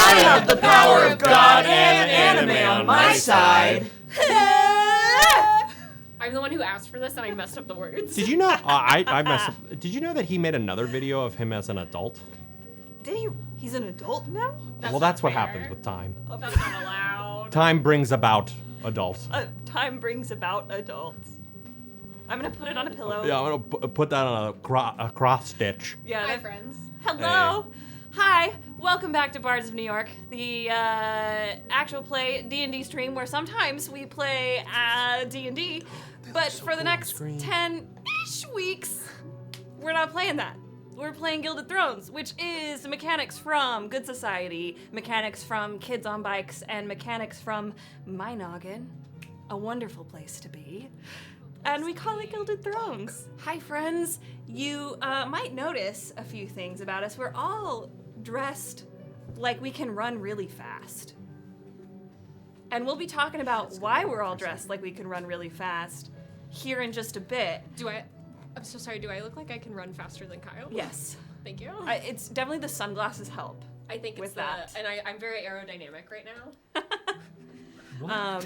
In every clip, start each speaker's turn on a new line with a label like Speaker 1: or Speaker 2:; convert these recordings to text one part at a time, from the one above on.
Speaker 1: I have the power of God and anime on my side.
Speaker 2: I'm the one who asked for this and I messed up the words.
Speaker 3: Did you know? I messed up. Did you know that he made another video of him as an adult?
Speaker 4: Did he? He's an adult now?
Speaker 3: That's what
Speaker 2: fair.
Speaker 3: happens with time.
Speaker 2: That's not allowed.
Speaker 3: Time brings about adults.
Speaker 4: Time brings about adults. I'm gonna put it on a pillow.
Speaker 3: Yeah, I'm gonna put that on a cross stitch.
Speaker 4: Yeah.
Speaker 2: Hi, friends.
Speaker 4: Hello. Hi. Welcome back to Bards of New York, the actual play D&D stream where sometimes we play D&D, but for the next 10-ish weeks, we're not playing that. We're playing Gilded Thrones, which is mechanics from Good Society, mechanics from Kids on Bikes, and mechanics from My Noggin, a wonderful place to be. And we call it Gilded Thrones. Hi, friends. You might notice a few things about us. We're all dressed like we can run really fast. And we'll be talking about why we're all dressed like we can run really fast here in just a bit.
Speaker 2: I'm so sorry, do I look like I can run faster than Kyle?
Speaker 4: Yes.
Speaker 2: Thank you.
Speaker 4: It's definitely the sunglasses help.
Speaker 2: I think it's
Speaker 4: with that.
Speaker 2: And I'm very aerodynamic right now.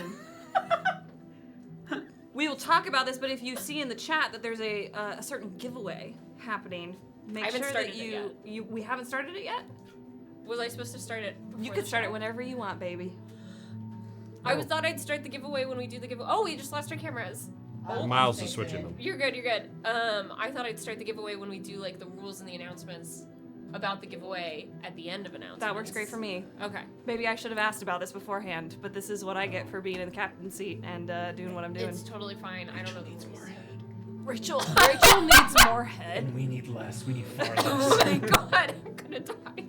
Speaker 4: We will talk about this, but if you see in the chat that there's a certain giveaway happening, make sure that we haven't started it yet.
Speaker 2: Was I supposed to start it?
Speaker 4: You could start it whenever you want, baby.
Speaker 2: I thought I'd start the giveaway when we do the giveaway. Oh, we just lost our cameras.
Speaker 3: Miles is switching them.
Speaker 2: You're good. I thought I'd start the giveaway when we do like the rules and the announcements about the giveaway at the end of announcements.
Speaker 4: That works great for me.
Speaker 2: Okay.
Speaker 4: Maybe I should have asked about this beforehand, but this is what I get for being in the captain's seat and doing what I'm doing.
Speaker 2: It's totally fine. I don't know.
Speaker 1: Needs more head.
Speaker 4: Rachel needs more head.
Speaker 1: And we need less. We need far
Speaker 2: Oh
Speaker 1: less.
Speaker 2: my god, I'm gonna die.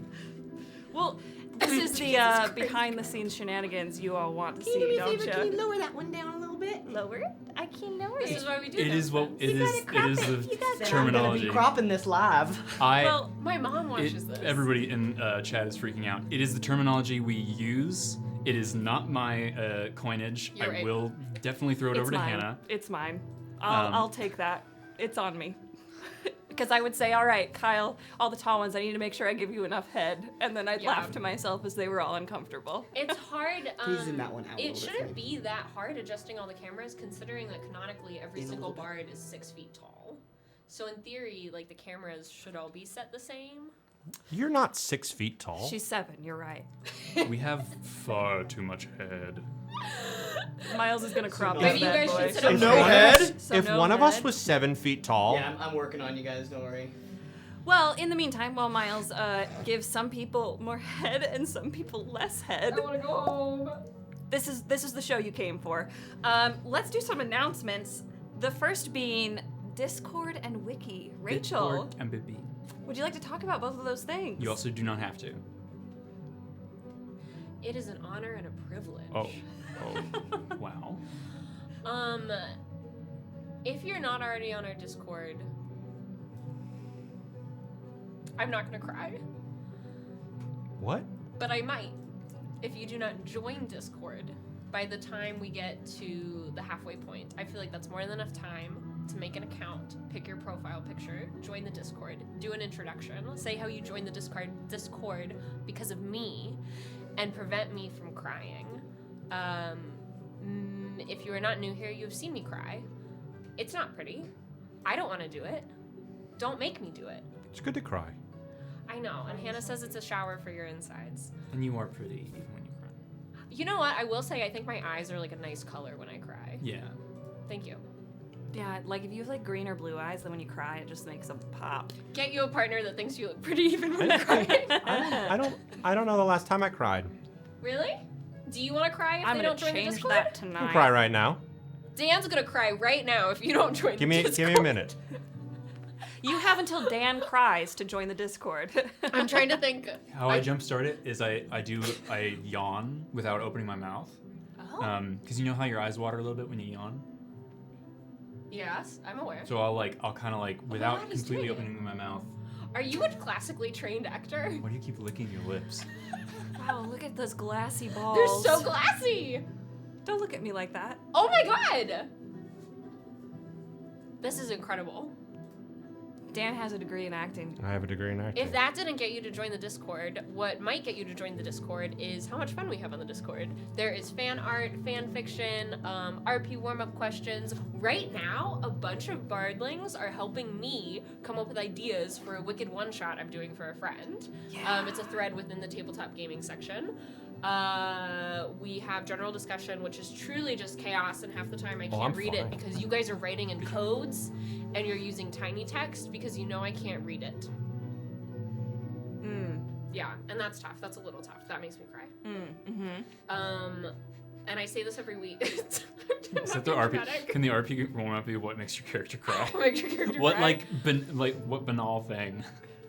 Speaker 4: Well, this is the behind-the-scenes shenanigans you all want to see, don't you?
Speaker 5: Can you lower that one down a little bit?
Speaker 4: Lower it? I can lower
Speaker 2: This
Speaker 4: it.
Speaker 2: is why we do
Speaker 1: It
Speaker 2: this.
Speaker 1: is what it is. It is the
Speaker 5: Then I'm gonna
Speaker 1: terminology.
Speaker 5: be cropping this live.
Speaker 4: Well,
Speaker 2: My mom watches this.
Speaker 1: Everybody in chat is freaking out. It is the terminology we use. It is not my coinage.
Speaker 2: You're
Speaker 1: I
Speaker 2: right.
Speaker 1: will definitely throw it over to
Speaker 4: mine.
Speaker 1: Hannah.
Speaker 4: It's mine. I'll take that. It's on me. Because I would say, all right, Kyle, all the tall ones, I need to make sure I give you enough head. And then I'd laugh to myself as they were all uncomfortable.
Speaker 2: It's hard.
Speaker 5: Can you zoom that one out a
Speaker 2: It
Speaker 5: little bit for
Speaker 2: shouldn't
Speaker 5: me?
Speaker 2: be that hard adjusting all the cameras, considering that canonically every single bard is 6 feet tall. So in theory, like the cameras should all be set the same.
Speaker 3: You're not 6 feet tall.
Speaker 4: She's 7, you're right.
Speaker 1: We have far too much head.
Speaker 4: Miles is gonna crop
Speaker 2: Maybe
Speaker 4: that
Speaker 2: you guys
Speaker 4: boy.
Speaker 2: should sit up
Speaker 5: No
Speaker 2: straight.
Speaker 5: head?
Speaker 4: So
Speaker 3: if
Speaker 4: no
Speaker 3: one of us
Speaker 4: head.
Speaker 3: was 7 feet tall,
Speaker 5: Yeah, I'm working on you guys. Don't worry.
Speaker 4: Well, in the meantime, while Miles gives some people more head and some people less head,
Speaker 2: I want to go home.
Speaker 4: this is the show you came for. Let's do some announcements. The first being Discord and Wiki. Rachel,
Speaker 1: Discord and Bibi.
Speaker 4: would you like to talk about both of those things?
Speaker 1: You also do not have to.
Speaker 2: It is an honor and a privilege.
Speaker 1: Oh. Wow.
Speaker 2: If you're not already on our Discord, I'm not gonna cry,
Speaker 3: what?
Speaker 2: but I might. If you do not join Discord by the time we get to the halfway point, I feel like that's more than enough time to make an account, pick your profile picture, join the Discord, do an introduction, say how you joined the Discord because of me, and prevent me from crying. If you are not new here, you have seen me cry. It's not pretty. I don't want to do it. Don't make me do it.
Speaker 3: It's good to cry.
Speaker 2: I know, and Hannah says it's a shower for your insides.
Speaker 1: And you are pretty even when you cry.
Speaker 2: You know what? I will say I think my eyes are like a nice color when I cry.
Speaker 1: Yeah.
Speaker 2: Thank you.
Speaker 4: Yeah, like if you have like green or blue eyes, then when you cry, it just makes them pop.
Speaker 2: Get you a partner that thinks you look pretty even when you're crying.
Speaker 3: I don't know the last time I cried.
Speaker 2: Really? Do you want to cry if
Speaker 4: I'm
Speaker 2: they
Speaker 4: gonna
Speaker 2: don't join the
Speaker 4: change
Speaker 2: Discord?
Speaker 4: that
Speaker 3: I can
Speaker 4: tonight.
Speaker 3: cry right now.
Speaker 2: Dan's gonna cry right now if you don't join
Speaker 3: Give
Speaker 2: the
Speaker 3: me
Speaker 2: Discord.
Speaker 3: a minute.
Speaker 4: You have until Dan cries to join the Discord.
Speaker 2: I'm trying to think.
Speaker 1: How I jumpstart it is I yawn without opening my mouth.
Speaker 2: Oh.
Speaker 1: Because you know how your eyes water a little bit when you yawn?
Speaker 2: Yes, I'm aware.
Speaker 1: So I'll kind of like, without
Speaker 2: God, he's
Speaker 1: completely
Speaker 2: doing it.
Speaker 1: opening my mouth.
Speaker 2: Are you a classically trained actor?
Speaker 1: Why do you keep licking your lips?
Speaker 4: Wow, look at those glassy balls.
Speaker 2: They're so glassy.
Speaker 4: Don't look at me like that.
Speaker 2: Oh my god. This is incredible.
Speaker 4: Dan has a degree in acting.
Speaker 3: I have a degree in acting.
Speaker 2: If that didn't get you to join the Discord, what might get you to join the Discord is how much fun we have on the Discord. There is fan art, fan fiction, RP warm-up questions. Right now, a bunch of bardlings are helping me come up with ideas for a wicked one-shot I'm doing for a friend.
Speaker 4: Yeah.
Speaker 2: It's a thread within the tabletop gaming section. We have general discussion, which is truly just chaos, and half the time I can't
Speaker 3: I'm
Speaker 2: read
Speaker 3: fine.
Speaker 2: it because you guys are writing in codes and you're using tiny text because you know I can't read it. Yeah, and that's tough. That's a little tough. That makes me cry. And I say this every week.
Speaker 1: Is that the RP? Can the RP warm-up be what makes your character cry?
Speaker 2: Makes your character
Speaker 1: What
Speaker 2: cry?
Speaker 1: what banal thing?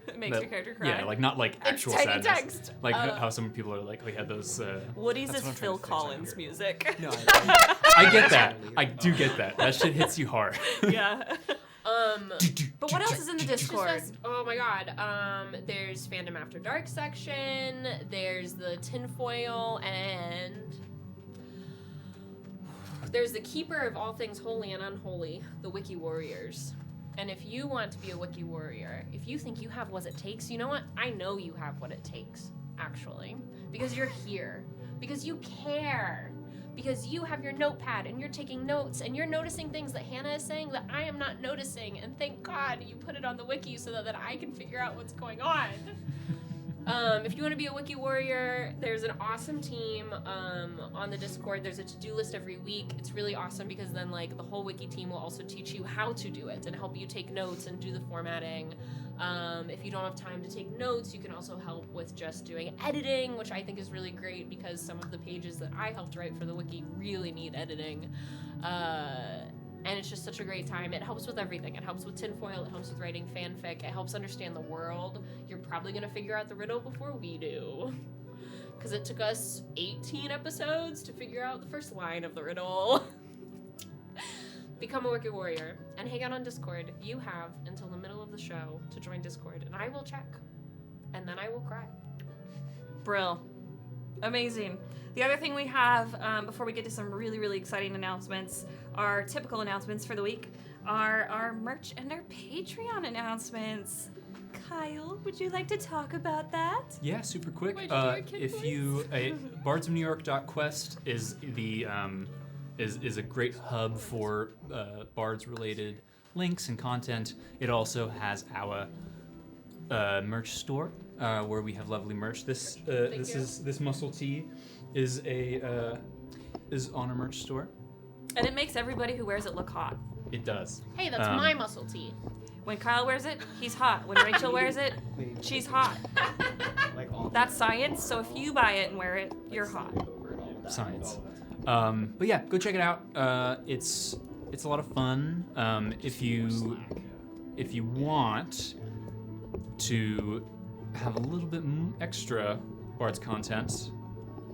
Speaker 4: It makes your character cry.
Speaker 1: Yeah, like not like actual
Speaker 2: tiny
Speaker 1: sadness.
Speaker 2: text.
Speaker 1: Like how some people are like we had those.
Speaker 4: Woody's
Speaker 1: That's
Speaker 4: is
Speaker 1: what I'm trying
Speaker 4: Phil
Speaker 1: to fix on
Speaker 4: Collins
Speaker 1: here.
Speaker 4: music.
Speaker 5: No,
Speaker 1: I get that. I do get that. That shit hits you hard.
Speaker 4: Yeah. But what else is in the Discord?
Speaker 2: Oh my god. There's Fandom After Dark section, there's the tinfoil, and there's the keeper of all things holy and unholy, the Wiki Warriors. And if you want to be a Wiki Warrior, if you think you have what it takes, you know what? I know you have what it takes, actually. Because you're here. Because you care. Because you have your notepad and you're taking notes and you're noticing things that Hannah is saying that I am not noticing. And thank God you put it on the wiki so that I can figure out what's going on. If you want to be a Wiki Warrior, there's an awesome team on the Discord. There's a to-do list every week. It's really awesome because then like the whole Wiki team will also teach you how to do it and help you take notes and do the formatting. If you don't have time to take notes, you can also help with just doing editing, which I think is really great because some of the pages that I helped write for the Wiki really need editing. And it's just such a great time. It helps with everything. It helps with tinfoil. It helps with writing fanfic. It helps understand the world. You're probably going to figure out the riddle before we do. Because it took us 18 episodes to figure out the first line of the riddle. Become a Wiki Warrior and hang out on Discord. You have until the middle of the show to join Discord, and I will check. And then I will cry.
Speaker 4: Brill. Amazing. The other thing we have, before we get to some really, really exciting announcements, our typical announcements for the week are our merch and our Patreon announcements. Kyle, would you like to talk about that?
Speaker 1: Yeah, super quick.
Speaker 2: Why'd you do a kid
Speaker 1: If
Speaker 2: voice?
Speaker 1: you Bards of New York.quest is the is a great hub for Bards related links and content. It also has our merch store where we have lovely merch. This this muscle tee is on our merch store.
Speaker 4: And it makes everybody who wears it look hot.
Speaker 1: It does.
Speaker 2: Hey, that's my muscle tee.
Speaker 4: When Kyle wears it, he's hot. When Rachel wears it, she's hot.
Speaker 5: like all
Speaker 4: That's science, so if you buy it and wear it, you're hot.
Speaker 1: Science. But yeah, go check it out. It's a lot of fun. If you want to have a little bit extra Bards content,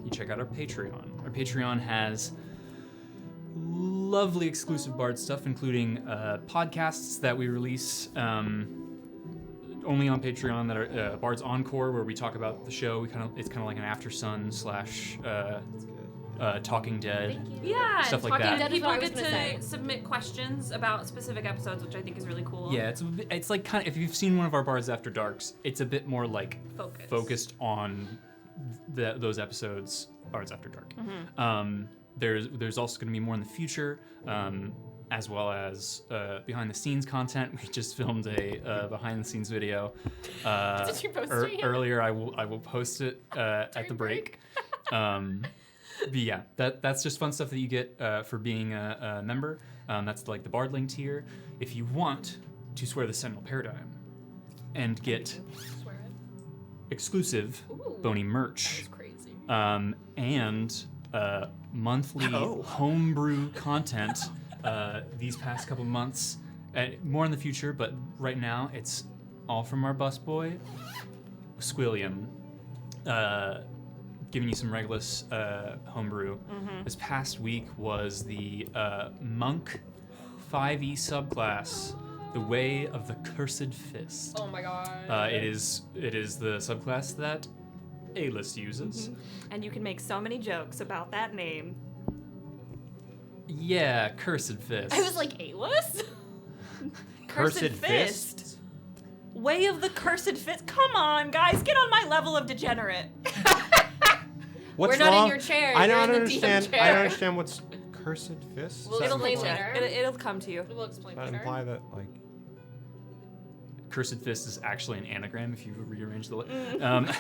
Speaker 1: you check out our Patreon. Our Patreon has lovely exclusive Bard stuff, including podcasts that we release only on Patreon that are Bards Encore, where we talk about the show. It's kind of like an After Sun / Talking Dead.
Speaker 4: Yeah,
Speaker 1: Stuff
Speaker 4: and
Speaker 1: like
Speaker 4: Talking
Speaker 1: that.
Speaker 4: Dead, people
Speaker 2: That's what I
Speaker 4: get
Speaker 2: was
Speaker 4: to
Speaker 2: gonna say.
Speaker 4: submit questions about specific episodes, which I think is really cool.
Speaker 1: Yeah, it's like kind of, if you've seen one of our Bards After Darks, it's a bit more like focused on those episodes, Bards After Dark. There's also going to be more in the future, as well as behind the scenes content. We just filmed a behind the scenes video.
Speaker 2: Did you post it yet?
Speaker 1: Earlier? I will post it at the break. But yeah, that's just fun stuff that you get for being a member. That's like the Bardling tier. If you want to swear the Sentinel Paradigm and get
Speaker 2: Swear it.
Speaker 1: exclusive
Speaker 2: Ooh.
Speaker 1: Bony merch
Speaker 2: That's crazy.
Speaker 1: and monthly homebrew content these past couple months, more in the future, but right now it's all from our busboy, Squilliam. Giving you some Regulus homebrew. This past week was the Monk 5e subclass, the Way of the Cursed Fist.
Speaker 2: Oh my god.
Speaker 1: It is the subclass that A-list uses.
Speaker 4: And you can make so many jokes about that name.
Speaker 1: Yeah, Cursed Fist.
Speaker 2: I was like, A-list?
Speaker 4: Cursed Fist. Way of the Cursed Fist. Come on, guys, get on my level of degenerate.
Speaker 3: What's
Speaker 2: We're not
Speaker 3: wrong?
Speaker 2: in your chair.
Speaker 3: I
Speaker 2: You're
Speaker 3: don't
Speaker 2: in the
Speaker 3: understand.
Speaker 2: DM chair.
Speaker 3: I don't understand what's cursed fist.
Speaker 2: We'll
Speaker 3: Does that
Speaker 2: explain
Speaker 3: imply-
Speaker 2: later.
Speaker 4: It'll come to you.
Speaker 2: We'll explain
Speaker 3: Does that
Speaker 2: later.
Speaker 3: imply that like?
Speaker 1: Cursed Fist is actually an anagram if you rearrange the.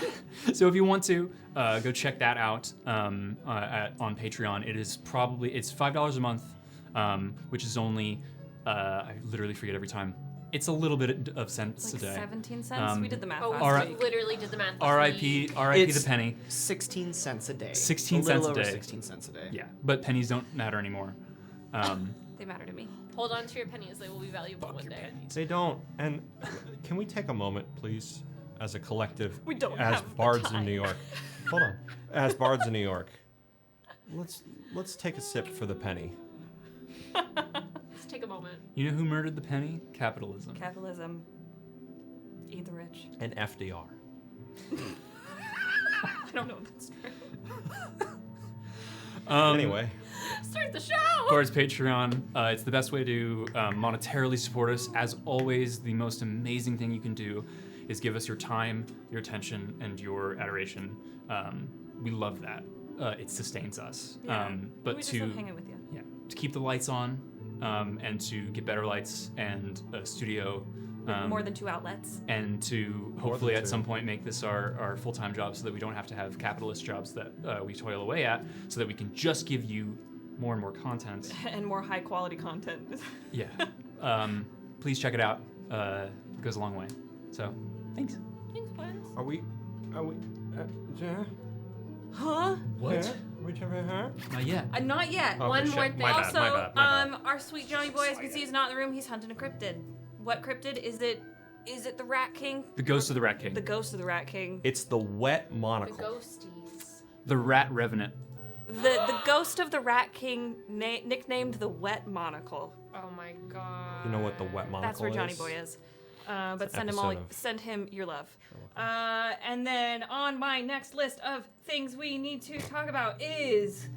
Speaker 1: So if you want to go check that out on Patreon, it's $5 a month, which is only I literally forget every time. It's a little bit of cents
Speaker 4: Like
Speaker 1: a day.
Speaker 4: 17 cents. We did the math
Speaker 2: Oh,
Speaker 4: last
Speaker 1: Alright.
Speaker 2: we
Speaker 4: week.
Speaker 2: literally did the math. last
Speaker 1: R.I.P.
Speaker 2: week.
Speaker 1: R.I.P.
Speaker 5: It's
Speaker 1: the penny.
Speaker 5: 16 cents a day.
Speaker 1: 16
Speaker 5: a little
Speaker 1: cents a
Speaker 5: over
Speaker 1: day.
Speaker 5: 16 cents a day.
Speaker 1: Yeah, but pennies don't matter anymore.
Speaker 4: They matter to me.
Speaker 2: Hold on to your pennies; they will be valuable one day.
Speaker 3: They don't. And can we take a moment, please, as a collective,
Speaker 4: We don't
Speaker 3: as
Speaker 4: have the
Speaker 3: Bards of
Speaker 4: time.
Speaker 3: New York? Hold on. As Bards of New York, let's take a sip for the penny.
Speaker 2: Let's take a moment.
Speaker 1: You know who murdered the penny? Capitalism.
Speaker 4: Capitalism. Eat the rich.
Speaker 3: And FDR.
Speaker 4: I don't know if that's true.
Speaker 3: Anyway,
Speaker 2: Start the show.
Speaker 1: Towards Patreon, it's the best way to monetarily support us. As always, the most amazing thing you can do is give us your time, your attention, and your adoration. We love that. It sustains us.
Speaker 4: Yeah.
Speaker 1: But
Speaker 4: we just
Speaker 1: to
Speaker 4: love hanging with you.
Speaker 1: to keep the lights on, and to get better lights and a studio.
Speaker 4: More than 2 outlets.
Speaker 1: And to hopefully at some point make this our full-time job so that we don't have to have capitalist jobs that we toil away at, so that we can just give you more and more content.
Speaker 4: And more high quality content.
Speaker 1: Yeah. Please check it out. It goes a long way. So, thanks.
Speaker 2: Thanks, boys.
Speaker 3: are we? Yeah?
Speaker 4: Huh?
Speaker 3: What? We talking about?
Speaker 1: Not yet.
Speaker 4: Not yet.
Speaker 3: Okay,
Speaker 2: One
Speaker 3: shit.
Speaker 2: more thing.
Speaker 3: My bad,
Speaker 4: Also,
Speaker 3: my bad.
Speaker 4: our sweet Johnny boy, as you can see, is not in the room. He's hunting a cryptid. What cryptid is it? Is it the Rat King?
Speaker 1: The Ghost of the Rat King.
Speaker 4: The ghost of the Rat King.
Speaker 3: It's the wet
Speaker 2: The
Speaker 3: monocle.
Speaker 2: ghosties.
Speaker 1: The Rat Revenant.
Speaker 4: The ghost of the Rat King, nicknamed the Wet Monocle.
Speaker 2: Oh my god.
Speaker 3: You know what the wet monocle is?
Speaker 4: That's where Johnny Boy is. But
Speaker 3: It's an
Speaker 4: send him your love.
Speaker 3: Sherlock.
Speaker 4: And then on my next list of things we need to talk about is,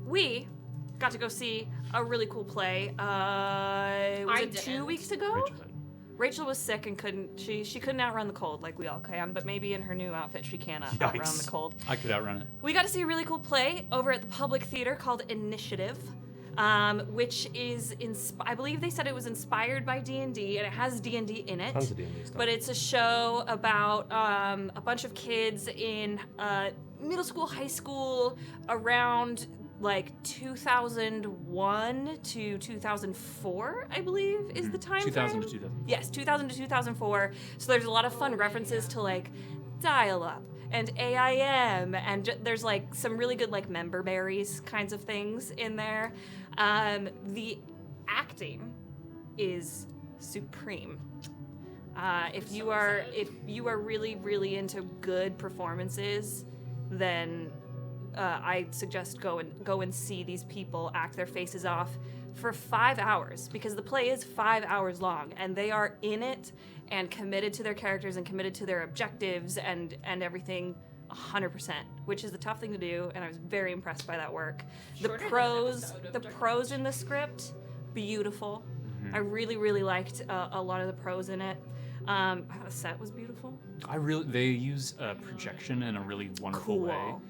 Speaker 4: we got to go see a really cool play. Was it 2
Speaker 2: didn't.
Speaker 4: weeks ago?
Speaker 1: Rachel said.
Speaker 4: Rachel was sick and she couldn't outrun the cold like we all can, but maybe in her new outfit she can outrun
Speaker 1: Yikes.
Speaker 4: the cold.
Speaker 1: I could outrun it.
Speaker 4: We got to see a really cool play over at the Public Theater called Initiative, which is, I believe they said it was inspired by D&D, and it has D&D in it.
Speaker 3: Tons of D&D stuff.
Speaker 4: But it's a show about a bunch of kids in middle school, high school, around like 2001 to 2004, I believe, is the time
Speaker 1: 2000
Speaker 4: frame.
Speaker 1: to 2000.
Speaker 4: Yes, 2000 to 2004. So there's a lot of fun references to like dial-up and AIM, and there's like some really good like member berries kinds of things in there. The acting is supreme. If you are really into good performances, then I suggest go and see these people act their faces off for 5 hours, because the play is 5 hours long, and they are in it and committed to their characters and committed to their objectives and everything 100%, which is a tough thing to do, and I was very impressed by that work.
Speaker 2: Shorter than an episode of
Speaker 4: The
Speaker 2: Dark
Speaker 4: prose in the script, beautiful. I really liked a lot of the prose in it. The set was beautiful.
Speaker 1: They use projection in a really wonderful way.
Speaker 4: Cool.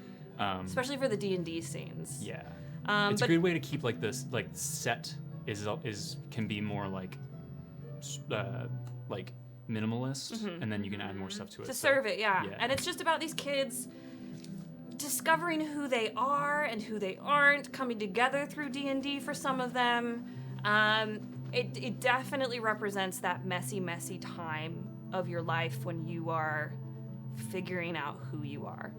Speaker 4: Especially for the D&D scenes.
Speaker 1: Yeah. It's
Speaker 4: but-
Speaker 1: a good way to keep like this set can be more like minimalist, and then you can add more stuff to it.
Speaker 4: To
Speaker 1: so-
Speaker 4: serve it, yeah.
Speaker 1: yeah.
Speaker 4: And it's just about these kids discovering who they are and who they aren't, coming together through D&D for some of them. It definitely represents that messy time of your life when you are figuring out who you are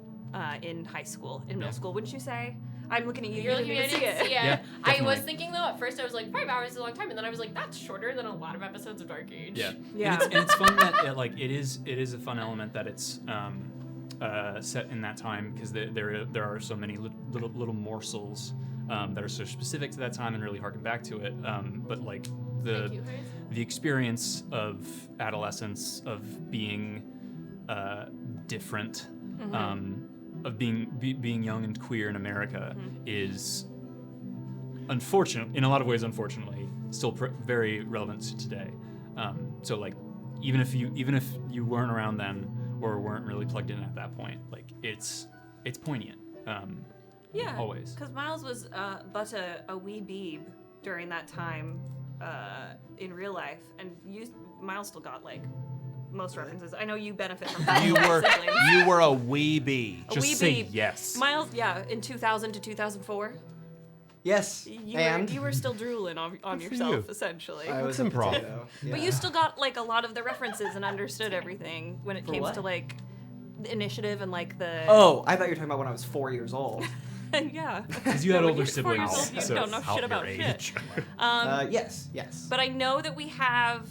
Speaker 4: in high school, in middle school, wouldn't you say? I'm looking at you.
Speaker 2: You're
Speaker 4: you
Speaker 2: looking
Speaker 4: didn't
Speaker 2: at
Speaker 4: even
Speaker 2: it.
Speaker 4: see it.
Speaker 1: Yeah,
Speaker 2: I was
Speaker 1: definitely.
Speaker 2: thinking though at first I was like 5 hours is a long time, and then I was like that's shorter than a lot of episodes of Dark Age.
Speaker 1: Yeah.
Speaker 4: Yeah.
Speaker 1: And it's fun that it is a fun element that it's set in that time, because there are so many little morsels that are so specific to that time and really harken back to it. But like
Speaker 2: Thank you, Harris.
Speaker 1: the experience of adolescence, of being different, of being young and queer in America is in a lot of ways, unfortunately, still very relevant to today. So like, even if you weren't around then or weren't really plugged in at that point, like it's poignant.
Speaker 4: Yeah.
Speaker 1: Always.
Speaker 4: Because Miles was but a wee beeb during that time in real life, and Miles still got like most references. I know you benefit from having siblings.
Speaker 3: You were a weeby.
Speaker 4: A
Speaker 1: Just
Speaker 4: wee
Speaker 1: say
Speaker 4: beeb.
Speaker 1: yes.
Speaker 4: Miles, yeah, in 2000 to 2004,
Speaker 5: Yes.
Speaker 4: you were still drooling on
Speaker 3: for
Speaker 4: yourself,
Speaker 3: you.
Speaker 4: essentially.
Speaker 5: I was a
Speaker 3: improv.
Speaker 5: potato.
Speaker 4: But
Speaker 5: Yeah.
Speaker 4: you still got like a lot of the references and understood everything when it
Speaker 5: For
Speaker 4: came
Speaker 5: what?
Speaker 4: to like the initiative and like the
Speaker 5: Oh, I thought you were talking about when I was 4 years old.
Speaker 4: yeah.
Speaker 1: Because you had
Speaker 4: When
Speaker 1: older
Speaker 4: you're 4 years
Speaker 1: siblings,
Speaker 4: old, you
Speaker 1: so
Speaker 4: don't know
Speaker 3: out
Speaker 4: shit about
Speaker 3: your
Speaker 4: shit.
Speaker 3: age.
Speaker 5: Yes.
Speaker 4: But I know that we have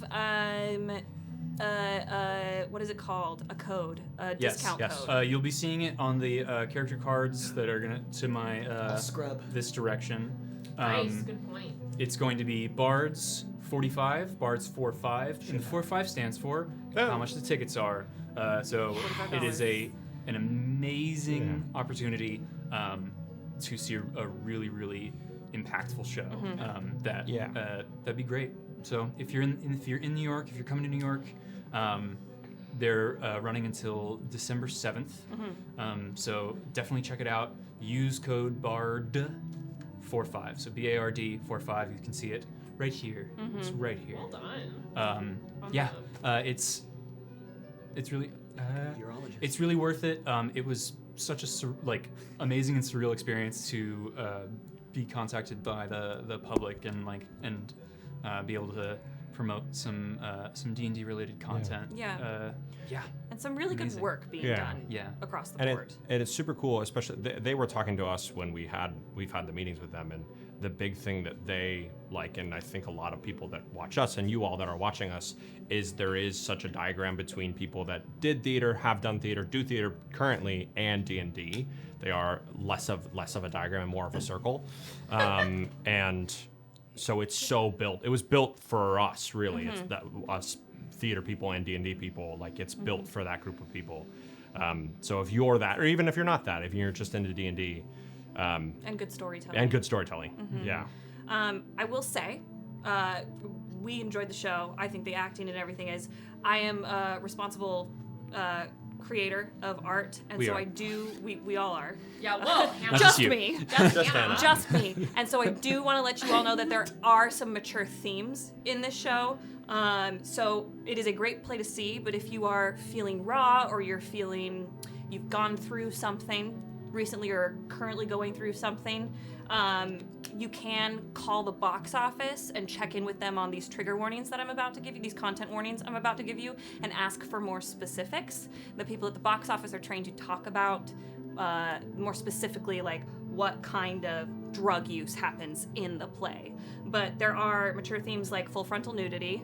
Speaker 4: what is it called? A code, a discount
Speaker 3: yes.
Speaker 4: code.
Speaker 1: You'll be seeing it on the character cards that are gonna to my
Speaker 5: I'll scrub.
Speaker 1: this direction.
Speaker 2: Nice, good point.
Speaker 1: It's going to be Bards 45, Bards 45, and the 45 stands for how much the tickets are. So it is an amazing opportunity to see a really, really impactful show. That'd be great. So if you're in New York, if you're coming to New York, they're running until December 7th. So definitely check it out. Use code BARD45. So BARD 45. You can see it right here. It's right here.
Speaker 2: Well done.
Speaker 1: It's really
Speaker 5: Urologist.
Speaker 1: it's really worth it. It was such a amazing and surreal experience to be contacted by the public and be able to promote some D&D related content.
Speaker 4: Yeah.
Speaker 1: Yeah.
Speaker 4: And some really
Speaker 1: Amazing.
Speaker 4: good work being
Speaker 3: Yeah.
Speaker 4: done
Speaker 1: Yeah.
Speaker 4: across the
Speaker 3: And
Speaker 4: board.
Speaker 3: it's super cool, especially they were talking to us when we've had the meetings with them, and the big thing that they like, and I think a lot of people that watch us and you all that are watching us, is there is such a diagram between people that did theater, have done theater, do theater currently, and D&D. They are less of a diagram and more of a circle, and so it's so built. It was built for us, really. It's that us theater people and D&D people. Like it's built for that group of people. So if you're that, or even if you're not that, if you're just into D&D,
Speaker 4: And good storytelling.
Speaker 3: and good storytelling, yeah.
Speaker 4: I will say, we enjoyed the show. I think the acting and everything is. I am a responsible creator of art, and
Speaker 1: We
Speaker 4: so
Speaker 1: are.
Speaker 4: I do. We all are.
Speaker 2: Yeah, whoa, Hannah.
Speaker 1: Not
Speaker 4: Just
Speaker 1: you.
Speaker 4: me.
Speaker 2: Hannah.
Speaker 4: Just me. And so I do want to let you all know that there are some mature themes in this show. So it is a great play to see, but if you are feeling raw or you've gone through something recently or currently going through something, you can call the box office and check in with them on these trigger warnings that I'm about to give you, these content warnings I'm about to give you, and ask for more specifics. The people at the box office are trained to talk about more specifically, like what kind of drug use happens in the play. But there are mature themes like full frontal nudity,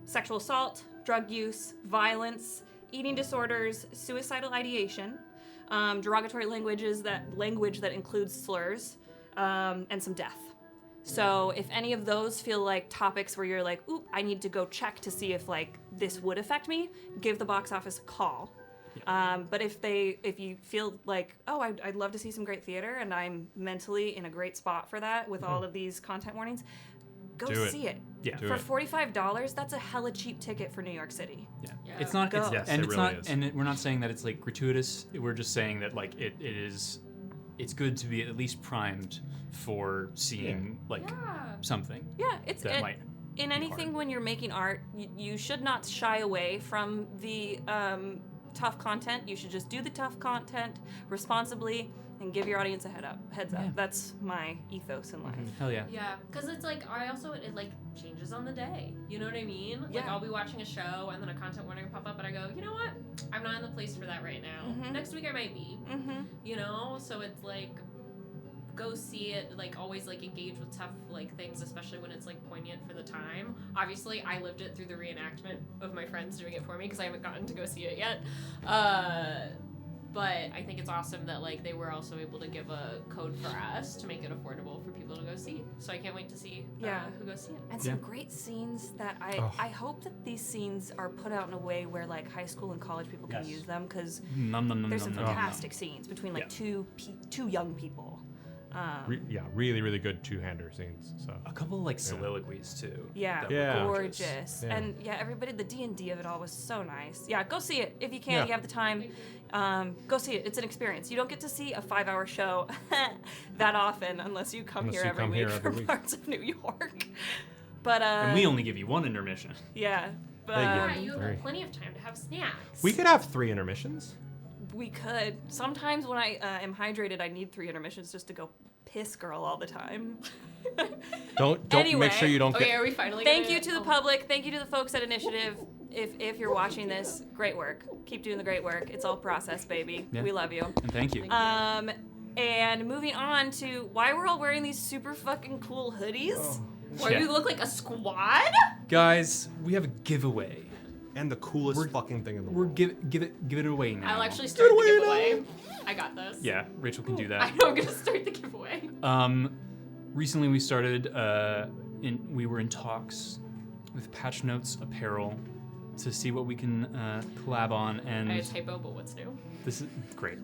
Speaker 4: sexual assault, drug use, violence, eating disorders, suicidal ideation, derogatory language that includes slurs, and some death. So if any of those feel like topics where you're like, oop, I need to go check to see if like this would affect me, give the box office a call. But if you feel like, oh, I'd love to see some great theater and I'm mentally in a great spot for that with all of these content warnings, go
Speaker 3: Do it.
Speaker 4: see it.
Speaker 1: Yeah.
Speaker 3: Do
Speaker 4: For
Speaker 3: it.
Speaker 4: $45, that's a hella cheap ticket for New York City.
Speaker 1: Yeah.
Speaker 2: Yeah.
Speaker 1: It's not. It's,
Speaker 4: Go.
Speaker 3: Yes,
Speaker 1: and
Speaker 3: it
Speaker 1: it's
Speaker 3: really
Speaker 1: not.
Speaker 3: is.
Speaker 1: And we're not saying that it's like gratuitous. We're just saying that like it is. It's good to be at least primed for seeing like something
Speaker 4: Yeah, it's
Speaker 1: that might.
Speaker 4: in anything
Speaker 1: hard.
Speaker 4: when you're making art, you should not shy away from the tough content. You should just do the tough content responsibly and give your audience a heads up.
Speaker 1: Yeah.
Speaker 4: That's my ethos in life.
Speaker 1: Hell yeah.
Speaker 2: Yeah, because it's like it like changes on the day. You know what I mean? Like
Speaker 4: Yeah.
Speaker 2: I'll be watching a show and then a content warning will pop up and I go, you know what? I'm not in the place for that right now.
Speaker 4: Mhm.
Speaker 2: Next week I might be.
Speaker 4: Mm-hmm.
Speaker 2: You know? So it's like go see it, like always like engage with tough like things, especially when it's like poignant for the time. Obviously I lived it through the reenactment of my friends doing it for me because I haven't gotten to go see it yet. But I think it's awesome that like they were also able to give a code for us to make it affordable for people to go see. So I can't wait to see who goes see it.
Speaker 4: And some
Speaker 1: Yeah.
Speaker 4: great scenes that
Speaker 3: Oh.
Speaker 4: I hope that these scenes are put out in a way where like high school and college people can
Speaker 3: Yes.
Speaker 4: use them because
Speaker 1: Nom, nom, nom,
Speaker 4: there's some
Speaker 1: nom, nom, nom.
Speaker 4: fantastic scenes between like
Speaker 1: Yeah.
Speaker 4: two young people.
Speaker 3: Really, really good two-hander scenes. So
Speaker 1: A couple of like soliloquies too.
Speaker 4: Yeah,
Speaker 1: that were
Speaker 3: Yeah.
Speaker 4: gorgeous.
Speaker 3: Yeah.
Speaker 4: And yeah, everybody, the D&D of it all was so nice. Yeah, go see it if you can.
Speaker 3: Yeah.
Speaker 4: You have the time. Go see it. It's an experience. You don't get to see a 5-hour show that often unless you come
Speaker 3: Unless
Speaker 4: here
Speaker 3: you
Speaker 4: every
Speaker 3: come
Speaker 4: week
Speaker 3: here
Speaker 4: for
Speaker 3: every week.
Speaker 4: Bards of New York. But
Speaker 1: And we only give you one intermission.
Speaker 4: yeah, but
Speaker 3: Thank
Speaker 2: Yeah, you
Speaker 3: Very.
Speaker 2: have plenty of time to have snacks.
Speaker 3: we could have 3 intermissions.
Speaker 4: we could. Sometimes when I am hydrated, I need 3 intermissions just to go piss girl all the time.
Speaker 3: Don't
Speaker 4: Anyway.
Speaker 3: make sure you don't
Speaker 2: Okay,
Speaker 3: get.
Speaker 2: are we finally
Speaker 4: Thank
Speaker 2: gonna-
Speaker 4: you to the public. Thank you to the folks at Initiative. If you're watching this, great work. Keep doing the great work. It's all process, baby.
Speaker 1: Yeah.
Speaker 4: We love you.
Speaker 1: And thank you.
Speaker 4: And moving on to why we're all wearing these super fucking cool hoodies.
Speaker 2: Why
Speaker 1: Yeah.
Speaker 2: you look like a squad?
Speaker 1: Guys, we have a giveaway.
Speaker 3: And the coolest fucking thing in the
Speaker 1: We're
Speaker 3: world.
Speaker 1: give it away now.
Speaker 2: I'll actually start the giveaway. I got this.
Speaker 1: Yeah, Rachel can do
Speaker 2: I
Speaker 1: that.
Speaker 2: know I'm gonna start the giveaway.
Speaker 1: Recently we started. We were in talks with Patch Notes Apparel to see what we can collab on,
Speaker 2: I
Speaker 1: and
Speaker 2: had a typo, but what's new?
Speaker 1: this is great.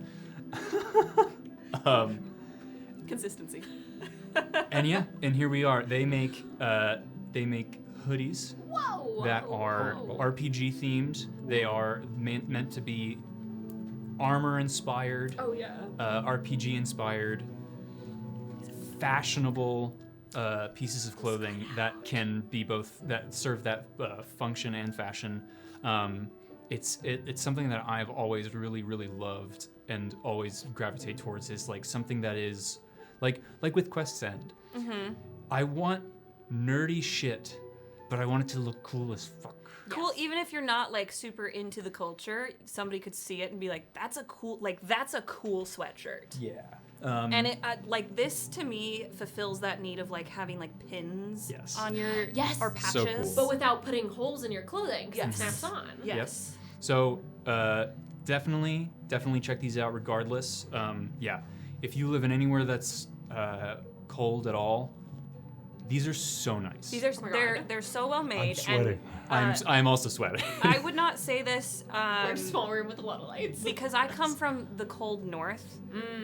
Speaker 4: Consistency.
Speaker 1: And yeah, and here we are. They make hoodies
Speaker 2: Whoa!
Speaker 1: that are RPG themed. They are meant to be armor inspired,
Speaker 2: Oh yeah.
Speaker 1: RPG inspired, fashionable pieces of clothing that can be both that serve that function and fashion. It's something that I've always really loved and always gravitate towards, is like something that is like with Quest's End.
Speaker 4: Mm-hmm.
Speaker 1: I want nerdy shit, but I want it to look cool as fuck.
Speaker 4: Cool,
Speaker 2: Yes.
Speaker 4: even if you're not like super into the culture, somebody could see it and be like, "That's a cool sweatshirt."
Speaker 1: Yeah.
Speaker 4: And it like this to me fulfills that need of like having like pins
Speaker 1: Yes.
Speaker 4: on your
Speaker 2: Yes.
Speaker 4: or
Speaker 1: So
Speaker 4: patches.
Speaker 1: cool.
Speaker 2: But without putting holes in your clothing, 'cause
Speaker 4: Yes.
Speaker 2: it snaps on.
Speaker 4: Yes.
Speaker 1: So definitely check these out. Regardless, yeah, if you live in anywhere that's cold at all, these are so nice.
Speaker 4: These are
Speaker 2: Oh my
Speaker 4: they're
Speaker 2: God.
Speaker 4: they're so well made.
Speaker 3: sweating.
Speaker 4: And,
Speaker 1: I'm also sweating.
Speaker 4: I would not say this
Speaker 2: We're a small room with a lot of lights.
Speaker 4: because I come from the cold north,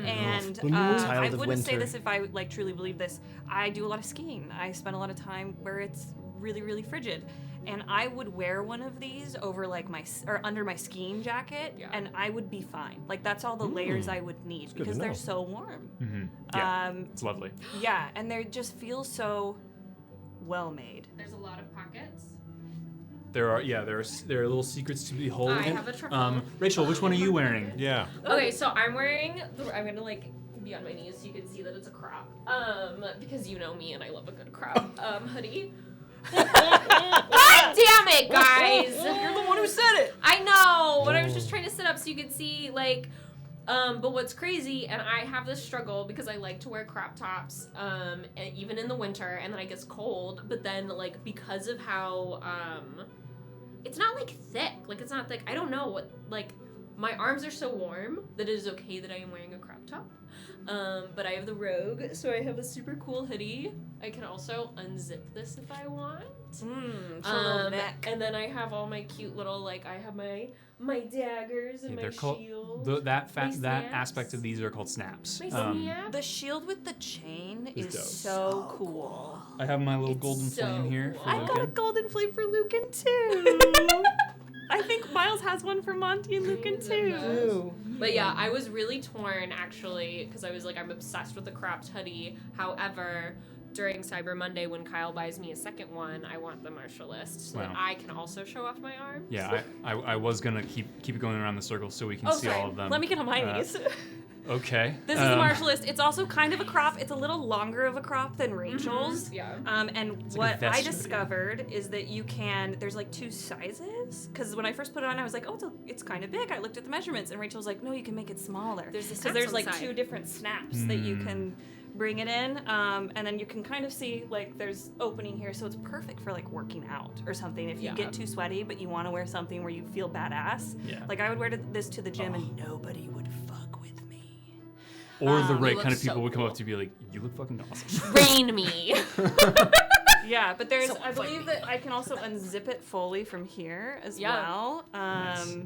Speaker 4: and
Speaker 5: Child
Speaker 4: I
Speaker 5: of
Speaker 4: wouldn't say
Speaker 5: winter.
Speaker 4: this if I like truly believe this. I do a lot of skiing. I spend a lot of time where it's really frigid, and I would wear one of these over like under my skiing jacket,
Speaker 2: Yeah.
Speaker 4: and I would be fine. Like that's all the layers I would need
Speaker 3: good
Speaker 4: because
Speaker 3: to
Speaker 4: they're
Speaker 3: know.
Speaker 4: so warm.
Speaker 1: Yeah,
Speaker 4: Um,
Speaker 1: it's lovely.
Speaker 4: yeah, and they just feel so well made.
Speaker 2: There's a lot of pockets.
Speaker 1: There are little secrets to behold.
Speaker 2: I have a truffle.
Speaker 1: Rachel, which one are you wearing?
Speaker 3: Yeah.
Speaker 2: Okay, so I'm wearing. I'm gonna like be on my knees so you can see that it's a crop. Because you know me and I love a good crop hoodie. God damn it, guys!
Speaker 4: You're the one who said it.
Speaker 2: I know, but I was just trying to sit up so you could see, like, but what's crazy, and I have this struggle because I like to wear crop tops, and even in the winter, and then I gets cold, but then, like, because of how, it's not, like, thick, like, it's not thick, I don't know what, like, my arms are so warm that it is okay that I am wearing a crop top. But I have the Rogue, so I have a super cool hoodie. I can also unzip this if I want. And then I have all my cute little, like, I have my daggers and
Speaker 1: Yeah,
Speaker 2: my
Speaker 1: they're called
Speaker 2: shield.
Speaker 1: that
Speaker 2: My
Speaker 1: that
Speaker 2: snaps.
Speaker 1: aspect of these are called snaps.
Speaker 2: My snap.
Speaker 4: The shield with the chain
Speaker 1: Is
Speaker 4: is
Speaker 1: dope.
Speaker 4: so cool.
Speaker 1: I have my little
Speaker 2: It's
Speaker 1: golden
Speaker 2: so
Speaker 1: flame here
Speaker 2: cool.
Speaker 1: for
Speaker 4: I've got a
Speaker 1: Lücan.
Speaker 4: golden flame for Lücan too. I think Miles has one for Monty and Lücan too.
Speaker 2: But yeah, I was really torn actually because I was like, I'm obsessed with the cropped hoodie. However, during Cyber Monday when Kyle buys me a second one, I want the martialist so that
Speaker 1: Wow.
Speaker 2: I can also show off my arms.
Speaker 1: Yeah, I was gonna keep it going around the circle so we can
Speaker 2: Oh,
Speaker 1: see
Speaker 2: sorry.
Speaker 1: all of them.
Speaker 4: Let me get on my knees.
Speaker 1: Okay.
Speaker 4: This is the martialist. It's also kind of a crop. It's a little longer of a crop than Rachel's.
Speaker 2: Yeah.
Speaker 4: And
Speaker 1: It's
Speaker 4: what
Speaker 1: like a
Speaker 4: I
Speaker 1: vest hoodie.
Speaker 4: discovered is that there's like 2 sizes. Because when I first put it on, I was like, oh, it's kind of big. I looked at the measurements, and Rachel was like, no, you can make it smaller.
Speaker 2: There's the
Speaker 4: Because
Speaker 2: snaps
Speaker 4: there's
Speaker 2: on
Speaker 4: like
Speaker 2: the side.
Speaker 4: 2 different snaps that you can bring it in. And then you can kind of see like there's opening here, so it's perfect for like working out or something. If you
Speaker 2: Yeah.
Speaker 4: get too sweaty, but you want to wear something where you feel badass.
Speaker 1: Yeah.
Speaker 4: Like I would wear this to the gym, and nobody would fuck with me.
Speaker 1: Or the right
Speaker 2: You
Speaker 1: kind
Speaker 2: look
Speaker 1: of people
Speaker 2: so
Speaker 1: would come up
Speaker 2: cool.
Speaker 1: to you and be like, "You look fucking awesome."
Speaker 2: Train me.
Speaker 4: Yeah, but there's,
Speaker 2: So
Speaker 4: I believe that I can also unzip it fully from here as
Speaker 2: Yeah.
Speaker 4: well.
Speaker 1: Nice.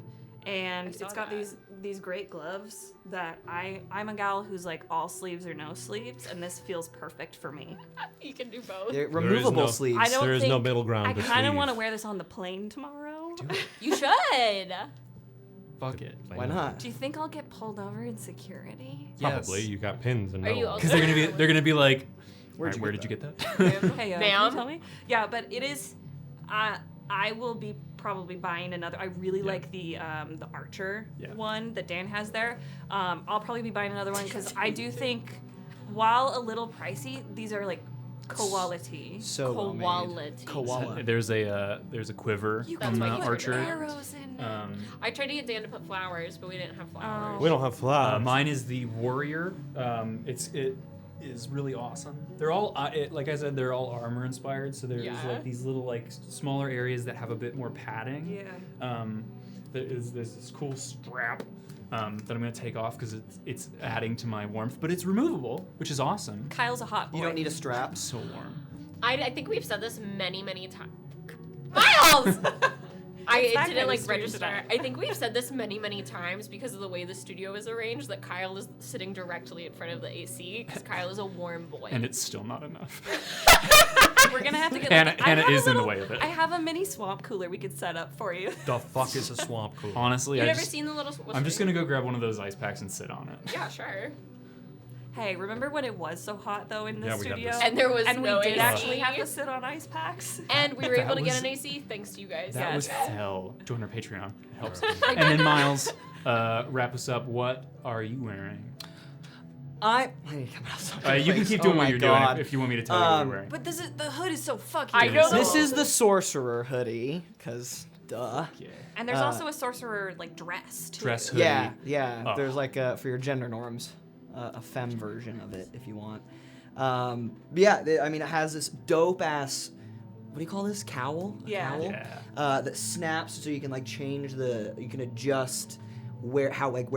Speaker 4: and
Speaker 2: saw
Speaker 4: it's got
Speaker 2: that.
Speaker 4: these great gloves that I'm a gal who's like all sleeves or no sleeves, and this feels perfect for me.
Speaker 2: You can do both.
Speaker 5: They're removable
Speaker 3: no-
Speaker 5: sleeves.
Speaker 4: I don't
Speaker 3: There is
Speaker 4: think
Speaker 3: no middle ground
Speaker 4: I
Speaker 3: to
Speaker 4: kind of
Speaker 3: sleeve.
Speaker 4: want to wear this on the plane tomorrow.
Speaker 2: You should.
Speaker 1: Fuck it.
Speaker 5: Why not?
Speaker 4: Do you think I'll get pulled over in security?
Speaker 3: Probably.
Speaker 1: Yes.
Speaker 3: You got pins and
Speaker 2: Are you
Speaker 3: medals.
Speaker 1: Because they're gonna be like,
Speaker 5: Where'd
Speaker 1: "Alright,
Speaker 5: you
Speaker 1: where
Speaker 5: get
Speaker 1: did you get that?
Speaker 4: Hey, can
Speaker 2: Ma'am?
Speaker 4: you tell me? Yeah, but it is. I will be probably buying another. I really like the Archer
Speaker 1: Yeah.
Speaker 4: one that Dan has there. I'll probably be buying another one because I do think, while a little pricey, these are like quality.
Speaker 5: So well made.
Speaker 2: Quality.
Speaker 5: Koala.
Speaker 1: There's a quiver
Speaker 4: You
Speaker 1: from
Speaker 4: can
Speaker 2: my
Speaker 1: the
Speaker 4: put
Speaker 1: Archer.
Speaker 4: arrows in.
Speaker 2: I tried to get Dan to put flowers, but we didn't have flowers.
Speaker 3: We don't have flowers.
Speaker 1: Mine is the warrior. It is really awesome. They're all like I said, they're all armor inspired. So there's
Speaker 2: Yeah.
Speaker 1: like these little like smaller areas that have a bit more padding.
Speaker 4: Yeah.
Speaker 1: There's this cool strap that I'm gonna take off because it's adding to my warmth, but it's removable, which is awesome.
Speaker 4: Kyle's a hot boy.
Speaker 5: You don't need a strap.
Speaker 1: So warm.
Speaker 2: I think we've said this many times. Miles! I
Speaker 4: that
Speaker 2: didn't
Speaker 4: kind of
Speaker 2: like
Speaker 4: stream
Speaker 2: register.
Speaker 4: stuff.
Speaker 2: I think we've said this many times because of the way the studio is arranged that Kyle is sitting directly in front of the AC because Kyle is a warm boy.
Speaker 1: And it's still not enough.
Speaker 4: We're gonna have to get.
Speaker 1: Hannah-
Speaker 4: like, I
Speaker 1: Hannah
Speaker 4: have a
Speaker 1: is in the
Speaker 4: little-
Speaker 1: way of it.
Speaker 4: I have a mini swamp cooler we could set up for you.
Speaker 3: The fuck is a swamp cooler?
Speaker 1: Honestly,
Speaker 2: You've
Speaker 1: I
Speaker 2: never
Speaker 1: just,
Speaker 2: seen the little.
Speaker 1: I'm just gonna go grab one of those ice packs and sit on it.
Speaker 2: Yeah, sure.
Speaker 4: Hey, remember when it was so hot though in the
Speaker 3: Yeah, we got
Speaker 4: studio?
Speaker 3: this.
Speaker 2: And there was
Speaker 4: and
Speaker 2: no
Speaker 4: we did
Speaker 2: AC.
Speaker 4: actually have to sit on ice packs.
Speaker 2: And we were
Speaker 1: That
Speaker 2: able to get
Speaker 1: was-
Speaker 2: an AC thanks to you guys.
Speaker 1: That
Speaker 4: Yes.
Speaker 1: was hell. Join our Patreon. It helps. And then Miles, wrap us up. What are you wearing?
Speaker 5: I need to come out of
Speaker 1: You can keep doing what you're doing if you want me to tell you what you're wearing.
Speaker 4: But this is the hood is so fucking.
Speaker 2: I know
Speaker 5: This is the sorcerer hoodie, cause duh.
Speaker 1: Yeah.
Speaker 4: And there's also a sorcerer like dress too.
Speaker 1: Dress hoodie.
Speaker 5: Yeah, yeah.
Speaker 1: Oh.
Speaker 5: There's like for your gender norms, a femme version of it if you want. But yeah, I mean it has this dope ass. What do you call this? Cowl? A
Speaker 4: Yeah.
Speaker 5: cowl?
Speaker 1: Yeah.
Speaker 5: That snaps so you can like change you can adjust where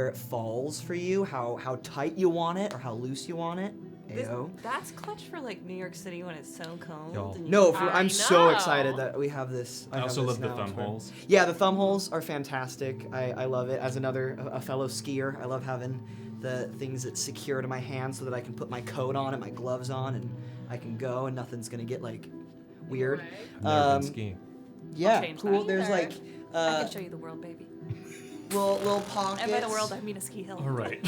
Speaker 5: it falls for you, how tight you want it or how loose you want it. Ayo.
Speaker 4: That's clutch for like New York City when it's so cold.
Speaker 3: Yo.
Speaker 4: and you-
Speaker 5: No,
Speaker 2: I
Speaker 5: I'm so
Speaker 2: know.
Speaker 5: excited that we have this.
Speaker 1: I
Speaker 5: have
Speaker 1: also
Speaker 5: this
Speaker 1: love the
Speaker 5: now.
Speaker 1: thumb
Speaker 5: It's fun.
Speaker 1: holes.
Speaker 5: Yeah, the thumb holes are fantastic. I love it. As a fellow skier, I love having the things that secure to my hands so that I can put my coat on and my gloves on and I can go and nothing's gonna get like weird.
Speaker 3: Never been skiing.
Speaker 5: Yeah,
Speaker 4: change
Speaker 5: cool.
Speaker 2: that.
Speaker 5: There's like
Speaker 4: I can show you the world, baby.
Speaker 5: little pockets.
Speaker 4: And by the world, I mean a ski hill.
Speaker 1: All right.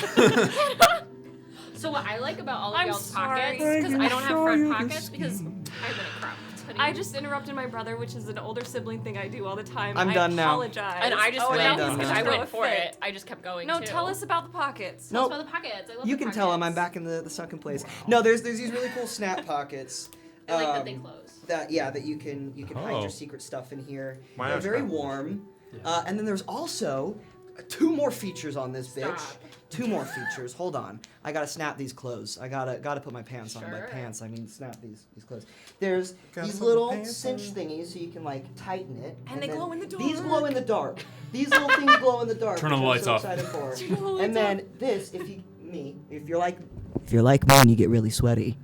Speaker 2: So what I like about all of
Speaker 4: I'm
Speaker 2: y'all's
Speaker 4: sorry.
Speaker 2: pockets, because I don't have front pockets because I'm in a crop hoodie.
Speaker 4: I just interrupted my brother, which is an older sibling thing I do all the time.
Speaker 5: I'm done now.
Speaker 4: I apologize.
Speaker 2: and I just
Speaker 4: oh,
Speaker 2: went.
Speaker 5: I'm
Speaker 4: now
Speaker 5: done
Speaker 4: he's
Speaker 5: now.
Speaker 2: I
Speaker 4: gonna throw
Speaker 2: went
Speaker 4: a
Speaker 2: for
Speaker 4: fit.
Speaker 2: it. I just kept going.
Speaker 4: No,
Speaker 2: too.
Speaker 4: tell us about the pockets.
Speaker 2: Tell us
Speaker 5: Nope.
Speaker 2: about the pockets. I love
Speaker 5: You
Speaker 2: the
Speaker 5: can tell I'm
Speaker 2: pockets.
Speaker 5: back in the sunken place. No, there's these really cool snap pockets.
Speaker 2: I like that they close.
Speaker 5: That you can hide
Speaker 3: Oh.
Speaker 5: your secret stuff in here.
Speaker 3: Why
Speaker 5: They're
Speaker 3: not
Speaker 5: very
Speaker 3: scrap?
Speaker 5: warm. And then there's also 2 more features on this bitch.
Speaker 2: Stop.
Speaker 5: 2 more features. Hold on. I gotta snap these clothes. I gotta put my pants on. By
Speaker 2: Sure.
Speaker 5: pants, I mean snap these clothes. There's
Speaker 3: Gotta
Speaker 5: these
Speaker 3: put my
Speaker 5: little
Speaker 3: pants
Speaker 5: cinch
Speaker 3: on.
Speaker 5: thingies so you can like tighten it.
Speaker 4: And they
Speaker 5: then
Speaker 4: glow in the
Speaker 5: These
Speaker 4: dark.
Speaker 5: glow in the dark. These little things glow in the dark.
Speaker 1: Turn all
Speaker 5: which
Speaker 1: the
Speaker 5: I'm
Speaker 1: lights
Speaker 5: so
Speaker 1: off.
Speaker 5: excited for.
Speaker 4: Turn all the lights
Speaker 5: And then this, if you're like me and you get really sweaty.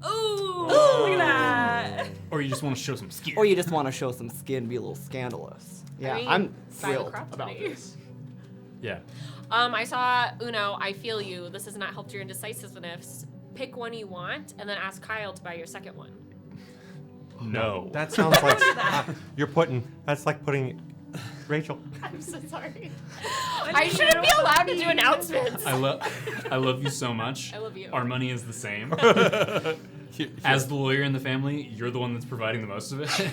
Speaker 4: Ooh, look at that.
Speaker 1: Or you just want to show some skill.
Speaker 5: Or you just want to show some skin, be a little scandalous. Yeah,
Speaker 2: I mean,
Speaker 5: I'm
Speaker 2: buy the
Speaker 5: thrilled
Speaker 2: crop
Speaker 5: about
Speaker 2: hoodie.
Speaker 5: this.
Speaker 1: Yeah.
Speaker 2: I saw Uno. I feel you. This has not helped your indecisiveness. Pick one you want, and then ask Kyle to buy your second one.
Speaker 1: No.
Speaker 3: That sounds like that's like putting Rachel.
Speaker 2: I'm so sorry. I shouldn't be allowed to do announcements.
Speaker 1: I love you so much.
Speaker 2: I love you.
Speaker 1: Our money is the same. As the lawyer in the family, you're the one that's providing the most of it.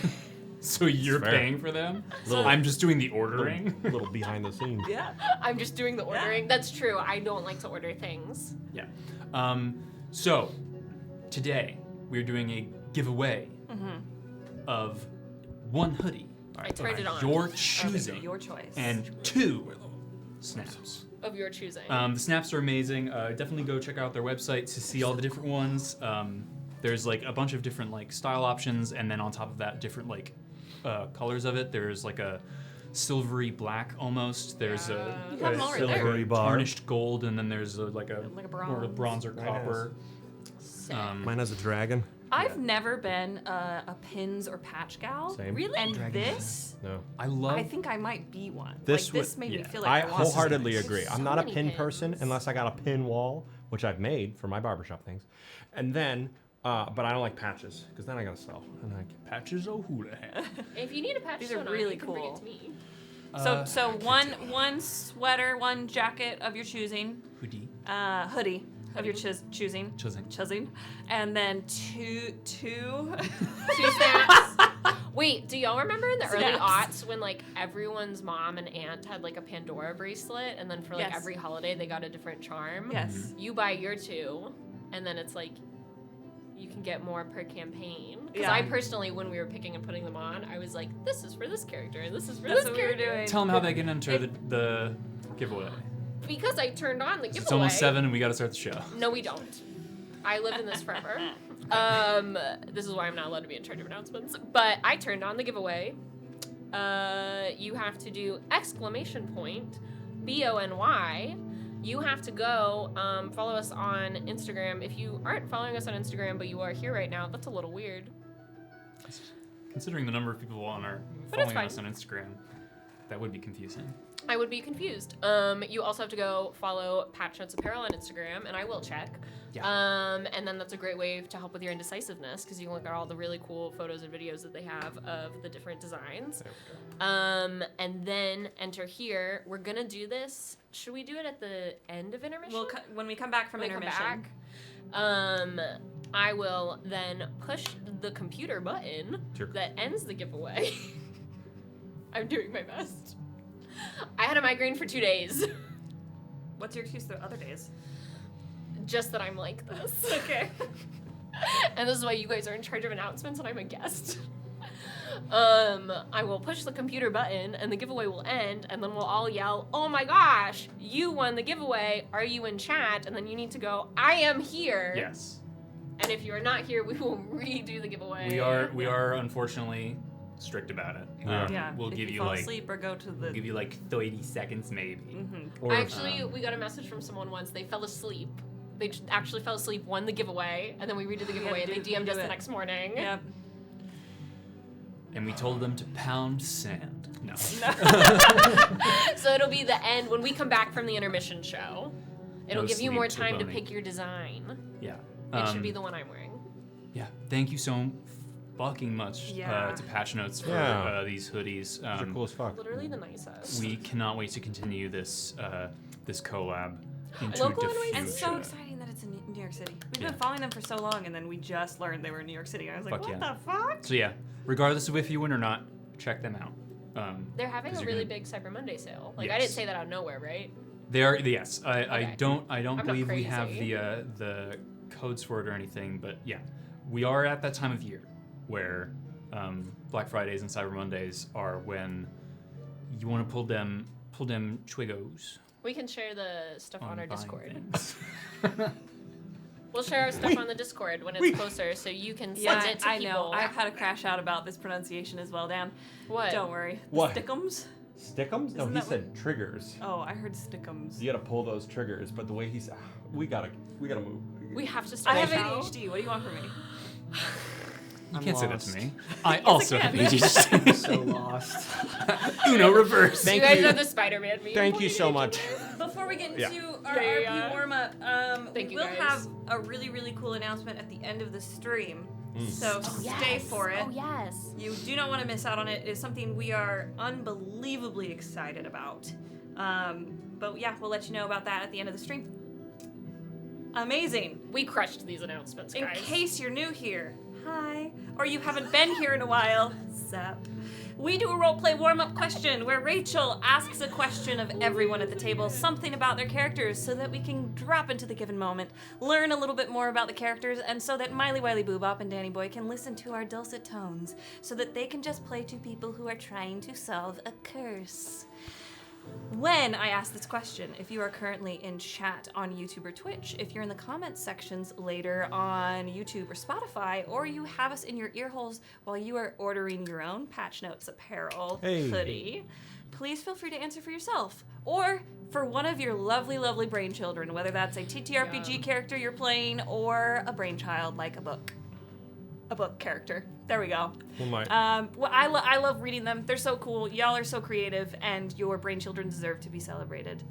Speaker 1: So you're
Speaker 3: Fair.
Speaker 1: paying for them.
Speaker 3: Little-
Speaker 1: I'm just doing the ordering.
Speaker 3: A little behind the scenes.
Speaker 4: Yeah.
Speaker 2: I'm just doing the ordering. That's true. I don't like to order things.
Speaker 1: Yeah. So today we're doing a giveaway of 1 hoodie.
Speaker 2: I turned it on.
Speaker 1: Your choosing.
Speaker 4: Your choice.
Speaker 1: And 2 snaps.
Speaker 2: Of your choosing.
Speaker 1: The snaps are amazing. Definitely go check out their website to see all the different ones. There's like a bunch of different like style options, and then on top of that, different like colors of it. There's like a silvery black almost. There's
Speaker 2: You
Speaker 1: a
Speaker 2: have them all right there.
Speaker 3: Silvery bar.
Speaker 1: tarnished gold, and then there's like a
Speaker 4: Like a
Speaker 1: more
Speaker 4: bronze.
Speaker 1: bronze or
Speaker 3: Nice.
Speaker 1: copper.
Speaker 2: Sick.
Speaker 3: Mine has a dragon.
Speaker 4: I've never been a pins or patch gal.
Speaker 3: Same.
Speaker 2: Really?
Speaker 4: And
Speaker 1: Dragon
Speaker 4: this,
Speaker 3: No.
Speaker 1: I love.
Speaker 4: I think I might be one.
Speaker 3: This
Speaker 4: like, this
Speaker 3: would-
Speaker 4: made me
Speaker 1: yeah.
Speaker 4: feel like
Speaker 3: I
Speaker 4: I want
Speaker 3: wholeheartedly
Speaker 1: nice.
Speaker 3: agree.
Speaker 2: There's
Speaker 3: I'm
Speaker 2: so
Speaker 3: not a
Speaker 2: many
Speaker 3: pin
Speaker 2: pins.
Speaker 3: person unless I got a pin wall, which I've made for my barbershop things. And then, but I don't like patches because then I gotta sell. And I get
Speaker 1: Patches of hula hat.
Speaker 2: If you need a patch
Speaker 4: These are
Speaker 2: sewn on,
Speaker 4: really
Speaker 2: you can bring
Speaker 4: cool.
Speaker 2: it to me.
Speaker 4: So one sweater, one jacket of your choosing,
Speaker 1: Hoodie.
Speaker 4: hoodie of your choosing,
Speaker 1: Choosing.
Speaker 4: and then two.
Speaker 2: Two snaps. Wait, do y'all remember in the early
Speaker 4: Snaps.
Speaker 2: aughts when like everyone's mom and aunt had like a Pandora bracelet, and then for like
Speaker 4: Yes.
Speaker 2: every holiday they got a different charm?
Speaker 4: Yes.
Speaker 2: You buy your two, and then it's like you can get more per campaign. Because
Speaker 4: Yeah.
Speaker 2: I personally, when we were picking and putting them on, I was like, this is for this character, and this is for
Speaker 4: That's
Speaker 2: this
Speaker 4: what we were
Speaker 2: character.
Speaker 4: doing.
Speaker 1: Tell them how they can enter the giveaway.
Speaker 2: Because I turned on the giveaway.
Speaker 1: It's almost 7 and we got to start the show.
Speaker 2: No, we don't. I live in this forever. This is why I'm not allowed to be in charge of announcements. But I turned on the giveaway. You have to do !BONY. You have to go follow us on Instagram. If you aren't following us on Instagram, but you are here right now, that's a little weird.
Speaker 1: Considering the number of people on our
Speaker 2: But it's
Speaker 1: following
Speaker 2: fine.
Speaker 1: us on Instagram, that would be confusing.
Speaker 2: I would be confused. You also have to go follow Patch Notes Apparel on Instagram, and I will check.
Speaker 1: Yeah.
Speaker 2: And then that's a great way to help with your indecisiveness because you can look at all the really cool photos and videos that they have of the different designs.
Speaker 3: There we go.
Speaker 2: And then enter here. We're gonna do this. Should we do it at the end of intermission?
Speaker 4: When we come back from
Speaker 2: When we come
Speaker 4: intermission.
Speaker 2: back, I will then push the computer button
Speaker 3: Sure.
Speaker 2: that ends the giveaway. I'm doing my best. I had a migraine for 2 days.
Speaker 4: What's your excuse the other days?
Speaker 2: Just that I'm like this.
Speaker 4: Okay.
Speaker 2: And this is why you guys are in charge of announcements and I'm a guest. I will push the computer button and the giveaway will end and then we'll all yell, "Oh my gosh, you won the giveaway. Are you in chat?" And then you need to go, "I am here."
Speaker 1: Yes.
Speaker 2: And if you are not here, we will redo the giveaway.
Speaker 1: We are unfortunately strict about it.
Speaker 4: Yeah.
Speaker 1: We'll
Speaker 4: if
Speaker 1: give you
Speaker 4: fall
Speaker 1: like
Speaker 4: asleep or go to the.
Speaker 1: we'll give you like 30 seconds maybe.
Speaker 4: Mhm.
Speaker 1: Or
Speaker 2: Actually, we got a message from someone once. They fell asleep. They actually fell asleep, won the giveaway, and then we redid the giveaway, and they DM'd us the next morning.
Speaker 4: Yep.
Speaker 1: and we told them to pound sand. No.
Speaker 2: So it'll be the end when we come back from the intermission show. It'll
Speaker 1: No
Speaker 2: give you
Speaker 1: sleep
Speaker 2: more
Speaker 1: till
Speaker 2: time to
Speaker 1: boning.
Speaker 2: pick your design.
Speaker 1: Yeah.
Speaker 2: It should be the one I'm wearing.
Speaker 1: Yeah. Thank you so fucking much
Speaker 4: Yeah.
Speaker 1: to Patch Notes for
Speaker 3: Yeah.
Speaker 1: these hoodies.
Speaker 3: These are cool as fuck.
Speaker 2: Literally the nicest.
Speaker 1: We cannot wait to continue this this collab into
Speaker 2: Local
Speaker 1: the
Speaker 2: and
Speaker 1: future.
Speaker 4: And so exciting that it's in New York City. We've
Speaker 1: Yeah.
Speaker 4: been following them for so long, and then we just learned they were in New York City. I was like,
Speaker 1: Fuck
Speaker 4: what
Speaker 1: yeah.
Speaker 4: the fuck?
Speaker 1: So yeah, regardless of if you win or not, check them out.
Speaker 2: They're having
Speaker 1: 'cause
Speaker 2: a
Speaker 1: you're
Speaker 2: really
Speaker 1: gonna-
Speaker 2: big Cyber Monday sale. Like I
Speaker 1: Yes.
Speaker 2: didn't say that out of nowhere, right?
Speaker 1: They are yes. I
Speaker 2: Okay.
Speaker 1: don't
Speaker 2: I'm not
Speaker 1: believe we have
Speaker 2: crazy.
Speaker 1: the codes for it or anything, but yeah, we are at that time of year where Black Fridays and Cyber Mondays are when you want to pull them twigos
Speaker 2: We can share the stuff on our
Speaker 1: buying
Speaker 2: Discord.
Speaker 1: things.
Speaker 2: We'll share our stuff on the Discord when it's closer, so you can send it to
Speaker 4: I
Speaker 2: people.
Speaker 4: know. I've had a crash out about this pronunciation as well, Dan.
Speaker 2: What?
Speaker 4: Don't worry.
Speaker 3: What?
Speaker 4: Stickums?
Speaker 3: Stickums? No,
Speaker 4: Isn't
Speaker 3: he
Speaker 4: that
Speaker 3: said triggers.
Speaker 4: Oh, I heard stickums.
Speaker 3: You gotta pull those triggers, but the way he's, we gotta move.
Speaker 2: We have to
Speaker 4: I
Speaker 2: start
Speaker 4: have
Speaker 2: the show.
Speaker 4: ADHD. What do you want from me?
Speaker 1: You
Speaker 5: I'm
Speaker 1: can't say that
Speaker 5: lost.
Speaker 1: to me. I also have
Speaker 4: again.
Speaker 5: I'm
Speaker 1: ADHD.
Speaker 5: so lost.
Speaker 1: Uno reverse.
Speaker 3: Thank
Speaker 2: you guys
Speaker 3: you.
Speaker 2: are the Spider-Man meme.
Speaker 3: Thank you so much.
Speaker 4: Before we get into
Speaker 3: Yeah.
Speaker 4: our
Speaker 2: Yeah.
Speaker 4: RP warm-up,
Speaker 2: Thank
Speaker 4: we
Speaker 2: you,
Speaker 4: will
Speaker 2: guys.
Speaker 4: have a really, really cool announcement at the end of the stream.
Speaker 3: Mm.
Speaker 4: So stay for it.
Speaker 2: Oh yes.
Speaker 4: You do not want to miss out on it. It is something we are unbelievably excited about. But yeah, we'll let you know about that at the end of the stream. Amazing.
Speaker 2: We crushed these announcements,
Speaker 4: In
Speaker 2: guys.
Speaker 4: case you're new here, hi, or you haven't been here in a while, sup. We do a roleplay warm-up question where Rachel asks a question of everyone at the table, something about their characters, so that we can drop into the given moment, learn a little bit more about the characters, and so that Miley Wiley Boobop and Danny Boy can listen to our dulcet tones, so that they can just play two people who are trying to solve a curse. When I ask this question, if you are currently in chat on YouTube or Twitch, if you're in the comments sections later on YouTube or Spotify, or you have us in your ear holes while you are ordering your own Patch Notes apparel hoodie, please feel free to answer for yourself. Or for one of your lovely, lovely brain children, whether that's a TTRPG character you're playing or a brainchild like a book. a book character. There we go.
Speaker 3: Well,
Speaker 4: Well, I love reading them. They're so cool. Y'all are so creative, and your brain children deserve to be celebrated.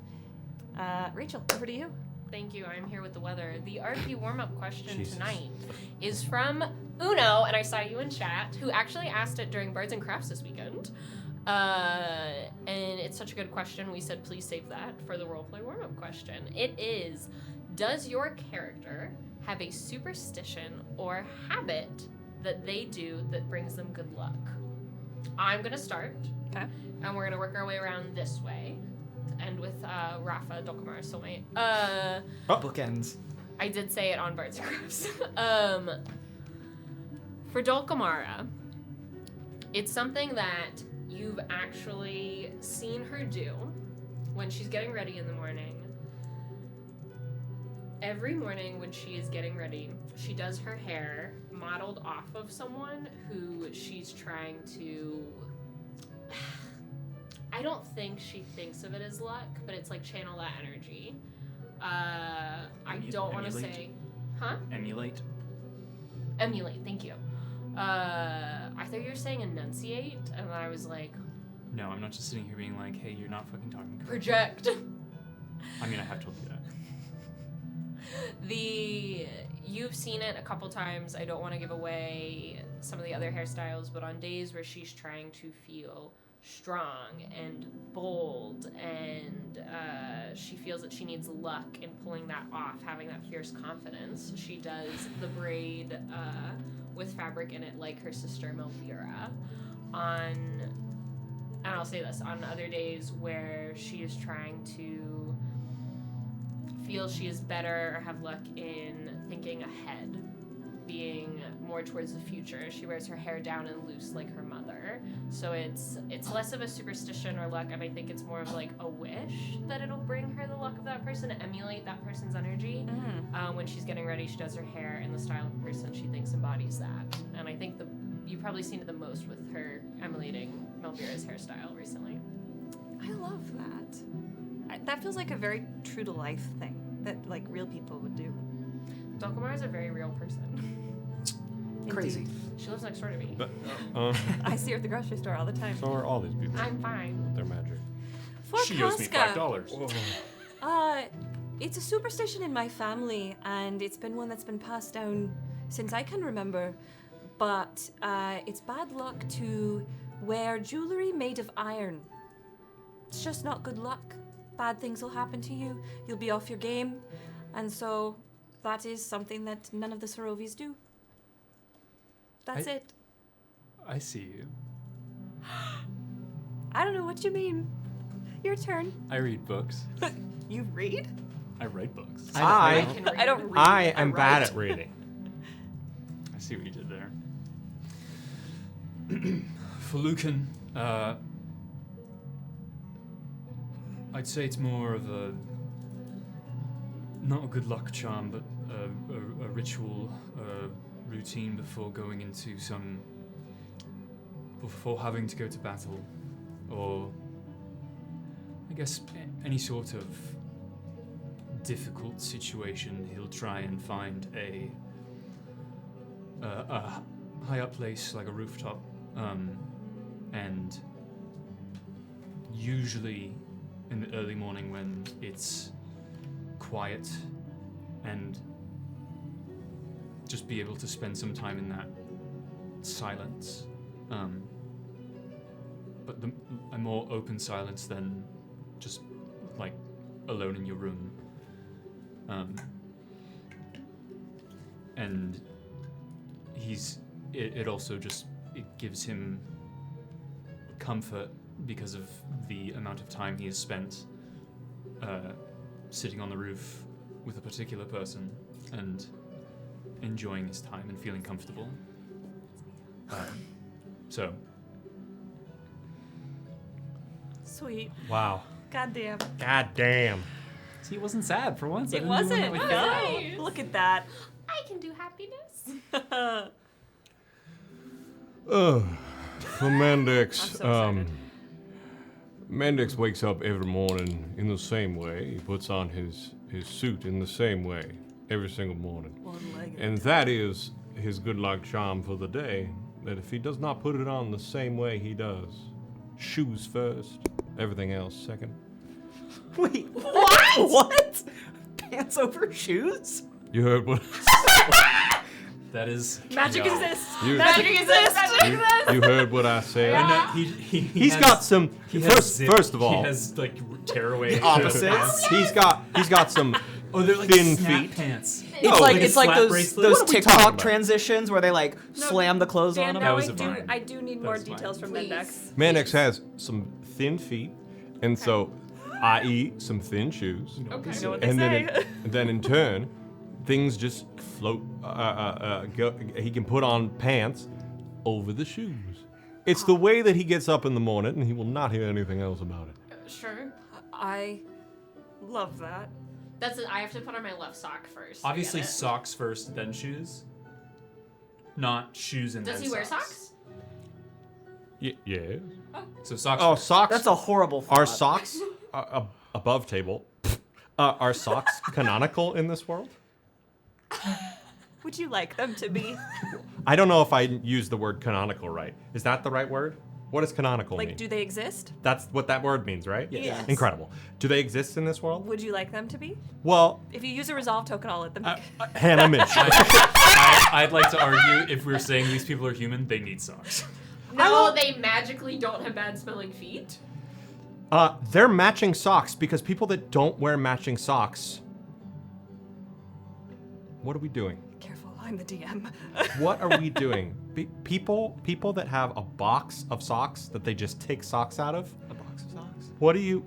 Speaker 4: Rachel, over to you.
Speaker 2: Thank you. I'm here with the weather. The RP warm-up question
Speaker 3: Jesus.
Speaker 2: tonight is from Uno, and I saw you in chat, who actually asked it during Bards and Crafts this weekend. And it's such a good question. We said please save that for the roleplay warm-up question. It is, does your character have a superstition or habit that they do that brings them good luck? I'm gonna start.
Speaker 4: Okay.
Speaker 2: And we're gonna work our way around this way. End with Rafa, Dulcamara, soulmate.
Speaker 5: Bookends.
Speaker 2: I did say it on Bards and Crafts. For Dulcamara, it's something that you've actually seen her do when she's getting ready in the morning. Every morning when she is getting ready, she does her hair modeled off of someone who she's trying to... I don't think she thinks of it as luck, but it's like channel that energy. I don't want to say... Huh?
Speaker 1: Emulate.
Speaker 2: Emulate, thank you. I thought you were saying enunciate, and I was like...
Speaker 1: No, I'm not just sitting here being like, hey, you're not fucking talking correctly.
Speaker 2: Project.
Speaker 1: I mean, I have told you that.
Speaker 2: You've seen it a couple times. I don't want to give away some of the other hairstyles, but on days where she's trying to feel strong and bold, and she feels that she needs luck in pulling that off, having that fierce confidence, she does the braid with fabric in it like her sister Melvira. And I'll say this, on other days where she is trying to feel she is better or have luck in thinking ahead, being more towards the future, she wears her hair down and loose like her mother. So it's less of a superstition or luck, and I think it's more of like a wish that it'll bring her the luck of that person, to emulate that person's energy. When she's getting ready, she does her hair in the style of person she thinks embodies that. And I think you've probably seen it the most with her emulating Melvira's hairstyle recently.
Speaker 4: I love that. That feels like a very true to life thing that like real people would do.
Speaker 2: Dulcamara is a very real person.
Speaker 5: Crazy.
Speaker 4: Indeed.
Speaker 2: She lives next door to me.
Speaker 3: but,
Speaker 4: I see her at the grocery store all the time.
Speaker 3: so are all these people.
Speaker 2: I'm fine.
Speaker 3: They're magic.
Speaker 4: For
Speaker 1: She owes me
Speaker 4: Casca,
Speaker 1: $5.
Speaker 4: It's a superstition in my family, and it's been one that's been passed down since I can remember. But it's bad luck to wear jewelry made of iron. It's just not good luck. Bad things will happen to you. You'll be off your game. And so that is something that none of the Saroveis do. That's it.
Speaker 1: I see you.
Speaker 4: I don't know what you mean. Your turn.
Speaker 1: I read books.
Speaker 4: You read?
Speaker 1: I write books.
Speaker 3: I
Speaker 2: can read.
Speaker 4: I don't read.
Speaker 3: I am
Speaker 4: write.
Speaker 3: bad at reading.
Speaker 1: I see what you did there. For Lücan, I'd say it's more of a, not a good luck charm, but a ritual, routine before going into before having to go to battle, or I guess any sort of difficult situation. He'll try and find a high up place like a rooftop, and usually in the early morning when it's quiet, and just be able to spend some time in that silence, but a more open silence than just like alone in your room, and it also just, it gives him comfort because of the amount of time he has spent sitting on the roof with a particular person and enjoying his time and feeling comfortable. So.
Speaker 4: Sweet.
Speaker 3: Wow.
Speaker 4: Goddamn.
Speaker 3: God damn.
Speaker 1: See, it wasn't sad for once. I
Speaker 4: It
Speaker 1: didn't do one
Speaker 4: wasn't.
Speaker 1: that way.
Speaker 2: Nice.
Speaker 4: Look at that.
Speaker 2: I can do happiness.
Speaker 3: For Mendax,
Speaker 4: I'm so excited.
Speaker 3: Mendax wakes up every morning in the same way. He puts on his suit in the same way every single morning.
Speaker 4: One-legged.
Speaker 3: And that is his good luck charm for the day, that if he does not put it on the same way he does, shoes first, everything else second.
Speaker 5: Wait, what? What? Pants over shoes?
Speaker 3: You heard what?
Speaker 1: That is
Speaker 4: Magic
Speaker 1: no.
Speaker 4: exists.
Speaker 3: You-
Speaker 4: Magic exists.
Speaker 3: You heard what I said.
Speaker 1: I know,
Speaker 3: He's got some. First of all,
Speaker 1: he has like tearaway
Speaker 5: Opposites?
Speaker 3: he's got some
Speaker 1: Oh, they're like
Speaker 3: thin
Speaker 1: snap
Speaker 3: feet.
Speaker 1: pants.
Speaker 5: It's
Speaker 3: Oh,
Speaker 5: like
Speaker 1: like a
Speaker 5: it's like
Speaker 1: slap
Speaker 5: those
Speaker 1: bracelet?
Speaker 3: What
Speaker 5: those
Speaker 3: are we talking
Speaker 5: TikTok
Speaker 3: about?
Speaker 5: transitions where they like slam the clothes on
Speaker 4: Dan,
Speaker 5: them.
Speaker 4: now
Speaker 1: was
Speaker 4: I
Speaker 1: a
Speaker 4: do,
Speaker 1: vine.
Speaker 4: I do need
Speaker 1: That
Speaker 4: more
Speaker 1: was a vine.
Speaker 4: details from
Speaker 2: Please.
Speaker 4: Mendax.
Speaker 3: Mendax has some thin feet, and so, i.e., some thin shoes.
Speaker 2: Okay.
Speaker 4: You know what they
Speaker 3: And
Speaker 4: say.
Speaker 3: then in turn, things just float. He can put on pants over the shoes. It's the way that he gets up in the morning, and he will not hear anything else about it.
Speaker 2: Sure.
Speaker 4: I love that.
Speaker 2: That's it. I have to put on my left sock first. I
Speaker 1: Obviously,
Speaker 2: get it.
Speaker 1: socks first, then shoes. Not shoes and
Speaker 2: Does
Speaker 1: then
Speaker 2: he wear socks?
Speaker 3: Yeah.
Speaker 1: So socks.
Speaker 3: Oh,
Speaker 1: first.
Speaker 3: socks.
Speaker 5: That's a horrible
Speaker 3: Are
Speaker 5: thought.
Speaker 3: socks above table? Are socks canonical in this world?
Speaker 4: Would you like them to be?
Speaker 3: I don't know if I used the word canonical right. Is that the right word? What does canonical
Speaker 4: Like,
Speaker 3: mean?
Speaker 4: do they exist?
Speaker 3: That's what that word means, right?
Speaker 4: Yes.
Speaker 3: Incredible. Do they exist in this world?
Speaker 4: Would you like them to be?
Speaker 3: Well,
Speaker 4: If you use a resolve token, I'll let them be.
Speaker 3: Hannah Minshew.
Speaker 1: I'd like to argue if we're saying these people are human, they need socks.
Speaker 2: No, they magically don't have bad smelling feet.
Speaker 3: They're matching socks because people that don't wear matching socks. What are we doing?
Speaker 4: Careful, I'm the DM.
Speaker 3: What are we doing? People that have a box of socks that they just take socks out of.
Speaker 5: A box of socks.
Speaker 3: What are you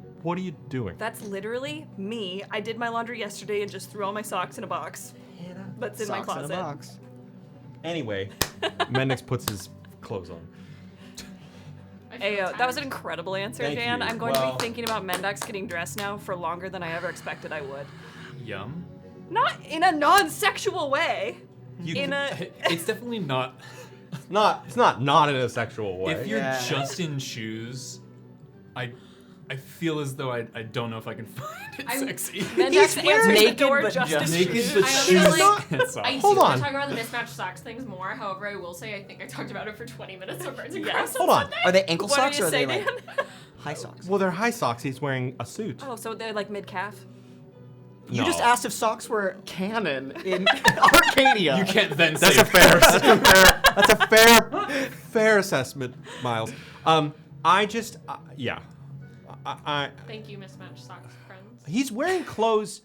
Speaker 3: doing?
Speaker 4: That's literally me. I did my laundry yesterday and just threw all my socks in a box. That's in my
Speaker 5: Socks in a
Speaker 4: closet.
Speaker 5: box.
Speaker 3: Anyway, Mendax puts his clothes on.
Speaker 2: I feel
Speaker 4: Ayo, that was
Speaker 2: tired.
Speaker 4: an incredible answer,
Speaker 3: Thank
Speaker 4: Dan.
Speaker 3: you.
Speaker 4: I'm going to
Speaker 3: Well-
Speaker 4: be thinking about Mendax getting dressed now for longer than I ever expected I would.
Speaker 1: Yum.
Speaker 4: Not in a non-sexual way. In a
Speaker 1: It's definitely not.
Speaker 3: It's not in a sexual way.
Speaker 1: If you're
Speaker 5: Yeah.
Speaker 1: just in shoes, I feel as though I don't know if I can find it
Speaker 2: I'm-
Speaker 1: sexy.
Speaker 4: Mendax
Speaker 5: wearing
Speaker 4: answers the
Speaker 5: naked,
Speaker 4: door
Speaker 5: but
Speaker 4: just
Speaker 5: just
Speaker 4: as
Speaker 1: Naked
Speaker 4: shoes.
Speaker 1: but
Speaker 2: I
Speaker 1: shoes
Speaker 2: also like-
Speaker 1: and socks.
Speaker 2: I do
Speaker 3: Hold
Speaker 2: want
Speaker 3: on.
Speaker 2: to talk about the mismatched socks things more. However, I will say I think I talked about it for 20 minutes on Birds and
Speaker 4: Yes.
Speaker 2: Crows.
Speaker 3: Hold on.
Speaker 5: Are they ankle
Speaker 4: What
Speaker 5: socks
Speaker 4: do
Speaker 5: or
Speaker 4: you
Speaker 5: are
Speaker 4: say,
Speaker 5: they like
Speaker 4: Dan?
Speaker 5: high socks?
Speaker 3: Well, they're high socks. He's wearing a suit.
Speaker 4: Oh, so they're like mid-calf?
Speaker 5: You just
Speaker 3: No.
Speaker 5: asked if socks were canon in Arcadia.
Speaker 1: You can't then
Speaker 3: That's
Speaker 1: say
Speaker 3: a fair. That's a fair assessment, Miles. Yeah.
Speaker 2: Thank you, mismatched socks friends.
Speaker 3: He's wearing clothes.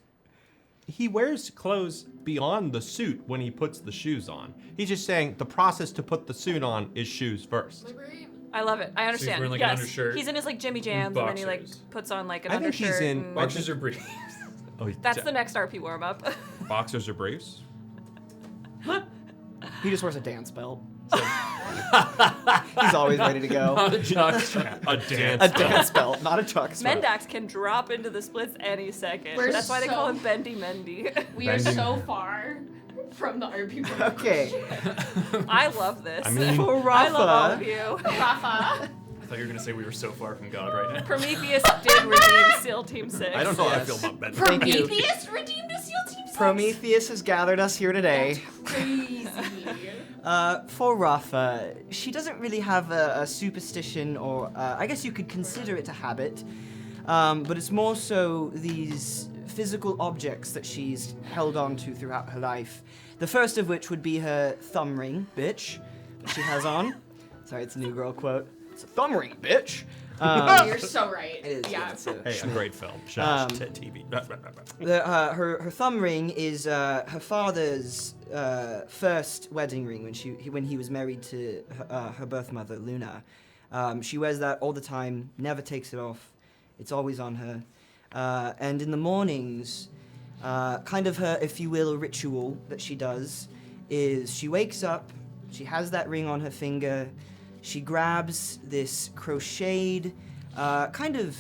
Speaker 3: He wears clothes beyond the suit when he puts the shoes on. He's just saying the process to put the suit on is shoes first.
Speaker 2: My brain.
Speaker 4: I love it. I understand.
Speaker 1: wearing, like, an
Speaker 4: yes.
Speaker 1: undershirt
Speaker 4: He's in his like Jimmy Jams and then he like
Speaker 1: boxers.
Speaker 4: puts on like an
Speaker 3: I think
Speaker 4: undershirt.
Speaker 3: he's in
Speaker 4: and-
Speaker 1: Boxers are briefs.
Speaker 3: Oh,
Speaker 4: That's the next RP warm-up.
Speaker 3: boxers or briefs.
Speaker 5: He just wears a dance belt. So he's always ready to go.
Speaker 1: Not a jockstrap. A dance.
Speaker 5: A dance belt, not a tuck strap.
Speaker 4: Mendax can drop into the splits any second.
Speaker 2: We're
Speaker 4: That's why they call
Speaker 2: so-
Speaker 4: him Bendy Mendy.
Speaker 2: We are
Speaker 3: Bending.
Speaker 2: so far from the RP world.
Speaker 5: Okay.
Speaker 4: I love this.
Speaker 3: I mean-
Speaker 5: For
Speaker 4: I love all
Speaker 5: Rafa,
Speaker 4: of you.
Speaker 2: Rafa.
Speaker 1: I thought you were gonna say we were so far from God right now.
Speaker 4: Prometheus did redeem SEAL Team 6.
Speaker 3: I don't know how I
Speaker 5: Yes.
Speaker 3: feel about Ben.
Speaker 5: Thank you.
Speaker 2: Prometheus redeemed a SEAL Team 6.
Speaker 5: Prometheus has gathered us here today.
Speaker 2: Crazy.
Speaker 5: For Rafa, she doesn't really have a superstition, or I guess you could consider it a habit, but it's more so these physical objects that she's held on to throughout her life. The first of which would be her thumb ring, bitch, that she has on. Sorry, it's a New Girl quote. It's a thumb ring, bitch.
Speaker 2: You're so right.
Speaker 5: It is.
Speaker 2: Yeah.
Speaker 5: It's a
Speaker 3: Hey, a great film. Shout out to TV.
Speaker 5: her thumb ring is her father's first wedding ring when he was married to her birth mother Luna. She wears that all the time, never takes it off. It's always on her. And in the mornings, kind of her, if you will, ritual that she does is she wakes up, she has that ring on her finger, she grabs this crocheted kind of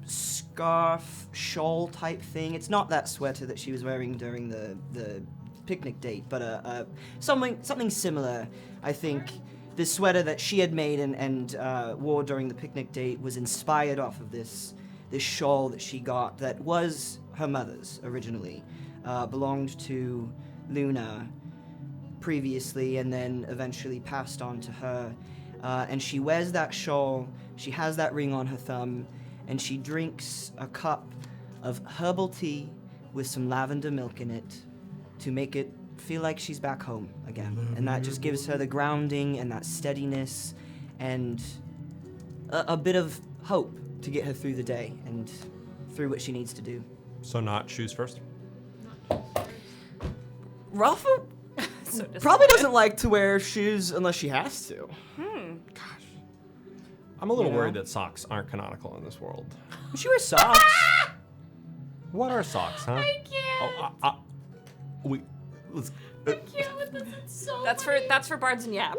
Speaker 5: scarf, shawl type thing. It's not that sweater that she was wearing during the picnic date, but something similar. I think this sweater that she had made and wore during the picnic date was inspired off of this shawl that she got that was her mother's originally, belonged to Luna. previously and then eventually passed on to her. And she wears that shawl, she has that ring on her thumb, and she drinks a cup of herbal tea with some lavender milk in it to make it feel like she's back home again. And that just gives her the grounding and that steadiness and a bit of hope to get her through the day and through what she needs to do.
Speaker 3: So not shoes first?
Speaker 5: Rafa
Speaker 4: So
Speaker 5: probably doesn't like to wear shoes unless she has to.
Speaker 3: I'm a little
Speaker 5: Yeah.
Speaker 3: worried that socks aren't canonical in this world.
Speaker 5: She wears socks.
Speaker 3: What are socks, huh?
Speaker 2: I can't.
Speaker 3: Oh, let's.
Speaker 2: I can't with this. It's so
Speaker 4: That's for Bards and Yap.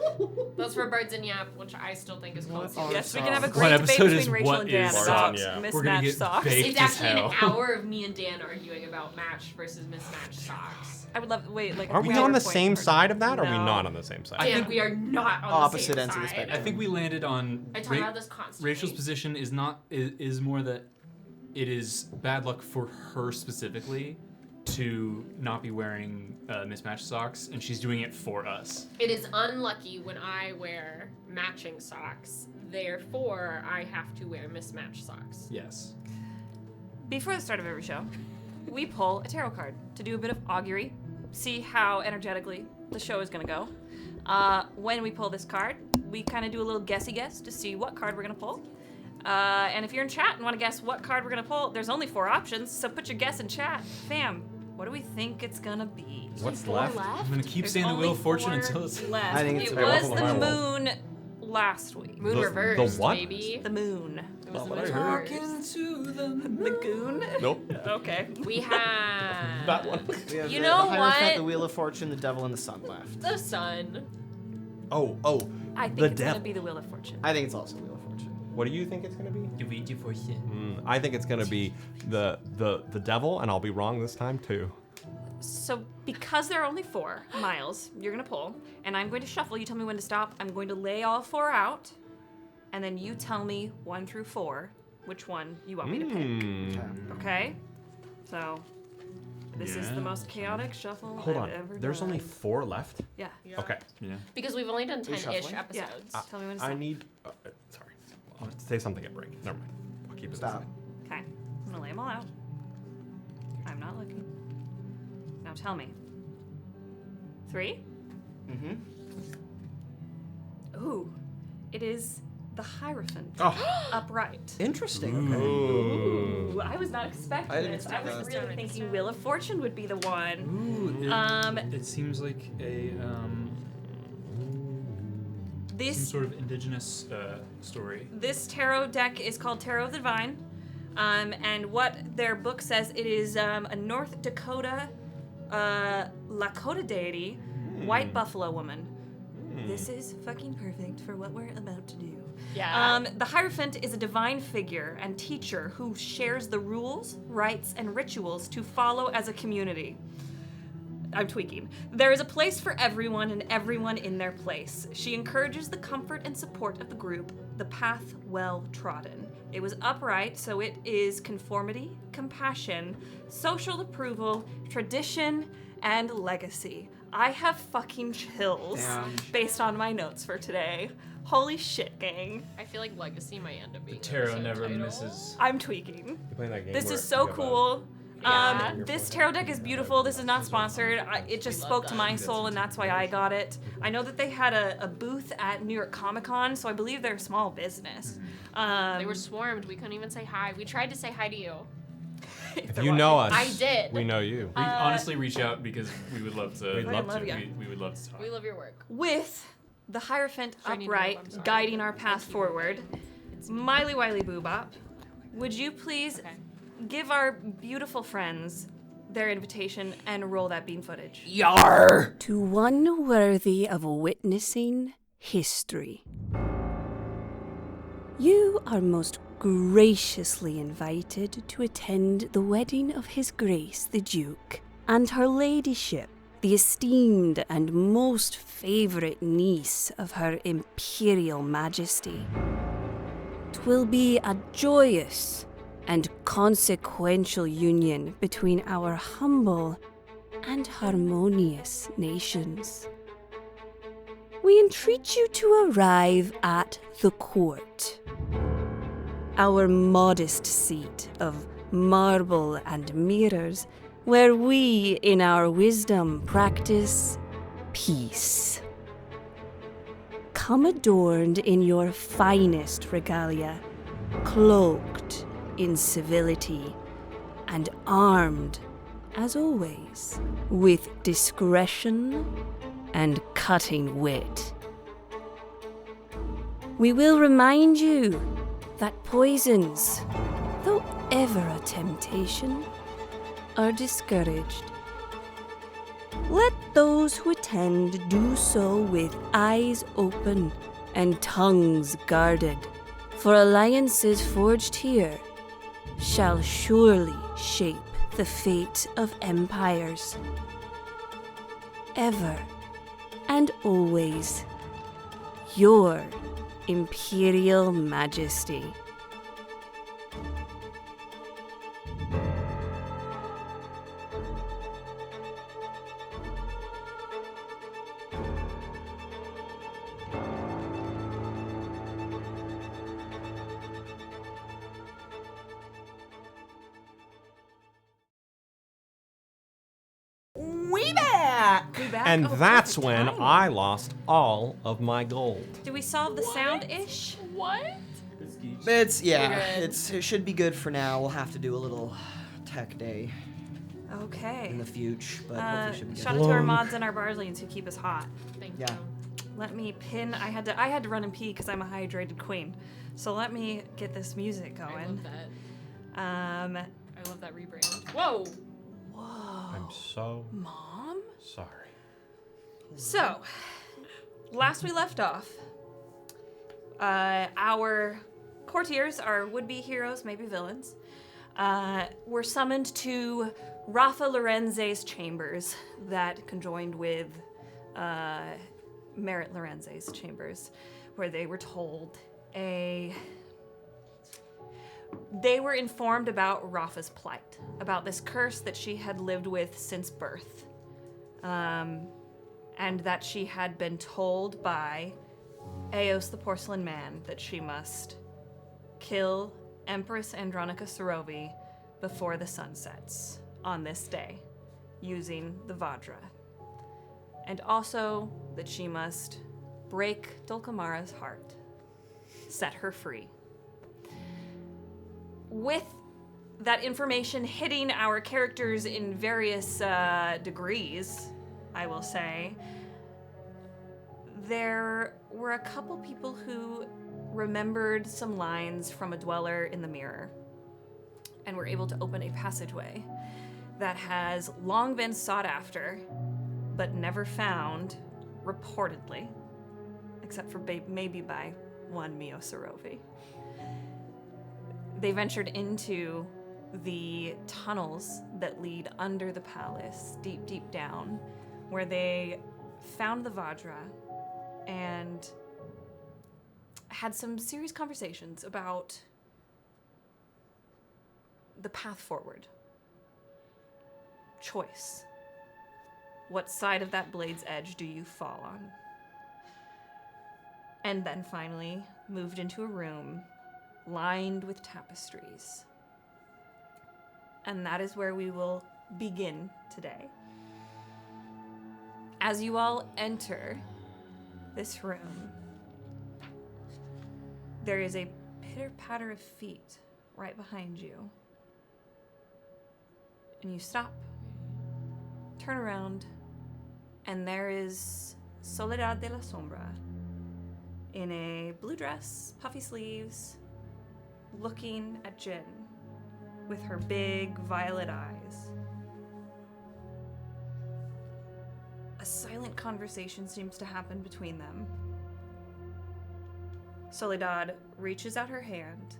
Speaker 2: That's for Birds and Yap, which I still think is called.
Speaker 5: What
Speaker 4: Yes, we
Speaker 5: are
Speaker 4: can have a
Speaker 5: socks?
Speaker 4: great
Speaker 1: One
Speaker 4: debate
Speaker 1: episode
Speaker 4: between
Speaker 1: is
Speaker 4: Rachel
Speaker 1: what
Speaker 4: and Dan
Speaker 1: is
Speaker 4: about
Speaker 3: socks? Yeah.
Speaker 1: We're gonna
Speaker 4: mismatched
Speaker 1: get
Speaker 4: socks.
Speaker 1: baked.
Speaker 2: It's
Speaker 1: as
Speaker 2: actually an
Speaker 1: hell.
Speaker 2: hour of me and Dan arguing about matched versus mismatched socks.
Speaker 4: I would love. Wait, like.
Speaker 3: Aren't we
Speaker 4: PowerPoint
Speaker 3: on the same
Speaker 4: or-
Speaker 3: side of that, or are we
Speaker 4: No.
Speaker 3: not on the same side?
Speaker 1: I
Speaker 2: Dan,
Speaker 1: think-
Speaker 2: we are not on
Speaker 5: Opposite
Speaker 2: the same
Speaker 5: ends of the
Speaker 2: side.
Speaker 5: spectrum.
Speaker 1: I think we landed on
Speaker 2: I talk about this constantly.
Speaker 1: Rachel's position is more that it is bad luck for her specifically to not be wearing mismatched socks, and she's doing it for us.
Speaker 2: It is unlucky when I wear matching socks. Therefore, I have to wear mismatched socks.
Speaker 1: Yes.
Speaker 4: Before the start of every show, we pull a tarot card to do a bit of augury, see how energetically the show is going to go. When we pull this card, we kind of do a little guessy guess to see what card we're going to pull. And if you're in chat and want to guess what card we're going to pull, there's only 4 options, so put your guess in chat. Fam, what do we think it's going to be?
Speaker 3: What's
Speaker 2: Four
Speaker 3: left?
Speaker 1: I'm gonna keep
Speaker 4: There's
Speaker 1: saying the
Speaker 4: only
Speaker 1: Wheel of Fortune
Speaker 4: 4
Speaker 1: until it's.
Speaker 4: left.
Speaker 5: I think it's
Speaker 4: it
Speaker 5: a
Speaker 4: was
Speaker 3: Wheel of
Speaker 4: the
Speaker 3: Fortune.
Speaker 4: moon last week.
Speaker 2: Moon
Speaker 3: The
Speaker 2: reversed,
Speaker 3: what?
Speaker 2: baby.
Speaker 4: The moon.
Speaker 2: It was the
Speaker 3: what
Speaker 2: moon
Speaker 3: I heard.
Speaker 2: reversed.
Speaker 4: The goon?
Speaker 3: Nope.
Speaker 4: Okay.
Speaker 2: We have
Speaker 3: That one.
Speaker 5: We have
Speaker 2: You
Speaker 5: the,
Speaker 2: know
Speaker 5: the Hierophant,
Speaker 2: what?
Speaker 5: the Wheel of Fortune, the Devil, and the Sun left.
Speaker 2: the sun.
Speaker 3: Oh.
Speaker 4: I think
Speaker 3: The
Speaker 4: it's going to
Speaker 3: devil.
Speaker 4: be the Wheel of Fortune.
Speaker 5: I think it's also Wheel of Fortune.
Speaker 3: What do you think it's gonna be?
Speaker 1: Fortune.
Speaker 3: I think it's gonna be the devil, and I'll be wrong this time too.
Speaker 4: So, because there are only 4 miles, you're going to pull, and I'm going to shuffle. You tell me when to stop. I'm going to lay all 4 out, and then you tell me 1 through 4 which one you want me to pick. Okay? So, this is
Speaker 1: Yeah.
Speaker 4: the most chaotic shuffle
Speaker 3: Hold
Speaker 4: I've
Speaker 3: on.
Speaker 4: ever
Speaker 3: There's
Speaker 4: done.
Speaker 3: only 4 left.
Speaker 4: Yeah.
Speaker 3: Okay.
Speaker 1: Yeah.
Speaker 2: Because we've only done
Speaker 5: you
Speaker 2: 10-ish
Speaker 5: shuffling?
Speaker 4: Yeah.
Speaker 2: episodes.
Speaker 4: Tell me when to stop.
Speaker 3: I need. Sorry. I'll say something at break. Never mind. I'll keep it.
Speaker 5: Stop.
Speaker 4: Okay. I'm going to lay them all out. I'm not looking. Now tell me. 3?
Speaker 5: Mm-hmm.
Speaker 4: Ooh. It is the Hierophant.
Speaker 5: Oh.
Speaker 4: Upright.
Speaker 5: Interesting. Okay.
Speaker 4: Ooh, I was not expecting
Speaker 5: I didn't
Speaker 4: this.
Speaker 5: expect
Speaker 4: I was
Speaker 5: that.
Speaker 4: really thinking Wheel of Fortune would be the one.
Speaker 1: Ooh. It seems like a some
Speaker 4: This
Speaker 1: sort of indigenous story.
Speaker 4: this tarot deck is called Tarot of the Divine, and what their book says, it is a North Dakota Lakota deity, white buffalo woman. This is fucking perfect for what we're about to do.
Speaker 2: Yeah.
Speaker 4: The Hierophant is a divine figure and teacher who shares the rules, rites, and rituals to follow as a community. I'm tweaking. There is a place for everyone and everyone in their place. She encourages the comfort and support of the group, the path well trodden. It was upright, so it is conformity, compassion, social approval, tradition, and legacy. I have fucking chills
Speaker 5: Damn.
Speaker 4: based on my notes for today. Holy shit, gang.
Speaker 2: I feel like Legacy might end up being the
Speaker 1: Tarot
Speaker 2: episode
Speaker 1: never
Speaker 2: title.
Speaker 1: misses.
Speaker 4: I'm tweaking.
Speaker 3: You playing that game
Speaker 4: This
Speaker 3: where
Speaker 4: is so
Speaker 3: you have a-
Speaker 4: cool.
Speaker 2: Yeah.
Speaker 4: This tarot deck is beautiful. This is not sponsored. It just
Speaker 2: We love
Speaker 4: spoke to
Speaker 2: that.
Speaker 4: my soul, and that's why I got it. I know that they had a booth at New York Comic Con, so I believe they're a small business.
Speaker 2: They were swarmed. We couldn't even say hi. We tried to say hi to you.
Speaker 3: If you know us,
Speaker 2: I did.
Speaker 3: We know you.
Speaker 1: Honestly, reach out because we would love to.
Speaker 3: We'd love
Speaker 4: to.
Speaker 1: We would love to talk.
Speaker 2: We love your work.
Speaker 4: with the Hierophant
Speaker 2: I need
Speaker 4: upright,
Speaker 2: help, I'm sorry.
Speaker 4: guiding our path forward. Miley Wiley Boobop, would you please
Speaker 2: Okay.
Speaker 4: give our beautiful friends their invitation and roll that beam footage?
Speaker 5: Yar!
Speaker 6: To one worthy of witnessing history. You are most graciously invited to attend the wedding of His Grace the Duke and Her Ladyship, the esteemed and most favourite niece of Her Imperial Majesty. 'Twill be a joyous and consequential union between our humble and harmonious nations. we entreat you to arrive at the court. Our modest seat of marble and mirrors, where we, in our wisdom, practice peace. Come adorned in your finest regalia, cloaked in civility, and armed, as always, with discretion and cutting wit. We will remind you that poisons, though ever a temptation, are discouraged. Let those who attend do so with eyes open and tongues guarded, for alliances forged here shall surely shape the fate of empires. Ever and always, your Imperial Majesty.
Speaker 5: We back!
Speaker 4: We back?
Speaker 3: And
Speaker 4: Oh,
Speaker 3: that's
Speaker 4: perfect
Speaker 3: when
Speaker 4: timing.
Speaker 3: I lost all of my gold.
Speaker 4: Did we solve the sound-ish?
Speaker 2: What?
Speaker 5: It's
Speaker 2: You're good.
Speaker 5: it should be good for now. We'll have to do a little tech day
Speaker 4: Okay.
Speaker 5: in the future, but hopefully it should be good.
Speaker 4: Shout out to our mods and our Barleys who keep us hot.
Speaker 2: Thank
Speaker 5: Yeah.
Speaker 2: you.
Speaker 4: Let me pin. I had to run and pee because I'm a hydrated queen. So let me get this music
Speaker 2: I
Speaker 4: going.
Speaker 2: love that. I love that rebrand. Whoa!
Speaker 3: I'm so
Speaker 4: Mom.
Speaker 3: sorry.
Speaker 4: So, last we left off, our courtiers, our would-be heroes, maybe villains, were summoned to Rafa Lorenzae's chambers that conjoined with Merritt Lorenzae's chambers, where they were told they were informed about Rafa's plight, about this curse that she had lived with since birth, and that she had been told by Eos the Porcelain Man that she must kill Empress Andronica Sarovei before the sun sets on this day, using the Vajra. And also that she must break Dulcamara's heart, set her free. With that information hitting our characters in various degrees, I will say, there were a couple people who remembered some lines from a dweller in the mirror and were able to open a passageway that has long been sought after but never found, reportedly, except for maybe by one Mio Sarovei. They ventured into the tunnels that lead under the palace, deep, deep down, where they found the Vajra and had some serious conversations about the path forward. Choice. What side of that blade's edge do you fall on? And then finally moved into a room lined with tapestries. And that is where we will begin today. As you all enter this room, there is a pitter-patter of feet right behind you. And you stop, turn around, and there is Soledad de la Sombra in a blue dress, puffy sleeves, looking at Jin with her big violet eyes. A silent conversation seems to happen between them. Soledad reaches out her hand.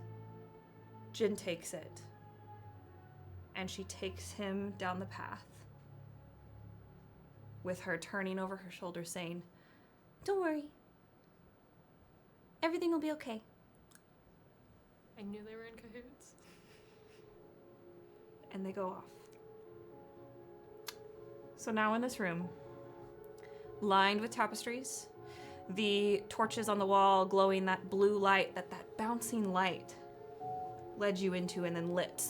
Speaker 4: Jin takes it. And she takes him down the path, with her turning over her shoulder saying, "Don't worry. Everything will be okay."
Speaker 2: I knew they were in cahoots.
Speaker 4: And they go off. So now in this room, lined with tapestries, The torches on the wall glowing that blue light, that bouncing light led you into and then lit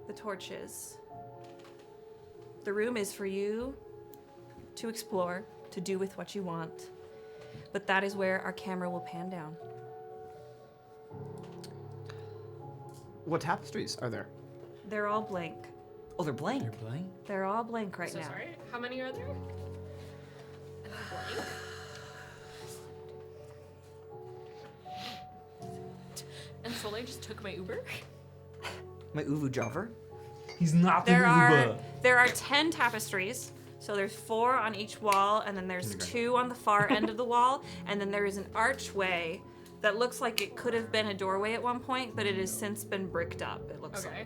Speaker 4: the torches. The room is for you to explore, to do with what you want. But that is where our camera will pan down.
Speaker 5: What tapestries are there?
Speaker 4: They're all blank.
Speaker 5: Oh, they're blank.
Speaker 1: You're playing?
Speaker 4: They're all blank right
Speaker 2: So
Speaker 4: now.
Speaker 2: sorry. How many are there? Blank. And Soleil just took my Uber.
Speaker 5: My Uvu Jobber.
Speaker 1: He's not
Speaker 4: There are 10 tapestries. So there's 4 on each wall, and then there's 2 on the far end of the wall, and then there is an archway that looks like it could have been a doorway at one point, but it has since been bricked up. It looks
Speaker 2: Okay.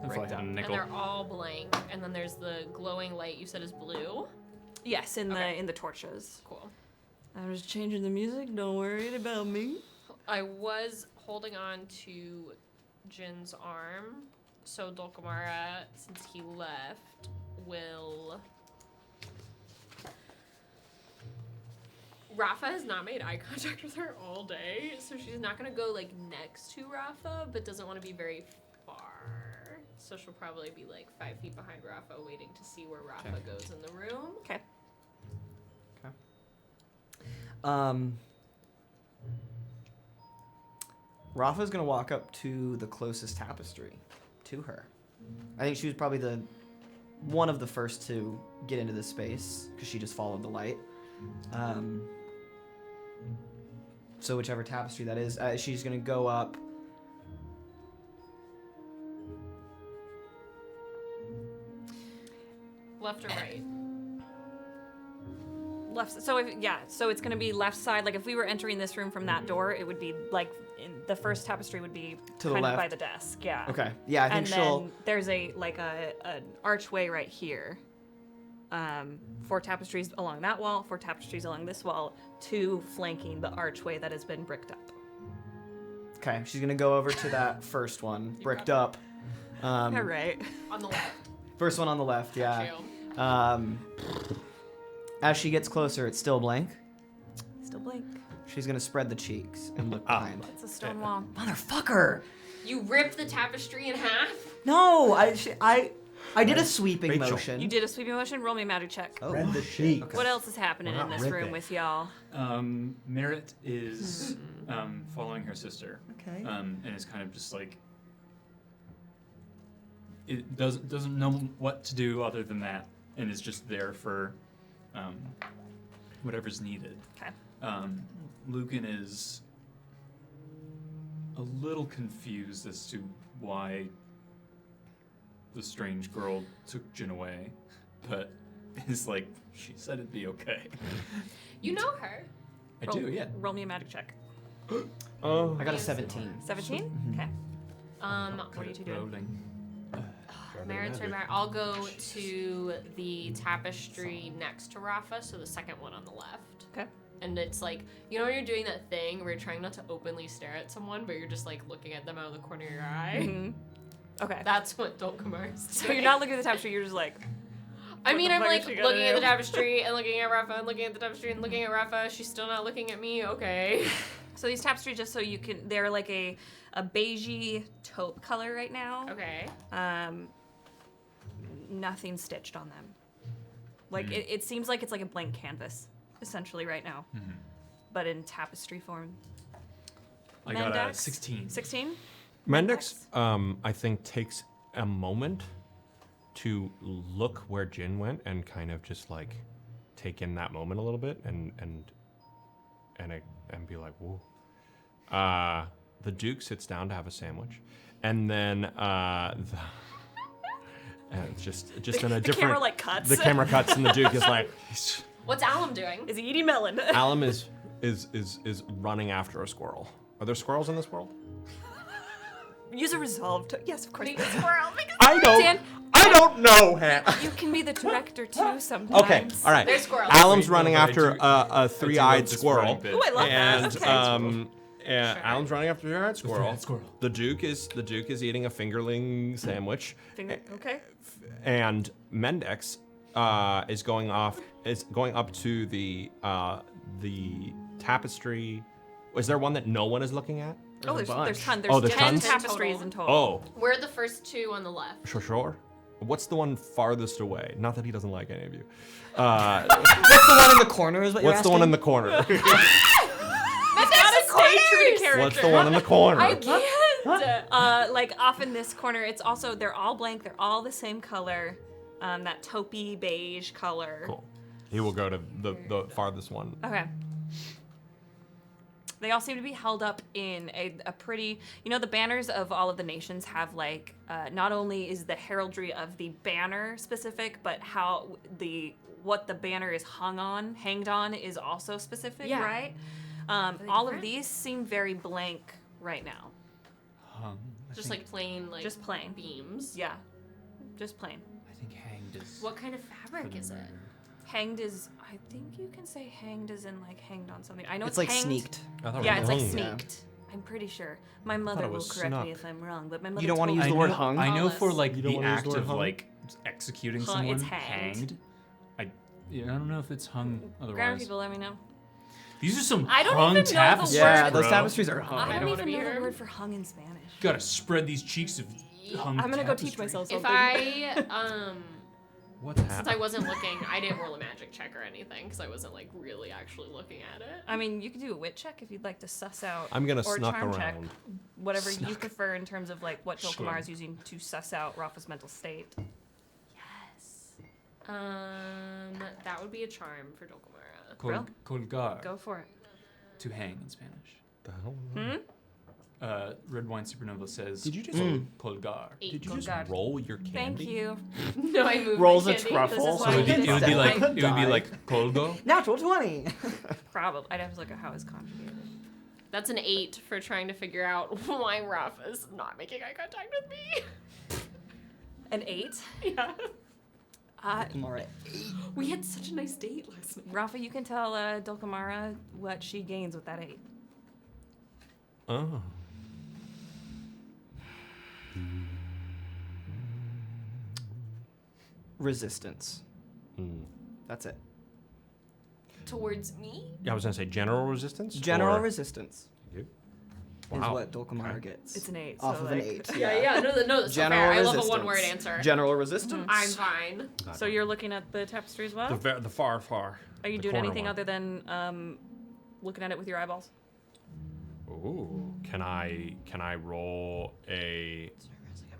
Speaker 1: Bricked up.
Speaker 2: And
Speaker 1: Nickel.
Speaker 2: they're all blank. And then there's the glowing light you said is blue.
Speaker 4: Yes, in
Speaker 2: Okay.
Speaker 4: the torches.
Speaker 2: Cool.
Speaker 4: I'm just changing the music. Don't worry about me.
Speaker 2: I was holding on to Jin's arm, so Dulcamara, since he left, will. Rafa has not made eye contact with her all day, so she's not gonna go like next to Rafa, but doesn't want to be very far. So she'll probably be like 5 feet behind Rafa, waiting to see where Rafa goes in the room.
Speaker 4: Okay.
Speaker 5: Rafa's gonna walk up to the closest tapestry to her. I think she was probably one of the first to get into this space because she just followed the light. So whichever tapestry that is, she's gonna go up.
Speaker 2: Left or right?
Speaker 4: Left. So it's gonna be left side. Like if we were entering this room from that door, it would be like the first tapestry would be
Speaker 5: To the
Speaker 4: kind of by
Speaker 5: left.
Speaker 4: the desk. Yeah.
Speaker 5: Okay. Yeah, I think
Speaker 4: And
Speaker 5: she'll.
Speaker 4: then there's an archway right here. 4 tapestries along that wall, 4 tapestries along this wall, 2 flanking the archway that has been bricked up.
Speaker 5: Okay, she's gonna go over to that first one, bricked up.
Speaker 4: All right.
Speaker 2: On the left.
Speaker 5: First one on the left, yeah.
Speaker 2: Chill.
Speaker 5: As she gets closer, it's still blank.
Speaker 4: Still blank.
Speaker 5: She's gonna spread the cheeks and look behind.
Speaker 4: It's a stone wall.
Speaker 5: Motherfucker!
Speaker 2: You ripped the tapestry in half?
Speaker 5: No, I did a sweeping
Speaker 3: Rachel.
Speaker 5: motion.
Speaker 4: You did a sweeping motion. Roll me a magic check.
Speaker 5: Oh,
Speaker 7: Read the sheet.
Speaker 5: Okay.
Speaker 4: What else is happening
Speaker 7: We're
Speaker 4: in
Speaker 7: not
Speaker 4: this room
Speaker 7: ripping.
Speaker 4: with y'all?
Speaker 1: Merritt is following her sister.
Speaker 5: Okay.
Speaker 1: And is kind of just like it doesn't know what to do other than that, and is just there for whatever's needed.
Speaker 4: Okay.
Speaker 1: Lücan is a little confused as to why the strange girl took Jin away, but is like, she said it'd be okay.
Speaker 2: You know her.
Speaker 1: I do, yeah.
Speaker 4: Roll me a magic check.
Speaker 3: Oh.
Speaker 5: I got a 17.
Speaker 4: 17? Okay. What are you two doing?
Speaker 1: Rolling.
Speaker 2: Merritt's right back. I'll go to the tapestry next to Rafa, so the second one on the left.
Speaker 4: Okay.
Speaker 2: And it's like, you know when you're doing that thing where you're trying not to openly stare at someone, but you're just like looking at them out of the corner of your eye?
Speaker 4: Mhm. Okay.
Speaker 2: That's what Dulcamara is
Speaker 4: So
Speaker 2: doing.
Speaker 4: you're not looking at the tapestry, you're just like,
Speaker 2: I
Speaker 4: what
Speaker 2: mean,
Speaker 4: the
Speaker 2: I'm
Speaker 4: fuck
Speaker 2: like
Speaker 4: is she gonna
Speaker 2: looking at the
Speaker 4: do?
Speaker 2: tapestry and looking at Rafa and looking at the tapestry and looking at Rafa. She's still not looking at me. Okay.
Speaker 4: so these tapestries, just so you can, they're like a beigey taupe color right now.
Speaker 2: Okay.
Speaker 4: Nothing stitched on them. Like, it seems like it's like a blank canvas, essentially, right now. But in tapestry form.
Speaker 1: I got a
Speaker 4: Mendax?
Speaker 1: 16.
Speaker 4: 16?
Speaker 3: Mendax, I think, takes a moment to look where Jin went and kind of just like take in that moment a little bit and be like, whoa. The Duke sits down to have a sandwich, and then and it's just in a
Speaker 4: The
Speaker 3: different.
Speaker 4: camera, like, cuts.
Speaker 3: The camera cuts, and the Duke is like,
Speaker 2: What's Alum doing?
Speaker 4: Is he eating melon?
Speaker 3: Alum is running after a squirrel. Are there squirrels in this world?
Speaker 4: Use a resolve to. Yes, of course.
Speaker 2: Make a squirrel. Make a
Speaker 3: I don't know, Hannah.
Speaker 4: You can be the director too sometimes.
Speaker 3: Okay, all right.
Speaker 2: There's squirrels.
Speaker 3: Alum's
Speaker 1: Wait, no,
Speaker 3: running
Speaker 1: but I
Speaker 3: after
Speaker 1: do-
Speaker 3: a three-eyed
Speaker 1: this
Speaker 3: squirrel,
Speaker 1: running bit.
Speaker 4: Ooh, I love
Speaker 3: and
Speaker 4: that. Okay.
Speaker 3: Alum's running after a three-eyed squirrel.
Speaker 1: three-eyed squirrel.
Speaker 3: The Duke is eating a fingerling sandwich,
Speaker 4: Okay.
Speaker 3: and Mendax is going up to the the tapestry. Is there one that no one is looking at?
Speaker 4: Oh, there's tons.
Speaker 3: Oh,
Speaker 4: There's
Speaker 3: there's
Speaker 4: 10
Speaker 3: tons?
Speaker 4: tapestries in total.
Speaker 3: Oh,
Speaker 2: We're the first two on the left.
Speaker 3: sure. What's the one farthest away? Not that he doesn't like any of you.
Speaker 5: What's the one in the corner? Is what you're
Speaker 3: What's the one in the corner?
Speaker 2: That's stay true to character.
Speaker 3: What's the one in the corner?
Speaker 2: I can't.
Speaker 4: Like off in this corner, it's also they're all blank. They're all the same color, that taupey beige color.
Speaker 3: Cool. He will go to the farthest one.
Speaker 4: Okay. They all seem to be held up in a pretty, the banners of all of the nations have like, not only is the heraldry of the banner specific, but what the banner is hanged on is also specific,
Speaker 2: Yeah.
Speaker 4: right? All of
Speaker 2: different?
Speaker 4: these seem very blank right now.
Speaker 2: Just like plain, like
Speaker 4: Just plain.
Speaker 2: beams.
Speaker 4: Yeah, just plain.
Speaker 1: I think hanged is.
Speaker 2: What kind of fabric is it?
Speaker 4: Hanged is, I think you can say hanged is in like hanged on something. I know
Speaker 5: It's
Speaker 4: it's
Speaker 5: like
Speaker 4: hanged.
Speaker 5: sneaked.
Speaker 3: I thought it
Speaker 4: Yeah,
Speaker 3: was
Speaker 4: it's like
Speaker 3: hung.
Speaker 4: sneaked. I'm pretty sure. My mother
Speaker 3: it
Speaker 4: will
Speaker 3: was
Speaker 4: correct me
Speaker 3: snuck.
Speaker 4: if I'm wrong, but my mother
Speaker 5: You don't want to
Speaker 4: told
Speaker 5: use
Speaker 4: me-
Speaker 5: the word hung?
Speaker 1: I know for
Speaker 2: Unless-
Speaker 1: like
Speaker 3: You don't
Speaker 1: the
Speaker 3: wanna use
Speaker 1: act
Speaker 3: the word
Speaker 1: of
Speaker 3: hung?
Speaker 1: like executing
Speaker 4: Hung,
Speaker 1: someone
Speaker 4: it's hanged.
Speaker 1: I don't know if it's hung
Speaker 4: Ground
Speaker 1: otherwise.
Speaker 4: people, let me know.
Speaker 1: These are some
Speaker 4: I don't
Speaker 1: hung
Speaker 4: even know the
Speaker 1: tapestries,
Speaker 4: word.
Speaker 5: Yeah, those
Speaker 1: bro.
Speaker 5: tapestries are
Speaker 4: I
Speaker 5: hung.
Speaker 2: don't
Speaker 4: don't
Speaker 2: wanna
Speaker 4: even
Speaker 2: be
Speaker 4: know the
Speaker 2: here.
Speaker 4: word for hung in Spanish.
Speaker 1: Gotta spread these cheeks of hung
Speaker 4: I'm gonna go
Speaker 1: tapestry.
Speaker 4: teach myself
Speaker 2: If
Speaker 4: something.
Speaker 2: I
Speaker 3: What's
Speaker 2: since I
Speaker 3: happening?
Speaker 2: wasn't looking, I didn't roll a magic check or anything because I wasn't like really actually looking at it.
Speaker 4: I mean, you could do a wit check if you'd like to suss out.
Speaker 3: I'm gonna
Speaker 4: or a
Speaker 3: snuck
Speaker 4: charm check,
Speaker 3: around.
Speaker 4: whatever you prefer in terms of like what Dulcamara
Speaker 3: Sure.
Speaker 4: is using to suss out Rafa's mental state.
Speaker 2: Yes. That would be a charm for Dulcamara.
Speaker 4: Well,
Speaker 1: Colgar.
Speaker 4: Go for it.
Speaker 1: To hang in Spanish.
Speaker 3: The hell?
Speaker 1: Red Wine Supernova says.
Speaker 3: Did you just
Speaker 1: Colgar.
Speaker 2: Eight.
Speaker 3: did you just
Speaker 4: God.
Speaker 3: roll your candy?
Speaker 4: Thank you.
Speaker 2: No, I moved
Speaker 5: Rolls
Speaker 2: my
Speaker 5: a
Speaker 2: candy.
Speaker 5: truffle.
Speaker 2: This is
Speaker 1: So
Speaker 2: why
Speaker 1: it would be,
Speaker 2: I did
Speaker 1: like
Speaker 2: that.
Speaker 1: it would be like Colgo.
Speaker 5: Natural 20.
Speaker 4: Probably. I'd have to look at how it's conjugated.
Speaker 2: That's an 8 for trying to figure out why Rafa's not making eye contact with me.
Speaker 4: An 8.
Speaker 2: Yeah.
Speaker 5: I'm alright.
Speaker 2: We had such a nice date last night.
Speaker 4: Rafa, you can tell Dulcamara what she gains with that 8.
Speaker 3: Oh.
Speaker 5: Resistance.
Speaker 3: Hmm.
Speaker 5: That's it.
Speaker 2: Towards me?
Speaker 3: Yeah, I was gonna say general resistance.
Speaker 5: General
Speaker 3: or-
Speaker 5: resistance
Speaker 3: You?
Speaker 5: is
Speaker 3: Wow.
Speaker 5: what Dulcamara
Speaker 3: Okay.
Speaker 5: gets.
Speaker 4: It's an 8.
Speaker 5: Off
Speaker 4: so
Speaker 5: of an
Speaker 4: like-
Speaker 5: 8.
Speaker 2: Yeah. No, that's so
Speaker 5: General
Speaker 2: fair. I love
Speaker 5: resistance.
Speaker 2: a one-word answer.
Speaker 5: General resistance.
Speaker 2: I'm fine.
Speaker 4: So you're looking at the tapestry as well?
Speaker 3: The far.
Speaker 4: Are you
Speaker 3: the
Speaker 4: doing
Speaker 3: corner
Speaker 4: anything
Speaker 3: one.
Speaker 4: other than looking at it with your eyeballs?
Speaker 3: Ooh. Can I roll a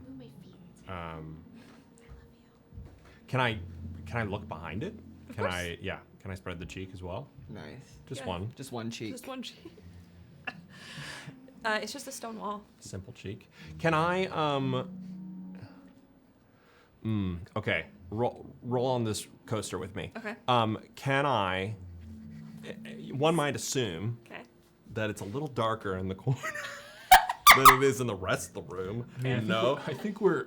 Speaker 2: Move my feet.
Speaker 3: Can I look behind it? Can
Speaker 4: course.
Speaker 3: Can I spread the cheek as well?
Speaker 5: Nice.
Speaker 3: Just
Speaker 4: Yeah.
Speaker 3: one.
Speaker 5: Just one cheek.
Speaker 4: Just one cheek. It's just a stone wall.
Speaker 3: Simple cheek. Can I okay. Roll on this coaster with me.
Speaker 4: Okay.
Speaker 3: Can I one might assume
Speaker 4: Okay.
Speaker 3: that it's a little darker in the corner than it is in the rest of the room. No.
Speaker 1: I think we're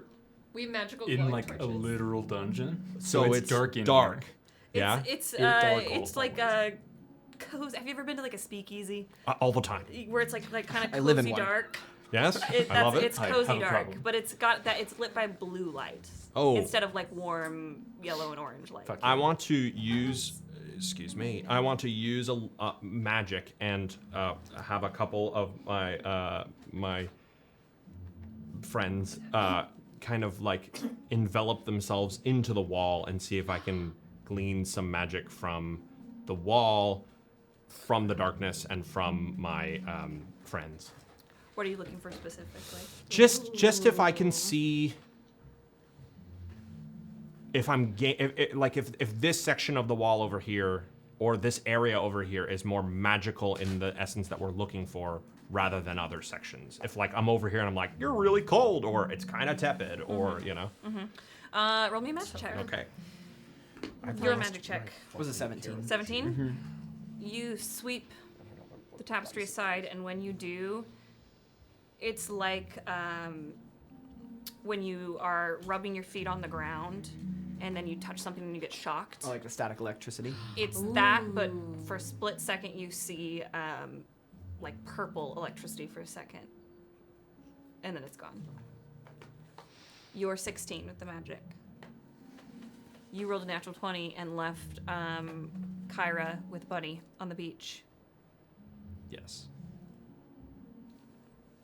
Speaker 2: We have magical
Speaker 1: in
Speaker 2: glowing
Speaker 1: like a
Speaker 2: torches.
Speaker 1: literal dungeon.
Speaker 3: So
Speaker 1: it's dark in
Speaker 3: dark.
Speaker 1: here.
Speaker 3: Yeah.
Speaker 4: It's
Speaker 1: dark
Speaker 4: it's like a cozy. Have you ever been to like a speakeasy
Speaker 3: All the time.
Speaker 4: where it's like kind of
Speaker 5: I live in
Speaker 4: cozy
Speaker 5: one.
Speaker 4: dark?
Speaker 3: Yes. I love it.
Speaker 4: It's
Speaker 1: I
Speaker 4: cozy
Speaker 1: have a
Speaker 4: dark,
Speaker 1: problem.
Speaker 4: but it's got that. It's lit by blue light.
Speaker 3: Oh.
Speaker 4: Instead of like warm yellow and orange light.
Speaker 1: Fuck
Speaker 3: I want to use. Excuse me. I want to use a magic and have a couple of my friends kind of like envelop themselves into the wall and see if I can glean some magic from the wall, from the darkness, and from my friends.
Speaker 4: What are you looking for specifically?
Speaker 3: Just if I can see if I'm if this section of the wall over here or this area over here is more magical in the essence that we're looking for rather than other sections. If like I'm over here and I'm like, you're really cold, or it's kind of tepid, or you know.
Speaker 4: Roll me a magic check.
Speaker 3: Okay.
Speaker 4: Your magic check.
Speaker 5: Was a 17.
Speaker 4: 17? You sweep the tapestry aside, and when you do, it's like when you are rubbing your feet on the ground and then you touch something and you get shocked.
Speaker 5: Oh, like the static electricity.
Speaker 4: It's that, but for a split second you see like purple electricity for a second. And then it's gone. You're 16 with the magic. You rolled a natural 20 and left Kyra with Bunny on the beach.
Speaker 3: Yes.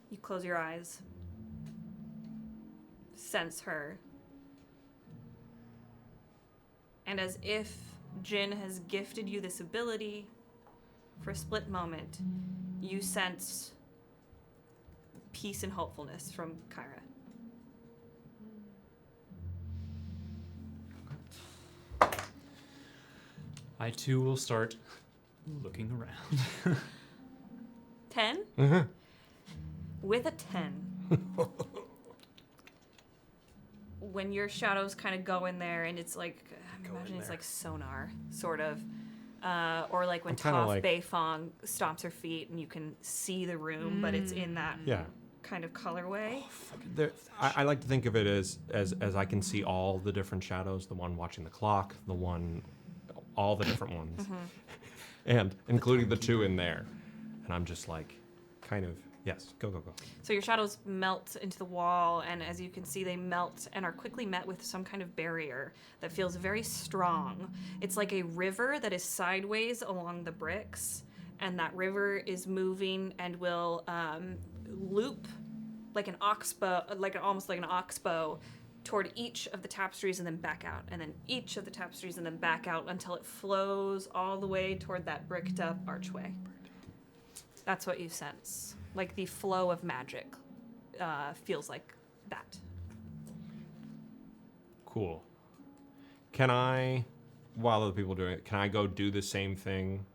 Speaker 4: You close your eyes. Sense her. And as if Jin has gifted you this ability, for a split moment, you sense peace and hopefulness from Kyra.
Speaker 1: I too will start looking around.
Speaker 4: 10?
Speaker 3: Mm-hmm.
Speaker 4: With a 10. When your shadows kind of go in there and it's like, I'm imagining it's like sonar, sort of. Or like when
Speaker 3: I'm kinda
Speaker 4: Toph
Speaker 3: like-
Speaker 4: Beifong stomps her feet and you can see the room, but it's in that
Speaker 3: Yeah.
Speaker 4: kind of colorway.
Speaker 3: I like to think of it as I can see all the different shadows, the one watching the clock, the one, all the different ones, and including the two in there. And I'm just like, kind of, yes, go.
Speaker 4: So your shadows melt into the wall, and as you can see, they melt and are quickly met with some kind of barrier that feels very strong. It's like a river that is sideways along the bricks, and that river is moving and will loop like an oxbow, almost like an oxbow, toward each of the tapestries and then back out, and then each of the tapestries and then back out until it flows all the way toward that bricked up archway. That's what you sense. Like the flow of magic feels like that.
Speaker 3: Cool. Can I, while other people are doing it, can I go do the same thing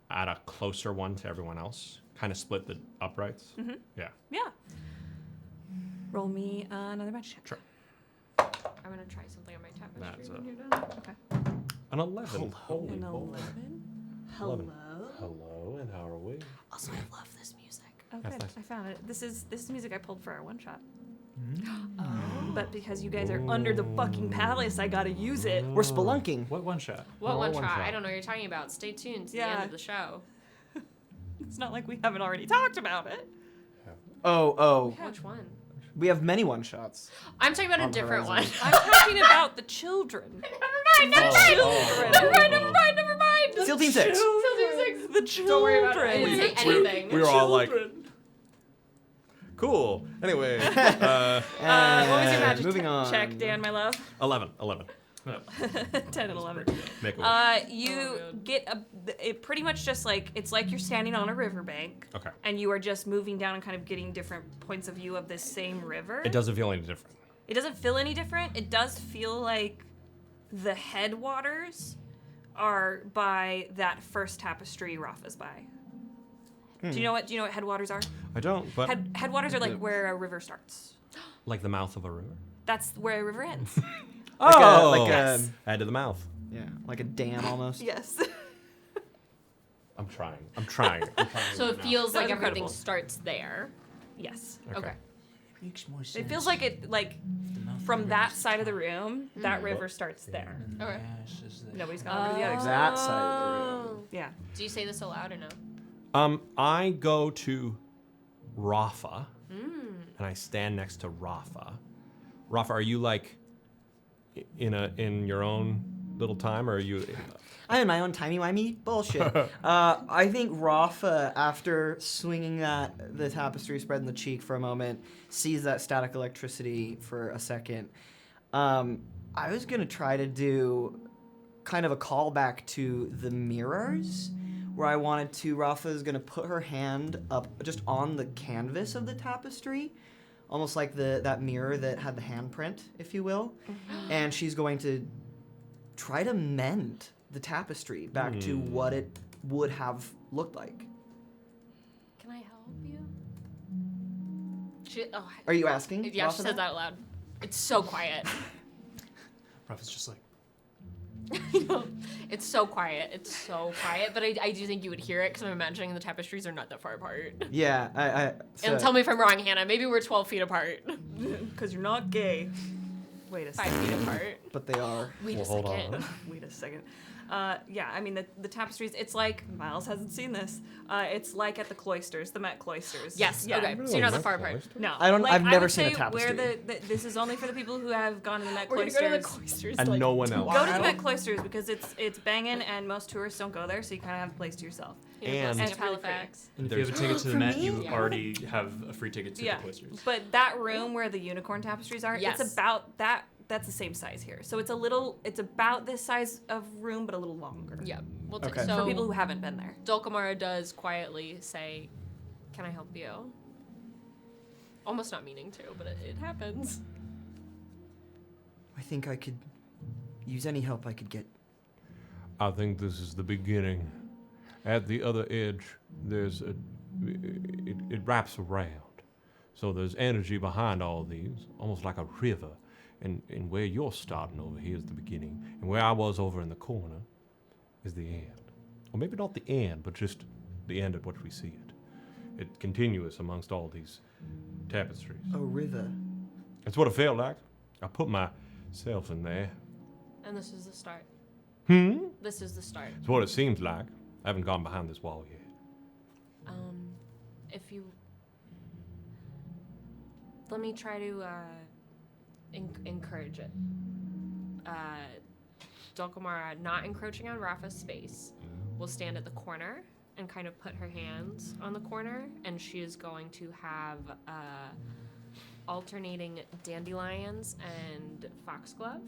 Speaker 3: at a closer one to everyone else? Kind of split the uprights?
Speaker 4: Mm-hmm.
Speaker 3: Yeah.
Speaker 4: Yeah. Roll me another magic check.
Speaker 3: Sure.
Speaker 2: I'm gonna try something on my tapestry
Speaker 3: That's
Speaker 2: when you're done.
Speaker 4: Okay.
Speaker 3: An 11. Holy
Speaker 4: An
Speaker 3: moly.
Speaker 4: 11. Hello.
Speaker 3: Hello, and how are we?
Speaker 5: Also, I love this music.
Speaker 4: Oh,
Speaker 3: That's
Speaker 4: good.
Speaker 3: nice.
Speaker 4: I found it. This is music I pulled for our one shot.
Speaker 2: Oh.
Speaker 4: But because you guys are under the fucking palace, I gotta use it.
Speaker 5: We're spelunking.
Speaker 1: What one shot?
Speaker 2: What
Speaker 3: No,
Speaker 2: one
Speaker 3: one
Speaker 2: shot?
Speaker 3: shot.
Speaker 2: I don't know what you're talking about. Stay tuned to the
Speaker 4: Yeah.
Speaker 2: end of the show.
Speaker 4: It's not like we haven't already talked about it.
Speaker 5: Oh.
Speaker 2: Which one?
Speaker 5: We have many one-shots.
Speaker 2: I'm talking about a
Speaker 5: On
Speaker 2: different
Speaker 5: Horizon.
Speaker 2: one.
Speaker 4: I'm talking about the children.
Speaker 2: Never mind.
Speaker 5: Steel Team 6.
Speaker 4: The children.
Speaker 2: Don't worry about it. I didn't say anything.
Speaker 3: We were all like, cool. Anyway,
Speaker 4: What was your magic
Speaker 5: Moving on.
Speaker 4: check, Dan, my love?
Speaker 3: 11.
Speaker 4: 10 and 11.
Speaker 3: Make a wish.
Speaker 4: You get it pretty much just like, it's like you're standing on a riverbank.
Speaker 3: Okay.
Speaker 4: And you are just moving down and kind of getting different points of view of this same river.
Speaker 3: It doesn't feel any different.
Speaker 4: It doesn't feel any different. It does feel like the headwaters are by that first tapestry Rafa's by. Do you know what headwaters are?
Speaker 3: I don't, but
Speaker 4: Headwaters are like where a river starts.
Speaker 3: like the mouth of a river.
Speaker 4: That's where a river ends.
Speaker 5: Like a
Speaker 4: Yes.
Speaker 3: Head to the mouth.
Speaker 5: yeah, like a dam almost.
Speaker 4: Yes.
Speaker 3: I'm trying.
Speaker 2: So it feels
Speaker 4: That
Speaker 2: like
Speaker 4: was
Speaker 2: everything
Speaker 4: incredible.
Speaker 2: starts there.
Speaker 4: Yes.
Speaker 2: Okay.
Speaker 1: Makes more sense.
Speaker 4: It feels like it from that side of the room, that river starts there.
Speaker 2: Okay.
Speaker 4: Nobody's gone over to the other side.
Speaker 5: That side of the room.
Speaker 4: Yeah.
Speaker 2: Do you say this aloud or no?
Speaker 3: I go to Rafa, and I stand next to Rafa. Rafa, are you like in your own little time, or are you?
Speaker 5: I'm in my own timey-wimey bullshit. I think Rafa, after swinging the tapestry spread in the cheek for a moment, sees that static electricity for a second. I was going to try to do kind of a callback to the mirrors, where I wanted to, Rafa is going to put her hand up just on the canvas of the tapestry, almost like that mirror that had the handprint, if you will. And she's going to try to mend the tapestry back to what it would have looked like.
Speaker 2: Can I help you?
Speaker 5: Are you asking?
Speaker 2: Yeah, she
Speaker 5: Rafa,
Speaker 2: says
Speaker 5: that?
Speaker 2: that out loud. It's so quiet.
Speaker 1: Rafa's just like,
Speaker 2: It's so quiet, but I do think you would hear it because I'm imagining the tapestries are not that far apart.
Speaker 5: Yeah,
Speaker 2: And tell me if I'm wrong, Hannah. Maybe we're 12 feet apart.
Speaker 4: Because you're not gay. Wait a
Speaker 2: 5
Speaker 4: second.
Speaker 2: feet apart.
Speaker 5: But they are.
Speaker 2: Wait a
Speaker 3: hold
Speaker 2: second.
Speaker 3: on.
Speaker 4: Wait a second. Yeah, I mean, the tapestries, it's like, Miles hasn't seen this. It's like at the cloisters, the Met cloisters.
Speaker 2: Yes.
Speaker 4: Yeah.
Speaker 2: Okay. So you're not that far apart.
Speaker 4: No.
Speaker 5: I've never
Speaker 4: would
Speaker 5: seen a
Speaker 4: say
Speaker 5: tapestry.
Speaker 4: Where this is only for the people who have gone to the Met
Speaker 2: We're gonna
Speaker 4: cloisters.
Speaker 2: go to the cloisters.
Speaker 3: And
Speaker 2: like,
Speaker 3: no one else.
Speaker 4: Go to the Met cloisters because it's banging and most tourists don't go there, so you kind of have a place to yourself.
Speaker 3: And-
Speaker 2: University
Speaker 4: It's
Speaker 2: of
Speaker 4: really pretty.
Speaker 2: Halifax.
Speaker 1: And if you have a ticket to the
Speaker 5: For
Speaker 1: Met,
Speaker 5: me?
Speaker 1: you
Speaker 2: Yeah.
Speaker 1: already have a free ticket to
Speaker 4: Yeah,
Speaker 1: the cloisters.
Speaker 4: but that room where the unicorn tapestries are,
Speaker 2: Yes.
Speaker 4: it's about that. That's the same size here. So it's about this size of room, but a little longer.
Speaker 2: Yeah. We'll
Speaker 5: Okay.
Speaker 2: So
Speaker 4: For people who haven't been there.
Speaker 2: Dulcamara does quietly say, "Can I help you?" Almost not meaning to, but it happens.
Speaker 5: I think I could use any help I could get.
Speaker 3: I think this is the beginning. At the other edge, there's it wraps around. So there's energy behind all these, almost like a river. And where you're starting over here is the beginning. And where I was over in the corner is the end. Or maybe not the end, but just the end at which we see it. It's continuous amongst all these tapestries.
Speaker 5: A river.
Speaker 3: That's what it felt like. I put myself in there.
Speaker 2: And this is the start. This is the start.
Speaker 3: It's what it seems like. I haven't gone behind this wall yet.
Speaker 2: If you let me try to encourage it. Dulcamara, not encroaching on Rafa's space, will stand at the corner and kind of put her hands on the corner, and she is going to have alternating dandelions and foxglove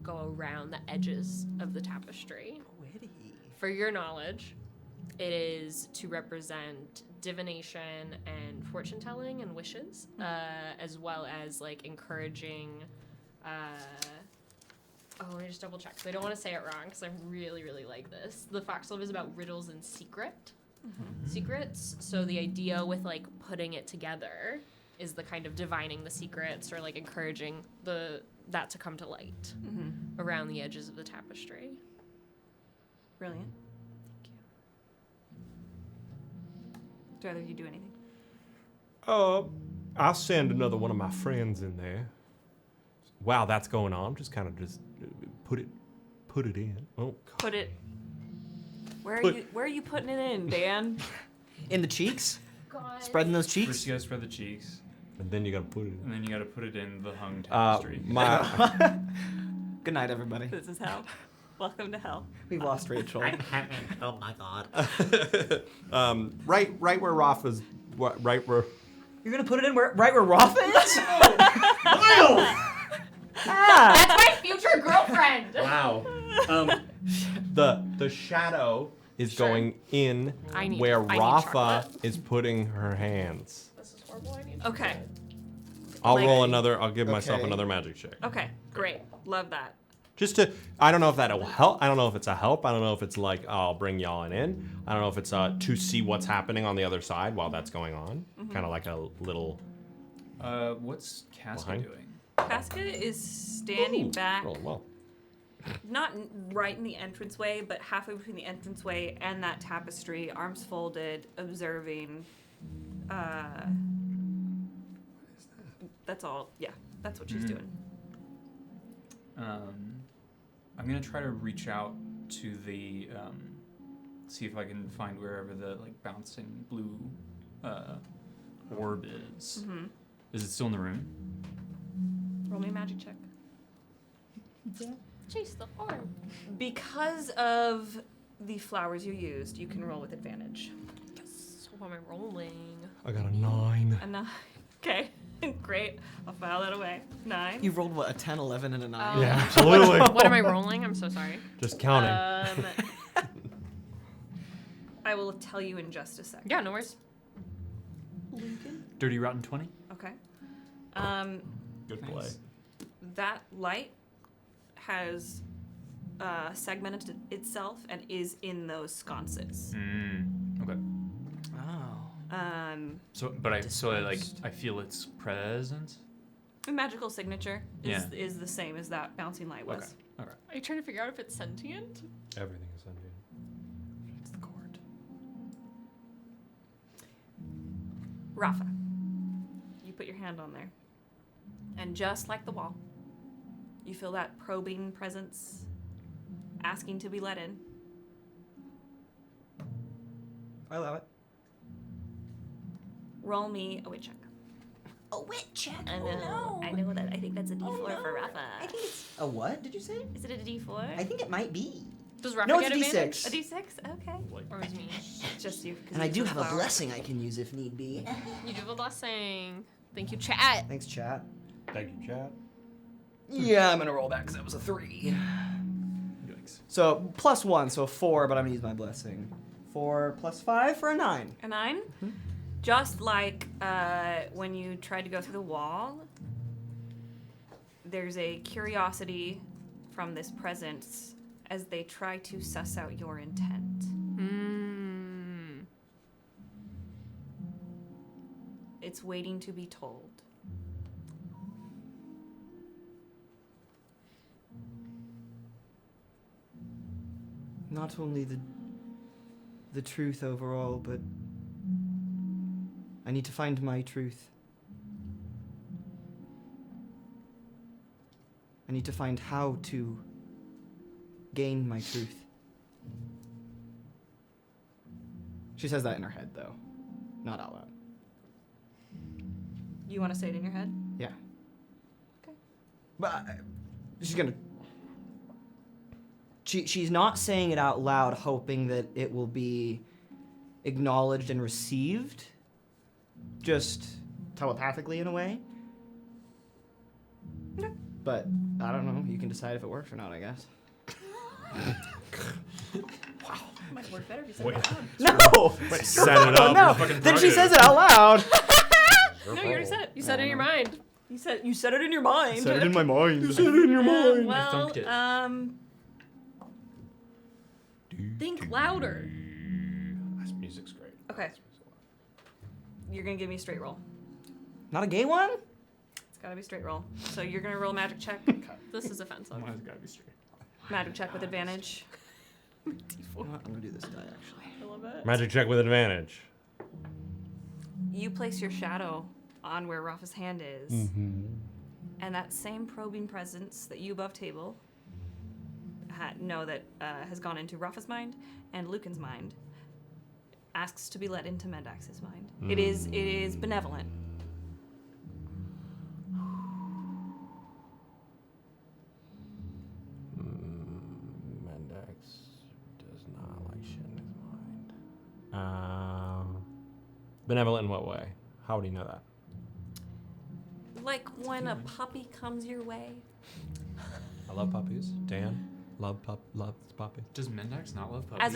Speaker 2: go around the edges of the tapestry.
Speaker 5: Witty.
Speaker 2: For your knowledge, it is to represent divination and fortune telling and wishes, as well as like encouraging. Let me just double check. So I don't want to say it wrong because I really, really like this. The foxglove is about riddles and secrets. So the idea with like putting it together is the kind of divining the secrets or like encouraging that to come to light around the edges of the tapestry.
Speaker 4: Brilliant. Do either of you do anything?
Speaker 3: I'll send another one of my friends in there. While that's going on, just kind of put it in. Oh,
Speaker 4: Put it. Where are you putting it in, Dan?
Speaker 5: In the cheeks?
Speaker 2: God.
Speaker 5: Spreading those
Speaker 1: First,
Speaker 5: cheeks?
Speaker 1: you gotta spread the cheeks,
Speaker 3: and then you gotta put it in.
Speaker 1: and then you gotta put it in the hung tapestry.
Speaker 5: Good night, everybody.
Speaker 4: This is hell. Welcome to hell.
Speaker 5: We've lost Rachel.
Speaker 7: Oh my god.
Speaker 3: Right where Rafa's. Right where.
Speaker 5: You're gonna put it in right where Rafa is?
Speaker 2: That's my future girlfriend.
Speaker 3: Wow. The shadow is
Speaker 2: Sure.
Speaker 3: going in
Speaker 2: I need
Speaker 3: Rafa
Speaker 2: chocolate.
Speaker 3: is putting her hands.
Speaker 2: This is horrible. I need
Speaker 4: Okay.
Speaker 3: I'll
Speaker 4: Like-
Speaker 3: roll another. I'll give myself
Speaker 5: Okay.
Speaker 3: another magic check.
Speaker 4: Okay. Great. Love that.
Speaker 3: Just to, I don't know if that'll help. I don't know if it's a help. I don't know if it's like, oh, I'll bring y'all in. I don't know if it's to see what's happening on the other side while that's going on. Kind of like a little.
Speaker 1: What's Casca
Speaker 3: Behind?
Speaker 1: doing?
Speaker 4: Casca is standing back,
Speaker 3: Rolling well.
Speaker 4: not right in the entranceway, but halfway between the entranceway and that tapestry, arms folded, observing. That's all. Yeah, that's what she's doing.
Speaker 1: I'm gonna try to reach out to the see if I can find wherever the like bouncing blue orb is. Is it still in the room?
Speaker 4: Roll me a magic check.
Speaker 2: chase the orb.
Speaker 4: Because of the flowers you used, you can roll with advantage.
Speaker 2: Yes. What am I rolling?
Speaker 3: I got a 9.
Speaker 4: A 9. Okay, great. I'll file that away. 9.
Speaker 5: You rolled what, a 10, 11, and a 9?
Speaker 3: Yeah, absolutely.
Speaker 2: What am I rolling? I'm so sorry.
Speaker 3: Just counting.
Speaker 4: I will tell you in just a second.
Speaker 2: Yeah, no worries.
Speaker 1: Dirty Rotten 20?
Speaker 4: Okay.
Speaker 3: Good play.
Speaker 4: That light has segmented itself and is in those sconces.
Speaker 1: Okay.
Speaker 5: Oh.
Speaker 1: So I feel its presence.
Speaker 4: The magical signature
Speaker 1: Yeah.
Speaker 4: is the same as that bouncing light was.
Speaker 1: Okay.
Speaker 2: Are you trying to figure out if it's sentient?
Speaker 3: Everything is sentient.
Speaker 1: It's the court.
Speaker 4: Rafa, you put your hand on there. And just like the wall, you feel that probing presence asking to be let in.
Speaker 5: I allow it.
Speaker 4: Roll me a wit check.
Speaker 6: A wit check?
Speaker 4: I know. I know that. I think that's a D4 for Rafa.
Speaker 6: I think it's...
Speaker 5: A what did you say?
Speaker 4: Is it a D4?
Speaker 5: I think it might be.
Speaker 2: Does Rafa
Speaker 5: No,
Speaker 2: get
Speaker 5: it's a
Speaker 2: advantage?
Speaker 4: A
Speaker 5: D6.
Speaker 4: D6? Okay.
Speaker 2: Or is me?
Speaker 4: It's just you. 'cause
Speaker 5: And I
Speaker 4: you
Speaker 5: do
Speaker 4: took
Speaker 5: have a
Speaker 4: flower.
Speaker 5: blessing I can use if need be.
Speaker 2: You do have a blessing. Thank you, chat.
Speaker 5: Thanks, chat.
Speaker 3: Thank you, Chad.
Speaker 5: Yeah, I'm gonna roll that because that was a 3.
Speaker 1: Yikes.
Speaker 5: So +1, so 4, but I'm gonna use my blessing. 4 + 5 for a 9.
Speaker 4: A 9? Just like when you tried to go through the wall, there's a curiosity from this presence as they try to suss out your intent. It's waiting to be told.
Speaker 5: Not only the truth overall, but I need to find my truth. I need to find how to gain my truth. She says that in her head, though, not out loud.
Speaker 4: You want to say it in your head?
Speaker 5: Yeah.
Speaker 4: Okay.
Speaker 5: But she's gonna. She's not saying it out loud, hoping that it will be acknowledged and received, just telepathically in a way.
Speaker 4: Okay.
Speaker 5: But I don't know. You can decide if it works or not, I guess.
Speaker 4: Might work better if you said
Speaker 3: Wait.
Speaker 4: it out
Speaker 5: No.
Speaker 3: Wait, set it up.
Speaker 5: No.
Speaker 1: fucking
Speaker 5: Then she
Speaker 1: prerogative.
Speaker 5: says it out loud.
Speaker 4: No, you already said it.
Speaker 2: You said it in your mind.
Speaker 4: You said it in your mind.
Speaker 5: Said it in my mind. You said it in your mind.
Speaker 4: Well,
Speaker 1: thunked it.
Speaker 2: Think louder.
Speaker 3: This music's great.
Speaker 4: Okay. You're gonna give me a straight roll.
Speaker 5: Not a gay one?
Speaker 4: It's gotta be straight roll. So you're gonna roll a magic check.
Speaker 2: This is offensive.
Speaker 1: Mine's gotta be straight.
Speaker 4: Magic check with advantage.
Speaker 5: You know what? I'm gonna do this die actually.
Speaker 2: I love it.
Speaker 3: Magic check with advantage.
Speaker 4: You place your shadow on where Rafa's hand is, and that same probing presence that you above table know that has gone into Rafa's mind and Lücan's mind asks to be let into Mendax's mind. It is benevolent.
Speaker 3: Mendax does not like shit in his mind. Benevolent in what way? How would he know that?
Speaker 4: Like when a puppy comes your way.
Speaker 3: I love puppies. Dan loves puppies.
Speaker 1: Does Mendax not love puppies?
Speaker 4: As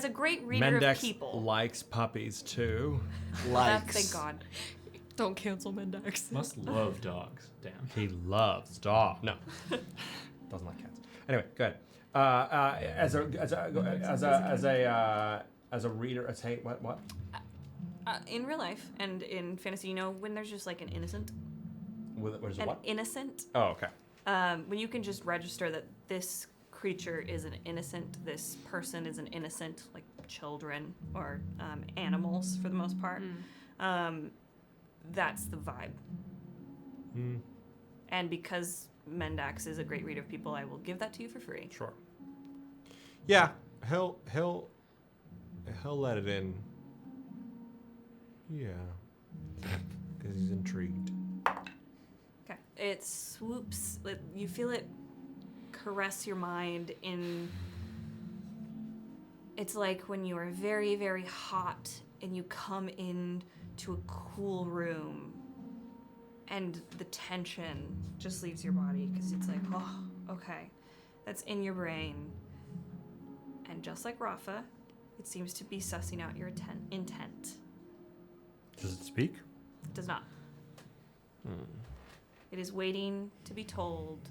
Speaker 4: a great reader of
Speaker 3: Mendax
Speaker 4: people.
Speaker 3: likes puppies too.
Speaker 5: Likes.
Speaker 4: Thank God.
Speaker 2: Don't cancel Mendax.
Speaker 1: Must love dogs. Damn.
Speaker 3: He loves dog. No, doesn't like cats. Anyway, go ahead. As a reader, say what?
Speaker 4: In real life and in fantasy, when there's just like an innocent.
Speaker 3: What is it?
Speaker 4: An
Speaker 3: What?
Speaker 4: innocent.
Speaker 3: Oh, okay.
Speaker 4: When you can just register that this creature is an innocent, this person is an innocent, like children or animals for the most part. That's the vibe. And because Mendax is a great reader of people, I will give that to you for free.
Speaker 3: Sure. Yeah, he'll let it in. Yeah, because he's intrigued.
Speaker 4: Okay. It swoops. You feel it caress your mind in. It's like when you are very, very hot and you come in to a cool room and the tension just leaves your body because it's like, oh, okay, that's in your brain. And just like Rafa, it seems to be sussing out your intent.
Speaker 3: Does it speak?
Speaker 4: It does not. It is waiting to be told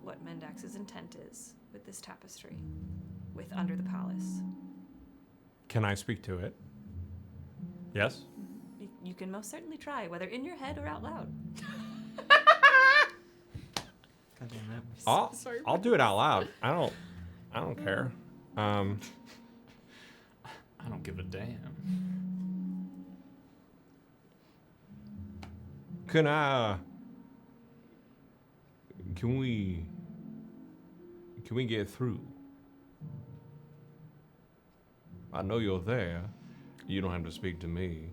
Speaker 4: what Mendax's intent is with this tapestry, with Under the Palace.
Speaker 3: Can I speak to it? Yes.
Speaker 4: You can most certainly try, whether in your head or out loud.
Speaker 5: God damn it.
Speaker 3: I'll do it out loud. I don't care.
Speaker 1: I don't give a damn.
Speaker 3: Can I Can we get through? I know you're there. You don't have to speak to me,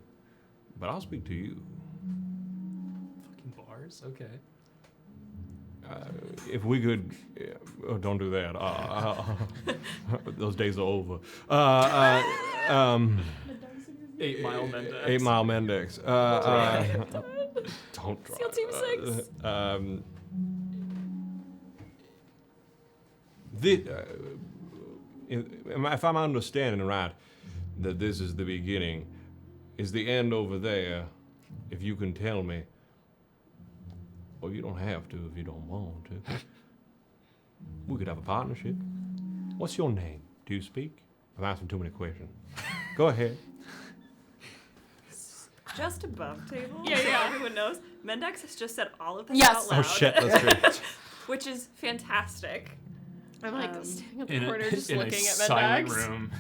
Speaker 3: but I'll speak to you.
Speaker 1: Fucking bars. Okay.
Speaker 3: If we could, don't do that. Those days are over.
Speaker 1: 8 Mile Mendax.
Speaker 3: 8 Mile Mendax. Don't drive.
Speaker 2: SEAL Team 6.
Speaker 3: If I'm understanding right, that this is the beginning, is the end over there? If you can tell me. Well, you don't have to if you don't want to. We could have a partnership. What's your name? Do you speak? I'm asking too many questions. Go ahead.
Speaker 4: Just above table,
Speaker 2: Yeah,
Speaker 4: so
Speaker 2: yeah.
Speaker 4: everyone knows, Mendax has just said all of this
Speaker 2: Yes.
Speaker 4: out loud.
Speaker 3: Oh shit, that's great.
Speaker 4: Which is fantastic.
Speaker 2: I'm like
Speaker 4: Um,
Speaker 2: standing at the
Speaker 1: In
Speaker 2: corner just
Speaker 1: a
Speaker 2: looking at
Speaker 1: silent
Speaker 2: Mendax.
Speaker 1: room.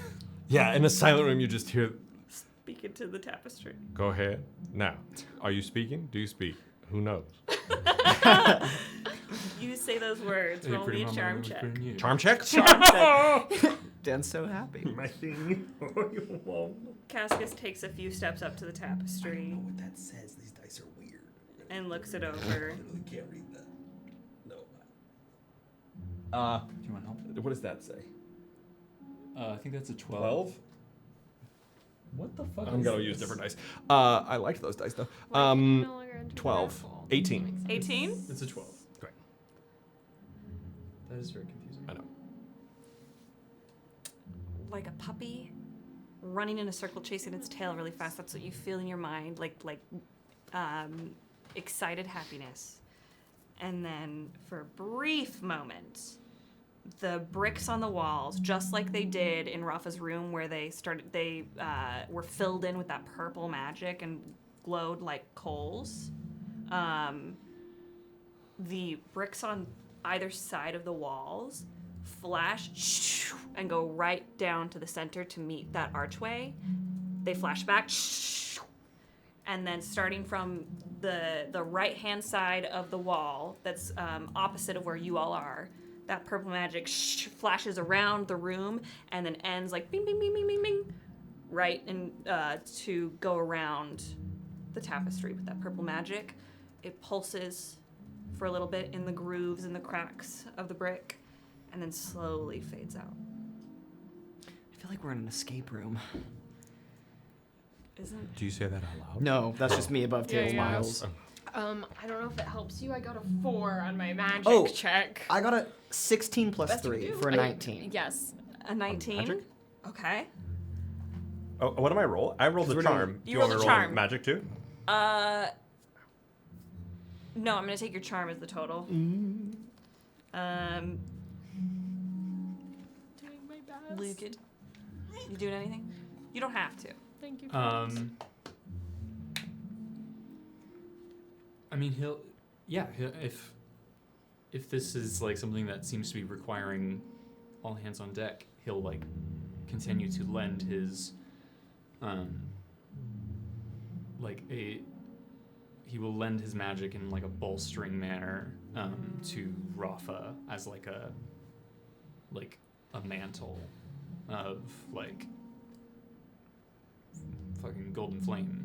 Speaker 3: Yeah, in a silent room, you just hear.
Speaker 4: Speaking to the tapestry.
Speaker 3: Go ahead. Now, are you speaking? Do you speak? Who knows?
Speaker 4: You say those words,
Speaker 1: Hey,
Speaker 4: roll
Speaker 1: pretty
Speaker 4: me a
Speaker 1: mama,
Speaker 4: charm
Speaker 1: I was
Speaker 4: check.
Speaker 1: bringing you.
Speaker 3: Charm check?
Speaker 5: Dan's so happy.
Speaker 3: My thing.
Speaker 4: Cascus takes a few steps up to the tapestry
Speaker 7: what that says. These dice are weird.
Speaker 4: and looks it over.
Speaker 7: Literally can't read that. No.
Speaker 1: Do you want help?
Speaker 7: What does that say?
Speaker 1: I think that's a 12.
Speaker 7: What the fuck?
Speaker 3: I'm gonna use different dice. I liked those dice though. 12. 18.
Speaker 4: 18?
Speaker 1: It's a 12.
Speaker 3: Great.
Speaker 1: That is very confusing.
Speaker 3: I know.
Speaker 4: Like a puppy running in a circle chasing its tail really fast. That's what you feel in your mind, like excited happiness. And then for a brief moment, the bricks on the walls, just like they did in Rafa's room where they were filled in with that purple magic and glowed like coals. The bricks on either side of the walls flash and go right down to the center to meet that archway. They flash back, and then starting from the right-hand side of the wall that's opposite of where you all are, that purple magic flashes around the room and then ends like bing, bing, bing, bing, bing, bing, right and to go around the tapestry with that purple magic. It pulses for a little bit in the grooves and the cracks of the brick, and then slowly fades out.
Speaker 5: I feel like we're in an escape room.
Speaker 4: Isn't
Speaker 3: Do you say that out loud?
Speaker 5: No, that's just me above
Speaker 2: Yeah,
Speaker 5: table
Speaker 2: yeah.
Speaker 5: miles.
Speaker 2: I don't know if it helps you. I got a 4 on my magic
Speaker 5: Oh,
Speaker 2: check.
Speaker 5: I got a 16 plus
Speaker 2: Best you
Speaker 5: 3
Speaker 2: do.
Speaker 5: for a 19.
Speaker 2: Yes.
Speaker 4: a 19?
Speaker 3: magic?
Speaker 4: Okay.
Speaker 3: Oh, what am I roll? I rolled the
Speaker 5: We're
Speaker 3: charm.
Speaker 5: doing-
Speaker 3: Do
Speaker 4: You
Speaker 3: want
Speaker 4: rolled
Speaker 3: me
Speaker 4: the
Speaker 3: to roll
Speaker 4: charm.
Speaker 3: magic too?
Speaker 4: No, I'm gonna take your charm as the total.
Speaker 2: Doing my best.
Speaker 4: Lücan. You doing anything? You don't have to.
Speaker 2: Thank you.
Speaker 1: I mean, he'll if this is like something that seems to be requiring all hands on deck, he'll like continue to lend his he will lend his magic in like a bolstering manner to Rafa as like a mantle of like fucking golden flame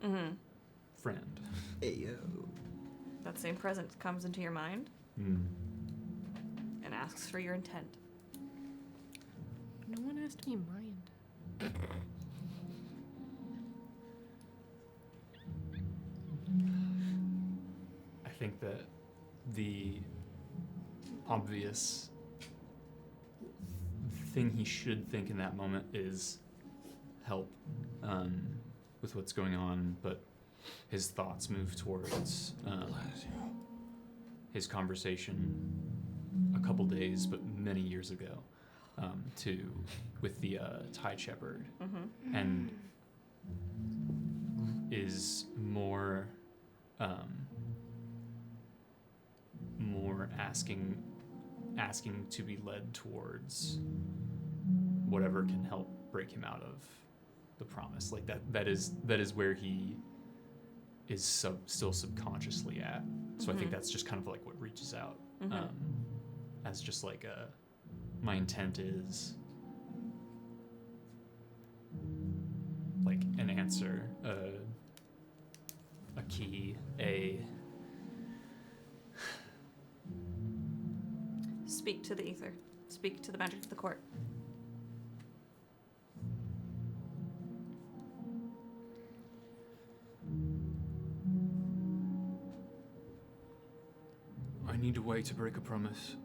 Speaker 4: Mm-hmm.
Speaker 1: friend.
Speaker 5: Ayo.
Speaker 4: That same presence comes into your mind and asks for your intent.
Speaker 2: No one asked me mind.
Speaker 1: I think that the obvious thing he should think in that moment is help with what's going on, but his thoughts move towards his conversation a couple days, but many years ago, with the Tide Shepherd, and is more asking to be led towards whatever can help break him out of the promise. Like that is where he is still subconsciously at. So I think that's just kind of like what reaches out as just like my intent is like an answer, a key,
Speaker 4: Speak to the ether. Speak to the magic of the court.
Speaker 1: I need a way to break a promise.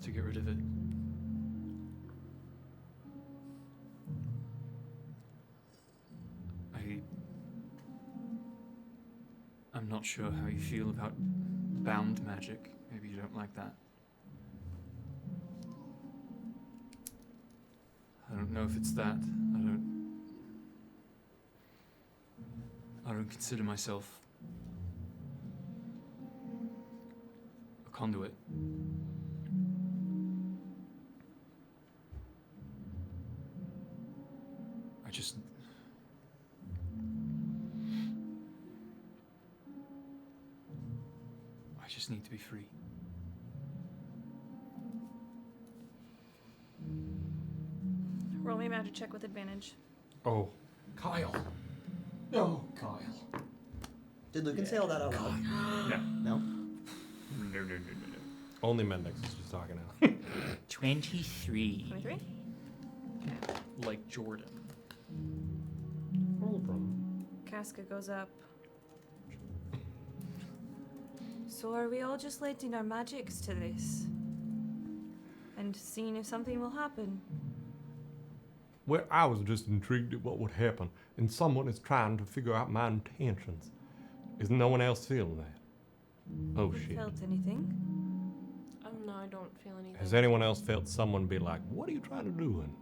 Speaker 1: To get rid of it. I'm not sure how you feel about bound magic. Maybe you don't like that. I don't know if it's that. I don't consider myself a conduit. I just need to be free.
Speaker 4: Roll me a magic check with advantage.
Speaker 3: Oh.
Speaker 7: Kyle. No, Kyle.
Speaker 5: Did Lücan say all that out loud?
Speaker 1: No.
Speaker 5: No?
Speaker 1: No.
Speaker 3: Only Mendax is just talking now.
Speaker 1: 23.
Speaker 4: 23?
Speaker 1: Like Jordan.
Speaker 3: Roll a problem.
Speaker 4: Casca goes up. So are we all just letting our magics to this? And seeing if something will happen?
Speaker 3: Well, I was just intrigued at what would happen, and someone is trying to figure out my intentions. Is no one else feeling that? Oh,
Speaker 4: You
Speaker 3: shit.
Speaker 4: felt anything?
Speaker 2: No, I don't feel anything.
Speaker 3: Has anyone else felt someone be like, what are you trying to do? And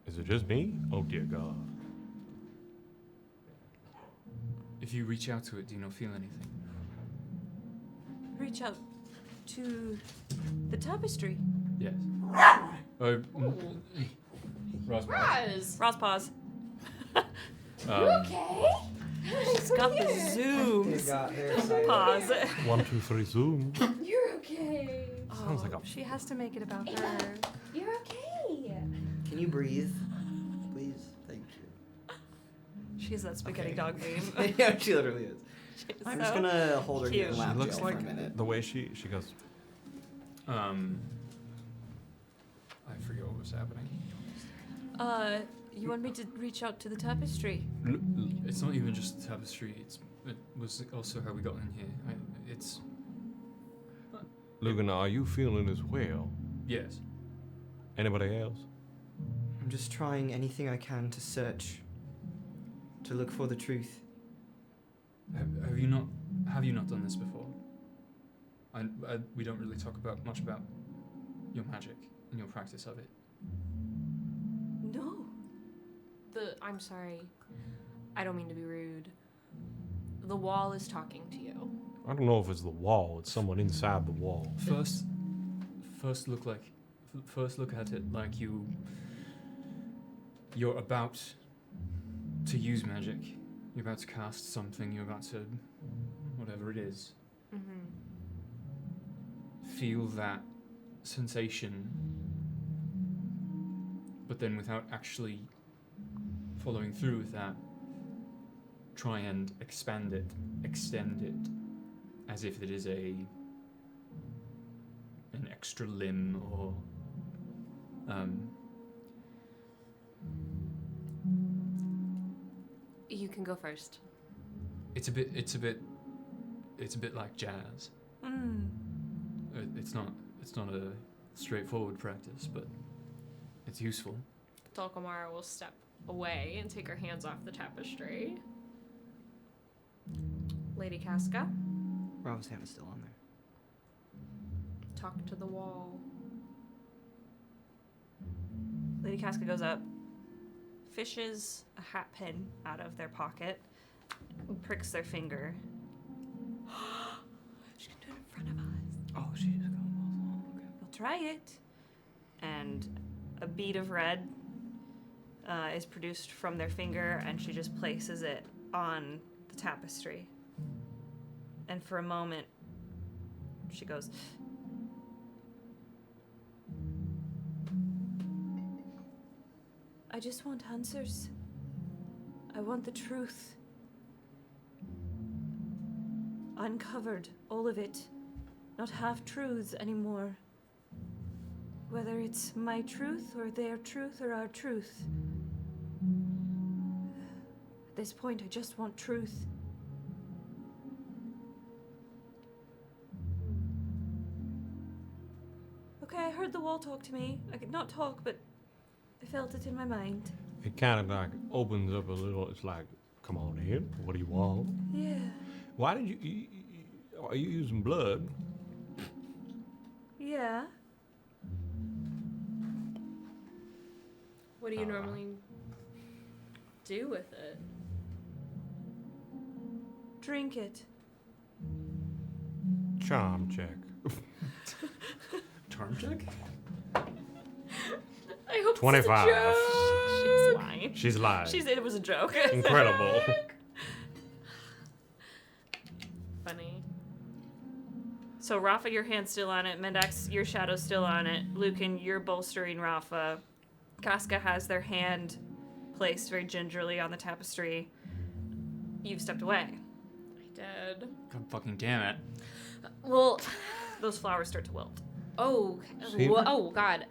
Speaker 3: is it just me? Oh, dear God.
Speaker 1: If you reach out to it, do you not feel anything?
Speaker 4: Reach out to the tapestry.
Speaker 1: Yes. Roz.
Speaker 2: Raz!
Speaker 4: Ross pause.
Speaker 2: Okay.
Speaker 4: He's got the
Speaker 5: They
Speaker 4: zooms.
Speaker 5: got very excited.
Speaker 4: Pause.
Speaker 3: 1, 2, 3, zoom.
Speaker 2: You're okay.
Speaker 3: Sounds like a-
Speaker 4: She has to make it about her.
Speaker 2: You're okay.
Speaker 5: Can you breathe? Please? Thank you.
Speaker 4: She's that spaghetti
Speaker 5: Okay.
Speaker 4: dog meme.
Speaker 5: Yeah, she literally is.
Speaker 4: She's
Speaker 5: I'm
Speaker 4: so
Speaker 5: just gonna hold her
Speaker 4: cute.
Speaker 5: here and
Speaker 3: She
Speaker 5: laugh
Speaker 3: looks
Speaker 5: jail
Speaker 3: like
Speaker 5: for a minute.
Speaker 3: the way she goes,
Speaker 1: I forget what was happening.
Speaker 4: You want me to reach out to the tapestry?
Speaker 1: It's not even just the tapestry. It was also how we got in here.
Speaker 3: Lücan, are you feeling as well?
Speaker 1: Yes.
Speaker 3: Anybody else?
Speaker 5: I'm just trying anything I can to search, to look for the truth.
Speaker 1: Have you not done this before? We don't really talk much about your magic and your practice of it.
Speaker 4: No.
Speaker 2: I'm sorry. I don't mean to be rude. The wall is talking to you.
Speaker 3: I don't know if it's the wall. It's someone inside the wall.
Speaker 1: First look at it like you're about to use magic. You're about to cast something. You're about to, whatever it is.
Speaker 2: Mm-hmm.
Speaker 1: Feel that sensation, but then without actually following through with that, try and expand it, extend it, as if it is an extra limb or
Speaker 2: You can go first.
Speaker 1: it's a bit like jazz. It's not a straightforward practice, but it's useful.
Speaker 2: Dulcamara will step away and take her hands off the tapestry. Lady Casca,
Speaker 5: Rafa's hand is still on there.
Speaker 2: talk to the wall.
Speaker 4: Lady Casca goes up, fishes a hat pin out of their pocket, and pricks their finger. She can do it in front of us.
Speaker 5: Oh, she's going along. Okay.
Speaker 4: We'll try it. And a bead of red is produced from their finger, and she just places it on the tapestry. And for a moment, she goes, I just want answers. I want the truth. Uncovered, all of it. Not half-truths anymore. Whether it's my truth or their truth or our truth. At this point, I just want truth. Okay, I heard the wall talk to me. I could not talk, but I felt it in my mind.
Speaker 3: It kind of like opens up a little. It's like, come on in. What do you want?
Speaker 4: Yeah.
Speaker 3: Why did you are you using blood?
Speaker 4: Yeah.
Speaker 2: What do you normally do with it?
Speaker 4: Drink it.
Speaker 3: Charm check.
Speaker 1: Charm check?
Speaker 2: I hope
Speaker 3: 25.
Speaker 2: It's a joke.
Speaker 4: She's lying.
Speaker 3: She's lying.
Speaker 4: It was a joke.
Speaker 3: Incredible.
Speaker 2: Funny.
Speaker 4: So Rafa, your hand's still on it. Mendax, your shadow's still on it. Lücan, you're bolstering Rafa. Casca has their hand placed very gingerly on the tapestry. You've stepped away.
Speaker 2: I did.
Speaker 1: God fucking damn it.
Speaker 2: Well,
Speaker 4: Those flowers start to wilt.
Speaker 2: oh,
Speaker 3: See?
Speaker 2: oh God.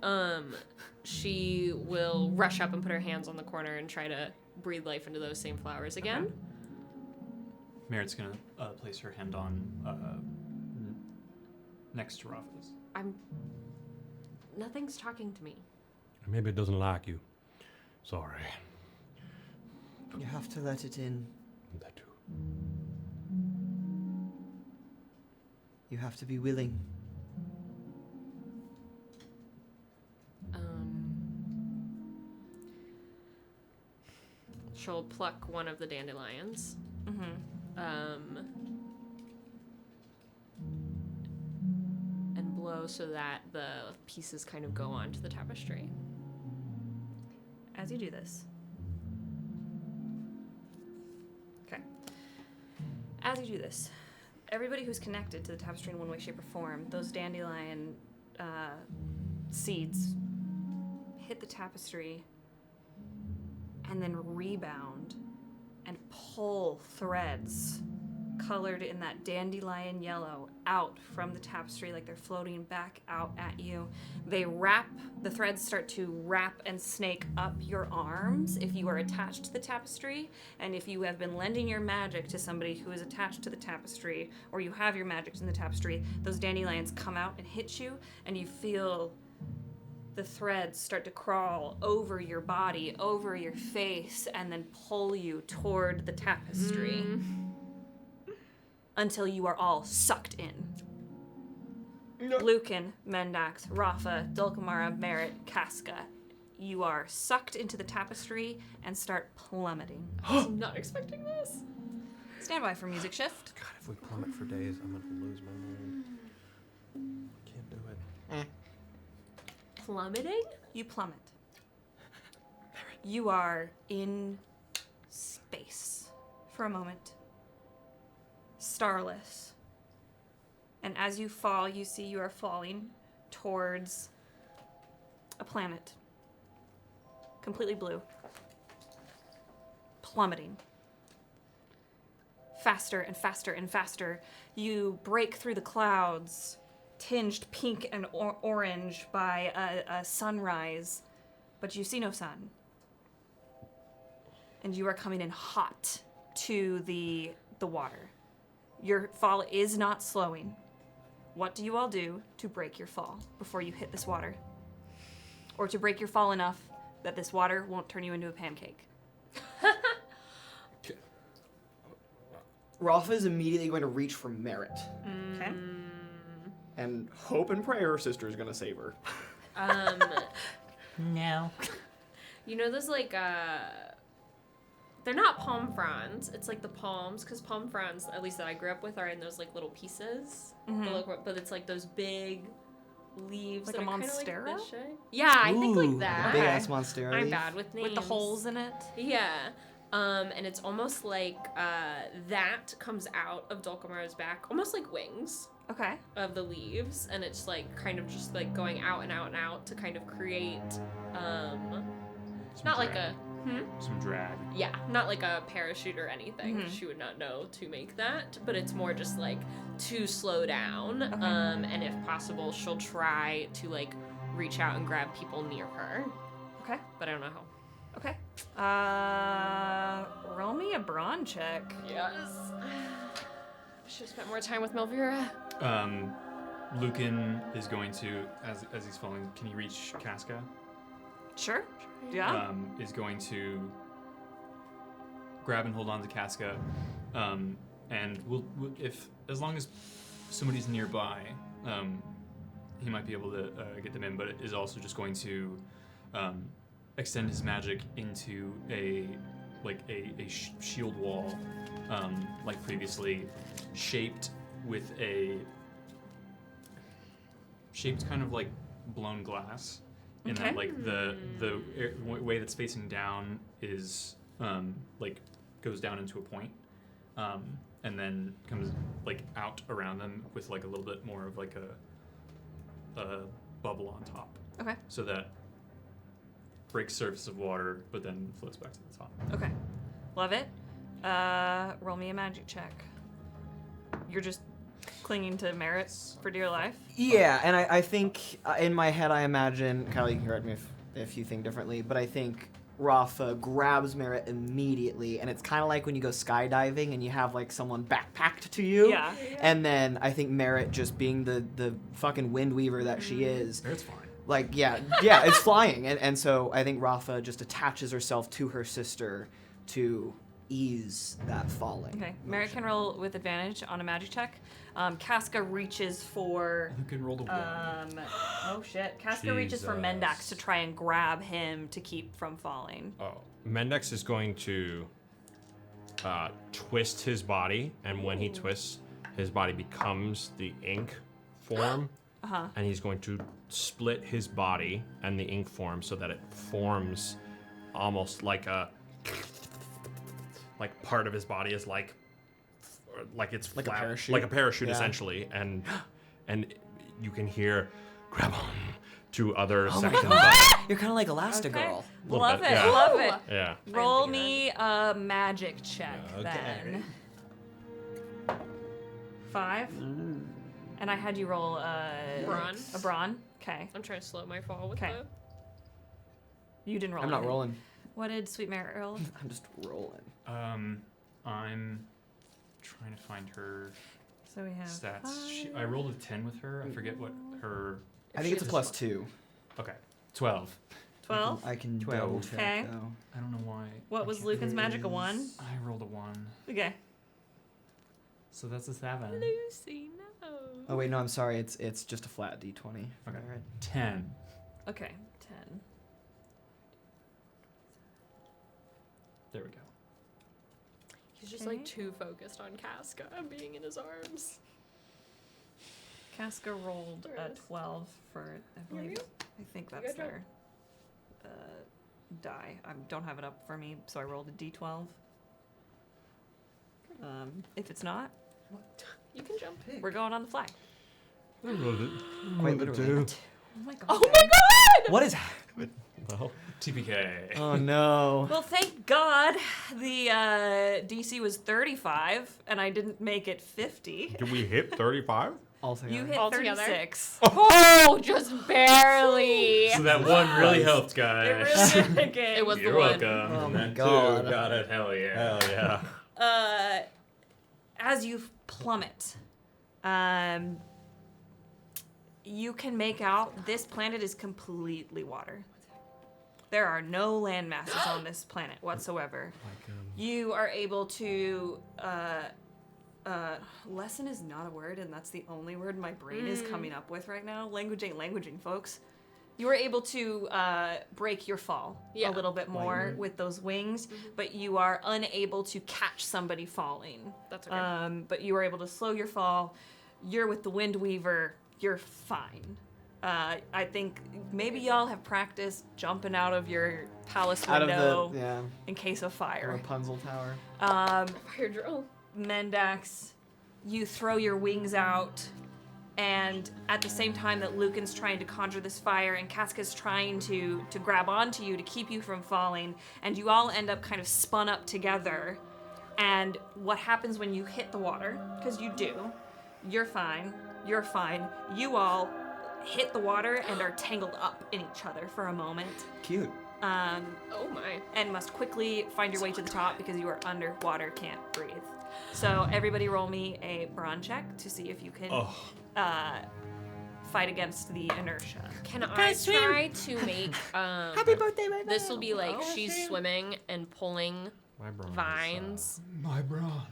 Speaker 2: She will rush up and put her hands on the corner and try to breathe life into those same flowers again.
Speaker 4: Okay.
Speaker 1: Merritt's gonna place her hand on next to Rafa's.
Speaker 2: Nothing's talking to me.
Speaker 3: Maybe it doesn't like you. Sorry.
Speaker 5: You have to let it in.
Speaker 3: That too.
Speaker 5: You have to be willing.
Speaker 2: She'll pluck one of the dandelions.
Speaker 4: Mm-hmm.
Speaker 2: And blow so that the pieces kind of go onto the tapestry.
Speaker 4: As you do this. Okay. As you do this, everybody who's connected to the tapestry in one way, shape, or form, those dandelion seeds hit the tapestry and then rebound and pull threads colored in that dandelion yellow out from the tapestry like they're floating back out at you. The threads start to wrap and snake up your arms if you are attached to the tapestry, and if you have been lending your magic to somebody who is attached to the tapestry, or you have your magic in the tapestry, those dandelions come out and hit you, and you feel the threads start to crawl over your body, over your face, and then pull you toward the tapestry until you are all sucked in. Lücan, Mendax, Rafa, Dulcamara, Merritt, Casca. You are sucked into the tapestry and start plummeting.
Speaker 2: I was not expecting this.
Speaker 4: Stand by for music shift.
Speaker 3: God, if we plummet for days, I'm gonna lose my mind. Can't do it.
Speaker 2: Plummeting?
Speaker 4: You plummet. You are in space for a moment. Starless. And as you fall, you see you are falling towards a planet. Completely blue. Plummeting. Faster and faster and faster. You break through the clouds, tinged pink and orange by a sunrise, but you see no sun. And you are coming in hot to the water. Your fall is not slowing. What do you all do to break your fall before you hit this water? Or to break your fall enough that this water won't turn you into a pancake?
Speaker 5: Rafa is immediately going to reach for Merritt.
Speaker 4: Okay.
Speaker 5: And hope and pray her sister is going to save her.
Speaker 1: No.
Speaker 2: You know those like they're not palm fronds. It's like the palms, because palm fronds, at least that I grew up with, are in those like little pieces. But it's like those big leaves.
Speaker 4: Like
Speaker 2: that
Speaker 4: a
Speaker 2: are kinda
Speaker 4: monstera?
Speaker 2: Like this shape. Yeah, I think like
Speaker 1: Ooh,
Speaker 2: that.
Speaker 5: Big ass monstera
Speaker 2: I'm
Speaker 5: leaf.
Speaker 2: bad with names.
Speaker 4: With the holes in it?
Speaker 2: Yeah. And it's almost like that comes out of Dulcamara's back, almost like wings
Speaker 4: Okay.
Speaker 2: of the leaves, and it's like kind of just like going out and out and out to kind of create not like a
Speaker 1: Some drag.
Speaker 2: yeah, not like a parachute or anything. She would not know to make that, but it's more just like to slow down. And if possible, she'll try to like reach out and grab people near her,
Speaker 4: Okay.
Speaker 2: but I don't know how.
Speaker 4: Okay. Roll me a brawn check.
Speaker 2: Yes. Should have spent more time with Melvira.
Speaker 1: Lücan is going to, as he's falling, can he reach Casca?
Speaker 4: Sure. Yeah.
Speaker 1: Is going to grab and hold on to Casca, and we'll if as long as somebody's nearby, he might be able to get them in. But it is also just going to extend his magic into a shield wall, like previously, shaped kind of like blown glass. In that, like the way that's facing down is like goes down into a point, and then comes like out around them with like a little bit more of like a bubble on top.
Speaker 4: Okay.
Speaker 1: So that breaks surface of water, but then floats back to the top.
Speaker 4: Okay. Love it. Roll me a magic check. You're just clinging to Merritt for dear life.
Speaker 5: Yeah, and I think in my head I imagine, Kyle, you can correct me if you think differently, but I think Rafa grabs Merritt immediately, and it's kind of like when you go skydiving and you have like someone backpacked to you.
Speaker 4: Yeah.
Speaker 5: And then I think Merritt, just being the fucking wind weaver that she is,
Speaker 1: It's fine.
Speaker 5: like it's flying, and so I think Rafa just attaches herself to her sister to ease that falling.
Speaker 4: Okay. Merritt can roll with advantage on a magic check. Casca reaches for.
Speaker 1: Lücan rolled a 1.
Speaker 4: Oh shit. Casca reaches for
Speaker 3: Jesus.
Speaker 4: Mendax to try and grab him to keep from falling.
Speaker 3: Oh, Mendax is going to twist his body, and when he twists, his body becomes the ink form, and he's going to split his body and the ink form so that it forms almost like part of his body is like it's
Speaker 5: Like a
Speaker 3: flat,
Speaker 5: parachute?
Speaker 3: like a parachute
Speaker 5: Yeah.
Speaker 3: essentially, and you can hear grab on to other
Speaker 5: Oh my
Speaker 3: sections.
Speaker 5: god, you're kind of like Elastigirl.
Speaker 3: Little
Speaker 4: Love
Speaker 3: bit,
Speaker 4: it.
Speaker 3: yeah.
Speaker 4: Love it.
Speaker 3: Yeah.
Speaker 4: Roll me a magic check
Speaker 3: Okay.
Speaker 4: then. 5. And I had you roll
Speaker 2: Brawn.
Speaker 4: a brawn. Okay.
Speaker 2: I'm trying to slow my fall with
Speaker 4: Okay. You didn't roll.
Speaker 5: I'm not
Speaker 4: anything.
Speaker 5: rolling.
Speaker 4: What did Sweet Merritt roll?
Speaker 5: I'm just rolling.
Speaker 1: I'm trying to find her
Speaker 4: So we have
Speaker 1: stats. I rolled a 10 with her. I forget what her.
Speaker 5: I think it's a +2.
Speaker 1: Okay, 12.
Speaker 4: 12.
Speaker 5: I can
Speaker 1: 12.
Speaker 5: double check
Speaker 4: Okay.
Speaker 5: though.
Speaker 1: I don't know why.
Speaker 4: What
Speaker 1: I
Speaker 4: was
Speaker 1: can't-
Speaker 4: Lucan's magic? A 1?
Speaker 1: I rolled a 1.
Speaker 4: Okay.
Speaker 1: So that's a 7.
Speaker 2: Lucy, no.
Speaker 5: Oh wait, no, I'm sorry. It's just a flat D20.
Speaker 1: Okay.
Speaker 5: Alright.
Speaker 1: 10.
Speaker 4: Okay. 10.
Speaker 1: There we go.
Speaker 2: He's just
Speaker 4: Okay.
Speaker 2: like too focused on Casca being in his arms.
Speaker 4: Casca rolled a
Speaker 2: Cyrus.
Speaker 4: 12 for, I believe. I think that's
Speaker 2: Good job.
Speaker 4: their die. I don't have it up for me, so I rolled a d12. If it's not,
Speaker 2: You can jump.
Speaker 4: we're going on the fly.
Speaker 5: Quite literally.
Speaker 4: Oh my god.
Speaker 2: Oh my god!
Speaker 5: What is happening?
Speaker 3: Well,
Speaker 1: TPK.
Speaker 5: Oh no.
Speaker 4: Well, thank God the DC was 35 and I didn't make it 50.
Speaker 3: did we hit 35?
Speaker 5: Altogether.
Speaker 4: You hit
Speaker 2: Altogether?
Speaker 4: 36.
Speaker 2: Oh, just barely.
Speaker 1: So that one really helped,
Speaker 4: It
Speaker 1: guys.
Speaker 4: really did.
Speaker 2: It was
Speaker 1: You're
Speaker 2: the one.
Speaker 1: welcome.
Speaker 5: Oh my
Speaker 1: That
Speaker 5: God.
Speaker 1: too. Got it. Hell yeah.
Speaker 3: Hell yeah.
Speaker 4: As you plummet, you can make out this planet is completely water. There are no land masses on this planet whatsoever. You are able to lesson is not a word, and that's the only word my brain is coming up with right now. Language ain't languaging, folks. You are able to break your fall
Speaker 2: Yeah.
Speaker 4: a little bit more with those wings, but you are unable to catch somebody falling.
Speaker 2: That's okay.
Speaker 4: But you are able to slow your fall. You're with the Wind Weaver. You're fine. I think maybe y'all have practiced jumping out of your palace
Speaker 5: Out
Speaker 4: window
Speaker 5: of the
Speaker 4: in case of fire.
Speaker 5: Rapunzel Tower.
Speaker 2: Fire drill.
Speaker 4: Mendax, you throw your wings out, and at the same time that Lücan's trying to conjure this fire and Casca's trying to grab onto you to keep you from falling, and you all end up kind of spun up together. And what happens when you hit the water, because you do, you're fine, you all hit the water and are tangled up in each other for a moment.
Speaker 5: Cute.
Speaker 2: Oh my.
Speaker 4: And must quickly find your way to the top because you are underwater, can't breathe. So everybody roll me a brawn check to see if you can fight against the inertia.
Speaker 2: Can I try to make
Speaker 5: Happy birthday, my
Speaker 2: this will be like she's swimming and pulling
Speaker 3: My brawn is,
Speaker 2: vines
Speaker 7: My brawn.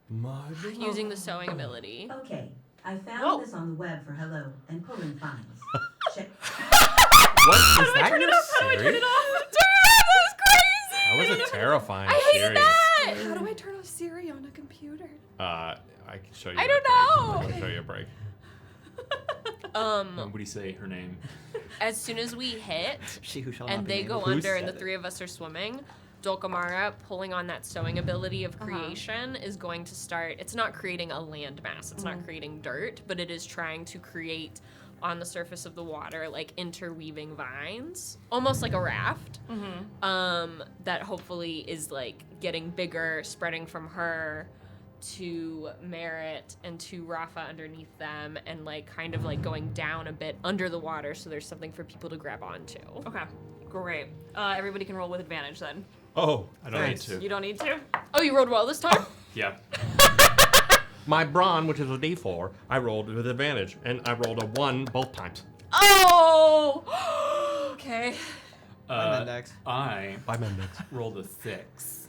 Speaker 7: My brawn.
Speaker 2: using the sewing ability.
Speaker 8: Okay, I found
Speaker 2: Whoa.
Speaker 8: this on the web for hello and pulling vines. Check.
Speaker 3: What is that? Your
Speaker 4: How do I turn it
Speaker 3: Siri?
Speaker 4: off?
Speaker 3: That was a terrifying series.
Speaker 4: How do I turn off Siri on a computer?
Speaker 3: I can show you.
Speaker 2: I
Speaker 3: a
Speaker 2: don't
Speaker 3: break.
Speaker 2: know.
Speaker 3: I'm gonna show you a break.
Speaker 1: What do you say her name?
Speaker 2: As soon as we hit
Speaker 5: She who shall not
Speaker 2: and
Speaker 5: be
Speaker 2: they
Speaker 5: named.
Speaker 2: go
Speaker 3: Who
Speaker 2: under and
Speaker 3: said
Speaker 2: the
Speaker 3: it?
Speaker 2: three of us are swimming, Dulcamara, pulling on that sewing ability of creation, is going to start. It's not creating a land mass, it's not creating dirt, but it is trying to create on the surface of the water, like interweaving vines, almost like a raft. That hopefully is like getting bigger, spreading from her to Merritt and to Rafa underneath them, and like kind of like going down a bit under the water, so there's something for people to grab onto.
Speaker 4: Okay, great. Everybody can roll with advantage then.
Speaker 3: Oh,
Speaker 1: I don't need to.
Speaker 4: You don't need to?
Speaker 2: Oh, you rolled well this time?
Speaker 1: Yeah.
Speaker 3: my brawn, which is a D4, I rolled with advantage, and I rolled a 1 both times.
Speaker 4: Oh! Okay.
Speaker 5: Mendax.
Speaker 1: I
Speaker 3: By Mendax.
Speaker 1: rolled a 6,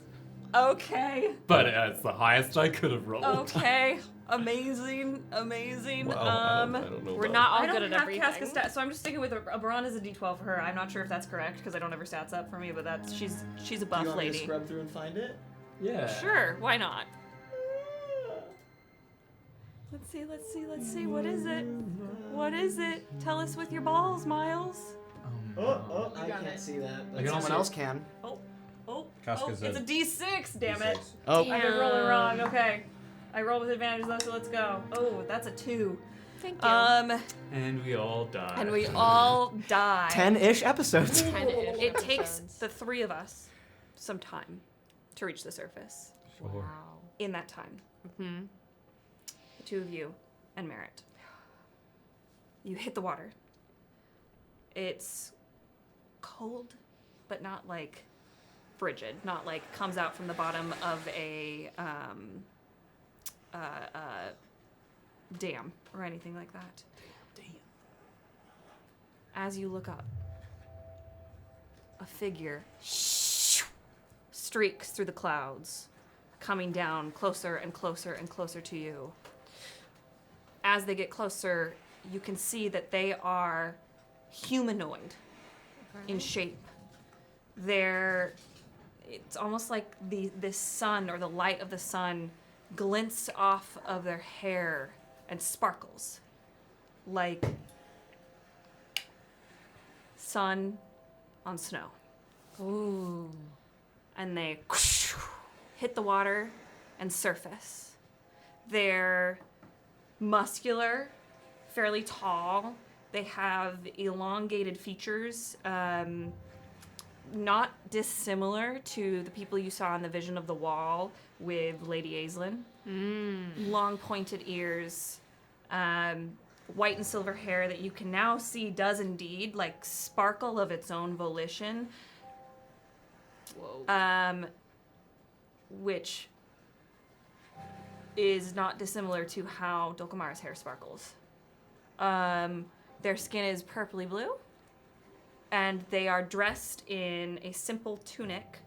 Speaker 4: Okay.
Speaker 1: but it's the highest I could have rolled.
Speaker 4: Okay. Amazing. Amazing.
Speaker 3: Well, I don't know
Speaker 2: We're
Speaker 3: about-
Speaker 2: not all
Speaker 4: I don't
Speaker 2: good at
Speaker 4: have
Speaker 2: everything.
Speaker 4: Casca stats, so I'm just sticking with a brawn as a D12 for her. I'm not sure if that's correct because I don't have her stats up for me, but that's she's a
Speaker 5: Do
Speaker 4: buff
Speaker 5: you want me to
Speaker 4: lady.
Speaker 5: scrub through and find it?
Speaker 1: Yeah.
Speaker 4: Sure, why not? Let's see. What is it? What is it? Tell us with your balls, Miles.
Speaker 5: Oh, I
Speaker 2: got
Speaker 5: can't
Speaker 2: it.
Speaker 5: see that.
Speaker 1: I
Speaker 5: But
Speaker 1: can
Speaker 5: someone
Speaker 1: also-
Speaker 5: else can.
Speaker 3: Casca's
Speaker 4: It's a D6, damn it.
Speaker 5: Oh,
Speaker 4: I've been rolling wrong. Okay. I roll with advantage though, so let's go. Oh, that's a 2.
Speaker 2: Thank you.
Speaker 1: And we all died.
Speaker 4: And we all die.
Speaker 5: 10-ish episodes.
Speaker 2: 10-ish
Speaker 4: It takes
Speaker 2: episodes.
Speaker 4: the 3 of us some time to reach the surface.
Speaker 2: Wow.
Speaker 4: In that time,
Speaker 2: Mm-hmm.
Speaker 4: the 2 of you and Merritt, you hit the water. It's cold, but not like frigid. Not like comes out from the bottom of a dam or anything like that.
Speaker 1: Damn.
Speaker 4: As you look up, a figure streaks through the clouds, coming down closer and closer and closer to you. As they get closer, you can see that they are humanoid in shape. It's almost like the sun or the light of the sun glints off of their hair and sparkles like sun on snow.
Speaker 2: Ooh.
Speaker 4: And they hit the water and surface. They're muscular, fairly tall. They have elongated features, not dissimilar to the people you saw in the Vision of the Wall with Lady Aislin. Long pointed ears, white and silver hair that you can now see does indeed like sparkle of its own volition.
Speaker 2: Whoa.
Speaker 4: Which is not dissimilar to how Dulcamara's hair sparkles. Their skin is purpley blue, and they are dressed in a simple tunic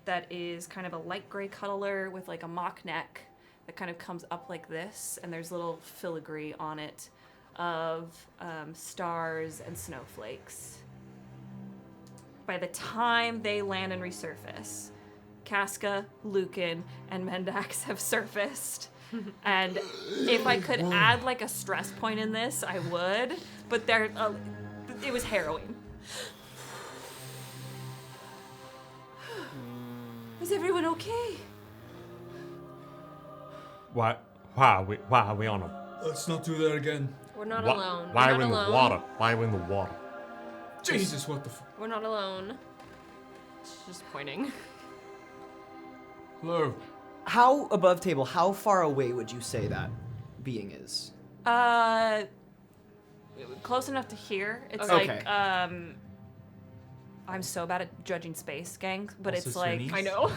Speaker 4: that is kind of a light gray color with like a mock neck that kind of comes up like this, and there's little filigree on it of stars and snowflakes. By the time they land and resurface, Casca, Lücan, and Mendax have surfaced. And if I could add like a stress point in this, I would. But it was harrowing. Is everyone okay?
Speaker 3: Why are we on a...
Speaker 7: Let's not do that again.
Speaker 2: We're not
Speaker 3: Why-
Speaker 2: alone.
Speaker 3: Why
Speaker 2: We're
Speaker 3: are we
Speaker 2: not
Speaker 3: in the
Speaker 2: alone.
Speaker 3: water? Why are we in the water?
Speaker 7: Jesus, what the
Speaker 2: We're not alone. She's just pointing.
Speaker 7: Hello.
Speaker 5: How above table? How far away would you say that being is?
Speaker 4: Close enough to hear. It's
Speaker 5: Okay.
Speaker 4: like I'm so bad at judging space, gang, but
Speaker 1: Also
Speaker 4: it's like
Speaker 1: Sweeney's?
Speaker 2: I know.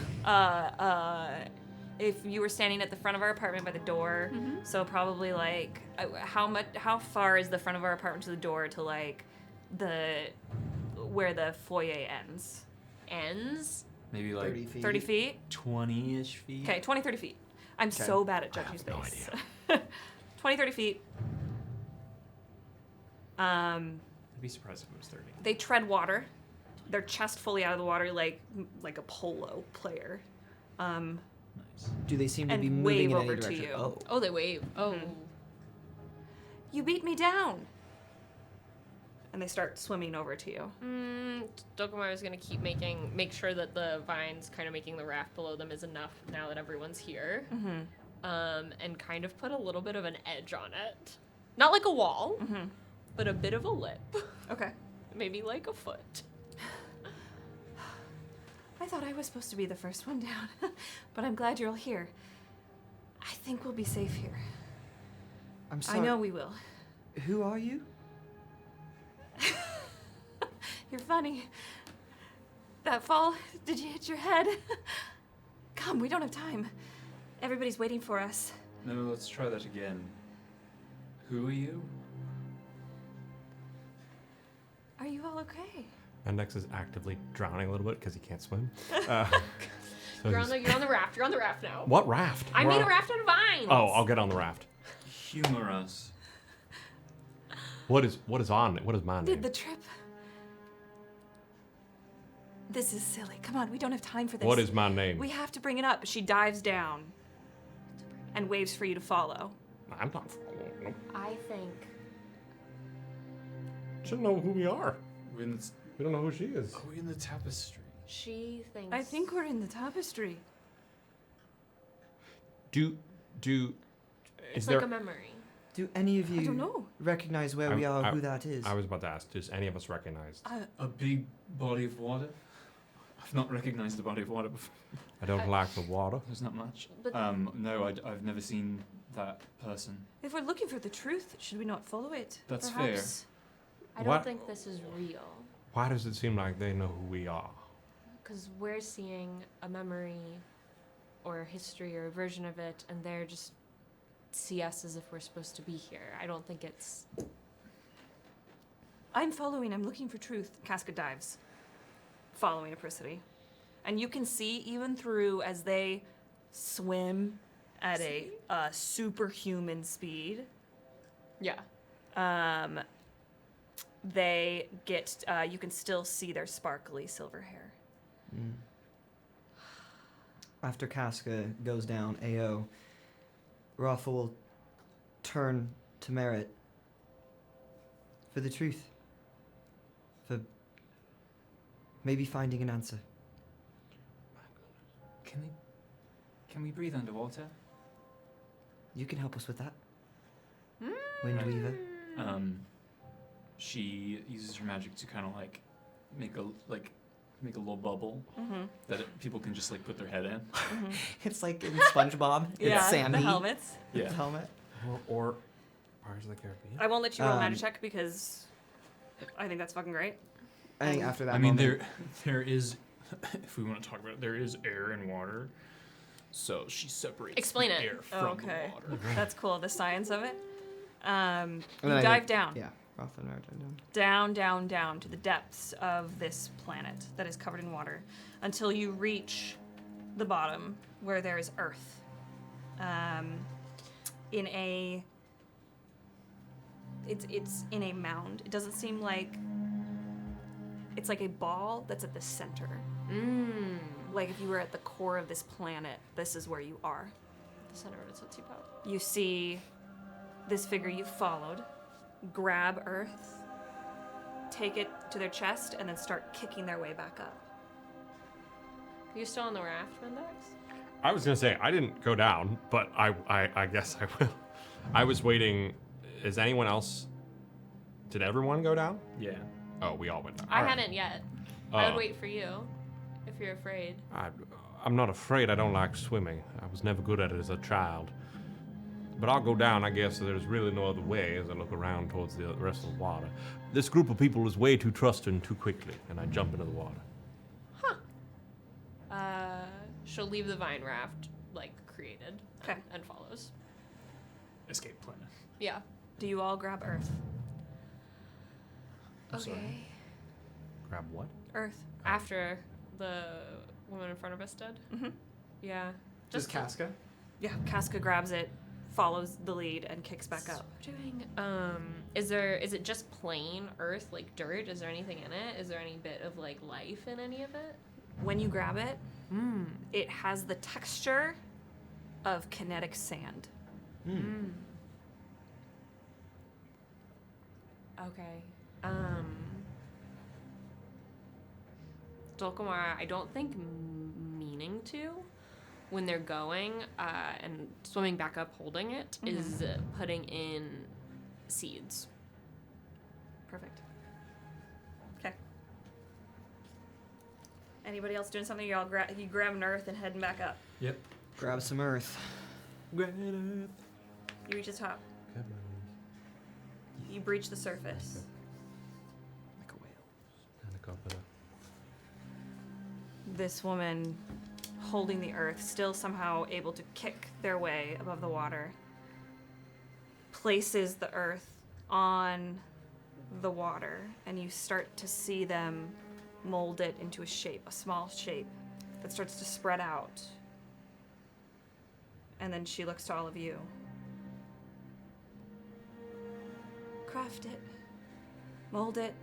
Speaker 4: if you were standing at the front of our apartment by the door, so probably like how far is the front of our apartment to the door to like where the foyer ends?
Speaker 2: Ends.
Speaker 1: Maybe
Speaker 5: 30
Speaker 1: like
Speaker 5: feet.
Speaker 4: 30 feet?
Speaker 1: 20-ish feet.
Speaker 4: Okay, 20, 30 feet. I'm so bad at judging
Speaker 3: no
Speaker 4: space. 20, 30 feet.
Speaker 1: I'd be surprised if it was 30.
Speaker 4: They tread water. Their chest fully out of the water like a polo player.
Speaker 1: Nice.
Speaker 5: Do they seem to
Speaker 4: And
Speaker 5: be moving
Speaker 4: wave
Speaker 5: in any
Speaker 4: over to
Speaker 5: direction?
Speaker 4: you.
Speaker 5: Oh.
Speaker 2: Oh, they wave. Oh.
Speaker 4: You beat me down. And they start swimming over to you.
Speaker 2: Dulcamara is gonna make sure that the vines kind of making the raft below them is enough now that everyone's here. And kind of put a little bit of an edge on it. Not like a wall, but a bit of a lip.
Speaker 4: Okay.
Speaker 2: Maybe like a foot.
Speaker 4: I thought I was supposed to be the first one down, but I'm glad you're all here. I think we'll be safe here.
Speaker 5: I'm sorry.
Speaker 4: I know we will.
Speaker 5: Who are you?
Speaker 4: You're funny. That fall, did you hit your head? Come, we don't have time. Everybody's waiting for us.
Speaker 1: No, let's try that again. Who are you?
Speaker 4: Are you all okay?
Speaker 3: Mendax is actively drowning a little bit because he can't swim. So
Speaker 2: You're on
Speaker 3: he's-
Speaker 2: the raft. You're on the raft now.
Speaker 3: What raft?
Speaker 2: I
Speaker 3: We're
Speaker 2: made a
Speaker 3: on-
Speaker 2: raft out of vines.
Speaker 3: Oh, I'll get on the raft.
Speaker 1: Humor us.
Speaker 3: What is on it? What is my name?
Speaker 4: Did the trip? This is silly. Come on, we don't have time for this.
Speaker 3: What is my name?
Speaker 4: We have to bring it up. She dives down and waves for you to follow.
Speaker 3: I'm not following. Nope.
Speaker 2: I think
Speaker 3: Should know who we are.
Speaker 1: We're in
Speaker 3: We don't know who she is.
Speaker 1: are we in the tapestry?
Speaker 2: she thinks.
Speaker 4: I think we're in the tapestry.
Speaker 3: Do
Speaker 2: it's
Speaker 3: is there?
Speaker 2: like a memory.
Speaker 5: Do any of you
Speaker 4: don't know.
Speaker 5: recognize where we are, who that is?
Speaker 3: I was about to ask. Does any of us recognize?
Speaker 1: A big body of water? I've not recognized a body of water before.
Speaker 3: I don't like the water.
Speaker 1: There's not much.
Speaker 2: But-
Speaker 1: No, I've never seen that person.
Speaker 4: If we're looking for the truth, should we not follow it?
Speaker 1: That's
Speaker 4: Perhaps?
Speaker 2: I don't
Speaker 3: What?
Speaker 2: think this is real.
Speaker 3: Why does it seem like they know who we are?
Speaker 2: Because we're seeing a memory or a history or a version of it, and they're just see us as if we're supposed to be here. I don't think it's.
Speaker 4: I'm following. I'm looking for truth. Casca dives, following Apricity. And you can see, even through as they swim at a superhuman speed,
Speaker 2: Yeah.
Speaker 4: they get, you can still see their sparkly silver hair.
Speaker 5: After Casca goes down, AO, Rafa will turn to Merritt for the truth. For maybe finding an answer.
Speaker 1: Can we breathe underwater?
Speaker 5: You can help us with that. Windweaver.
Speaker 1: She uses her magic to kind of make a little bubble that people can just put their head in.
Speaker 5: It's like in SpongeBob. It's Sandy.
Speaker 4: the helmets.
Speaker 1: Yeah.
Speaker 5: His helmet.
Speaker 3: Or Pirates of the Caribbean?
Speaker 4: I won't let you roll a magic
Speaker 5: Um,
Speaker 4: check because I think that's fucking great.
Speaker 5: I think after that
Speaker 1: I mean,
Speaker 5: moment,
Speaker 1: there is, if we want to talk about it, there is air and water. So she separates
Speaker 2: Explain
Speaker 1: the
Speaker 2: it.
Speaker 1: air from the water.
Speaker 4: That's cool. The science of it. You
Speaker 5: And then I
Speaker 4: dive
Speaker 5: think-
Speaker 4: down.
Speaker 5: Yeah, Rafa and Merritt dive down.
Speaker 4: Down, down, down to the depths of this planet that is covered in water until you reach the bottom where there is earth. It's in a mound. It doesn't seem like it's like a ball that's at the center. Like if you were at the core of this planet, this is where you are.
Speaker 2: the center of the Tootsie Pop.
Speaker 4: You see this figure you followed grab earth, take it to their chest, and then start kicking their way back up.
Speaker 2: Are you still on the raft, Mendax?
Speaker 3: I was gonna say I didn't go down, but I guess I will. I was waiting. Is anyone else? Did everyone go down?
Speaker 1: Yeah.
Speaker 3: Oh, we all went down.
Speaker 2: I
Speaker 3: All right.
Speaker 2: hadn't yet. I would
Speaker 3: Oh.
Speaker 2: wait for you if you're afraid.
Speaker 3: I'm not afraid. I don't like swimming. I was never good at it as a child. But I'll go down, I guess. So there's really no other way as I look around towards the rest of the water. This group of people is way too trusting too quickly, and I jump into the water.
Speaker 2: She'll leave the vine raft, like, created
Speaker 4: Okay.
Speaker 2: and follows.
Speaker 1: Escape plan.
Speaker 2: Yeah.
Speaker 4: Do you all grab earth?
Speaker 2: Okay.
Speaker 3: Grab what?
Speaker 4: Earth.
Speaker 2: After the woman in front of us did?
Speaker 4: Mm-hmm.
Speaker 2: Yeah.
Speaker 5: Just Casca?
Speaker 4: Yeah, Casca grabs it, follows the lead, and kicks back up.
Speaker 2: Doing, is it just plain earth, like dirt? Is there anything in it? Is there any bit of, like, life in any of it?
Speaker 4: When you grab it, it has the texture of kinetic sand.
Speaker 2: Okay. Dulcamara, I don't think meaning to, when they're going and swimming back up holding it, is putting in seeds.
Speaker 4: Perfect. Okay. Anybody else doing something? Y'all you grab an earth and heading back up.
Speaker 1: Yep.
Speaker 5: Grab some earth.
Speaker 4: You reach the top. You breach the surface.
Speaker 5: Like a whale.
Speaker 4: This woman holding the earth, still somehow able to kick their way above the water, places the earth on the water, and you start to see them mold it into a shape, a small shape that starts to spread out. And then she looks to all of you. Craft it, mold it,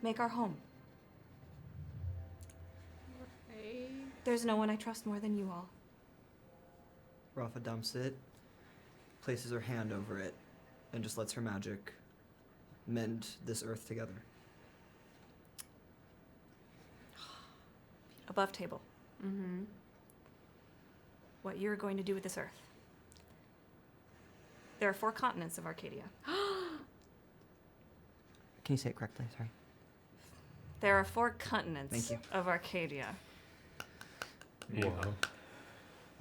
Speaker 4: make our home. There's no one I trust more than you all.
Speaker 5: Rafa dumps it, places her hand over it, and just lets her magic mend this earth together.
Speaker 4: Above table.
Speaker 2: Mm-hmm.
Speaker 4: What you're going to do with this earth. There are 4 continents of Arcadia.
Speaker 5: Can you say it correctly? Sorry.
Speaker 4: There are 4 continents
Speaker 5: Thank you.
Speaker 4: of Arcadia.
Speaker 3: Wow.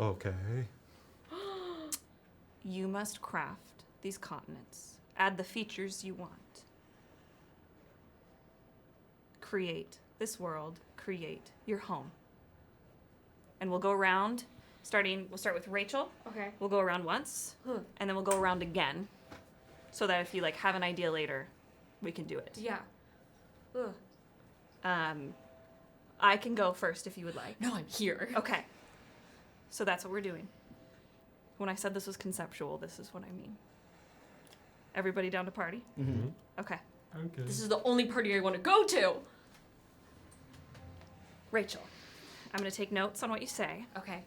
Speaker 3: Okay.
Speaker 4: You must craft these continents. Add the features you want. Create this world. Create your home. And we'll go around, we'll start with Rachel.
Speaker 2: Okay.
Speaker 4: We'll go around once, and then we'll go around again, so that if you have an idea later, we can do it.
Speaker 2: Yeah. Ugh.
Speaker 4: I can go first if you would like.
Speaker 2: No, I'm here.
Speaker 4: Okay. So that's what we're doing. When I said this was conceptual, this is what I mean. Everybody down to party?
Speaker 5: Mm-hmm.
Speaker 4: Okay.
Speaker 3: Okay.
Speaker 2: This is the only party I want to go to.
Speaker 4: Rachel, I'm going to take notes on what you say.
Speaker 2: Okay.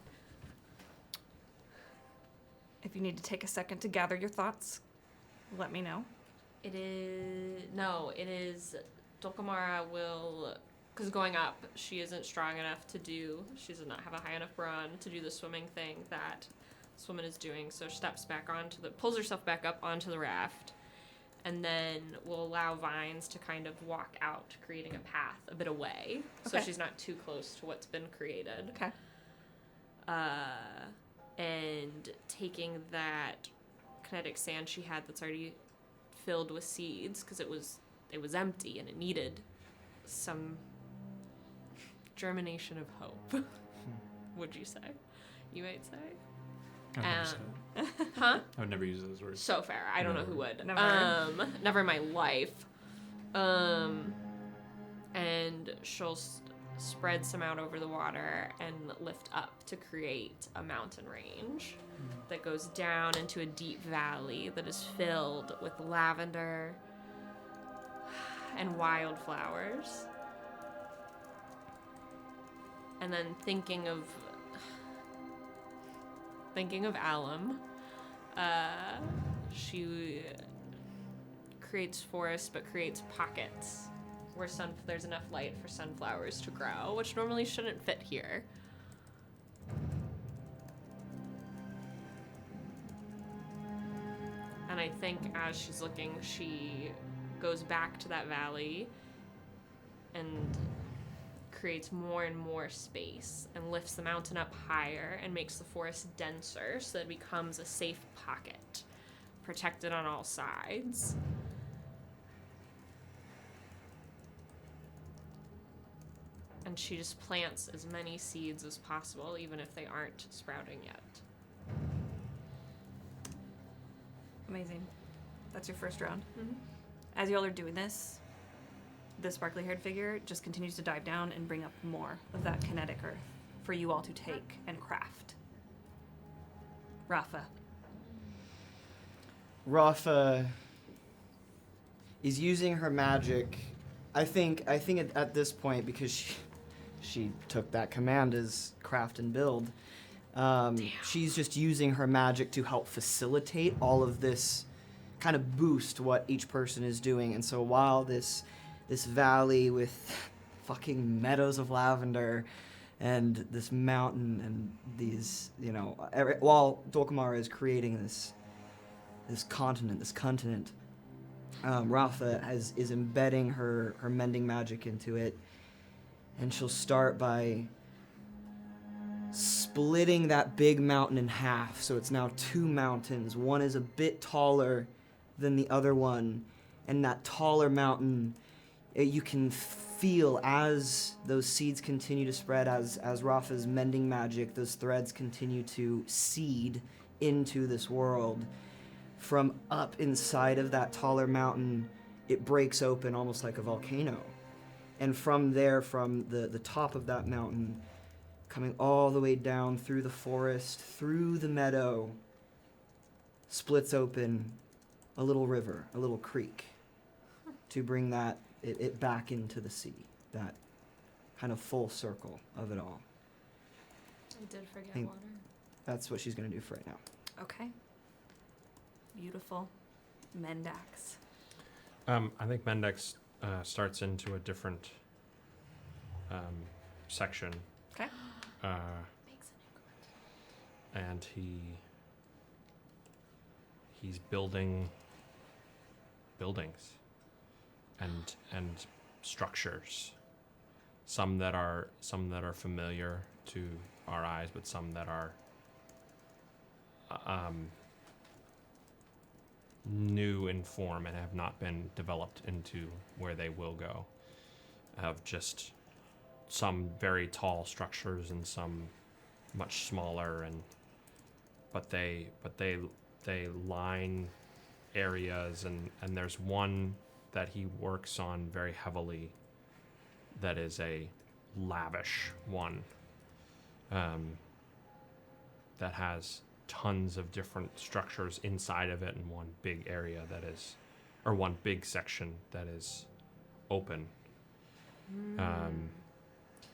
Speaker 4: If you need to take a second to gather your thoughts, let me know.
Speaker 2: It is Dulcamara will, because going up, she isn't strong enough to do, she does not have a high enough brawn to do the swimming thing that this woman is doing, so she steps back pulls herself back up onto the raft, and then will allow Vines to kind of walk out, creating a path a bit away, so
Speaker 4: Okay.
Speaker 2: she's not too close to what's been created.
Speaker 4: Okay.
Speaker 2: And taking that kinetic sand she had that's already filled with seeds, because it was empty and it needed some germination of hope. Would you say? You might say.
Speaker 1: I would never say that.
Speaker 2: Huh?
Speaker 1: I would never use those words.
Speaker 2: So fair. I don't know who would.
Speaker 4: Never.
Speaker 2: Never in my life. And she'll spread some out over the water and lift up to create a mountain range that goes down into a deep valley that is filled with lavender and wildflowers. And then thinking of thinking of Alum. She creates forests, but creates pockets where there's enough light for sunflowers to grow, which normally shouldn't fit here. And I think as she's looking, she goes back to that valley and creates more and more space and lifts the mountain up higher and makes the forest denser so that it becomes a safe pocket, protected on all sides. And she just plants as many seeds as possible, even if they aren't sprouting yet.
Speaker 4: Amazing. That's your first round.
Speaker 2: Mm-hmm.
Speaker 4: As y'all are doing this, the sparkly-haired figure just continues to dive down and bring up more of that kinetic earth for you all to take and craft. Rafa.
Speaker 5: Rafa is using her magic. I think at this point, because she took that command as craft and build, she's just using her magic to help facilitate all of this, kind of boost what each person is doing. And so while this valley with fucking meadows of lavender and this mountain and these, while Dulcamara is creating this continent, Rafa is embedding her mending magic into it, and she'll start by splitting that big mountain in half, so it's now two mountains. One is a bit taller than the other one, and that taller mountain, you can feel as those seeds continue to spread, as Rafa's mending magic, those threads continue to seed into this world. From up inside of that taller mountain, it breaks open almost like a volcano. And from there, from the top of that mountain, coming all the way down through the forest, through the meadow, splits open a little river, a little creek, to bring it back into the sea, that kind of full circle of it all.
Speaker 2: I did forget
Speaker 5: think-
Speaker 2: water.
Speaker 5: That's what she's going to do for right now.
Speaker 4: Okay. Beautiful. Mendax.
Speaker 3: I think Mendax starts into a different section.
Speaker 4: Okay.
Speaker 3: And he's building buildings and structures. Some that are familiar to our eyes, but some that are new in form and have not been developed into where they will go. Of just some very tall structures and some much smaller, but they line areas, and there's one that he works on very heavily that is a lavish one, that has tons of different structures inside of it, and one big area one big section that is open.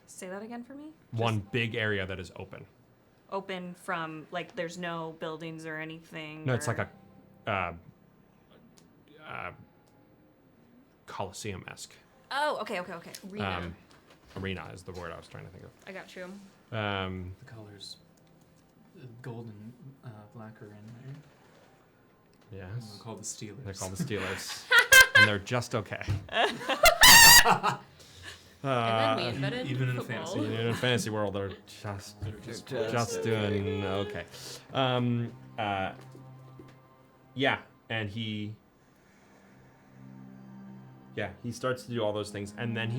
Speaker 4: Say that again for me?
Speaker 3: One big area that is open.
Speaker 4: Open from, like, there's no buildings or anything?
Speaker 3: No, it's like a Colosseum-esque.
Speaker 4: Oh, okay.
Speaker 2: Arena.
Speaker 3: Arena is the word I was trying to think of.
Speaker 2: I got you.
Speaker 1: The colors, gold and black are in there.
Speaker 3: Yes.
Speaker 1: They're called the Steelers.
Speaker 3: They're called the Steelers. And they're just okay.
Speaker 2: And then we invented
Speaker 1: even in a
Speaker 2: football.
Speaker 1: fantasy.
Speaker 3: In a fantasy world, they're just doing okay. Yeah, and he starts to do all those things, and then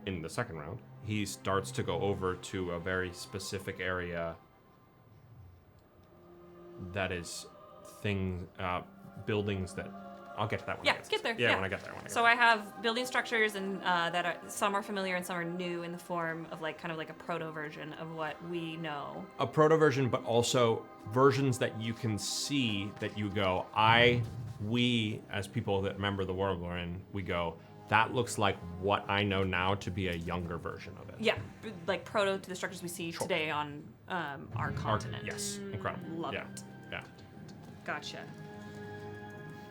Speaker 3: in the second round, he starts to go over to a very specific area that is buildings that I'll get to that one.
Speaker 4: Get there.
Speaker 3: Yeah, when I get there.
Speaker 4: So I have building structures, and that are, some are familiar and some are new in the form of kind of like a proto version of what we know.
Speaker 3: A proto version, but also versions that you can see that you go, we as people that remember the world we're in, we go, That looks like what I know now to be a younger version of it.
Speaker 4: Yeah, like proto to the structures we see today on our continent.
Speaker 3: Yes, incredible.
Speaker 4: Love
Speaker 3: yeah.
Speaker 4: it.
Speaker 3: Yeah.
Speaker 4: Gotcha.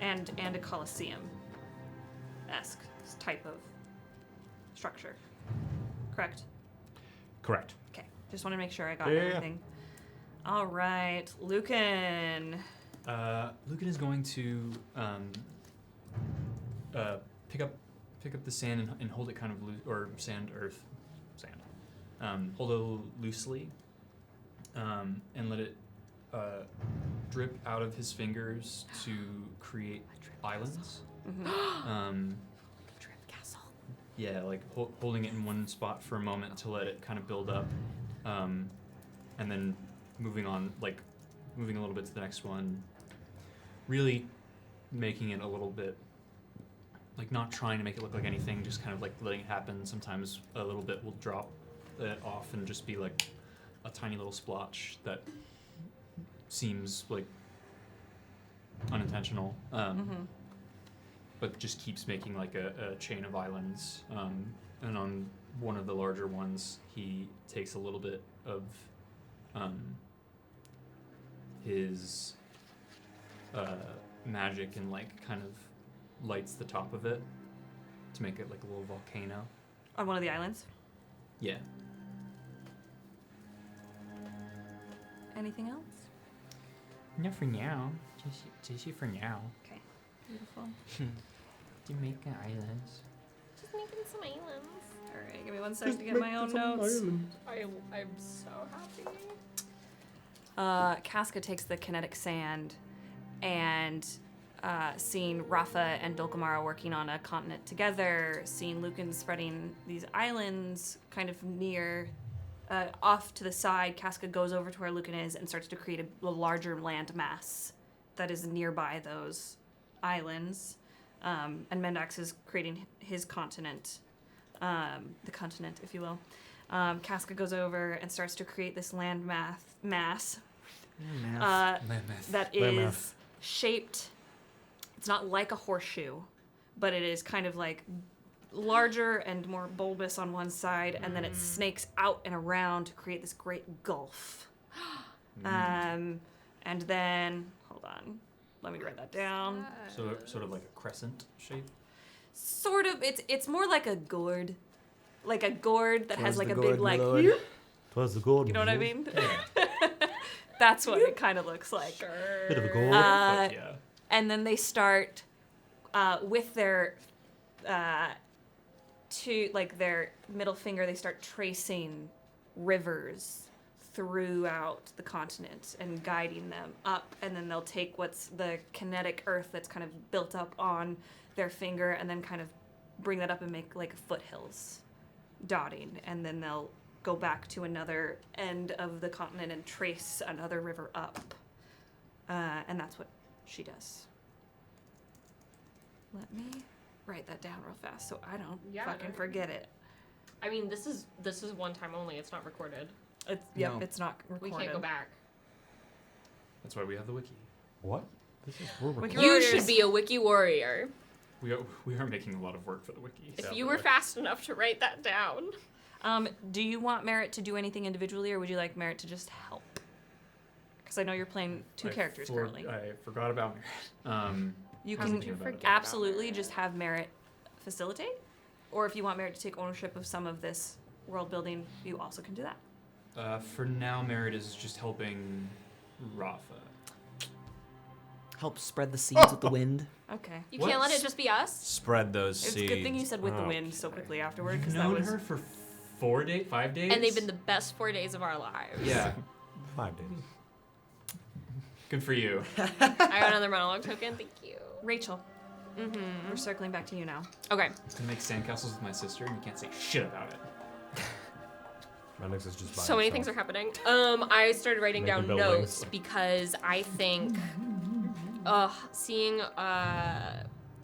Speaker 4: And a Colosseum-esque type of structure. Correct?
Speaker 3: Correct.
Speaker 4: Okay. Just want to make sure I got
Speaker 3: Yeah.
Speaker 4: everything. All right, Lücan.
Speaker 1: Lücan is going to pick up the sand and hold it kind of loose, or sand. Hold it loosely, and let it drip out of his fingers to create islands.
Speaker 2: Drip castle.
Speaker 1: Yeah, like holding it in one spot for a moment to let it kind of build up, and then moving a little bit to the next one. Really making it a little bit, like not trying to make it look like anything, just kind of like letting it happen. Sometimes a little bit will drop it off and just be like a tiny little splotch that seems like unintentional, but just keeps making like a chain of islands. And on one of the larger ones, he takes a little bit of his magic and like kind of lights the top of it to make it like a little volcano.
Speaker 4: On one of the islands.
Speaker 1: Yeah.
Speaker 4: Anything else?
Speaker 1: No, for now. Just for now.
Speaker 4: Okay. Beautiful.
Speaker 1: Jamaica Islands.
Speaker 2: Just making some islands.
Speaker 4: All right, give me 1 second to get my own notes.
Speaker 2: I'm so happy.
Speaker 4: Casca takes the kinetic sand and seeing Rafa and Dulcamara working on a continent together, seeing Lücan spreading these islands kind of near, off to the side, Casca goes over to where Lücan is and starts to create a larger land mass that is nearby those islands. And Mendax is creating his continent, the continent, if you will. Casca goes over and starts to create this land mass that is shaped. It's not like a horseshoe, but it is kind of like larger and more bulbous on one side, and then it snakes out and around to create this great gulf. And then, hold on, let me write that down.
Speaker 1: So sort of like a crescent shape.
Speaker 4: Sort of, it's more like a gourd. Like a gourd that has like a big like,
Speaker 3: Twas the gold.
Speaker 4: you know what I mean? That's what it kind of looks like.
Speaker 3: Bit of a gold.
Speaker 1: Yeah.
Speaker 4: And then they start with their their middle finger, they start tracing rivers throughout the continent and guiding them up. And then they'll take what's the kinetic earth that's kind of built up on their finger and then kind of bring that up and make like foothills dotting. And then they'll go back to another end of the continent and trace another river up. And that's what she does. Let me write that down real fast so I don't fucking forget it.
Speaker 2: I mean, this is one time only. It's not recorded.
Speaker 5: No.
Speaker 4: It's not recorded.
Speaker 2: We can't go back.
Speaker 1: That's why we have the wiki.
Speaker 3: What? We're
Speaker 4: Wiki
Speaker 2: You
Speaker 4: warriors.
Speaker 2: should be a wiki warrior.
Speaker 1: We are making a lot of work for the wiki.
Speaker 2: If
Speaker 1: so-
Speaker 2: you were fast enough to write that down.
Speaker 4: Do you want Merritt to do anything individually, or would you like Merritt to just help? Because I know you're playing two characters currently.
Speaker 1: I forgot about Merritt.
Speaker 4: You
Speaker 1: How's
Speaker 4: can
Speaker 1: it doing about it?
Speaker 4: absolutely just have Merritt facilitate, or if you want Merritt to take ownership of some of this world building, you also can do that.
Speaker 1: For now, Merritt is just helping Rafa.
Speaker 5: Help spread the seeds with the wind.
Speaker 4: Okay.
Speaker 2: You can't let it just be us?
Speaker 3: Spread those
Speaker 4: It's
Speaker 3: seeds.
Speaker 4: a good thing you said with the wind so
Speaker 3: Okay.
Speaker 4: quickly afterward, because
Speaker 1: We've
Speaker 4: that
Speaker 1: known
Speaker 4: was
Speaker 1: her for 5 days.
Speaker 2: And they've been the best 4 days of our lives.
Speaker 1: Yeah.
Speaker 3: 5 days.
Speaker 1: Good for you.
Speaker 2: I got another monologue token. Thank you.
Speaker 4: Rachel. We're circling back to you now.
Speaker 2: Okay.
Speaker 1: I make sandcastles with my sister, and you can't say shit about it.
Speaker 3: Mendax is just by
Speaker 2: So many things are happening. I started writing
Speaker 3: Making
Speaker 2: down
Speaker 3: buildings.
Speaker 2: notes because I think seeing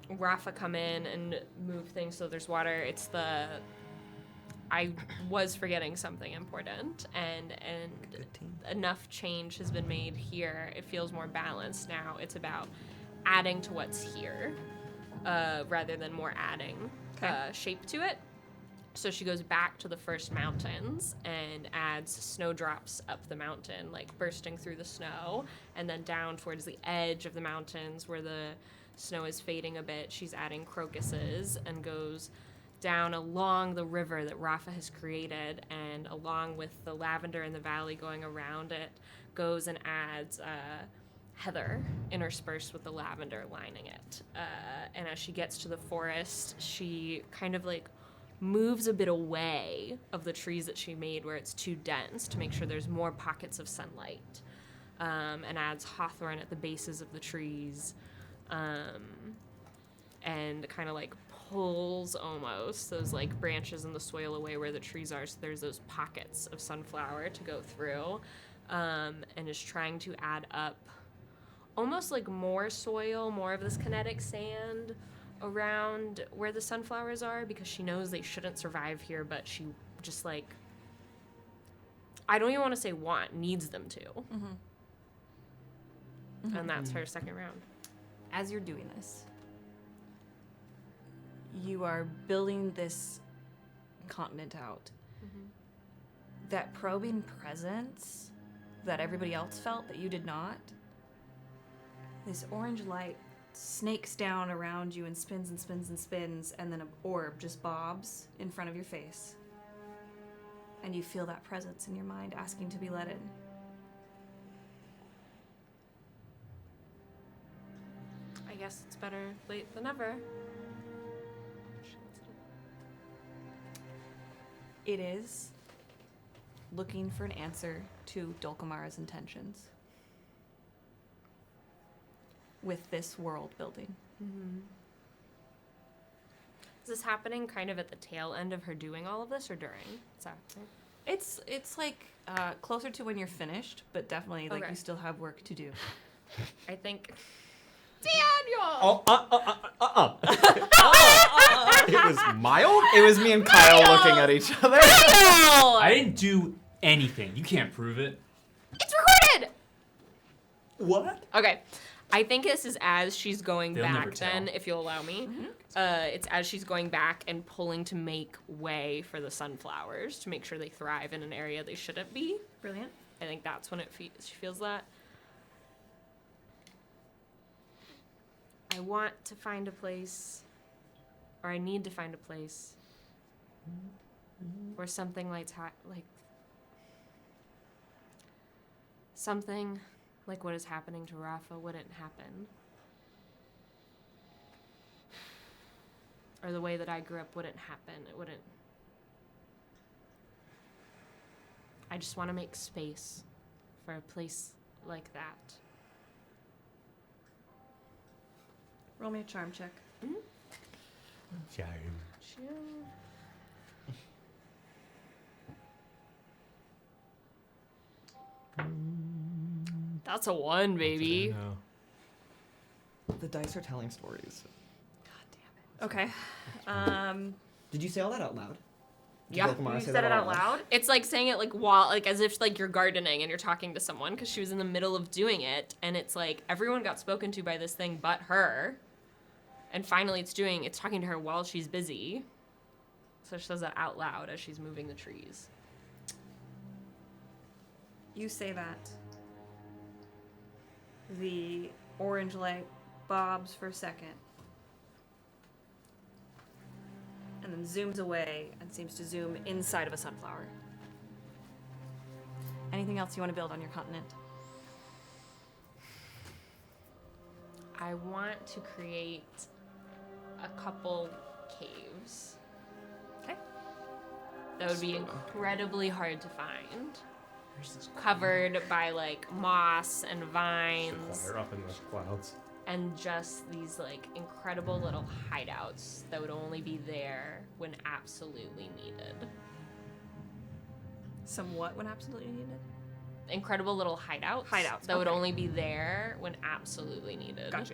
Speaker 2: Rafa come in and move things so there's water, I was forgetting something important, and
Speaker 5: Good team.
Speaker 2: enough change has been made here. It feels more balanced now. It's about adding to what's here rather than more adding. shape to it. So she goes back to the first mountains and adds snowdrops up the mountain, like bursting through the snow, and then down towards the edge of the mountains where the snow is fading a bit. She's adding crocuses and goes down along the river that Rafa has created, and along with the lavender in the valley going around it, goes and adds heather interspersed with the lavender lining it. And as she gets to the forest, she kind of like moves a bit away of the trees that she made where it's too dense to make sure there's more pockets of sunlight, and adds hawthorn at the bases of the trees, and kind of like pulls almost those like branches in the soil away where the trees are, so there's those pockets of sunflower to go through, and is trying to add up almost like more soil, more of this kinetic sand around where the sunflowers are, because she knows they shouldn't survive here, but she just like, I don't even want to say needs them to. And that's her second round.
Speaker 4: As you're doing this, you are building this continent out. That probing presence that everybody else felt that you did not, this orange light snakes down around you and spins and spins and spins, and then an orb just bobs in front of your face. And you feel that presence in your mind asking to be let in.
Speaker 2: I guess it's better late than never.
Speaker 4: It is looking for an answer to Dulcamara's intentions with this world building.
Speaker 2: Is this happening kind of at the tail end of her doing all of this, or during?
Speaker 4: It's like closer to when you're finished, but definitely like
Speaker 2: Okay.
Speaker 4: you still have work to do.
Speaker 2: I think. Daniel!
Speaker 3: Oh, It was mild?
Speaker 5: It was me and Kyle looking at each other.
Speaker 1: I didn't do anything. You can't prove it.
Speaker 2: It's recorded!
Speaker 5: What?
Speaker 2: Okay. I think this is as she's going
Speaker 1: They'll never
Speaker 2: back then,
Speaker 1: tell.
Speaker 2: if you'll allow me. It's as she's going back and pulling to make way for the sunflowers to make sure they thrive in an area they shouldn't be.
Speaker 4: Brilliant.
Speaker 2: I think that's when she feels that. I want to find a place, or I need to find a place where something something like what is happening to Rafa wouldn't happen. Or the way that I grew up wouldn't happen. It wouldn't. I just want to make space for a place like that.
Speaker 4: Roll me a charm check.
Speaker 2: That's a 1, baby.
Speaker 5: The dice are telling stories.
Speaker 4: Okay.
Speaker 5: Did you say all that out loud? Did
Speaker 2: Yeah.
Speaker 5: Dulcamara
Speaker 4: You
Speaker 5: say
Speaker 4: said
Speaker 5: that
Speaker 4: it out
Speaker 5: loud?
Speaker 4: loud?
Speaker 2: It's like saying it like while, like as if like you're gardening and you're talking to someone, because she was in the middle of doing it, and it's like everyone got spoken to by this thing but her, and finally it's talking to her while she's busy. So she says that out loud as she's moving the trees.
Speaker 4: You say that. The orange light bobs for a second. And then zooms away and seems to zoom inside of a sunflower. Anything else you want to build on your continent?
Speaker 2: I want to create a couple caves.
Speaker 4: Okay.
Speaker 2: That would be incredibly hard to find. Covered by like moss and vines.
Speaker 3: Choir up in those clouds.
Speaker 2: And just these like incredible little hideouts that would only be there when absolutely needed.
Speaker 4: Somewhat when absolutely needed?
Speaker 2: Incredible little hideouts.
Speaker 4: Hideouts,
Speaker 2: That would
Speaker 4: okay.
Speaker 2: only be there when absolutely needed.
Speaker 4: Gotcha.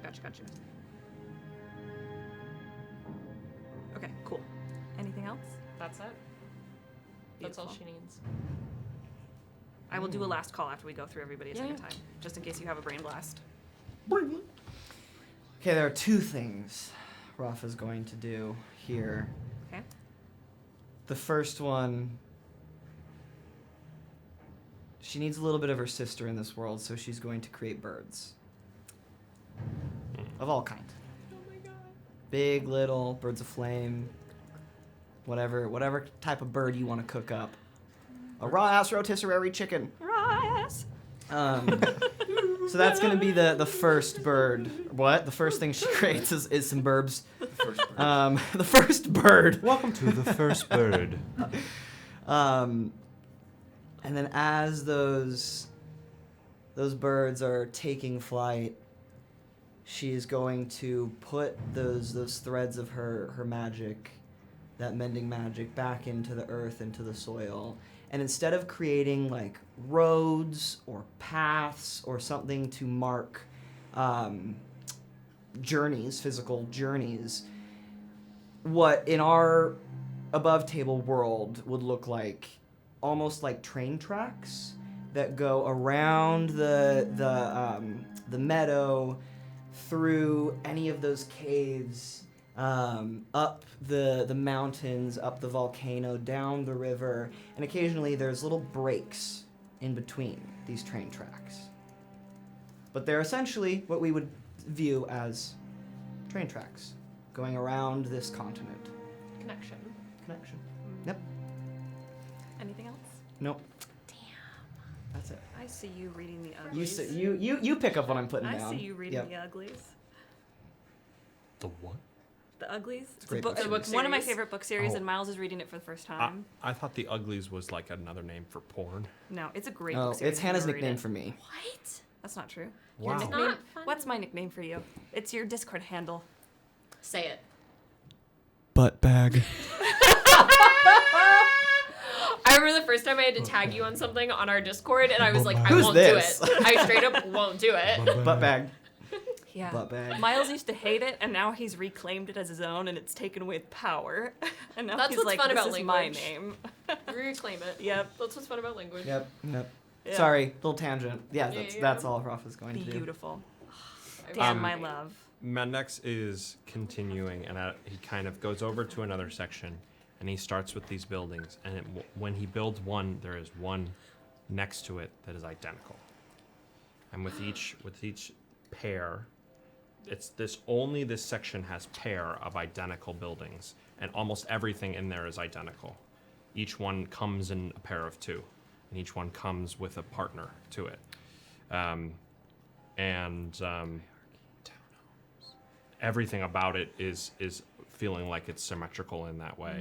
Speaker 4: Okay, cool. Anything else?
Speaker 2: That's it. That's all
Speaker 4: Beautiful.
Speaker 2: she needs.
Speaker 4: I will do a last call after we go through everybody a
Speaker 2: Yeah,
Speaker 4: second
Speaker 2: yeah.
Speaker 4: time, just in case you have a brain blast.
Speaker 5: Okay, there are two things Rafa's going to do here.
Speaker 4: Okay.
Speaker 5: The first one, she needs a little bit of her sister in this world, so she's going to create birds. Of all kinds.
Speaker 2: Oh my god.
Speaker 5: Big, little, birds of flame, whatever type of bird you want to cook up. A raw-ass rotisserie chicken.
Speaker 4: Rise.
Speaker 5: So that's going to be the first bird. What? The first thing she creates is some burbs. The first bird.
Speaker 3: Welcome to the first bird.
Speaker 5: And then as those birds are taking flight, she is going to put those threads of her magic, that mending magic, back into the earth, into the soil. And instead of creating like roads or paths or something to mark journeys, physical journeys, what in our above table world would look like almost like train tracks that go around the meadow, through any of those caves, up the mountains, up the volcano, down the river, and occasionally there's little breaks in between these train tracks. But they're essentially what we would view as train tracks going around this continent.
Speaker 2: Connection.
Speaker 5: Yep.
Speaker 4: Anything else?
Speaker 5: Nope.
Speaker 2: Damn.
Speaker 5: That's it.
Speaker 4: I see you reading the
Speaker 5: You
Speaker 4: uglies.
Speaker 5: you pick up what I'm putting
Speaker 4: I
Speaker 5: down.
Speaker 4: see you reading
Speaker 5: Yep.
Speaker 4: the uglies.
Speaker 3: The what?
Speaker 4: The Uglies.
Speaker 5: It's a great
Speaker 4: book,
Speaker 5: book
Speaker 2: series.
Speaker 4: one of my favorite book series,
Speaker 3: Oh.
Speaker 4: and Miles is reading it for the first time.
Speaker 3: I thought the Uglies was like another name for porn.
Speaker 4: No, it's a great
Speaker 5: Oh,
Speaker 4: book series.
Speaker 5: it's
Speaker 4: if you
Speaker 5: Hannah's
Speaker 4: ever read
Speaker 5: nickname
Speaker 4: it.
Speaker 5: for me.
Speaker 2: What?
Speaker 4: That's not true.
Speaker 3: Wow.
Speaker 4: Your
Speaker 2: It's
Speaker 4: nickname?
Speaker 2: not funny.
Speaker 4: What's my nickname for you? It's your Discord handle.
Speaker 2: Say it.
Speaker 7: Butt bag.
Speaker 2: I remember the first time I had to tag you on something on our Discord, and I was like, I
Speaker 5: Who's
Speaker 2: won't
Speaker 5: this?
Speaker 2: do it. I straight up won't do it.
Speaker 5: Butt bag.
Speaker 4: Yeah.
Speaker 5: Butt bag.
Speaker 4: Miles used to hate it, and now he's reclaimed it as his own, and it's taken away with power. And now
Speaker 2: That's
Speaker 4: he's
Speaker 2: what's
Speaker 4: like,
Speaker 2: fun
Speaker 4: this
Speaker 2: about
Speaker 4: is my
Speaker 2: language.
Speaker 4: name.
Speaker 2: Reclaim it.
Speaker 4: Yep.
Speaker 2: That's what's fun about language.
Speaker 5: Yep.
Speaker 4: Yeah.
Speaker 5: Sorry, little tangent. Yeah,
Speaker 2: Yeah,
Speaker 5: that's
Speaker 2: yeah.
Speaker 5: all Rafa's going to do.
Speaker 4: Beautiful.
Speaker 2: I
Speaker 4: Damn,
Speaker 2: was
Speaker 4: my
Speaker 2: great.
Speaker 4: love.
Speaker 3: Mendax is continuing, and he kind of goes over to another section, and he starts with these buildings. And when he builds one, there is one next to it that is identical. And with each pair, it's this only this section has pair of identical buildings, and almost everything in there is identical. Each one comes in a pair of two, and each one comes with a partner to it. Everything about it is feeling like it's symmetrical in that way.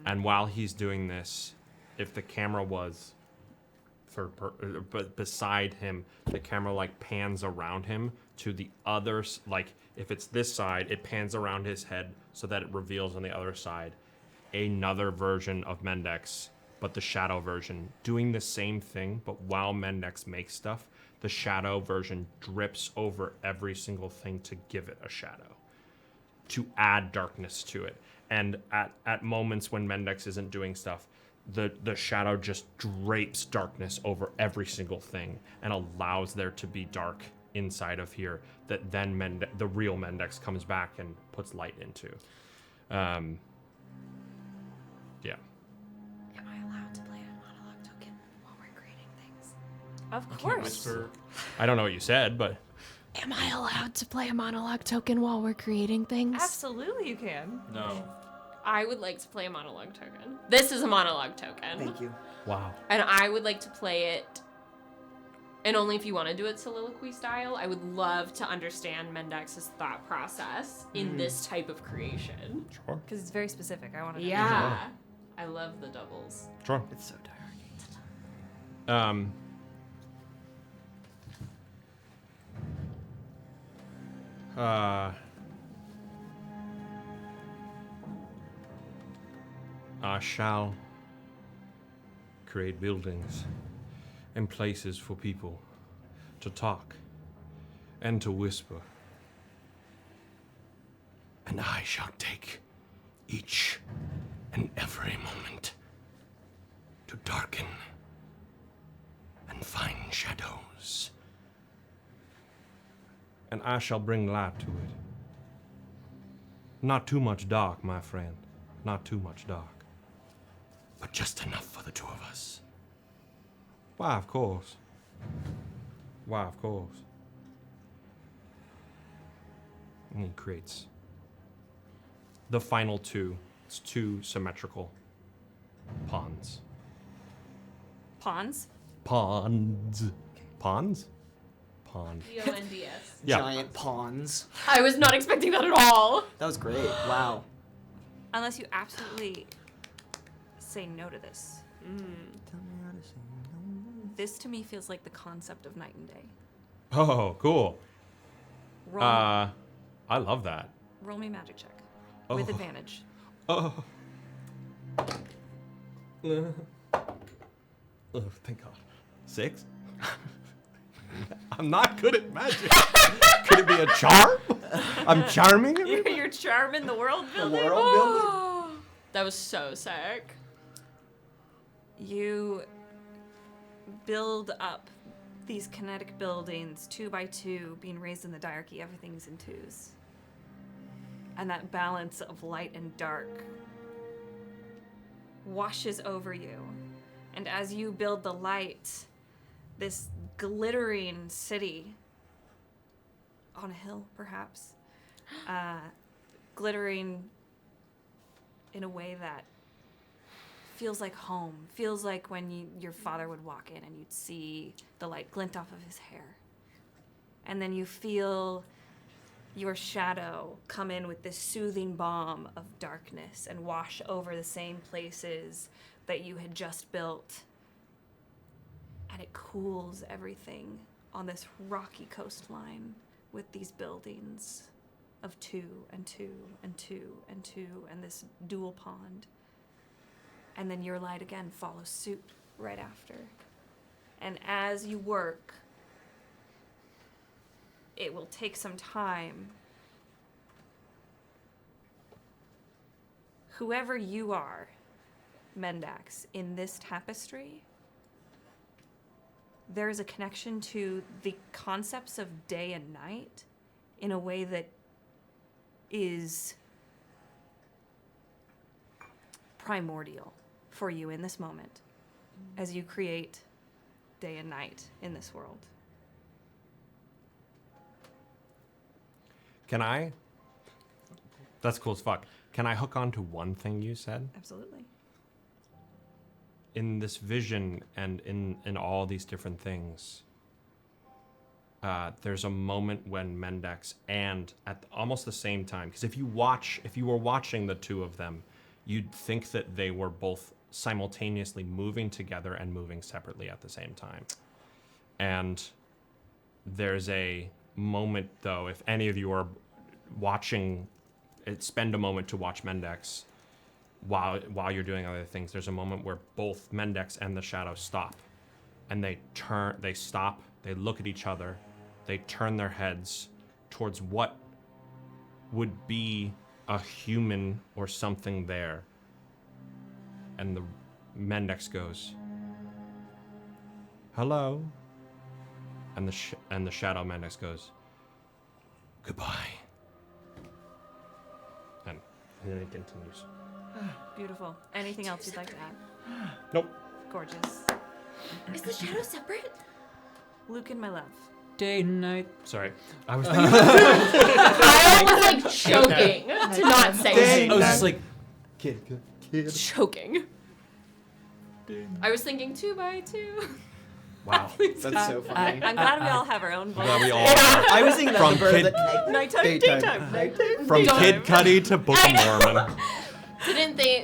Speaker 3: And while he's doing this, if the camera was but beside him, the camera like pans around him to the others. Like if it's this side, it pans around his head so that it reveals on the other side another version of Mendax, but the shadow version doing the same thing. But while Mendax makes stuff, the shadow version drips over every single thing to give it a shadow, to add darkness to it. And at moments when Mendax isn't doing stuff, the shadow just drapes darkness over every single thing and allows there to be dark inside of here that then the real Mendax comes back and puts light into. Yeah.
Speaker 2: Am I allowed to play a monologue token while we're creating things?
Speaker 4: Of
Speaker 1: Can't
Speaker 4: course.
Speaker 1: whisper.
Speaker 3: I don't know what you said, but
Speaker 2: Am I allowed to play a monologue token while we're creating things?
Speaker 4: Absolutely, you can.
Speaker 1: No.
Speaker 2: I would like to play a monologue token. This is a monologue token.
Speaker 5: Thank you.
Speaker 3: wow.
Speaker 2: And I would like to play it, and only if you want to do it soliloquy style. I would love to understand Mendax's thought process in this type of creation.
Speaker 3: Sure.
Speaker 4: Because it's very specific. I want to
Speaker 2: Yeah. I love the doubles.
Speaker 3: Sure.
Speaker 5: It's so dark.
Speaker 3: I shall create buildings and places for people to talk and to whisper. And I shall take each and every moment to darken and find shadows. And I shall bring light to it. Not too much dark, my friend. Not too much dark. But just enough for the two of us. Why, of course. Why, of course. And he creates the final two. It's two symmetrical pawns.
Speaker 4: Pawns?
Speaker 3: Pawns. Pawns? Pond.
Speaker 2: P-O-N-D-S.
Speaker 3: Yeah.
Speaker 5: Giant pawns.
Speaker 2: I was not expecting that at all.
Speaker 5: That was great. Wow.
Speaker 4: Unless you absolutely say no to this.
Speaker 5: Tell me how to sing.
Speaker 4: This to me feels like the concept of night and day.
Speaker 3: Oh, cool.
Speaker 4: Roll,
Speaker 3: I love that.
Speaker 4: roll me a magic check with
Speaker 3: Oh.
Speaker 4: advantage.
Speaker 3: Oh. Oh, thank God. 6? I'm not good at magic. Could it be a charm? I'm charming everybody?
Speaker 4: You're charming the world building.
Speaker 2: That was so sick.
Speaker 4: You build up these kinetic buildings 2 by 2, being raised in the diarchy. Everything's in twos. And that balance of light and dark washes over you. And as you build the light, this glittering city on a hill, perhaps, glittering in a way that feels like home, feels like when your father would walk in and you'd see the light glint off of his hair. And then you feel your shadow come in with this soothing balm of darkness and wash over the same places that you had just built. And it cools everything on this rocky coastline with these buildings of 2 and 2 and 2 and 2 and this dual pond. And then your light again follows suit right after. And as you work, it will take some time. Whoever you are, Mendax, in this tapestry, there is a connection to the concepts of day and night in a way that is primordial for you in this moment as you create day and night in this world.
Speaker 3: Can I? That's cool as fuck. Can I hook on to one thing you said?
Speaker 4: Absolutely.
Speaker 3: In this vision and in all these different things, there's a moment when Mendax and at almost the same time, because if you were watching the two of them, you'd think that they were both simultaneously moving together and moving separately at the same time. And there's a moment, though, if any of you are watching, spend a moment to watch Mendax while you're doing other things. There's a moment where both Mendax and the Shadow stop, and they stop, they look at each other, they turn their heads towards what would be a human or something there. And the Mendax goes, "Hello," and the Shadow Mendax goes, "Goodbye." And then it continues.
Speaker 4: Beautiful. Anything else you'd like to add?
Speaker 3: Nope.
Speaker 4: Gorgeous.
Speaker 2: Is the shadow separate?
Speaker 4: Lücan, my love.
Speaker 1: Day and night. Sorry, I was thinking.
Speaker 2: I was like choking to not say
Speaker 1: I was just like,
Speaker 7: Kid.
Speaker 2: choking. I was thinking 2 by 2.
Speaker 5: Wow. That's so funny.
Speaker 4: I'm glad we all have our own voice.
Speaker 3: Glad we all
Speaker 5: I was thinking
Speaker 3: From
Speaker 5: the
Speaker 3: kid-
Speaker 5: that
Speaker 4: Nighttime,
Speaker 7: Daytime.
Speaker 4: daytime.
Speaker 3: from
Speaker 2: Don't-
Speaker 3: Kid Cudi to Book of Mormon.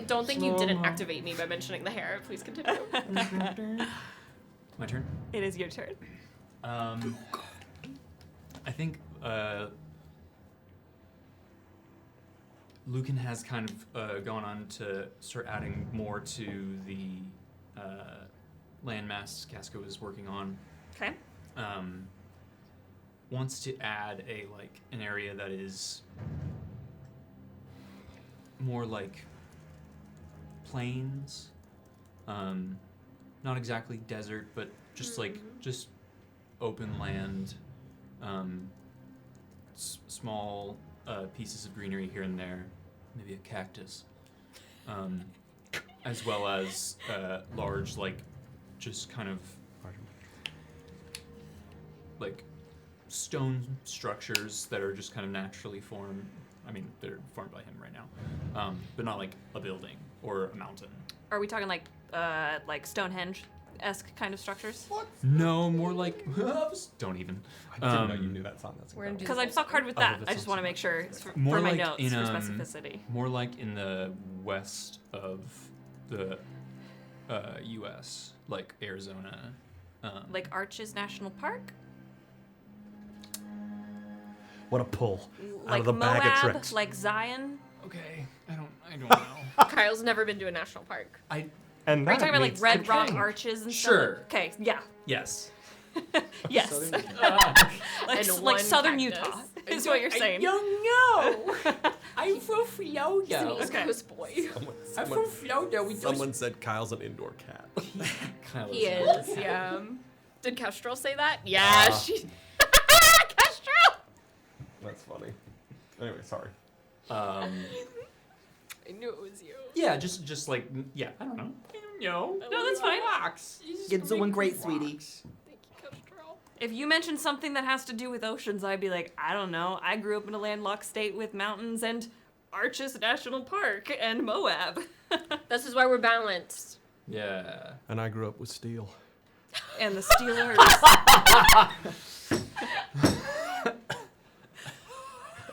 Speaker 2: Don't think you didn't activate me by mentioning the hair. Please continue.
Speaker 1: my turn.
Speaker 4: It is your turn.
Speaker 1: I think Lücan has kind of gone on to start adding more to the landmass Casco is working on.
Speaker 4: Okay.
Speaker 1: Wants to add an area that is more like plains, not exactly desert, but just just open land, small pieces of greenery here and there, maybe a cactus, as well as large, like, just kind of like stone structures that are just kind of naturally formed. I mean, they're formed by him right now, but not like a building or a mountain.
Speaker 4: Are we talking like Stonehenge-esque kind of structures?
Speaker 5: What?
Speaker 1: No, more like don't even.
Speaker 3: I didn't know you knew that song. That's
Speaker 2: We're gonna do
Speaker 4: Because I'd fuck hard with that. I just want to make sure it's for my
Speaker 1: like
Speaker 4: notes
Speaker 1: in,
Speaker 4: for specificity.
Speaker 1: More like in the west of the U.S., like Arizona.
Speaker 4: Like Arches National Park?
Speaker 3: What a pull out
Speaker 4: Like
Speaker 3: of the bag of
Speaker 4: Moab?
Speaker 3: tricks.
Speaker 4: Like Zion?
Speaker 1: Okay, I don't know.
Speaker 2: Kyle's never been to a national park.
Speaker 3: And
Speaker 4: Are you
Speaker 3: that
Speaker 4: talking about like
Speaker 3: means-
Speaker 4: Red Rock Arches and
Speaker 1: Sure.
Speaker 4: stuff? Okay, yeah.
Speaker 1: Yes.
Speaker 4: Yes.
Speaker 5: Southern-
Speaker 4: like
Speaker 2: And
Speaker 4: like
Speaker 2: one
Speaker 4: southern
Speaker 2: cactus.
Speaker 4: Utah is what you're saying.
Speaker 1: don't know. I'm from Florida.
Speaker 2: He's an East Coast boy.
Speaker 1: I'm from Florida. We
Speaker 3: Someone said Kyle's an indoor cat.
Speaker 1: Kyle
Speaker 2: He is, yeah. Did Kestrel say that? Yeah, she. Kestrel!
Speaker 3: That's funny. Anyway, sorry.
Speaker 2: I knew it was you.
Speaker 1: Yeah, just like I don't know. No,
Speaker 4: that's fine.
Speaker 5: It's doing great, sweetie.
Speaker 2: Thank you, Kestrel.
Speaker 4: If you mention something that has to do with oceans, I'd be like, I don't know. I grew up in a landlocked state with mountains and Arches National Park and Moab.
Speaker 2: This is why we're balanced.
Speaker 1: Yeah.
Speaker 3: And I grew up with steel.
Speaker 4: And the Steelers.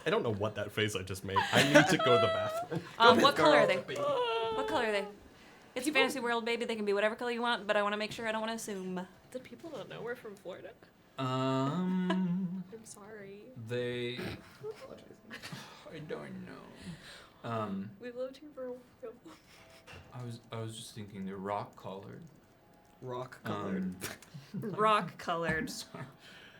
Speaker 3: I don't know what that face I just made. I need to go to the bathroom.
Speaker 4: What color are they? What color are they? It's a fantasy world, baby. They can be whatever color you want, but I want to make sure I don't want to assume.
Speaker 2: The people don't know we're from Florida.
Speaker 1: I'm
Speaker 2: sorry.
Speaker 1: They. I don't know.
Speaker 2: We've lived here for a while.
Speaker 1: I was just thinking they're rock colored.
Speaker 5: Rock colored.
Speaker 4: Rock colored.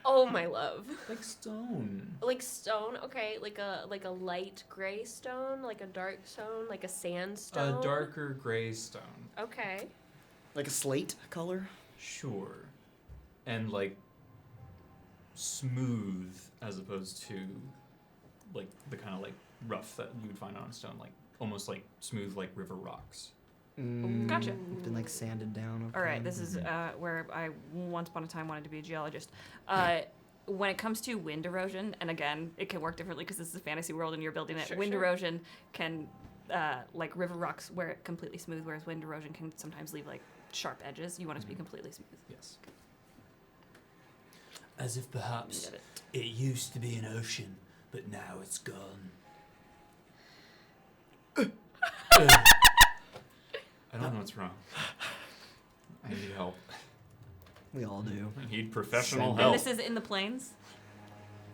Speaker 2: Oh my love.
Speaker 1: Like stone.
Speaker 2: Like stone, okay, like a light gray stone, like a dark stone, like a sandstone.
Speaker 1: A darker gray stone.
Speaker 2: Okay.
Speaker 5: Like a slate color?
Speaker 1: Sure. And like smooth as opposed to like the kind of like rough that you would find on a stone, like almost like smooth like river rocks.
Speaker 4: Gotcha.
Speaker 5: Been like sanded down. Okay.
Speaker 4: All right, this is where I once upon a time wanted to be a geologist. When it comes to wind erosion, and again, it can work differently because this is a fantasy world and you're building it.
Speaker 2: Sure,
Speaker 4: Wind
Speaker 2: sure.
Speaker 4: erosion can, like river rocks, where it completely smooth, whereas wind erosion can sometimes leave like sharp edges. You want it to be completely smooth.
Speaker 1: Yes. As if perhaps
Speaker 4: Get
Speaker 1: it used to be an ocean, but now it's gone. I don't know what's wrong. I need help.
Speaker 5: We all do.
Speaker 1: I need professional
Speaker 4: And
Speaker 1: help.
Speaker 4: this is in the plains.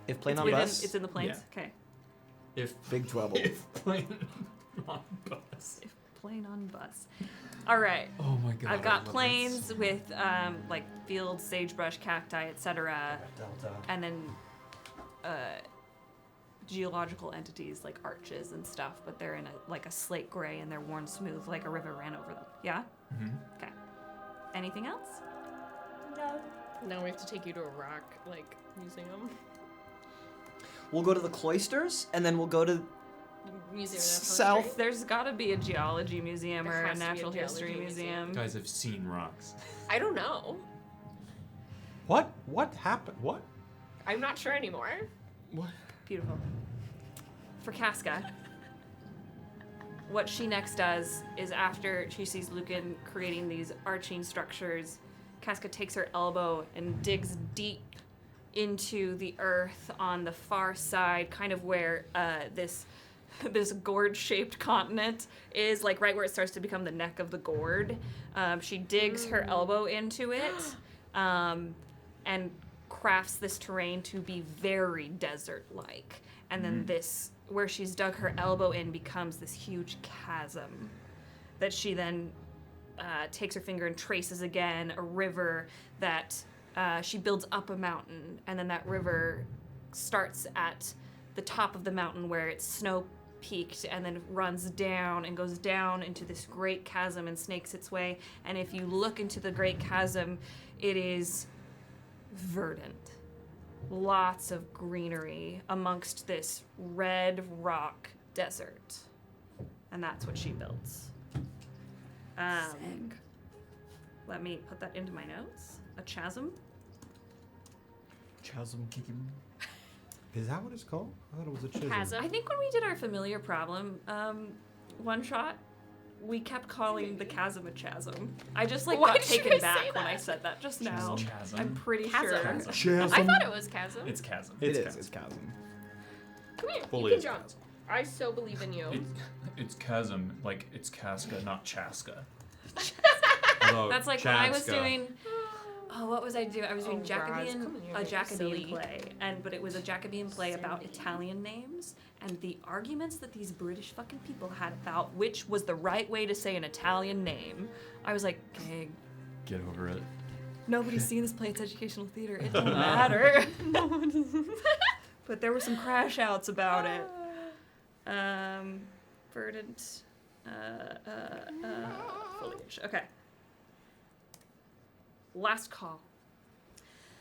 Speaker 5: If plane
Speaker 4: It's
Speaker 5: on
Speaker 4: within-
Speaker 5: bus,
Speaker 4: It's in the plains. Okay.
Speaker 1: If
Speaker 5: big trouble.
Speaker 1: if plane on bus.
Speaker 4: If plane on bus. All right.
Speaker 1: Oh my god.
Speaker 4: I've
Speaker 1: I
Speaker 4: got
Speaker 1: love
Speaker 4: plains with like fields, sagebrush, cacti, etc.
Speaker 5: Delta.
Speaker 4: And then geological entities like arches and stuff, but they're in a slate gray and they're worn smooth like a river ran over them. Yeah?
Speaker 1: Mm-hmm.
Speaker 4: Okay. Anything else?
Speaker 2: No. Now we have to take you to a rock museum.
Speaker 5: We'll go to the cloisters, and then we'll go to
Speaker 2: Museum of
Speaker 5: South.
Speaker 2: History.
Speaker 4: There's got to be a geology museum
Speaker 2: There
Speaker 4: or a
Speaker 2: has to be a
Speaker 4: natural history
Speaker 2: geology
Speaker 4: museum.
Speaker 1: Guys, I've seen rocks.
Speaker 2: I don't know.
Speaker 3: What? What happened? What?
Speaker 2: I'm not sure anymore.
Speaker 3: What?
Speaker 4: Beautiful. For Casca, what she next does is after she sees Lücan creating these arching structures, Casca takes her elbow and digs deep into the earth on the far side, kind of where this gourd-shaped continent is, like right where it starts to become the neck of the gourd. She digs her elbow into it and crafts this terrain to be very desert-like. And then this, where she's dug her elbow in, becomes this huge chasm that she then takes her finger and traces again, a river that she builds up a mountain, and then that river starts at the top of the mountain where it's snow-peaked, and then runs down and goes down into this great chasm and snakes its way. And if you look into the great chasm, it is verdant. lots of greenery amongst this red rock desert. And that's what she builds. Let me put that into my notes. A chasm.
Speaker 7: Chasm.
Speaker 3: Is that what it's called? I thought it was a chisel.
Speaker 2: Chasm.
Speaker 4: I think when we did our familiar problem one shot, we kept calling the chasm a chasm. I just
Speaker 2: Why
Speaker 4: got
Speaker 2: did you
Speaker 4: taken
Speaker 2: guys
Speaker 4: back
Speaker 2: say
Speaker 4: when
Speaker 2: that?
Speaker 4: I said that just now.
Speaker 1: Chasm.
Speaker 4: I'm pretty
Speaker 2: Chasm.
Speaker 4: sure.
Speaker 2: I thought it was chasm.
Speaker 1: It's chasm.
Speaker 7: It is. It's chasm.
Speaker 2: Come here.
Speaker 3: Fully
Speaker 2: you
Speaker 3: is
Speaker 2: can jump.
Speaker 3: chasm.
Speaker 2: I so believe in you.
Speaker 1: It's chasm, like it's Casca, not Chaska.
Speaker 3: Although
Speaker 4: That's like when I was
Speaker 3: Chaska-
Speaker 4: doing. Oh, what was I doing? I was doing
Speaker 2: Oh, Roz,
Speaker 4: Jacobean,
Speaker 2: come here,
Speaker 4: a
Speaker 2: you're
Speaker 4: Jacobean
Speaker 2: silly.
Speaker 4: play, but it was a Jacobean play about
Speaker 2: Silly.
Speaker 4: Italian names and the arguments that these British fucking people had about which was the right way to say an Italian name. I was like, gang,
Speaker 7: Get over it.
Speaker 4: nobody's seen this play. It's educational theater. It don't matter. No one does. But there were some crash outs about it. Verdant. Foliage. Okay. Last call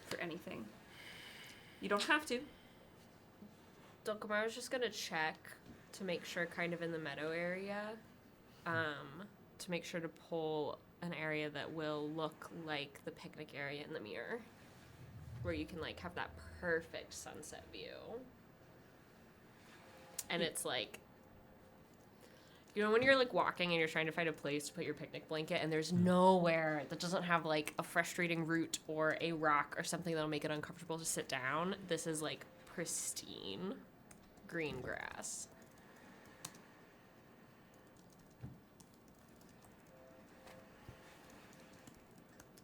Speaker 4: for anything. You don't have to.
Speaker 2: Dulcamara's just gonna check to make sure, kind of in the meadow area, to make sure to pull an area that will look like the picnic area in the mirror, where you can like have that perfect sunset view. And it's like, you know, when you're like walking and you're trying to find a place to put your picnic blanket and there's nowhere that doesn't have like a frustrating root or a rock or something that'll make it uncomfortable to sit down, this is like pristine green grass.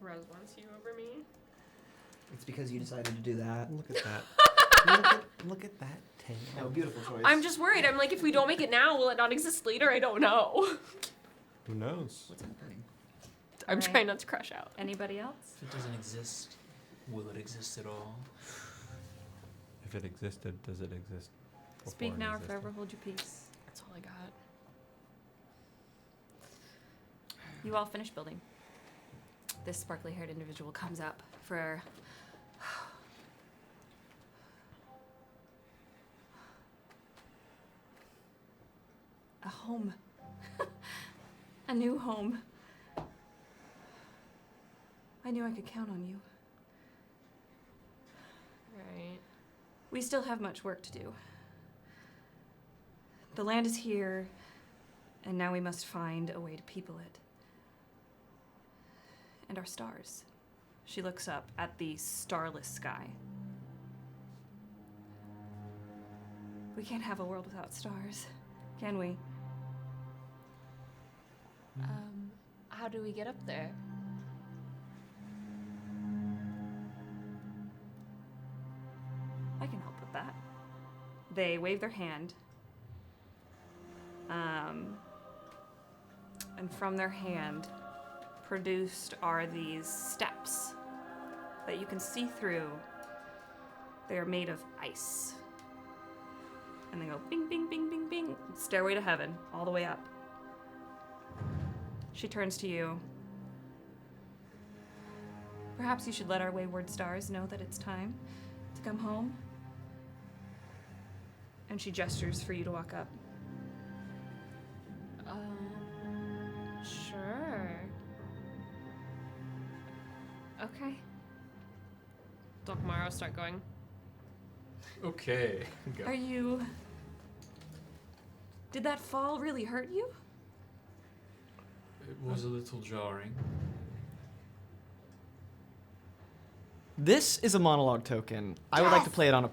Speaker 2: Rose wants you over me.
Speaker 5: It's because you decided to do that.
Speaker 3: Look at that. look at that tail.
Speaker 5: No, beautiful choice.
Speaker 2: I'm just worried. I'm like, if we don't make it now, will it not exist later? I don't know.
Speaker 3: Who knows?
Speaker 5: What's happening?
Speaker 2: I'm
Speaker 4: Right.
Speaker 2: trying not to crash out.
Speaker 4: Anybody else?
Speaker 1: If it doesn't exist, will it exist at all?
Speaker 3: If it existed, does it exist?
Speaker 4: Speak
Speaker 3: before it
Speaker 4: now or
Speaker 3: existed?
Speaker 4: forever hold your peace.
Speaker 2: That's all I got.
Speaker 4: You all finish building. This sparkly haired individual comes up for a home. A new home. I knew I could count on you.
Speaker 2: Right.
Speaker 4: We still have much work to do. The land is here, and now we must find a way to people it. And our stars. She looks up at the starless sky. We can't have a world without stars, can we?
Speaker 2: How do we get up there?
Speaker 4: I can help with that. They wave their hand. And from their hand, produced are these steps that you can see through. They are made of ice. And they go bing, bing, bing, bing, bing. Stairway to heaven, all the way up. She turns to you. Perhaps you should let our wayward stars know that it's time to come home. And she gestures for you to walk up.
Speaker 2: Sure. Okay. Dulcamara, start going.
Speaker 1: Okay. Go.
Speaker 4: Are you... Did that fall really hurt you?
Speaker 1: It was a little jarring.
Speaker 5: This is a monologue token. I would like to play it on a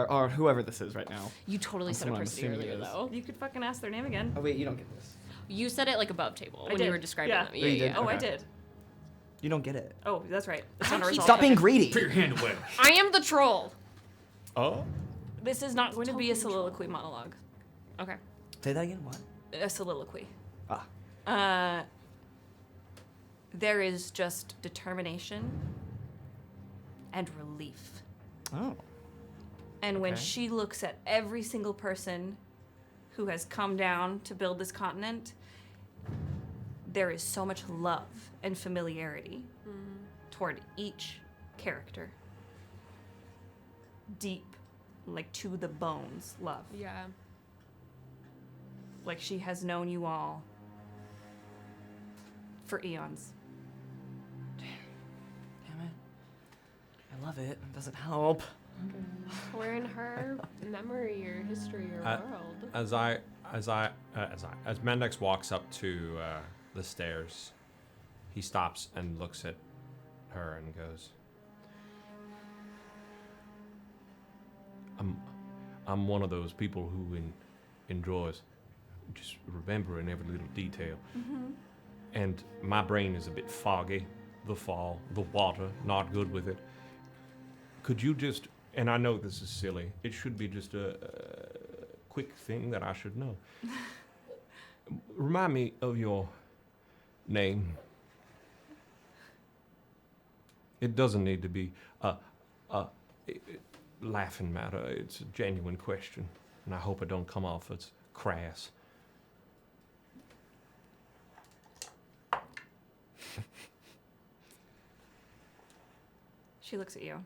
Speaker 5: or whoever this is right now.
Speaker 2: You totally
Speaker 5: That's
Speaker 2: said
Speaker 5: what I'm
Speaker 2: Oppressity
Speaker 5: assuming it
Speaker 2: earlier,
Speaker 5: is.
Speaker 2: though.
Speaker 4: You could fucking ask their name again.
Speaker 5: Oh wait, you don't get this.
Speaker 2: You said it like above table
Speaker 4: I
Speaker 2: when
Speaker 4: did.
Speaker 2: you were describing
Speaker 4: Yeah.
Speaker 2: them.
Speaker 5: Oh, you did?
Speaker 4: Oh, I
Speaker 5: Okay.
Speaker 4: did.
Speaker 5: You don't get it.
Speaker 4: Oh, that's right. It's
Speaker 2: I
Speaker 4: not a
Speaker 2: keep-
Speaker 4: result
Speaker 5: Stop being
Speaker 4: token.
Speaker 5: greedy.
Speaker 1: Put your hand away.
Speaker 2: I am the troll.
Speaker 3: Oh?
Speaker 4: This is not going to be a soliloquy monologue.
Speaker 2: Okay.
Speaker 5: Say that again. What?
Speaker 4: A soliloquy.
Speaker 5: Ah.
Speaker 4: There is just determination and relief.
Speaker 5: Oh.
Speaker 4: And when
Speaker 5: Okay.
Speaker 4: she looks at every single person who has come down to build this continent, there is so much love and familiarity toward each character. deep, like to the bones love.
Speaker 2: Yeah.
Speaker 4: Like she has known you all for eons.
Speaker 5: Damn it. I love it. It doesn't help.
Speaker 2: We're in her memory or history or world.
Speaker 3: As Mendax walks up to the stairs, he stops and looks at her and goes, I'm one of those people who enjoys just remembering every little detail. And my brain is a bit foggy. The fall, the water, not good with it. Could you just, and I know this is silly, it should be just a quick thing that I should know. Remind me of your name. It doesn't need to be a laughing matter. It's a genuine question, and I hope it don't come off as crass.
Speaker 4: She looks at you.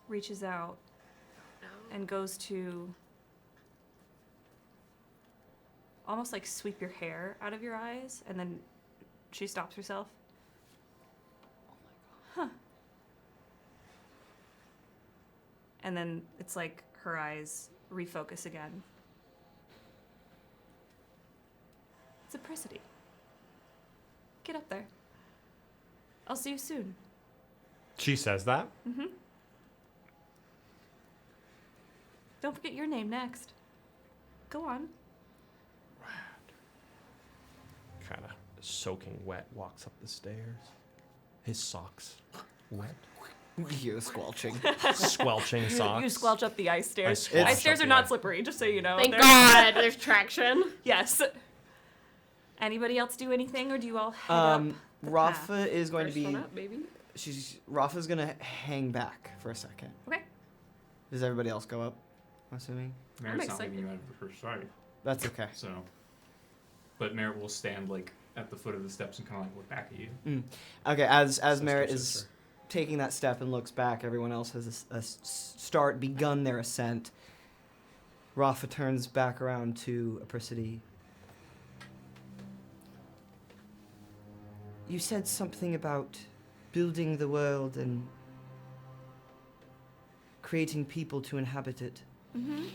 Speaker 4: Reaches out and goes to almost like sweep your hair out of your eyes, and then she stops herself. Oh my god. Huh. And then it's like her eyes refocus again. It's a Pricity. Get up there. I'll see you soon.
Speaker 3: She says that?
Speaker 4: Mm-hmm. Don't forget your name next. Go on.
Speaker 3: Kind of soaking wet, walks up the stairs. His socks wet.
Speaker 5: You squelching.
Speaker 3: Squelching socks.
Speaker 4: You squelch up the ice stairs.
Speaker 3: squelch
Speaker 4: Ice stairs
Speaker 3: up
Speaker 4: are
Speaker 3: the
Speaker 4: not
Speaker 3: ice.
Speaker 4: slippery, just so you know.
Speaker 2: Thank
Speaker 4: They're-
Speaker 2: God, there's traction.
Speaker 4: Yes. Anybody else do anything, or do you all head up? the
Speaker 5: Rafa
Speaker 4: path?
Speaker 5: is going
Speaker 2: First
Speaker 5: to
Speaker 2: one
Speaker 5: be.
Speaker 2: up, baby.
Speaker 5: Rafa's gonna hang back for a second.
Speaker 4: Okay.
Speaker 5: Does everybody else go up? I'm assuming.
Speaker 1: Merritt's not
Speaker 2: excited.
Speaker 1: leaving you out of her sight.
Speaker 5: That's okay.
Speaker 1: So, but Merritt will stand like at the foot of the steps and kind of like look back at you.
Speaker 5: Okay. As
Speaker 3: Sister,
Speaker 5: Merritt is
Speaker 3: sister.
Speaker 5: taking that step and looks back, everyone else has begun their ascent. Rafa turns back around to Apricity. You said something about building the world and creating people to inhabit it.
Speaker 4: Mm-hmm.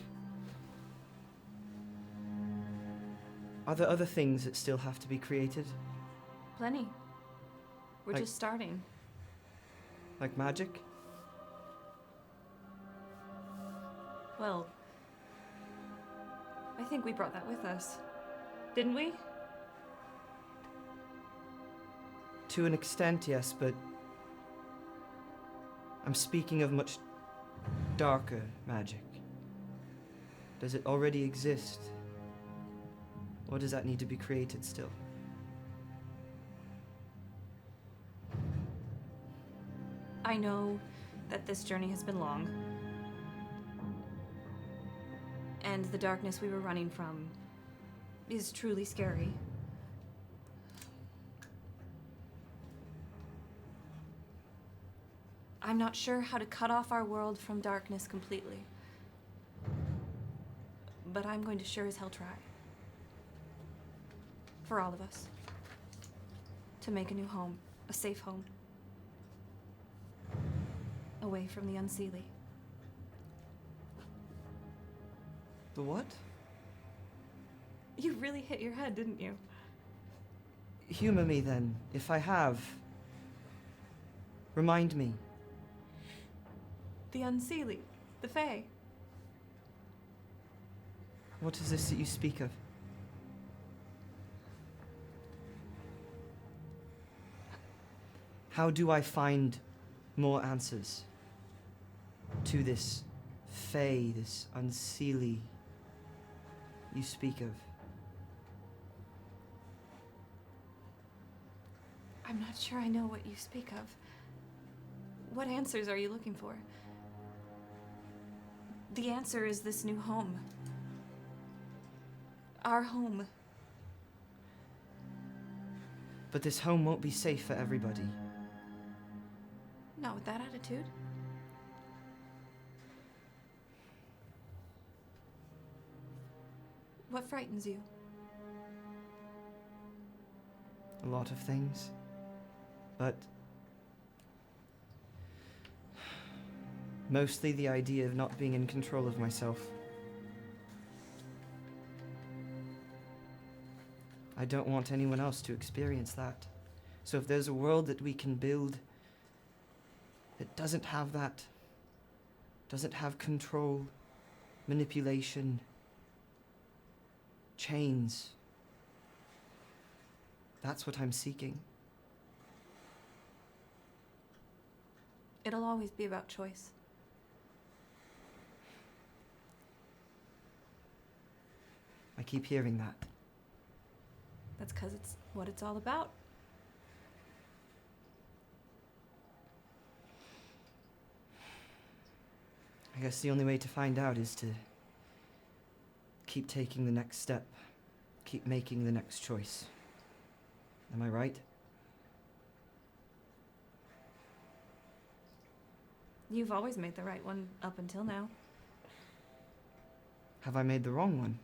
Speaker 5: Are there other things that still have to be created?
Speaker 4: Plenty. We're
Speaker 5: Like-
Speaker 4: just starting.
Speaker 5: Like magic?
Speaker 4: Well, I think we brought that with us. Didn't we?
Speaker 5: To an extent, yes, but I'm speaking of much darker magic. Does it already exist? Or does that need to be created still?
Speaker 4: I know that this journey has been long. And the darkness we were running from is truly scary. I'm not sure how to cut off our world from darkness completely. But I'm going to sure as hell try. For all of us. To make a new home, a safe home. Away from the unseelie.
Speaker 5: The what?
Speaker 4: You really hit your head, didn't you?
Speaker 5: Humor me then, if I have. Remind me.
Speaker 4: The unseelie. The Fae.
Speaker 5: What is this that you speak of? How do I find more answers to this Fae, this unseelie you speak of?
Speaker 4: I'm not sure I know what you speak of. What answers are you looking for? The answer is this new home. Our home.
Speaker 5: But this home won't be safe for everybody.
Speaker 4: Not with that attitude. What frightens you?
Speaker 5: A lot of things. But mostly the idea of not being in control of myself. I don't want anyone else to experience that. So if there's a world that we can build that doesn't have that, doesn't have control, manipulation, chains, that's what I'm seeking.
Speaker 4: It'll always be about choice.
Speaker 5: I keep hearing that.
Speaker 4: That's because it's what it's all about.
Speaker 5: I guess the only way to find out is to keep taking the next step, keep making the next choice. Am I right?
Speaker 4: You've always made the right one up until now.
Speaker 5: Have I made the wrong one?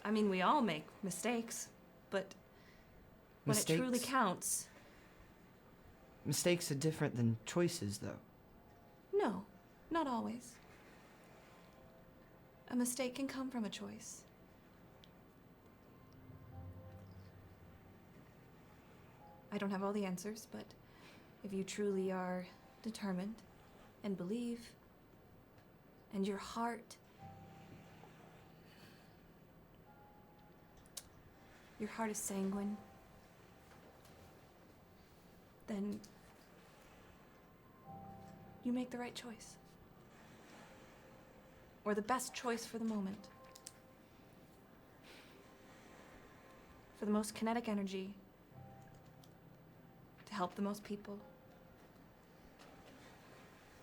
Speaker 4: I mean, we all make mistakes, but when it truly counts...
Speaker 5: Mistakes are different than choices, though.
Speaker 4: No, not always. A mistake can come from a choice. I don't have all the answers, but if you truly are determined and believe, and your heart is sanguine, then you make the right choice. Or the best choice for the moment. For the most kinetic energy, to help the most people.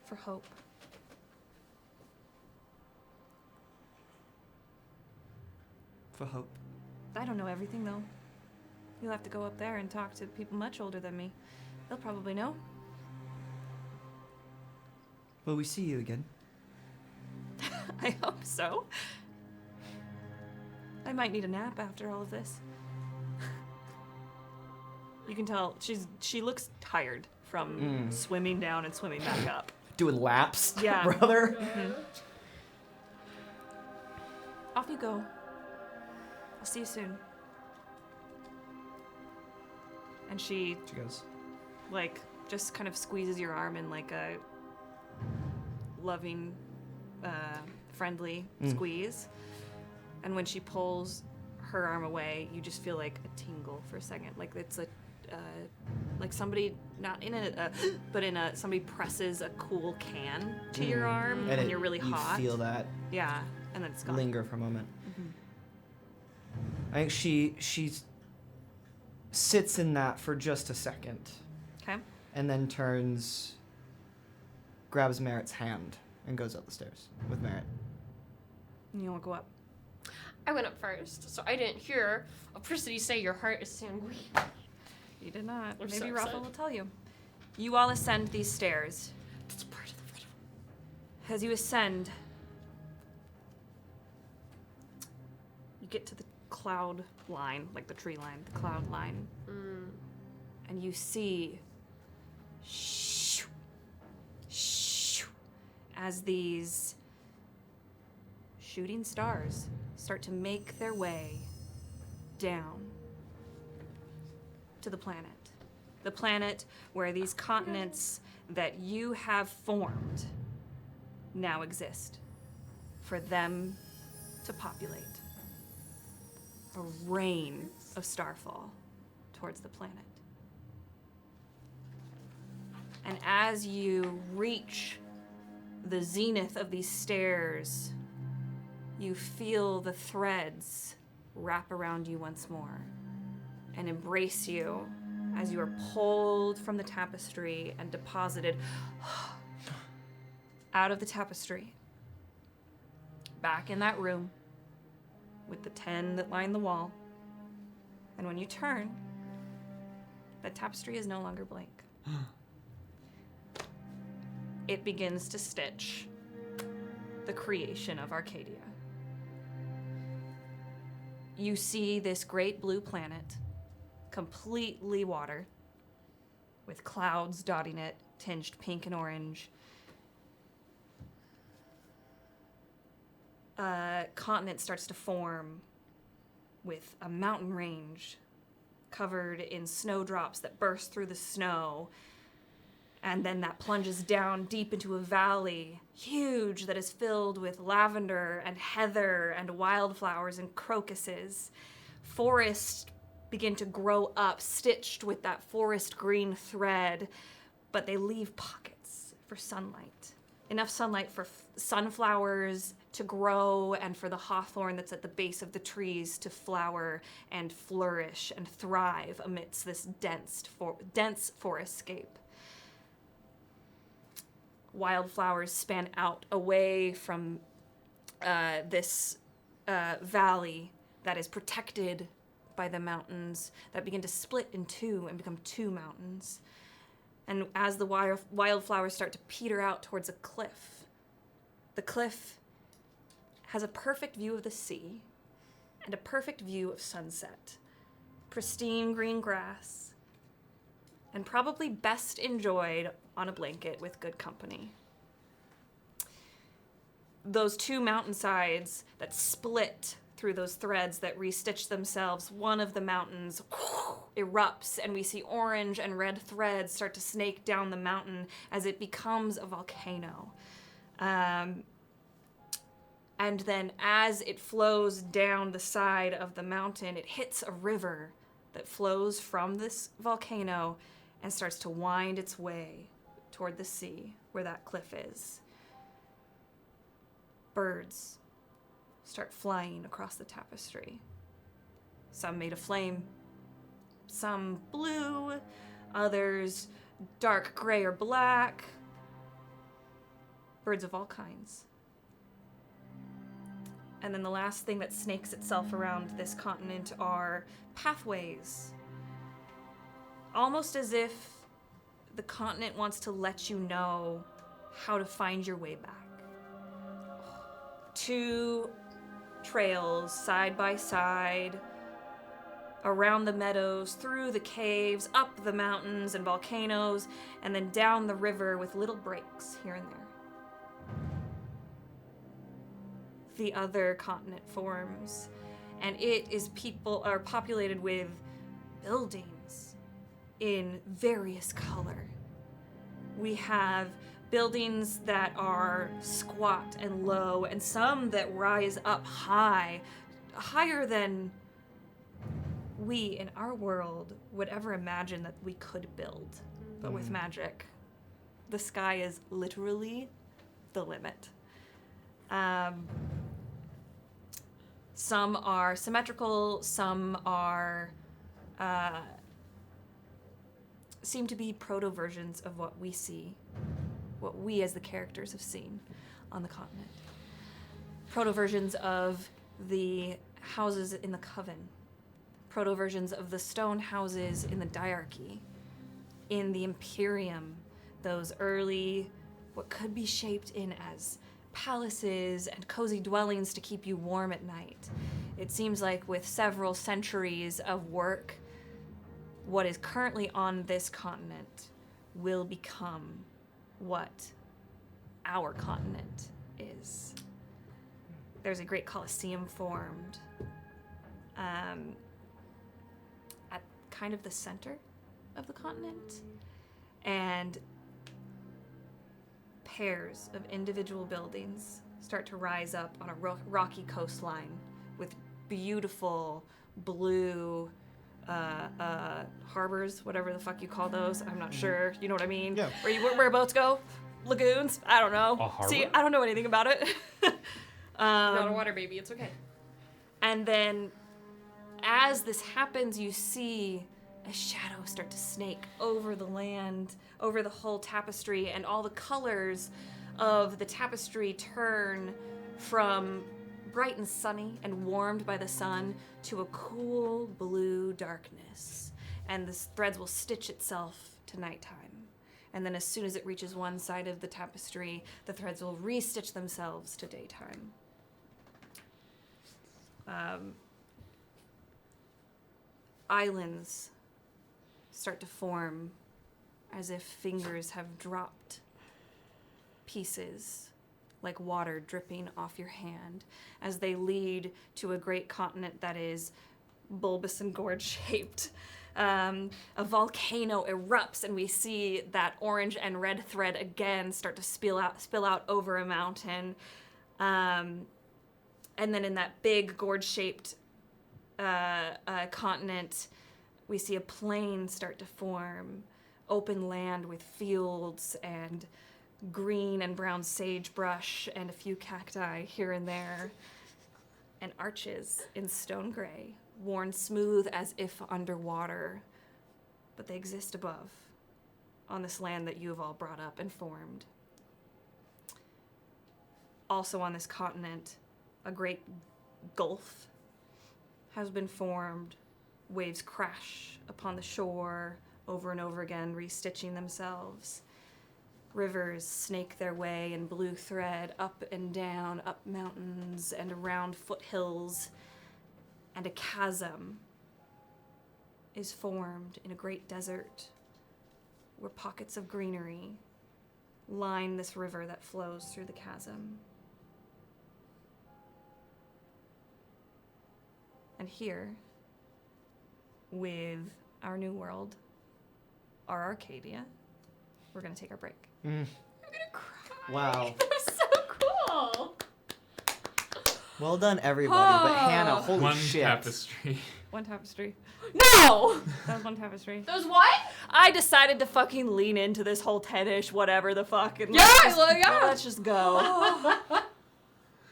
Speaker 4: For hope.
Speaker 5: For hope.
Speaker 4: I don't know everything, though. You'll have to go up there and talk to people much older than me. They'll probably know.
Speaker 5: Will we see you again?
Speaker 4: I hope so. I might need a nap after all of this. You can tell she looks tired from swimming down and swimming back up.
Speaker 5: Doing laps,
Speaker 4: Yeah.
Speaker 5: brother.
Speaker 4: Mm-hmm. Off you go. I'll see you soon. And she
Speaker 5: goes.
Speaker 4: like just kind of squeezes your arm in like a loving, friendly squeeze. And when she pulls her arm away, you just feel like a tingle for a second. Like it's like somebody not in a, but in a somebody presses a cool can to your arm
Speaker 5: And
Speaker 4: when you're really hot.
Speaker 5: You feel that
Speaker 4: Yeah, and then it's gone.
Speaker 5: linger for a moment. I think she sits in that for just a second.
Speaker 4: Okay.
Speaker 5: And then turns, grabs Merritt's hand, and goes up the stairs with Merritt.
Speaker 4: And you want to go up?
Speaker 2: I went up first, so I didn't hear a person say your heart is sanguine.
Speaker 4: You did not.
Speaker 2: I'm
Speaker 4: Maybe
Speaker 2: so
Speaker 4: Rafa
Speaker 2: upset.
Speaker 4: will tell you. You all ascend these stairs.
Speaker 2: That's part of the riddle.
Speaker 4: As you ascend, you get to the cloud line, like the tree line, the cloud line. And you see as these shooting stars start to make their way down to the planet. The planet where these continents that you have formed now exist for them to populate. A rain of starfall towards the planet. And as you reach the zenith of these stairs, you feel the threads wrap around you once more and embrace you as you are pulled from the tapestry and deposited out of the tapestry, back in that room with the 10 that line the wall, And when you turn, the tapestry is no longer blank. It begins to stitch the creation of Arcadia. You see this great blue planet, completely water, with clouds dotting it, tinged pink and orange. A continent starts to form with a mountain range covered in snowdrops that burst through the snow, and then that plunges down deep into a valley, huge, that is filled with lavender and heather and wildflowers and crocuses. Forests begin to grow up, stitched with that forest green thread, but they leave pockets for sunlight. Enough sunlight for sunflowers to grow and for the hawthorn that's at the base of the trees to flower and flourish and thrive amidst this dense forestscape. Wildflowers span out away from this valley that is protected by the mountains that begin to split in two and become two mountains. And as the wildflowers start to peter out towards a cliff, the cliff has a perfect view of the sea and a perfect view of sunset, pristine green grass, and probably best enjoyed on a blanket with good company. Those two mountainsides that split through those threads that restitch themselves, one of the mountains erupts, and we see orange and red threads start to snake down the mountain as it becomes a volcano. And then as it flows down the side of the mountain, it hits a river that flows from this volcano and starts to wind its way toward the sea where that cliff is. Birds start flying across the tapestry. Some made of flame, some blue, others dark gray or black. Birds of all kinds. And then the last thing that snakes itself around this continent are pathways. Almost as if the continent wants to let you know how to find your way back. Two trails side by side, around the meadows, through the caves, up the mountains and volcanoes, and then down the river with little breaks here and there. The other continent forms, and it is populated with buildings in various color. We have buildings that are squat and low, and some that rise up high, higher than we in our world would ever imagine that we could build. But with magic, the sky is literally the limit. Some are symmetrical, some are seem to be proto-versions of what we see, what we as the characters have seen on the continent. Proto-versions of the houses in the Coven, proto-versions of the stone houses in the Diarchy, in the Imperium, those early, what could be shaped in as palaces and cozy dwellings to keep you warm at night. It seems like with several centuries of work, what is currently on this continent will become what our continent is. There's a great Colosseum formed at kind of the center of the continent, and pairs of individual buildings start to rise up on a rocky coastline with beautiful blue harbors, whatever the fuck you call those. I'm not sure. You know what I mean?
Speaker 9: Yeah.
Speaker 4: Where boats go? Lagoons? I don't know.
Speaker 3: A harbor?
Speaker 4: See, I don't know anything about it.
Speaker 2: Not a water baby, it's okay.
Speaker 4: And then as this happens, you see a shadow start to snake over the land, over the whole tapestry, and all the colors of the tapestry turn from bright and sunny and warmed by the sun to a cool blue darkness. And the threads will stitch itself to nighttime. And then as soon as it reaches one side of the tapestry, the threads will restitch themselves to daytime. Islands start to form as if fingers have dropped pieces like water dripping off your hand as they lead to a great continent that is bulbous and gourd-shaped. A volcano erupts and we see that orange and red thread again start to spill out over a mountain. And then in that big gourd-shaped continent, we see a plain start to form, open land with fields and green and brown sagebrush and a few cacti here and there, and arches in stone gray, worn smooth as if underwater, but they exist above, on this land that you have all brought up and formed. Also on this continent, a great gulf has been formed. Waves crash upon the shore over and over again, restitching themselves. Rivers snake their way in blue thread up and down, up mountains and around foothills. And a chasm is formed in a great desert where pockets of greenery line this river that flows through the chasm. And here, with our new world, our Arcadia, we're gonna take our break.
Speaker 2: I'm gonna cry.
Speaker 5: Wow.
Speaker 2: That was so cool.
Speaker 5: Well done, everybody. But Hannah, holy
Speaker 1: One
Speaker 5: shit.
Speaker 1: tapestry.
Speaker 4: One tapestry.
Speaker 2: No!
Speaker 4: That was one tapestry.
Speaker 2: Those what?
Speaker 4: I decided to fucking lean into this whole 10-ish, whatever the fuck. And
Speaker 2: Yeah, yeah.
Speaker 4: let's just go.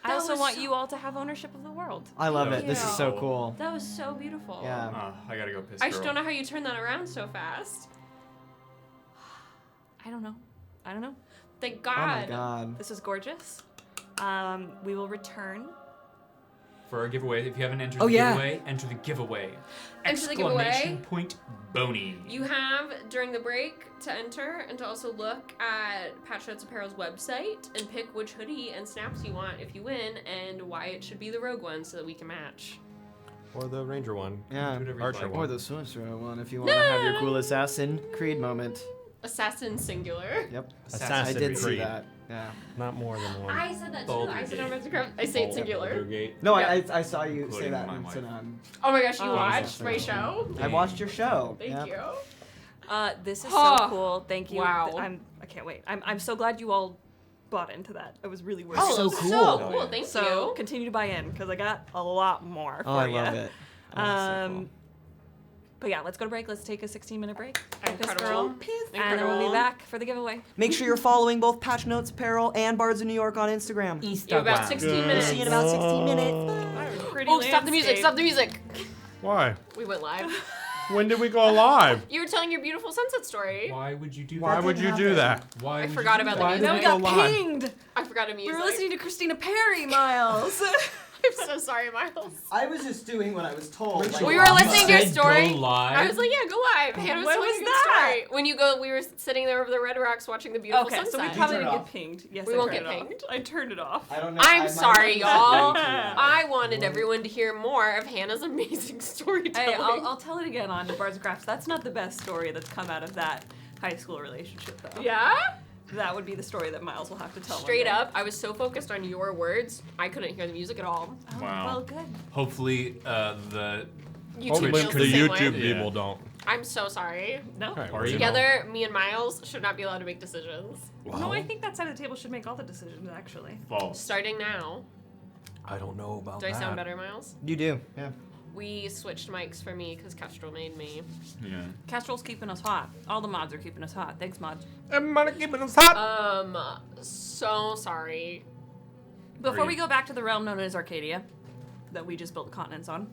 Speaker 4: I also
Speaker 2: was
Speaker 4: want
Speaker 2: so-
Speaker 4: you all to have ownership of the world.
Speaker 5: I love
Speaker 1: Thank
Speaker 5: it. This is so
Speaker 1: you.
Speaker 5: cool.
Speaker 2: That was so beautiful.
Speaker 5: Yeah.
Speaker 1: I gotta go piss.
Speaker 2: I just
Speaker 1: girl.
Speaker 2: don't know how you turned that around so fast.
Speaker 4: I don't know.
Speaker 2: Thank
Speaker 5: Oh
Speaker 2: God.
Speaker 5: my god.
Speaker 4: This is gorgeous. We will return.
Speaker 1: For our giveaway, if you haven't entered
Speaker 5: Oh,
Speaker 1: the
Speaker 5: yeah.
Speaker 1: giveaway, enter the giveaway.
Speaker 2: Enter the giveaway.
Speaker 1: Exclamation point Boney.
Speaker 2: You have during the break to enter and to also look at Patch Notes Apparel's website and pick which hoodie and snaps you want if you win and why it should be the rogue one so that we can match.
Speaker 3: Or the ranger one.
Speaker 5: Yeah.
Speaker 1: Do whatever you
Speaker 3: Archer
Speaker 1: like.
Speaker 3: one.
Speaker 5: Or the sorcerer one if you want to have your cool Assassin Creed moment.
Speaker 2: Assassin singular.
Speaker 5: Yep.
Speaker 3: Assassin
Speaker 5: I did see
Speaker 3: Creed.
Speaker 5: that. Yeah.
Speaker 3: Not more than one.
Speaker 2: I said that too.
Speaker 1: Baldur's
Speaker 2: I said
Speaker 1: Gate.
Speaker 2: I'm about to grab. I say it singular.
Speaker 3: Gate.
Speaker 5: No,
Speaker 2: Yeah.
Speaker 5: I saw you say
Speaker 1: Including
Speaker 5: that.
Speaker 1: my
Speaker 5: And
Speaker 1: wife.
Speaker 5: said,
Speaker 2: Oh my gosh, you
Speaker 4: Oh,
Speaker 2: watched my
Speaker 5: yeah.
Speaker 2: show?
Speaker 5: I watched your show.
Speaker 2: Thank
Speaker 5: Yep.
Speaker 2: you.
Speaker 4: This is
Speaker 2: Huh.
Speaker 4: so cool. Thank you.
Speaker 2: Wow.
Speaker 4: I can't wait. I'm so glad you all bought into that. It was really worth
Speaker 2: Oh,
Speaker 4: it.
Speaker 5: so
Speaker 2: so
Speaker 5: cool.
Speaker 2: cool.
Speaker 3: Oh, yeah.
Speaker 2: Thank
Speaker 4: So
Speaker 2: you.
Speaker 4: continue to buy in because I got a lot more for
Speaker 5: Oh, I
Speaker 4: you.
Speaker 5: love it. Oh, that's so cool.
Speaker 4: But yeah, let's go to break. Let's take a 16-minute break. Piss
Speaker 2: Incredible.
Speaker 4: girl. And then we'll be back for the giveaway.
Speaker 5: Make sure you're following both Patch Notes Apparel and Bards of New York on Instagram.
Speaker 2: You have about 16
Speaker 5: We'll
Speaker 2: minutes.
Speaker 5: see you in about 16 minutes.
Speaker 4: Pretty
Speaker 2: Oh, stop the music!
Speaker 4: landscape.
Speaker 2: Stop the music!
Speaker 3: Why?
Speaker 2: We went live.
Speaker 3: When did we go live?
Speaker 2: You were telling your beautiful sunset story.
Speaker 1: Why would you do
Speaker 3: Why
Speaker 1: that?
Speaker 3: would you do that?
Speaker 1: Why?
Speaker 2: I
Speaker 1: would
Speaker 2: forgot
Speaker 1: you do
Speaker 2: about
Speaker 1: that?
Speaker 2: the
Speaker 3: Why
Speaker 2: music.
Speaker 4: Then
Speaker 3: did
Speaker 4: we
Speaker 3: we
Speaker 4: got
Speaker 3: go live?
Speaker 4: pinged.
Speaker 2: I forgot a music.
Speaker 4: We were listening to Christina Perry, Miles.
Speaker 2: I'm so sorry, Miles.
Speaker 5: I was just doing what I was told.
Speaker 2: We were listening to your
Speaker 1: said
Speaker 2: story.
Speaker 1: Go live.
Speaker 2: I was like, yeah, go live. Hannah was
Speaker 4: When
Speaker 2: telling
Speaker 4: was
Speaker 2: a good
Speaker 4: that?
Speaker 2: story. When you go, we were sitting there over the Red Rocks watching the beautiful
Speaker 4: Okay, so
Speaker 2: sunset.
Speaker 4: we probably
Speaker 5: turn it
Speaker 4: didn't
Speaker 5: off?
Speaker 4: get pinged. Yes,
Speaker 2: We
Speaker 4: I
Speaker 2: won't
Speaker 4: turned
Speaker 2: get
Speaker 4: it off.
Speaker 2: pinged.
Speaker 4: I turned it off.
Speaker 5: I don't know.
Speaker 2: I'm
Speaker 5: I might
Speaker 2: sorry,
Speaker 5: have
Speaker 2: y'all.
Speaker 5: listened way too loud.
Speaker 2: I wanted everyone to hear more of Hannah's amazing storytelling.
Speaker 4: Hey, I'll tell it again on Bards of Crafts. That's not the best story that's come out of that high school relationship, though.
Speaker 2: Yeah?
Speaker 4: That would be the story that Miles will have to tell. one
Speaker 2: Straight
Speaker 4: day.
Speaker 2: up, I was so focused on your words, I couldn't hear the music at all.
Speaker 4: Oh,
Speaker 1: Wow.
Speaker 4: Well, good.
Speaker 1: Hopefully, the
Speaker 2: YouTube
Speaker 3: Hopefully
Speaker 2: feels
Speaker 3: the
Speaker 2: the same
Speaker 3: YouTube
Speaker 2: way.
Speaker 3: people
Speaker 1: Yeah.
Speaker 3: don't.
Speaker 2: I'm so sorry.
Speaker 4: No.
Speaker 3: Okay,
Speaker 1: Are you?
Speaker 2: Together, me and Miles should not be allowed to make decisions.
Speaker 4: No, I think that side of the table should make all the decisions, actually.
Speaker 1: false.
Speaker 2: Starting now.
Speaker 3: I don't know about
Speaker 2: Do I sound better, Miles?
Speaker 5: You do. Yeah.
Speaker 2: We switched mics for me because Kestrel made me.
Speaker 1: Yeah.
Speaker 4: Castrol's keeping us hot. All the mods are keeping us hot. Thanks, mods.
Speaker 3: Everybody keeping us hot.
Speaker 2: So sorry.
Speaker 4: Before we
Speaker 1: Agreed.
Speaker 4: go back to the realm known as Arcadia, that we just built continents on,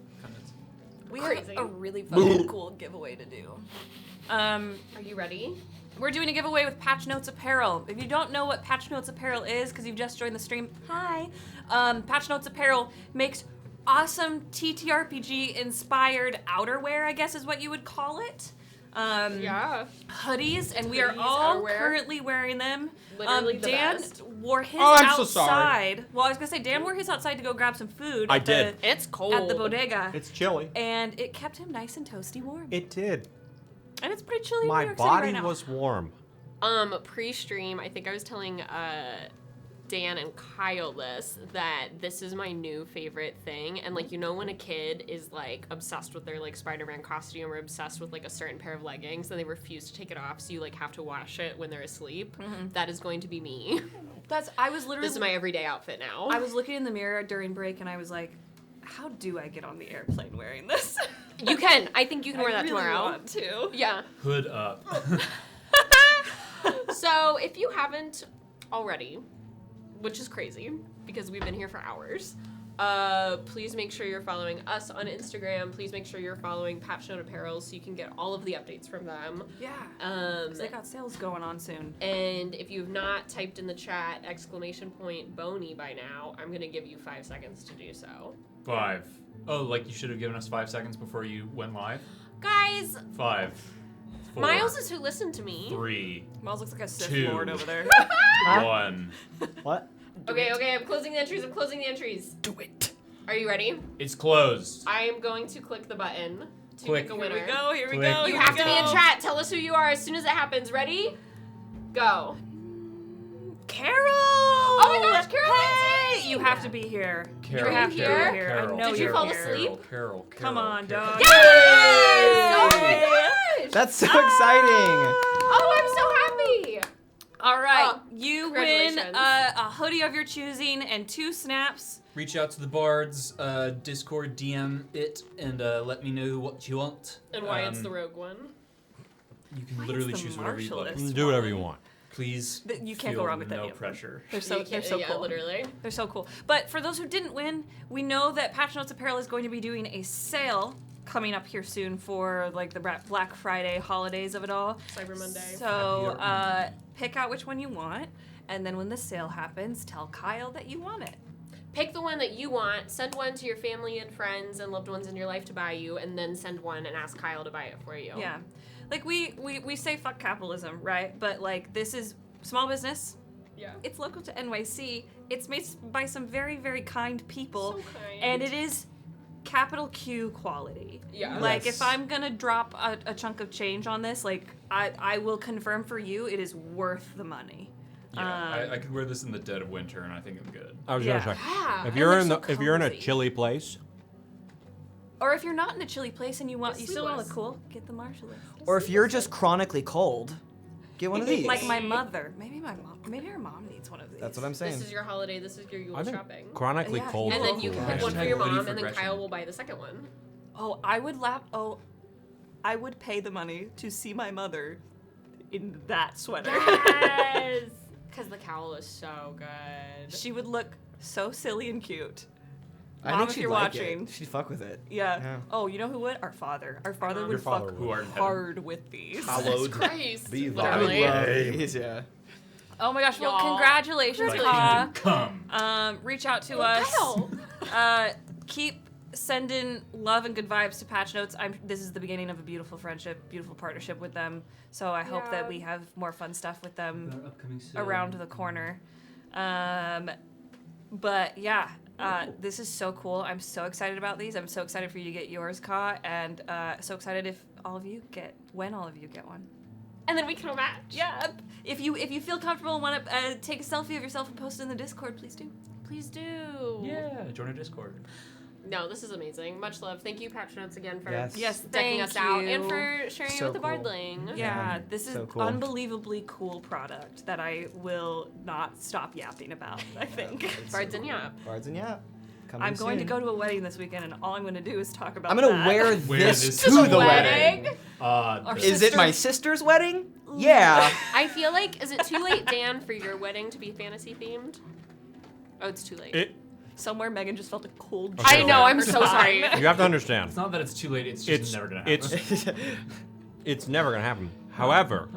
Speaker 4: We
Speaker 2: Crazy.
Speaker 4: have a really fucking cool giveaway to do.
Speaker 2: Are you ready?
Speaker 4: We're doing a giveaway with Patch Notes Apparel. If you don't know what Patch Notes Apparel is, because you've just joined the stream, hi. Patch Notes Apparel makes awesome TTRPG-inspired outerwear, I guess is what you would call it.
Speaker 2: Yeah.
Speaker 4: Hoodies, and we are
Speaker 2: Hoodies,
Speaker 4: all
Speaker 2: outerwear.
Speaker 4: currently wearing them.
Speaker 2: Literally the
Speaker 4: Dan
Speaker 2: best.
Speaker 4: wore his
Speaker 3: Oh, I'm
Speaker 4: outside.
Speaker 3: so sorry.
Speaker 4: Well, I was gonna say Dan wore his outside to go grab some food.
Speaker 3: I
Speaker 4: at
Speaker 3: did.
Speaker 2: It's cold.
Speaker 4: at the bodega,
Speaker 3: It's chilly.
Speaker 4: and it kept him nice and toasty warm.
Speaker 3: It did.
Speaker 4: And it's pretty chilly in New
Speaker 3: My
Speaker 4: York City
Speaker 3: body
Speaker 4: right now.
Speaker 3: was warm.
Speaker 2: Pre-stream, I think I was telling Dan and Kyle that this is my new favorite thing. And like, you know, when a kid is like obsessed with their like Spider-Man costume or obsessed with like a certain pair of leggings and they refuse to take it off, so you like have to wash it when they're asleep. That is going to be me.
Speaker 4: I was literally.
Speaker 2: This is my everyday outfit now.
Speaker 4: I was looking in the mirror during break, and I was like, "How do I get on the airplane wearing this?"
Speaker 2: You can. I think you can wear that
Speaker 4: really
Speaker 2: tomorrow.
Speaker 4: want to.
Speaker 2: Yeah.
Speaker 1: Hood up.
Speaker 2: So if you haven't already, which is crazy because we've been here for hours, please make sure you're following us on Instagram. Please make sure you're following Patch Note Apparel so you can get all of the updates from them.
Speaker 4: Yeah. 'Cause they got sales going on soon.
Speaker 2: And if you've not typed in the chat *Boney by now, I'm gonna give you 5 seconds to do so.
Speaker 1: 5. Oh, like you should have given us 5 seconds before you went live?
Speaker 2: Guys,
Speaker 1: 5. 4.
Speaker 2: Miles is who listened to me.
Speaker 1: 3.
Speaker 4: Miles looks like a Sith
Speaker 1: 2.
Speaker 4: Lord over there.
Speaker 1: 1.
Speaker 5: What?
Speaker 2: Okay, I'm closing the entries.
Speaker 5: Do it.
Speaker 2: Are you ready?
Speaker 1: It's closed.
Speaker 2: I am going to click the button to
Speaker 1: Click.
Speaker 2: pick a
Speaker 1: Here
Speaker 2: winner.
Speaker 4: Here we go. Here we
Speaker 1: Click.
Speaker 4: go.
Speaker 2: You
Speaker 4: here
Speaker 2: have
Speaker 4: we
Speaker 2: to be in
Speaker 4: go.
Speaker 2: chat. Tell us who you are as soon as it happens. Ready? Go.
Speaker 4: Carol!
Speaker 2: Oh my gosh, Carol
Speaker 4: Hey!
Speaker 2: Nancy!
Speaker 4: You have to be here.
Speaker 1: Carol,
Speaker 4: you have to
Speaker 2: Carol,
Speaker 4: be here.
Speaker 1: Carol,
Speaker 4: I know
Speaker 2: Did you
Speaker 4: you're
Speaker 2: fall
Speaker 4: here.
Speaker 2: asleep?
Speaker 1: Carol.
Speaker 4: Come on, dog.
Speaker 2: Yes! Oh my gosh!
Speaker 5: That's so exciting.
Speaker 2: Oh, I'm so happy.
Speaker 4: All right,
Speaker 2: Oh,
Speaker 4: you win
Speaker 2: congratulations.
Speaker 4: a hoodie of your choosing and 2 snaps.
Speaker 1: Reach out to the Bards, Discord, DM it, and let me know what you want.
Speaker 2: And why it's the rogue one.
Speaker 1: You can
Speaker 4: Why
Speaker 1: literally
Speaker 4: it's the
Speaker 1: choose whatever you like.
Speaker 4: martialist
Speaker 3: Do whatever you want.
Speaker 1: Please.
Speaker 4: You can't go
Speaker 1: feel
Speaker 4: wrong with
Speaker 1: no
Speaker 4: any of them.
Speaker 1: pressure.
Speaker 4: They're so
Speaker 2: Yeah,
Speaker 4: cool.
Speaker 2: literally.
Speaker 4: They're so cool. But for those who didn't win, we know that Patch Notes Apparel is going to be doing a sale coming up here soon for like the Black Friday holidays of it all.
Speaker 2: Cyber Monday.
Speaker 4: So pick out which one you want, and then when the sale happens, tell Kyle that you want it.
Speaker 2: Pick the one that you want, send one to your family and friends and loved ones in your life to buy you, and then send one and ask Kyle to buy it for you.
Speaker 4: Yeah. Like we say fuck capitalism, right? But like this is small business.
Speaker 2: Yeah.
Speaker 4: It's local to NYC. It's made by some very, very kind people.
Speaker 2: So kind.
Speaker 4: And it is capital Q quality.
Speaker 2: Yeah.
Speaker 4: Like
Speaker 5: Yes.
Speaker 4: if I'm gonna drop a chunk of change on this, like I will confirm for you it is worth the money.
Speaker 1: Yeah, I could wear this in the dead of winter, and I think I'm good.
Speaker 3: I was
Speaker 4: Yeah.
Speaker 3: gonna say,
Speaker 2: Yeah.
Speaker 3: if
Speaker 2: And
Speaker 3: you're
Speaker 4: they're
Speaker 3: in
Speaker 4: so
Speaker 3: the if you're in a
Speaker 4: cozy.
Speaker 3: chilly place,
Speaker 4: Or if you're not in a chilly place and you want
Speaker 2: The
Speaker 4: you still want to
Speaker 2: sleeveless.
Speaker 4: look cool, get the martialist.
Speaker 5: Or if you're just chronically cold, get one of these.
Speaker 4: Like my mother. Maybe her mom needs one of these.
Speaker 5: That's what I'm saying.
Speaker 2: This is your holiday, this is your Yule
Speaker 3: I've been
Speaker 2: shopping.
Speaker 3: chronically
Speaker 4: Yeah.
Speaker 3: cold.
Speaker 2: And
Speaker 3: for
Speaker 2: then you
Speaker 3: a
Speaker 2: can
Speaker 3: cool
Speaker 2: pick one
Speaker 3: guy.
Speaker 2: for your
Speaker 1: Hashtag
Speaker 2: mom,
Speaker 1: hoodie
Speaker 2: and then
Speaker 1: progression.
Speaker 2: Kyle will buy the second one.
Speaker 4: Oh, I would pay the money to see my mother in that sweater.
Speaker 2: Yes! Because the cowl is so good.
Speaker 4: She would look so silly and cute.
Speaker 5: I
Speaker 4: Mom,
Speaker 5: think
Speaker 4: if
Speaker 5: she'd
Speaker 4: you're
Speaker 5: like
Speaker 4: watching.
Speaker 5: it. She'd fuck with it.
Speaker 4: Yeah.
Speaker 5: Yeah.
Speaker 4: Oh, you know who would? Our father. Our father
Speaker 2: Your
Speaker 4: would
Speaker 3: father
Speaker 4: fuck
Speaker 3: would.
Speaker 1: Who are in heaven.
Speaker 4: hard with these.
Speaker 7: Hallowed
Speaker 2: Christ,
Speaker 7: be
Speaker 5: I would
Speaker 2: literally.
Speaker 5: love these, yeah.
Speaker 4: Oh my gosh! Well,
Speaker 2: Y'all.
Speaker 4: congratulations,
Speaker 1: Thy
Speaker 4: Pa.
Speaker 1: kingdom come.
Speaker 4: Reach out to
Speaker 2: Oh,
Speaker 4: us.
Speaker 2: Kyle.
Speaker 4: Keep sending love and good vibes to Patch Notes. This is the beginning of a beautiful friendship, beautiful partnership with them. So I hope that
Speaker 2: Yeah.
Speaker 4: we have more fun stuff with them
Speaker 1: Our upcoming sale.
Speaker 4: around the corner. But yeah, this is so cool. I'm so excited about these. I'm so excited for you to get yours, Ka, and so excited when all of you get one.
Speaker 2: And then we can match.
Speaker 4: Yeah. If you feel comfortable and want to take a selfie of yourself and post it in the Discord, please do.
Speaker 2: Please do.
Speaker 1: Yeah, join our Discord.
Speaker 2: No, this is amazing. Much love. Thank you, Patrons, again for
Speaker 5: Yes.
Speaker 4: Yes,
Speaker 2: decking us
Speaker 4: thank
Speaker 2: out
Speaker 4: you.
Speaker 2: and for sharing
Speaker 5: So
Speaker 2: it with the
Speaker 5: cool.
Speaker 2: Bardling.
Speaker 4: Yeah, this is
Speaker 5: So cool.
Speaker 4: unbelievably cool product that I will not stop yapping about, I think.
Speaker 2: Bards and Yap.
Speaker 5: Bards and Yap. Coming
Speaker 4: I'm going to
Speaker 5: soon.
Speaker 4: go to a wedding this weekend, and all I'm going to do is talk about
Speaker 5: I'm gonna
Speaker 4: that.
Speaker 5: wear
Speaker 1: Wear
Speaker 5: this
Speaker 1: this
Speaker 5: to
Speaker 1: to
Speaker 5: the wedding.
Speaker 4: Our
Speaker 5: Is it
Speaker 4: sister-
Speaker 5: my sister's wedding? Yeah.
Speaker 2: I feel like, is it too late, Dan, for your wedding to be fantasy themed? Oh, it's too late.
Speaker 4: Somewhere Megan just felt a cold.
Speaker 3: Okay.
Speaker 2: I know. I'm so sorry.
Speaker 3: You have to understand.
Speaker 1: It's not that it's too late. It's just never gonna happen.
Speaker 3: It's never gonna happen. However,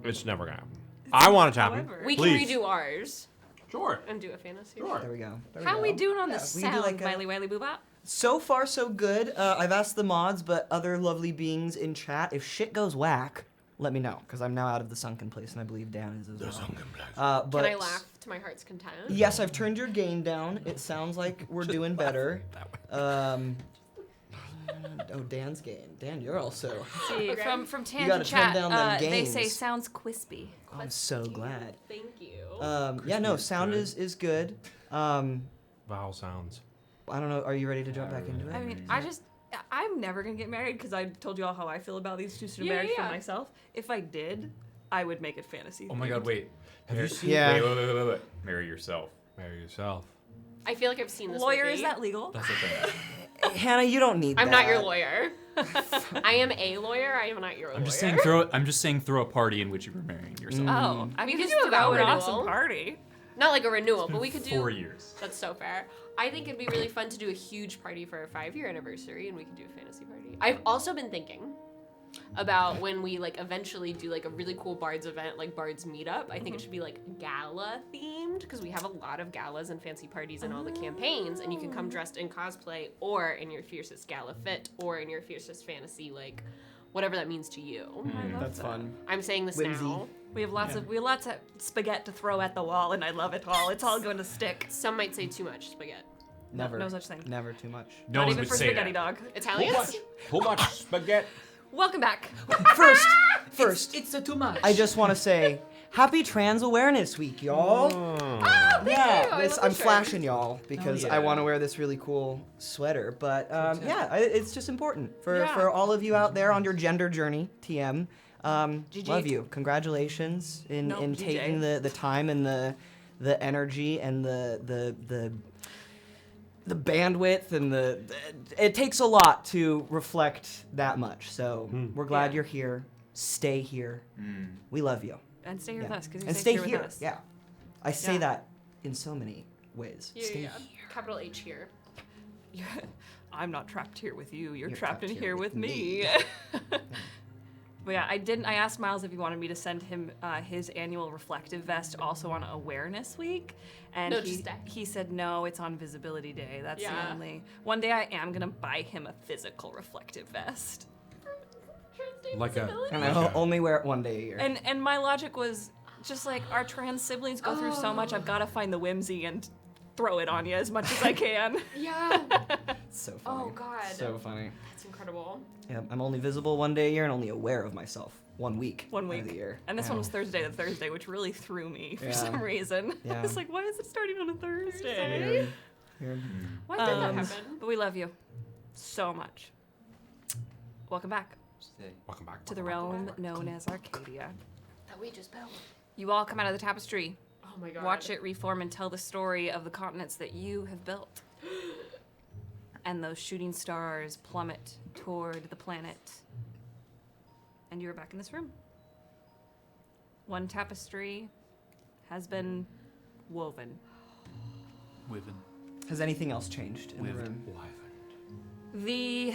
Speaker 3: it's never gonna happen. I want it to happen.
Speaker 4: However.
Speaker 2: We can
Speaker 3: Please.
Speaker 2: redo ours
Speaker 3: Sure.
Speaker 2: and do a fantasy.
Speaker 5: There we go. There
Speaker 4: How
Speaker 5: we
Speaker 4: we
Speaker 5: go.
Speaker 4: doing on
Speaker 5: Yeah,
Speaker 4: this
Speaker 5: we can
Speaker 4: sound,
Speaker 5: do like a-
Speaker 4: Wiley Wiley Boobop?
Speaker 5: So far, so good. I've asked the mods, but other lovely beings in chat, if shit goes whack, let me know, because I'm now out of the sunken place, and I believe Dan is as well.
Speaker 3: sunken place.
Speaker 5: But
Speaker 2: Can I laugh to my heart's content?
Speaker 5: Yes, I've turned your gain down. It sounds like we're doing better. Oh, Dan's gain. Dan, you're also.
Speaker 4: See,
Speaker 2: Okay.
Speaker 4: from
Speaker 5: gotta
Speaker 4: Tangent
Speaker 5: turn
Speaker 4: Chat,
Speaker 5: down them
Speaker 4: they say
Speaker 5: gains.
Speaker 4: sounds crispy.
Speaker 5: I'm so glad.
Speaker 2: Thank you.
Speaker 5: Yeah, no, sound is good.
Speaker 3: Vowel sounds.
Speaker 5: I don't know. Are you ready to jump back into it?
Speaker 4: I mean, I'm never gonna get married because I told you all how I feel about these two student
Speaker 2: Yeah,
Speaker 4: marriage
Speaker 2: yeah.
Speaker 4: for myself. If I did, I would make it fantasy.
Speaker 1: Oh my God! Wait.
Speaker 3: Have you seen?
Speaker 5: Yeah.
Speaker 7: Wait. Marry yourself.
Speaker 3: Marry yourself.
Speaker 2: I feel like I've seen this.
Speaker 4: Lawyer,
Speaker 2: movie.
Speaker 4: is that legal?
Speaker 1: That's the thing.
Speaker 5: Hannah, you don't need
Speaker 2: I'm
Speaker 5: that.
Speaker 2: not your lawyer. I am a lawyer. I am not your lawyer.
Speaker 1: I'm just saying throw a party in which you were marrying yourself.
Speaker 4: Oh, I mean,
Speaker 2: We
Speaker 4: you
Speaker 2: could
Speaker 4: just
Speaker 2: do a
Speaker 4: throw
Speaker 2: vow
Speaker 4: an awesome
Speaker 2: renewal.
Speaker 4: party.
Speaker 2: Not like a renewal, but we could do.
Speaker 1: 4 years.
Speaker 2: That's so fair. I think it'd be really fun to do a huge party for our 5-year anniversary, and we could do a fantasy party. I've also been thinking about when we like eventually do like a really cool Bards event, like Bards meetup. I think it should be like gala themed because we have a lot of galas and fancy parties in all the campaigns, and you can come dressed in cosplay or in your fiercest gala fit or in your fiercest fantasy, like whatever that means to you.
Speaker 5: That's fun.
Speaker 2: I'm saying this
Speaker 5: Whimsy.
Speaker 2: now.
Speaker 4: We have lots of spaghetti to throw at the wall, and I love it all. It's all going to stick.
Speaker 2: Some might say too much spaghetti.
Speaker 5: Never.
Speaker 4: No such thing.
Speaker 5: Never too much.
Speaker 1: No
Speaker 4: Not
Speaker 1: one
Speaker 4: even
Speaker 1: would
Speaker 4: for
Speaker 1: say
Speaker 4: spaghetti
Speaker 1: that.
Speaker 4: dog.
Speaker 2: Italians?
Speaker 3: Too much spaghetti.
Speaker 4: Welcome back.
Speaker 5: First,
Speaker 1: It's too much.
Speaker 5: I just want to say, Happy Trans Awareness Week, y'all. Yeah,
Speaker 2: I love
Speaker 5: I'm
Speaker 2: the shirt.
Speaker 5: flashing y'all because
Speaker 1: yeah.
Speaker 5: I want to wear this really cool sweater. But it's just important for
Speaker 4: Yeah.
Speaker 5: all of you out there on your gender journey. TM,
Speaker 4: GG.
Speaker 5: love you. Congratulations in
Speaker 4: No, GJ.
Speaker 5: taking the time and the energy and the bandwidth and it takes a lot to reflect that much. So we're glad
Speaker 4: Yeah.
Speaker 5: you're here. Stay here. We love you.
Speaker 4: And stay here with
Speaker 5: Yeah.
Speaker 4: us, because
Speaker 5: And stay
Speaker 4: here
Speaker 5: here.
Speaker 4: with us.
Speaker 5: Yeah. I say
Speaker 4: Yeah.
Speaker 5: that in so many ways. Stay here.
Speaker 2: Capital H here.
Speaker 4: I'm not trapped here with you. You're,
Speaker 5: You're
Speaker 4: trapped in here with me. But yeah, I asked Miles if he wanted me to send him his annual reflective vest also on Awareness Week, and
Speaker 2: No, just day.
Speaker 4: he said no, it's on Visibility Day. That's
Speaker 2: Yeah.
Speaker 4: the only. One day I am gonna buy him a physical reflective vest.
Speaker 3: Like a.
Speaker 5: And I'll only wear it one day a year.
Speaker 4: And my logic was just like our trans siblings go through so much. I've got to find the whimsy and throw it on you as much as I can.
Speaker 2: Yeah.
Speaker 5: It's so funny.
Speaker 2: Oh, God.
Speaker 5: So funny.
Speaker 2: That's incredible.
Speaker 5: Yeah, I'm only visible one day a year and only aware of myself 1 week.
Speaker 4: 1
Speaker 5: out
Speaker 4: week.
Speaker 5: of the year.
Speaker 4: And this
Speaker 5: Yeah.
Speaker 4: one was Thursday, which really threw me for
Speaker 5: Yeah.
Speaker 4: some reason.
Speaker 5: Yeah.
Speaker 4: I was like, why is it starting on a Thursday?
Speaker 5: Weird. Weird.
Speaker 2: Why did that happen?
Speaker 4: But we love you so much. Welcome back
Speaker 3: Welcome back.
Speaker 4: to the realm known as Arcadia.
Speaker 2: That we just built.
Speaker 4: You all come out of the tapestry.
Speaker 2: Oh my god.
Speaker 4: Watch it reform and tell the story of the continents that you have built. And those shooting stars plummet toward the planet. And you're back in this room. One tapestry has been woven.
Speaker 1: Woven.
Speaker 5: Has anything else changed in the
Speaker 1: With
Speaker 5: room?
Speaker 4: The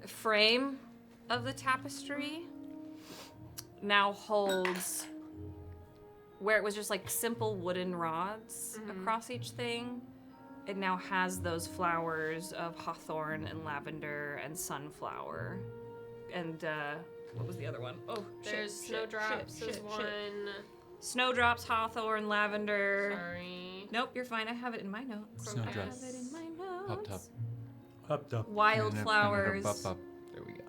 Speaker 4: frame of the tapestry now holds where it was just like simple wooden rods across each thing. It now has those flowers of hawthorn and lavender and sunflower. And what was the other one? Oh,
Speaker 2: There's snowdrops. There's one.
Speaker 4: Snowdrops, hawthorn, lavender.
Speaker 2: Sorry.
Speaker 4: Nope, you're fine. I have it in my notes. I
Speaker 1: Snowdrops.
Speaker 4: have it in my notes.
Speaker 7: Up top.
Speaker 3: Up, up.
Speaker 4: Wildflowers.
Speaker 7: There we go.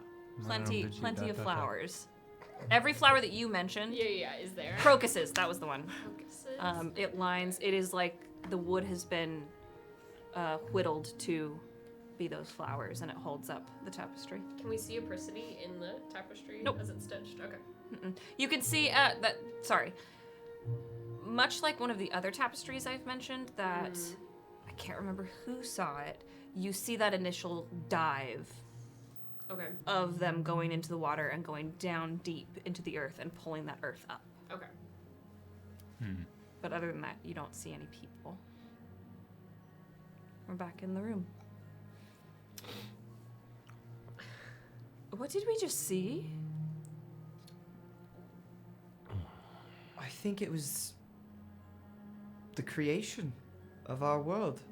Speaker 4: Plenty of flowers. Every flower that you mentioned.
Speaker 2: Yeah, is there?
Speaker 4: Crocuses, that was the one.
Speaker 2: Crocuses?
Speaker 4: It is like the wood has been whittled to be those flowers, and it holds up the tapestry.
Speaker 2: Can we see a Persody in the tapestry?
Speaker 4: Nope.
Speaker 2: As it's stitched? Okay.
Speaker 4: You can see much like one of the other tapestries I've mentioned that I can't remember who saw it, you see that initial dive
Speaker 2: Okay.
Speaker 4: of them going into the water and going down deep into the earth and pulling that earth up.
Speaker 2: Okay.
Speaker 4: But other than that, you don't see any people. We're back in the room. What did we just see?
Speaker 5: I think it was the creation of our world.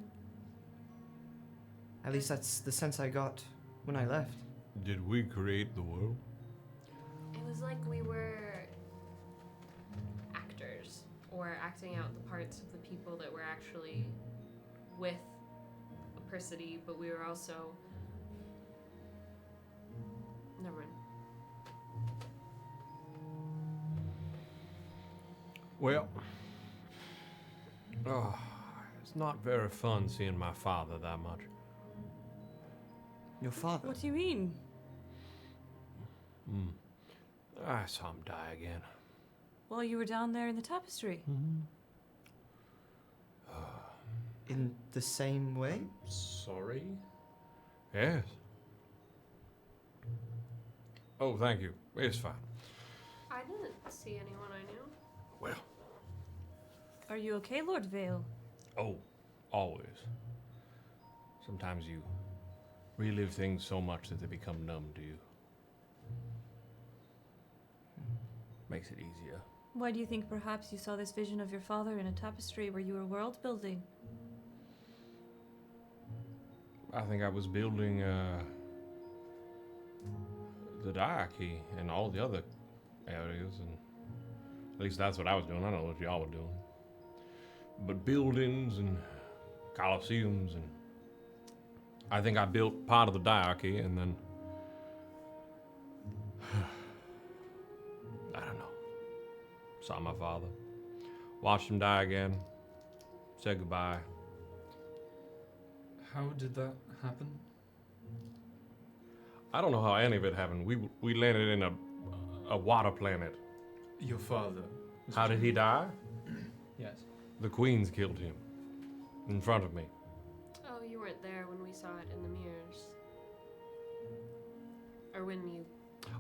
Speaker 5: At least that's the sense I got when I left.
Speaker 3: Did we create the world?
Speaker 2: It was like we were actors, or acting out the parts of the people that were actually with a Persody, but we were also... Never mind.
Speaker 3: Well, it's not very fun seeing my father that much.
Speaker 5: Your father?
Speaker 4: What do you mean?
Speaker 3: I saw him die again.
Speaker 4: Well, you were down there in the tapestry.
Speaker 5: In the same way?
Speaker 1: Sorry?
Speaker 3: Yes. Oh, thank you. It's fine.
Speaker 2: I didn't see anyone I knew.
Speaker 3: Well.
Speaker 4: Are you okay, Lord Vale?
Speaker 3: Oh, always. Sometimes you relive things so much that they become numb to you. Makes it easier.
Speaker 4: Why do you think perhaps you saw this vision of your father in a tapestry where you were world building?
Speaker 3: I think I was building the diarchy and all the other areas, and at least that's what I was doing. I don't know what y'all were doing. But buildings and coliseums, and I think I built part of the diarchy, and then I don't know. Saw my father, watched him die again, said goodbye.
Speaker 1: How did that happen?
Speaker 3: I don't know how any of it happened. We landed in a water planet.
Speaker 1: Your father.
Speaker 3: How did he die?
Speaker 1: Yes.
Speaker 3: The queens killed him in front of me.
Speaker 2: Oh, you weren't there when we saw it in the mirrors. Or when you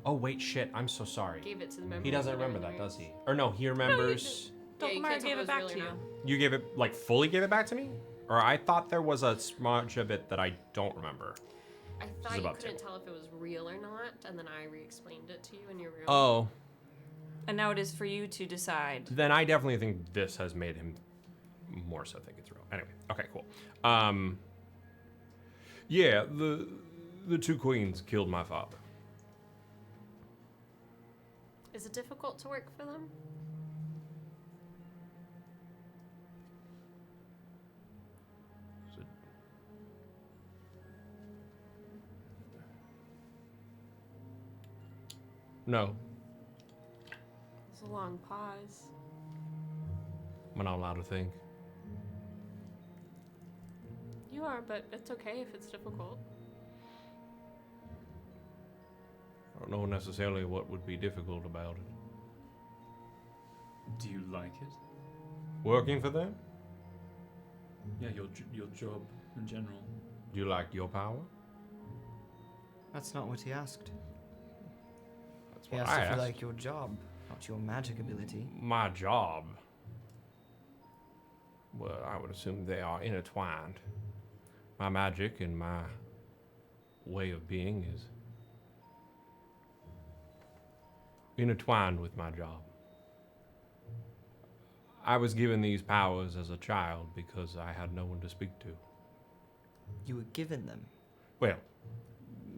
Speaker 3: Oh wait, shit! I'm so sorry.
Speaker 2: gave it to the memory.
Speaker 3: He doesn't remember that, does he? Or no, he remembers.
Speaker 4: Dulcamara gave it back to you.
Speaker 3: You gave it, like, fully gave it back to me? Or I thought there was a smudge of it that I don't remember.
Speaker 2: I
Speaker 3: This
Speaker 2: thought
Speaker 3: is
Speaker 2: you
Speaker 3: about
Speaker 2: couldn't
Speaker 3: to.
Speaker 2: tell if it was real or not, and then I re-explained it to you in your room.
Speaker 3: Oh,
Speaker 4: And now it is for you to decide.
Speaker 3: then I definitely think this has made him more so think it's real. Anyway, okay, cool. Yeah, the two queens killed my father.
Speaker 2: Is it difficult to work for them?
Speaker 3: Is it- No,
Speaker 2: It's a long pause.
Speaker 3: I'm not allowed to think.
Speaker 2: You are, but it's okay if it's difficult.
Speaker 3: I don't know necessarily what would be difficult about it.
Speaker 1: Do you like it?
Speaker 3: Working for them?
Speaker 1: Yeah, your job in general.
Speaker 3: Do you like your power?
Speaker 5: That's not what he asked.
Speaker 3: That's
Speaker 5: He
Speaker 3: what
Speaker 5: asked
Speaker 3: I
Speaker 5: if you
Speaker 3: asked.
Speaker 5: like your job, not your magic ability.
Speaker 3: My job. Well, I would assume they are intertwined. My magic and my way of being is intertwined with my job. I was given these powers as a child because I had no one to speak to.
Speaker 5: You were given them.
Speaker 3: Well,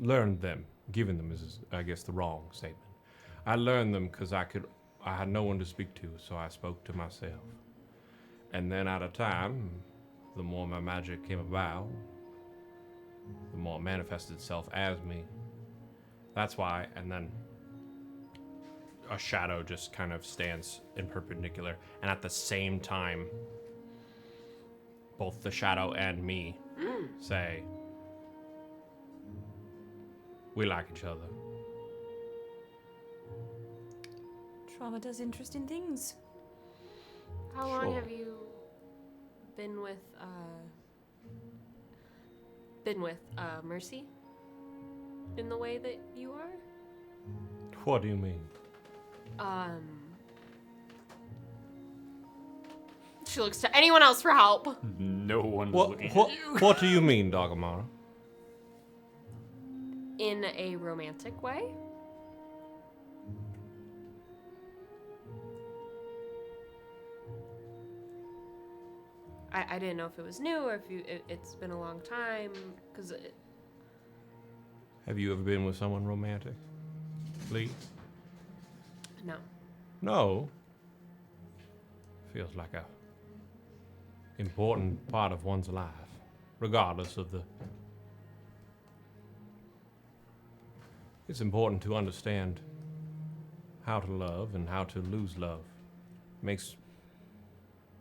Speaker 3: learned them. Given them is, I guess, the wrong statement. I learned them because I had no one to speak to, so I spoke to myself. And then at a time, the more my magic came about, the more it manifested itself as me. That's why, and then a shadow just kind of stands in perpendicular, and at the same time, both the shadow and me say, we like each other.
Speaker 4: Trauma does interesting things.
Speaker 2: How long
Speaker 3: Sure.
Speaker 2: have you been with Mercy? In the way that you are?
Speaker 3: What do you mean?
Speaker 2: She looks to anyone else for help.
Speaker 1: No one was
Speaker 3: What,
Speaker 1: looking
Speaker 3: what,
Speaker 1: at you.
Speaker 3: what do you mean, Dulcamara?
Speaker 2: In a romantic way. I didn't know if it was new or if it's been a long time, because
Speaker 3: Have you ever been with someone romantic? Lee?
Speaker 2: no.
Speaker 3: No. Feels like a important part of one's life, regardless of the. It's important to understand how to love and how to lose love. Makes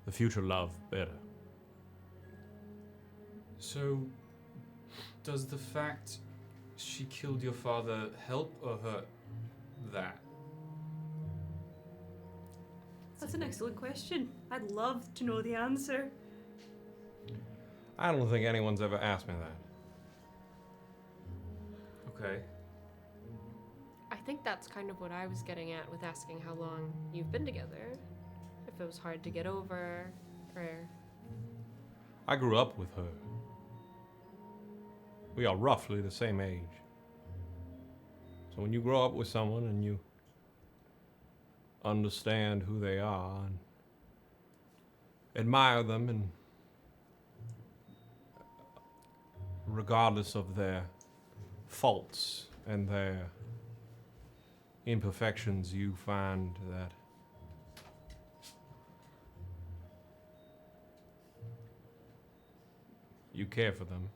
Speaker 3: the future love better.
Speaker 7: So, does the fact she killed your father help or hurt that?
Speaker 6: That's an excellent question. I'd love to know the answer.
Speaker 3: I don't think anyone's ever asked me that.
Speaker 7: Okay.
Speaker 2: I think that's kind of what I was getting at with asking how long you've been together. If it was hard to get over, or...
Speaker 3: I grew up with her. We are roughly the same age. So when you grow up with someone and you understand who they are and admire them, and regardless of their faults and their imperfections, you find that you care for them.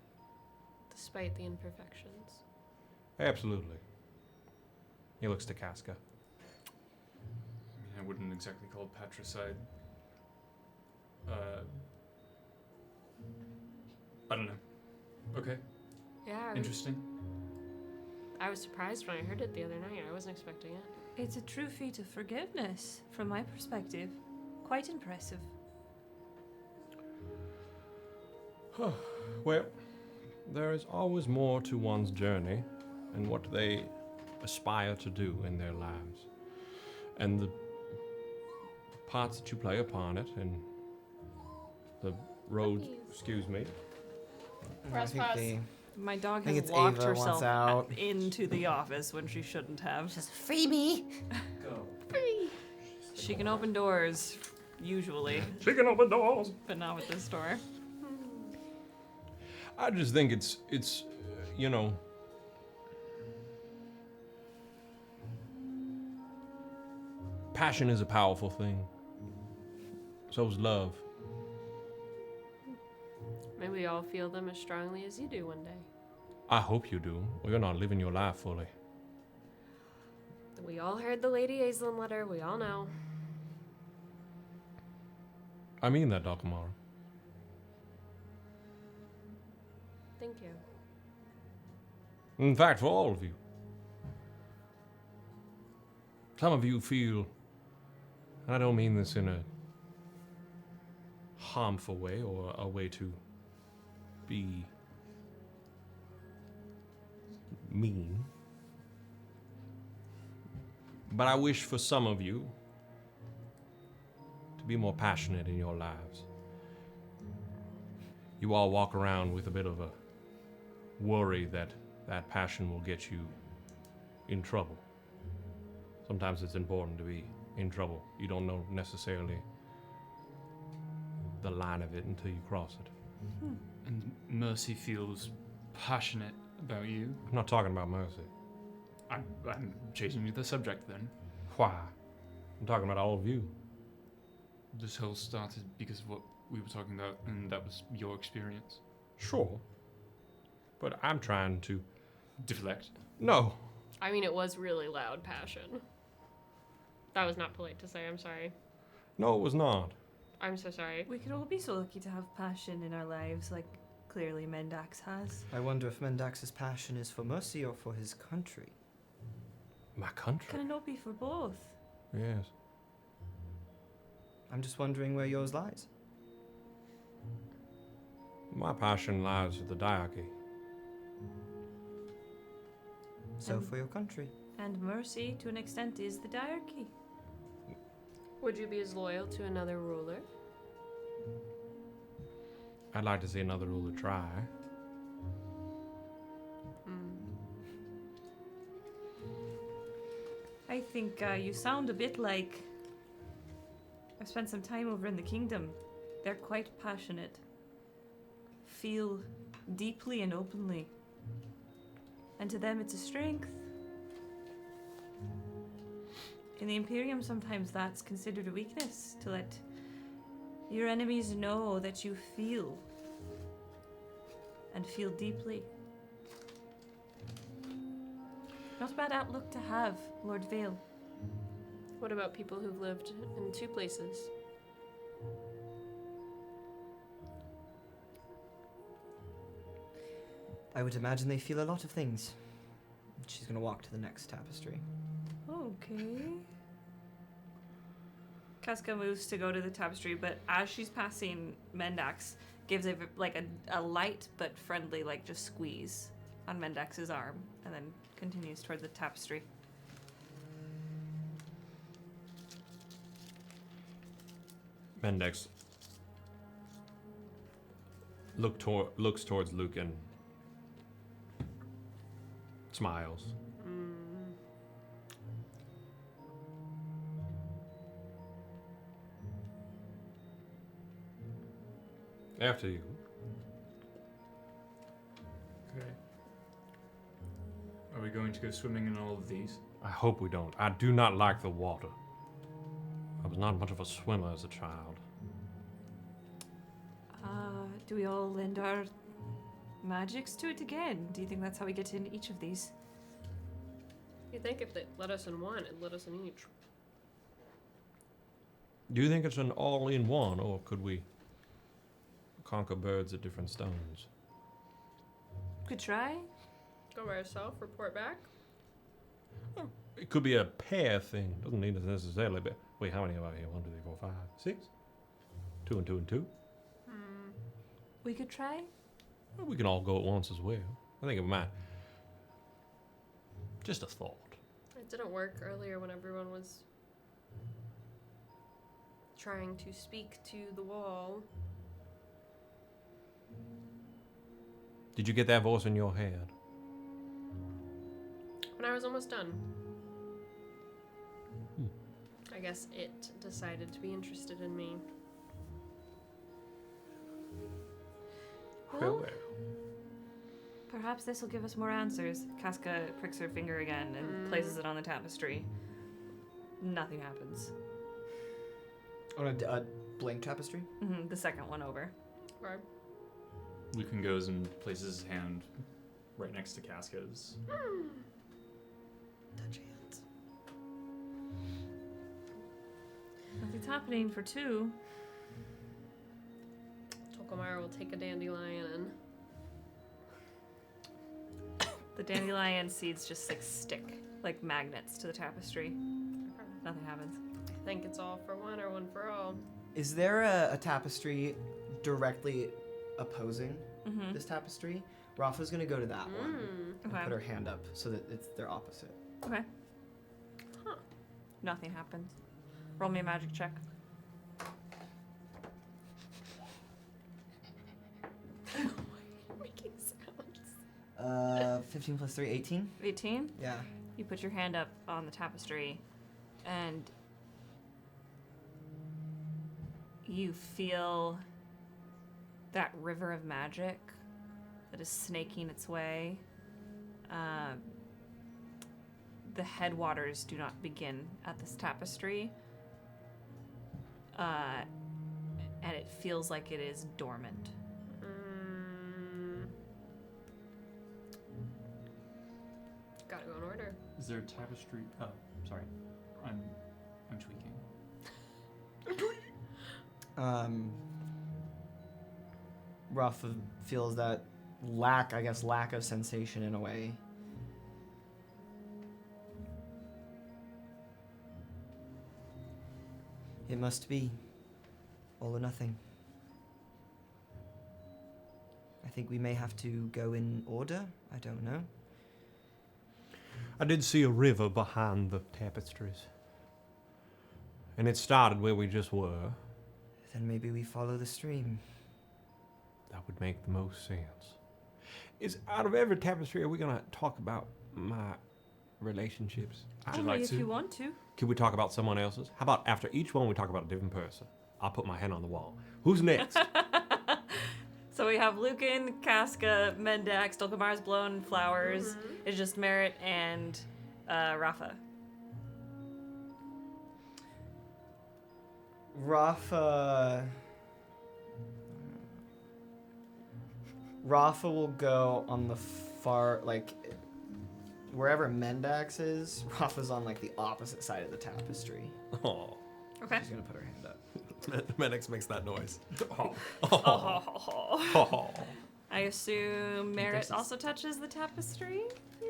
Speaker 2: Despite the imperfections.
Speaker 3: Absolutely. He looks to Casca.
Speaker 7: I wouldn't exactly call it patricide. I don't know. Okay,
Speaker 2: Yeah,
Speaker 7: interesting.
Speaker 2: I was surprised when I heard it the other night. I wasn't expecting it.
Speaker 6: It's a true feat of forgiveness, from my perspective. Quite impressive.
Speaker 3: Well, there is always more to one's journey and what they aspire to do in their lives. And the parts that you play upon it and the road, excuse me.
Speaker 5: I think they-
Speaker 4: My dog
Speaker 5: I think
Speaker 4: has
Speaker 5: it's
Speaker 4: locked
Speaker 5: Ava
Speaker 4: herself
Speaker 5: wants out.
Speaker 4: into the office when she shouldn't have.
Speaker 5: Just free me.
Speaker 4: She can open doors, usually,
Speaker 3: She can open doors.
Speaker 4: but not with this door.
Speaker 3: I just think it's you know, passion is a powerful thing. So is love.
Speaker 2: Maybe we all feel them as strongly as you do one day.
Speaker 3: I hope you do, or you're not living your life fully.
Speaker 2: We all heard the Lady Aislin letter. We all know.
Speaker 3: I mean that, Dulcamara.
Speaker 2: Thank you.
Speaker 3: In fact, for all of you. Some of you feel, and I don't mean this in a harmful way or a way to be mean, but I wish for some of you to be more passionate in your lives. You all walk around with a bit of a worry that that passion will get you in trouble. Sometimes it's important to be in trouble. You don't know necessarily the line of it until you cross it.
Speaker 1: And Mercy feels passionate about you.
Speaker 3: I'm not talking about Mercy.
Speaker 1: I'm changing the subject then.
Speaker 3: Why? I'm talking about all of you.
Speaker 1: This whole started because of what we were talking about, and that was your experience.
Speaker 3: Sure. But I'm trying to...
Speaker 1: Deflect.
Speaker 3: No.
Speaker 2: I mean, it was really loud passion. That was not polite to say. I'm sorry.
Speaker 3: No, it was not.
Speaker 2: I'm so sorry.
Speaker 6: We could all be so lucky to have passion in our lives, like clearly Mendax has.
Speaker 5: I wonder if Mendax's passion is for Mercy or for his country.
Speaker 3: My country?
Speaker 6: Can it not be for both?
Speaker 3: Yes.
Speaker 5: I'm just wondering where yours lies.
Speaker 3: My passion lies with the diarchy.
Speaker 5: So for your country.
Speaker 6: And mercy, to an extent, is the diarchy.
Speaker 2: Would you be as loyal to another ruler?
Speaker 3: I'd like to see another ruler try.
Speaker 4: I think you sound a bit like... I've spent some time over in the kingdom. They're quite passionate. Feel deeply and openly. And to them it's a strength. In the Imperium, sometimes that's considered a weakness, to let your enemies know that you feel. And feel deeply. Not a bad outlook to have, Lord Vale.
Speaker 2: What about people who've lived in two places?
Speaker 5: I would imagine they feel a lot of things. She's gonna walk to the next tapestry.
Speaker 4: Okay. Casca moves to go to the tapestry, but as she's passing, Mendax gives a light but friendly, just squeeze on Mendax's arm, and then continues toward the tapestry.
Speaker 3: Mendax looks towards Lücan. Smiles. After you.
Speaker 7: Okay. Are we going to go swimming in all of these?
Speaker 3: I hope we don't. I do not like the water. I was not much of a swimmer as a child.
Speaker 4: Do we all lend our magics to it again? Do you think that's how we get into each of these?
Speaker 2: You think if they let us in one, it'd let us in each.
Speaker 3: Do you think it's an all-in-one, or could we conquer birds at different stones?
Speaker 4: Could try.
Speaker 2: Go by yourself, report back.
Speaker 3: It could be a pair thing. Doesn't need to necessarily be. Wait, how many are here? 1, 2, 3, 4, 5, 6? 2 and 2 and 2.
Speaker 4: We could try.
Speaker 3: Well, we can all go at once as well. I think it might. Just a thought.
Speaker 2: It didn't work earlier when everyone was trying to speak to the wall.
Speaker 3: Did you get that voice in your head?
Speaker 2: When I was almost done. I guess it decided to be interested in me.
Speaker 3: Well,
Speaker 4: Perhaps this will give us more answers. Casca pricks her finger again and places it on the tapestry. Nothing happens.
Speaker 5: On a blank tapestry?
Speaker 4: The second one over.
Speaker 2: Right.
Speaker 1: Lücan goes and places his hand right next to Casca's.
Speaker 5: Touch hands.
Speaker 4: Nothing's happening for 2.
Speaker 2: Dulcamara will take a dandelion and...
Speaker 4: The dandelion seeds just stick like magnets to the tapestry. Nothing happens.
Speaker 2: I think it's all for one or one for all.
Speaker 5: Is there a tapestry directly opposing this tapestry? Rafa's gonna go to that one and
Speaker 4: Okay.
Speaker 5: put her hand up so that they're opposite.
Speaker 4: Okay.
Speaker 2: Huh.
Speaker 4: Nothing happens. Roll me a magic check.
Speaker 2: Making sounds.
Speaker 5: 15 plus 3, 18?
Speaker 4: 18?
Speaker 5: Yeah.
Speaker 4: You put your hand up on the tapestry and you feel that river of magic that is snaking its way. The headwaters do not begin at this tapestry. And it feels like it is dormant.
Speaker 2: Gotta go in order.
Speaker 1: Is there a tapestry? Oh, sorry. I'm tweaking.
Speaker 5: Rafa feels that lack of sensation in a way. It must be all or nothing. I think we may have to go in order. I don't know.
Speaker 3: I did see a river behind the tapestries. And it started where we just were.
Speaker 5: Then maybe we follow the stream.
Speaker 3: That would make the most sense. Is out of every tapestry, are we gonna talk about my relationships?
Speaker 1: Would you
Speaker 4: Only
Speaker 1: like
Speaker 4: if
Speaker 1: to?
Speaker 4: you want to.
Speaker 3: Can we talk about someone else's? How about after each one we talk about a different person? I'll put my hand on the wall. Who's next?
Speaker 4: So we have Lücan, Casca, Mendax, Dulcamara's blown flowers. It's just Merritt and Rafa.
Speaker 5: Rafa will go on the far, like, wherever Mendax is. Rafa's on, like, the opposite side of the tapestry.
Speaker 3: Oh.
Speaker 4: Okay.
Speaker 5: She's gonna put her hand up.
Speaker 3: Mendax makes that noise.
Speaker 4: I assume Merritt also touches the tapestry?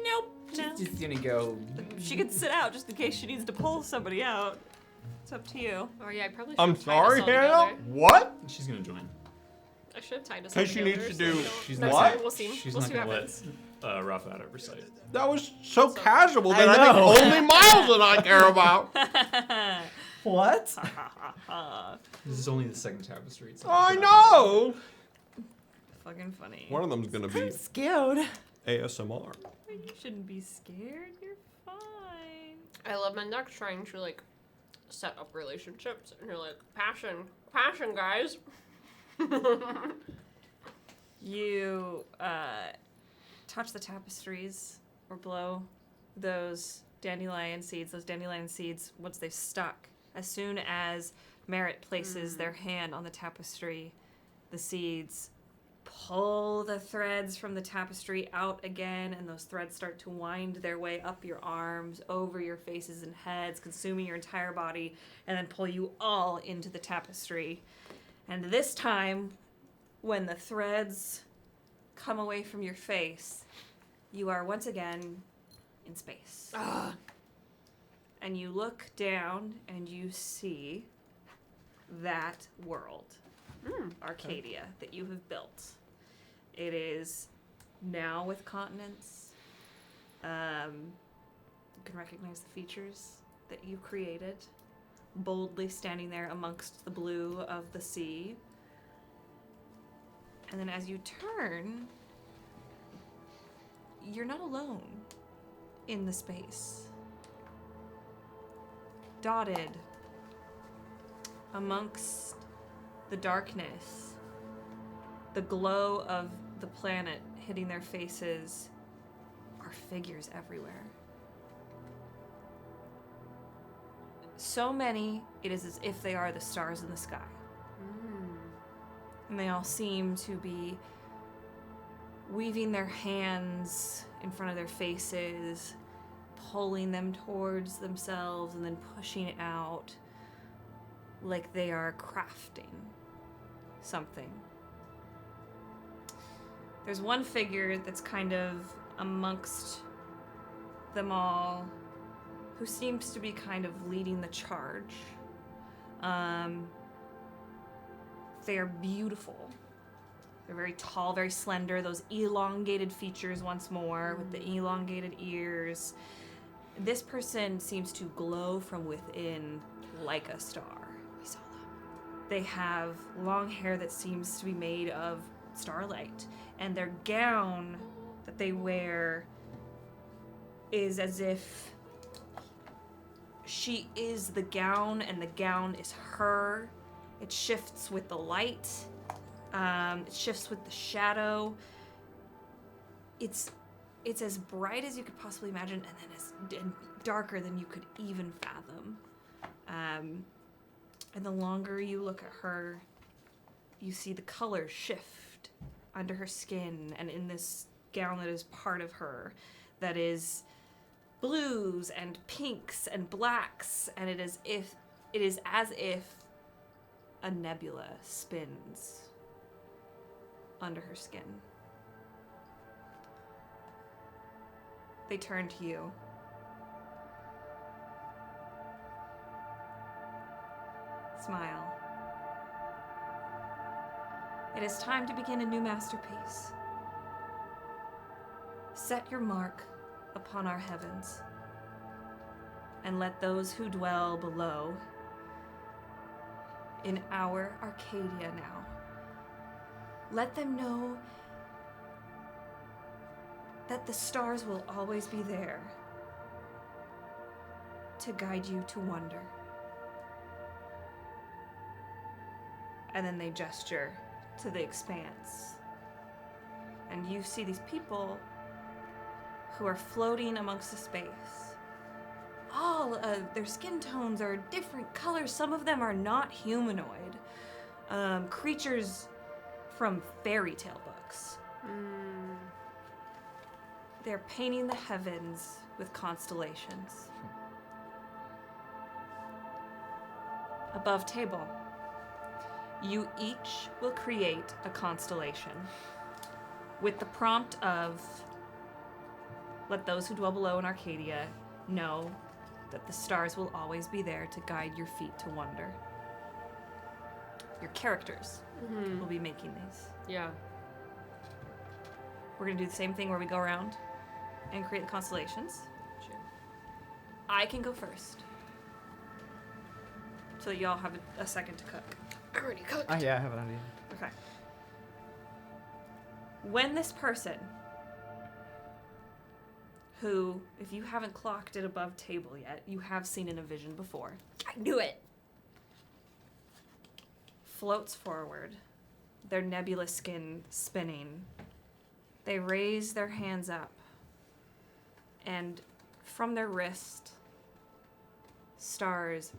Speaker 4: Nope. No.
Speaker 5: She's just gonna go.
Speaker 4: She could sit out just in case she needs to pull somebody out. It's up to you.
Speaker 2: Oh yeah, I probably should
Speaker 3: I'm
Speaker 2: have tied
Speaker 3: sorry,
Speaker 2: us all
Speaker 3: Hannah?
Speaker 2: together.
Speaker 3: What?
Speaker 1: She's gonna join.
Speaker 2: I should have tied us all
Speaker 3: Because she
Speaker 2: together.
Speaker 3: needs to
Speaker 2: so
Speaker 3: do-
Speaker 2: we don't-
Speaker 1: She's
Speaker 2: no,
Speaker 1: not
Speaker 2: sorry,
Speaker 3: What?
Speaker 2: we'll see.
Speaker 1: She's
Speaker 2: we'll
Speaker 1: not
Speaker 2: see what
Speaker 1: gonna
Speaker 2: happens.
Speaker 1: let Rafa out of her sight.
Speaker 3: That was so
Speaker 2: So-
Speaker 3: casual that
Speaker 5: I
Speaker 3: I,
Speaker 5: know.
Speaker 3: think only Miles and I care about.
Speaker 5: What?
Speaker 1: This is only the second tapestry. It's not
Speaker 3: I
Speaker 1: the
Speaker 3: know.
Speaker 4: Fucking funny.
Speaker 3: One of them's gonna be
Speaker 5: I'm scared.
Speaker 3: ASMR.
Speaker 4: You shouldn't be scared. You're fine.
Speaker 2: I love Mendax trying to like set up relationships, and you're like, passion, guys.
Speaker 4: You touch the tapestries or blow those dandelion seeds. Those dandelion seeds, once they've stuck, as soon as Merritt places their hand on the tapestry, the seeds pull the threads from the tapestry out again, and those threads start to wind their way up your arms, over your faces and heads, consuming your entire body, and then pull you all into the tapestry. And this time, when the threads come away from your face, you are once again in space. And you look down and you see that world, Arcadia, that you have built. It is now with continents. You can recognize the features that you created, boldly standing there amongst the blue of the sea. And then as you turn, you're not alone in the space. Dotted amongst the darkness, the glow of the planet hitting their faces, are figures everywhere. So many, it is as if they are the stars in the sky. And they all seem to be weaving their hands in front of their faces, pulling them towards themselves, and then pushing it out like they are crafting something. There's one figure that's kind of amongst them all who seems to be kind of leading the charge. They are beautiful. They're very tall, very slender, those elongated features once more, with the elongated ears. This person seems to glow from within like a star. We saw them. They have long hair that seems to be made of starlight, and their gown that they wear is as if she is the gown and the gown is her. It shifts with the light. It shifts with the shadow. It's as bright as you could possibly imagine, and then as darker than you could even fathom. And the longer you look at her, you see the colors shift under her skin, and in this gown that is part of her, that is blues and pinks and blacks, and it is as if a nebula spins under her skin. They turn to you. Smile. It is time to begin a new masterpiece. Set your mark upon our heavens, and let those who dwell below in our Arcadia now Let them know that the stars will always be there to guide you to wonder. And then they gesture to the expanse. And you see these people who are floating amongst the space. All of their skin tones are different colors. Some of them are not humanoid. Creatures from fairy tale books. They're painting the heavens with constellations. Above table, you each will create a constellation with the prompt of, let those who dwell below in Arcadia know that the stars will always be there to guide your feet to wonder. Your characters will be making these.
Speaker 2: Yeah.
Speaker 4: We're gonna do the same thing where we go around and create the constellations.
Speaker 2: Sure.
Speaker 4: I can go first, so that y'all have a second to cook.
Speaker 2: I already cooked.
Speaker 5: Yeah, I have an idea.
Speaker 4: Okay. When this person, who, if you haven't clocked it above table yet, you have seen in a vision before,
Speaker 2: I knew it.
Speaker 4: floats forward, their nebulous skin spinning, they raise their hands up, and from their wrist, stars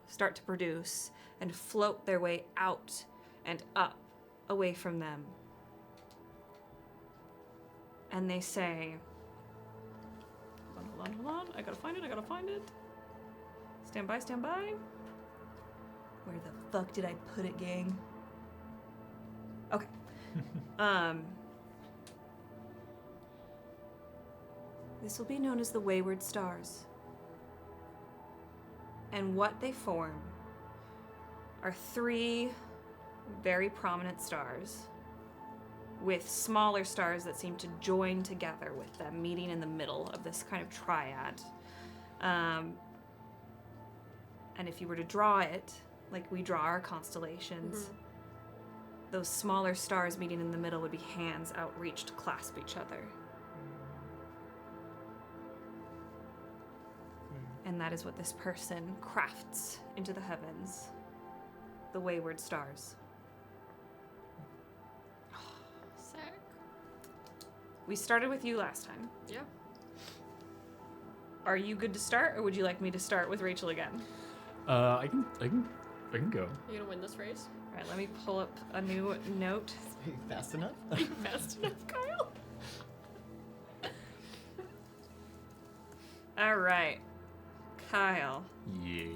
Speaker 4: start to produce and float their way out and up away from them. And they say, hold on, I gotta find it. Stand by. Where the fuck did I put it, gang? Okay. This will be known as the Wayward Stars. And what they form are 3 very prominent stars with smaller stars that seem to join together with them, meeting in the middle of this kind of triad. And if you were to draw it, like we draw our constellations, those smaller stars meeting in the middle would be hands outreached to clasp each other. And that is what this person crafts into the heavens, the Wayward Stars.
Speaker 2: Sick.
Speaker 4: We started with you last time.
Speaker 2: Yeah.
Speaker 4: Are you good to start, or would you like me to start with Rachel again?
Speaker 1: I can go.
Speaker 2: You gonna win this race?
Speaker 4: All right, let me pull up a new note.
Speaker 5: Fast enough?
Speaker 2: Fast enough, Kyle.
Speaker 4: All right, Kyle.
Speaker 1: Yes.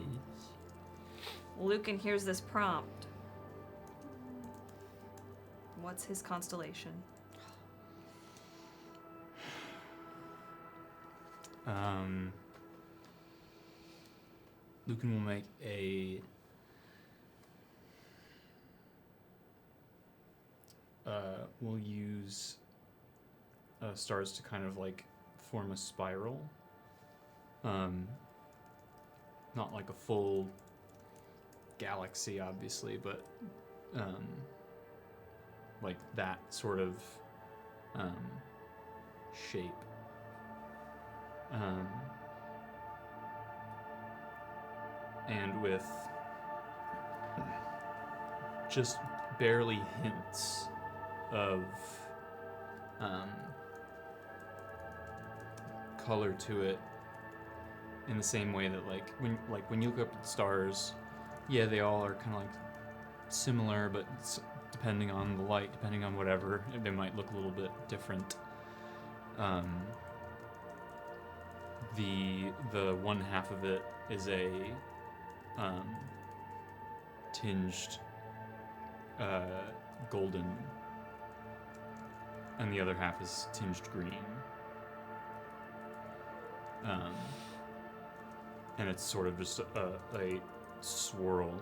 Speaker 4: Lücan hears this prompt. What's his constellation?
Speaker 1: Lücan will make a we'll use stars to kind of like form a spiral. Not like a full galaxy, obviously, but like that sort of shape. And with just barely hints of color to it, in the same way that when you look up at the stars, yeah, they all are kind of like similar, but depending on the light, depending on whatever, they might look a little bit different. The one half of it is a tinged golden, and the other half is tinged green. And it's sort of just a swirl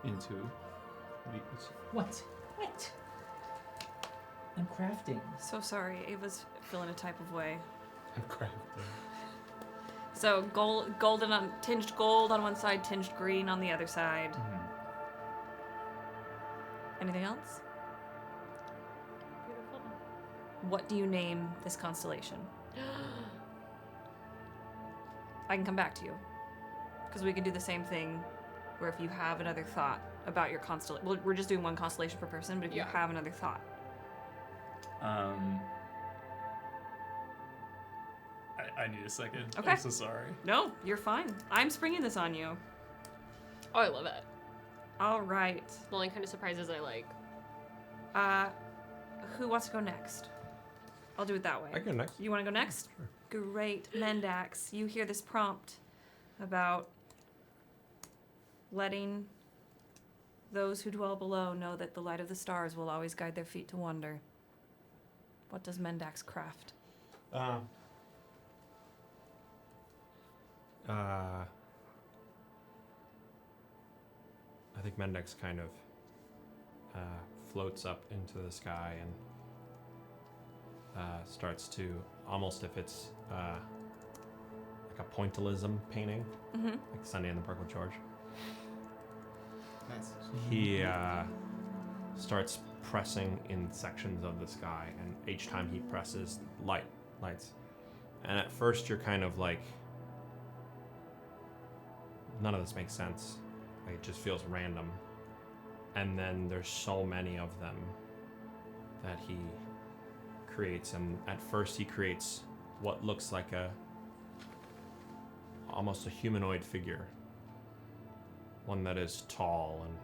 Speaker 1: into the...
Speaker 9: What? I'm crafting.
Speaker 4: So sorry, Ava's feeling a type of way.
Speaker 3: I'm crafting.
Speaker 4: So golden on tinged gold on one side, tinged green on the other side. Anything else? What do you name this constellation? I can come back to you. Because we can do the same thing where if you have another thought about your constellation... Well, we're just doing one constellation per person, but if you have another thought.
Speaker 1: I need a second.
Speaker 4: Okay.
Speaker 1: I'm so sorry.
Speaker 4: No, you're fine. I'm springing this on you.
Speaker 2: Oh, I love it.
Speaker 4: All right.
Speaker 2: The only kind of surprises I like.
Speaker 4: Who wants to go next? I'll do it that way.
Speaker 3: I can go next.
Speaker 4: You want to go next? Sure. Great. Mendax, you hear this prompt about letting those who dwell below know that the light of the stars will always guide their feet to wander. What does Mendax craft?
Speaker 3: I think Mendax kind of floats up into the sky and starts to, almost if it's like a pointillism painting, like Sunday in the Park with George.
Speaker 5: Nice.
Speaker 3: He starts pressing in sections of the sky, and each time he presses, lights. And at first you're kind of like, none of this makes sense. Like, it just feels random. And then there's so many of them that he creates. And at first he creates what looks like almost a humanoid figure. One that is tall and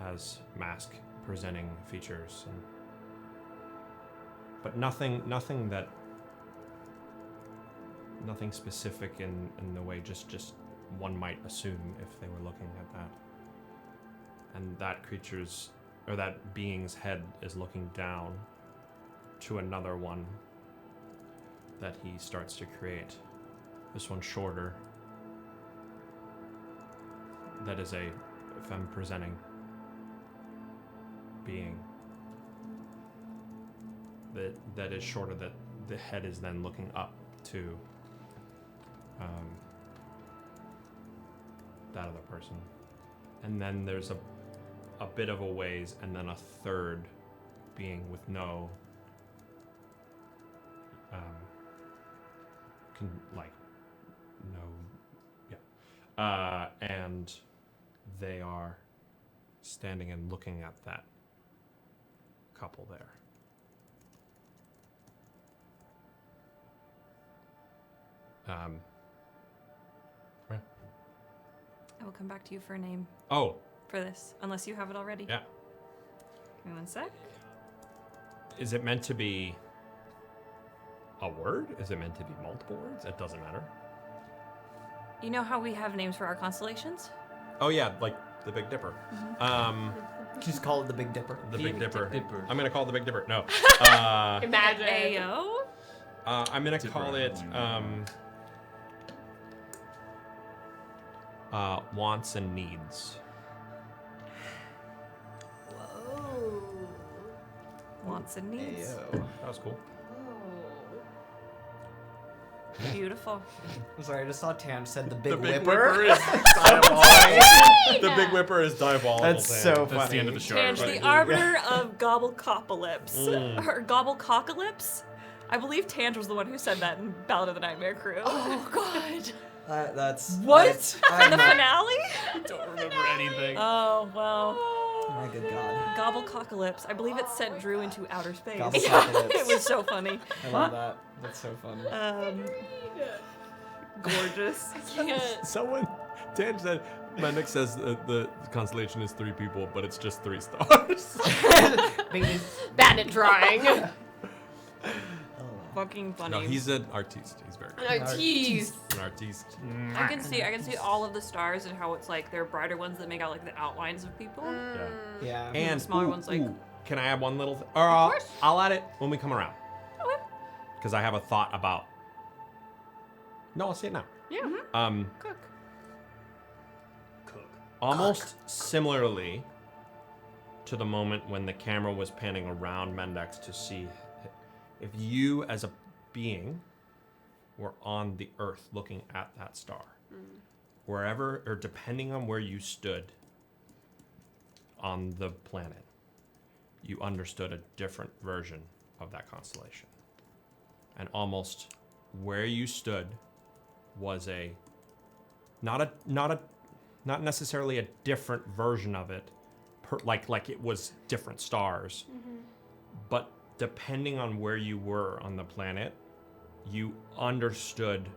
Speaker 3: has mask presenting features. But nothing specific in the way just one might assume if they were looking at that. And that that being's head is looking down to another one that he starts to create. This one's shorter. That is a femme presenting being. That is shorter, that the head is then looking up to that other person. And then there's a bit of a ways, and then a third being with no and they are standing and looking at that couple there. Right.
Speaker 4: I will come back to you for a name
Speaker 3: Oh,
Speaker 4: for this, unless you have it already.
Speaker 3: yeah.
Speaker 4: Give me 1 sec.
Speaker 3: Is it meant to be a word? Is it meant to be multiple words? It doesn't matter.
Speaker 4: You know how we have names for our constellations?
Speaker 3: Oh yeah, like the Big Dipper.
Speaker 5: Just call it the Big Dipper.
Speaker 3: The Big Dipper. I'm gonna call it the Big Dipper. No.
Speaker 2: Imagine.
Speaker 4: Ayo?
Speaker 3: I'm gonna call it wants and needs.
Speaker 2: Whoa.
Speaker 4: Wants and needs.
Speaker 3: That was cool.
Speaker 4: Beautiful.
Speaker 5: I'm sorry, I just saw Tam said the Big
Speaker 3: The Big
Speaker 5: Whipper.
Speaker 3: Whipper is diabolical. The Big Whipper is diabolical.
Speaker 5: That's so funny.
Speaker 1: That's the end of the show.
Speaker 4: Tange,
Speaker 1: everybody.
Speaker 4: the arbiter of Gobblecopolypse. Or Gobblecocalypse? I believe Tange was the one who said that in Ballad of the Nightmare Crew.
Speaker 2: Oh, God.
Speaker 5: That's
Speaker 4: What?
Speaker 5: I'm
Speaker 4: The
Speaker 5: not-
Speaker 4: finale?
Speaker 1: I don't remember anything.
Speaker 4: Oh, well.
Speaker 5: My good God.
Speaker 4: Gobblecocalypse. I believe it sent Drew into outer space.
Speaker 5: Gobblecocalypse.
Speaker 4: It was so funny.
Speaker 5: I love that. That's so fun.
Speaker 4: Gorgeous.
Speaker 3: Someone, Dan said, Mendax says the constellation is 3 people, but it's just 3 stars.
Speaker 2: Bandit drawing.
Speaker 4: Fucking funny.
Speaker 3: No, he's an artiste. He's very good.
Speaker 2: Tease.
Speaker 3: An artiste.
Speaker 4: I can see all of the stars and how it's like they're brighter ones that make out like the outlines of people.
Speaker 3: Yeah.
Speaker 5: Yeah.
Speaker 3: And
Speaker 4: the smaller ones, like-
Speaker 3: can I add one little thing? Or
Speaker 2: course.
Speaker 3: I'll add it when we come around.
Speaker 4: Okay.
Speaker 3: Because I have a thought about. No, I'll say it now.
Speaker 4: Yeah. Cook.
Speaker 3: Almost similarly to the moment when the camera was panning around Mendax to see if you as a being were on the earth looking at that star. Wherever, or depending on where you stood on the planet, you understood a different version of that constellation. And almost where you stood was not necessarily a different version of it, like it was different stars, but depending on where you were on the planet, you understood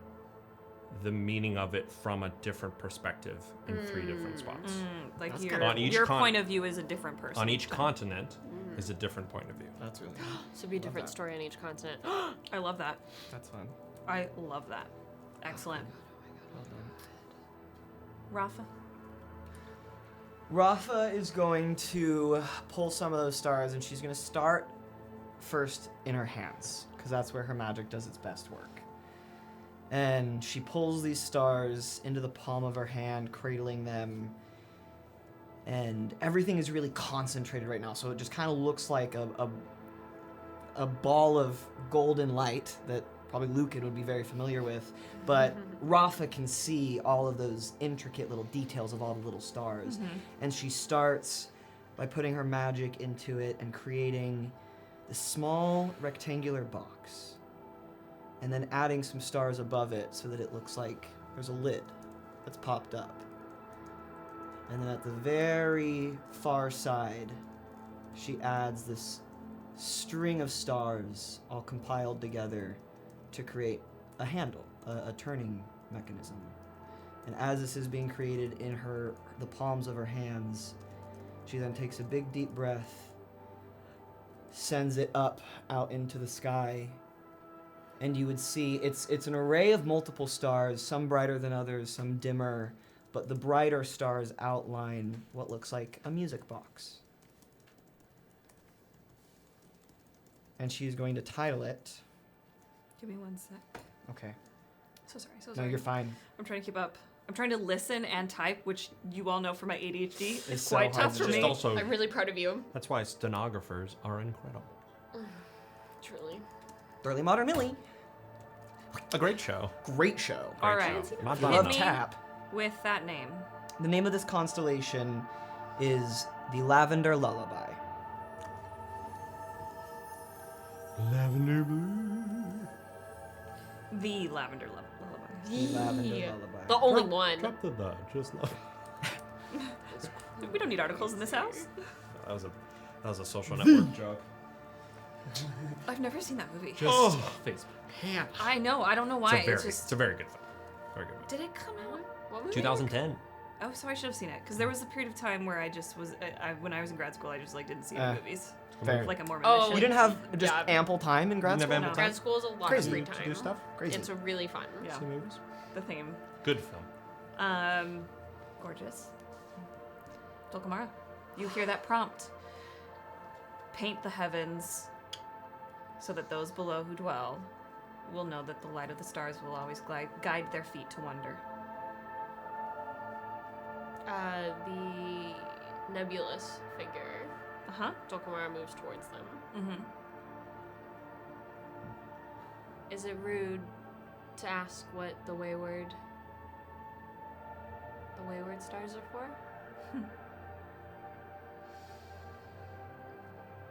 Speaker 3: the meaning of it from a different perspective in 3 different spots.
Speaker 4: Like
Speaker 5: That's
Speaker 4: your,
Speaker 5: kinda
Speaker 3: On each
Speaker 4: your
Speaker 3: con-
Speaker 4: point of view is a different person.
Speaker 3: On each continent is a different point of view.
Speaker 5: That's really
Speaker 2: So it'd be a different
Speaker 5: that.
Speaker 2: story on each continent.
Speaker 4: I love that.
Speaker 5: that's fun.
Speaker 4: I love that. Excellent. Rafa?
Speaker 5: Rafa is going to pull some of those stars, and she's going to start first in her hands, because that's where her magic does its best work. And she pulls these stars into the palm of her hand, cradling them, and everything is really concentrated right now, so it just kind of looks like a ball of golden light that probably Lücan would be very familiar with, but Rafa can see all of those intricate little details of all the little stars. And she starts by putting her magic into it and creating this small rectangular box, and then adding some stars above it so that it looks like there's a lid that's popped up. And then at the very far side, she adds this string of stars all compiled together to create a handle, a turning mechanism. And as this is being created in the palms of her hands, she then takes a big deep breath, sends it up out into the sky, and you would see it's an array of multiple stars, some brighter than others, some dimmer, but the brighter stars outline what looks like a music box. And she's going to title it.
Speaker 4: Give me 1 sec.
Speaker 5: Okay.
Speaker 4: So
Speaker 5: No,
Speaker 4: sorry.
Speaker 5: you're fine.
Speaker 4: I'm trying to keep up. I'm trying to listen and type, which you all know from my ADHD
Speaker 5: It's
Speaker 4: is
Speaker 5: so
Speaker 4: quite
Speaker 5: hard
Speaker 4: tough
Speaker 5: to
Speaker 4: for
Speaker 5: do.
Speaker 4: me.
Speaker 3: Also,
Speaker 2: I'm really proud of you.
Speaker 3: that's why stenographers are incredible.
Speaker 2: Truly.
Speaker 5: Early Modern Millie.
Speaker 3: A great show.
Speaker 5: Great show.
Speaker 4: All right.
Speaker 3: Not
Speaker 5: Love
Speaker 4: me.
Speaker 5: tap.
Speaker 4: With that name.
Speaker 5: The name of this constellation is the Lavender Lullaby.
Speaker 3: Lavender blue.
Speaker 4: The Lavender Lullaby.
Speaker 5: The Lavender
Speaker 2: Yeah.
Speaker 5: Lullaby.
Speaker 2: The only one.
Speaker 3: Drop the just love.
Speaker 4: We don't need articles in this house.
Speaker 3: That was a social network joke.
Speaker 4: I've never seen that movie.
Speaker 1: Just Facebook.
Speaker 4: I know. I don't know why.
Speaker 3: It's
Speaker 4: It's
Speaker 3: a very good film. Very good film.
Speaker 4: Did it come out?
Speaker 2: What movie?
Speaker 3: 2010.
Speaker 4: Oh, so I should have seen it because there was a period of time where I just was. When I was in grad school, I just like didn't see any movies.
Speaker 5: Fair.
Speaker 4: Like a Mormon
Speaker 2: Oh,
Speaker 4: mission.
Speaker 5: You didn't have just
Speaker 2: Yeah.
Speaker 5: ample time in grad
Speaker 3: You
Speaker 5: school?
Speaker 3: never have
Speaker 4: No.
Speaker 2: Grad school is a lot
Speaker 5: Crazy
Speaker 2: of free
Speaker 5: to
Speaker 2: time.
Speaker 3: do stuff?
Speaker 5: Crazy.
Speaker 2: It's a really fun.
Speaker 4: Yeah.
Speaker 3: See movies?
Speaker 4: The theme.
Speaker 3: Good film.
Speaker 4: Gorgeous. Dulcamara, you hear that prompt. Paint the heavens so that those below who dwell will know that the light of the stars will always guide their feet to wonder.
Speaker 2: The nebulous figure.
Speaker 4: Uh-huh.
Speaker 2: Dulcamara moves towards them.
Speaker 4: Mm-hmm.
Speaker 2: Is it rude to ask what the wayward stars are for?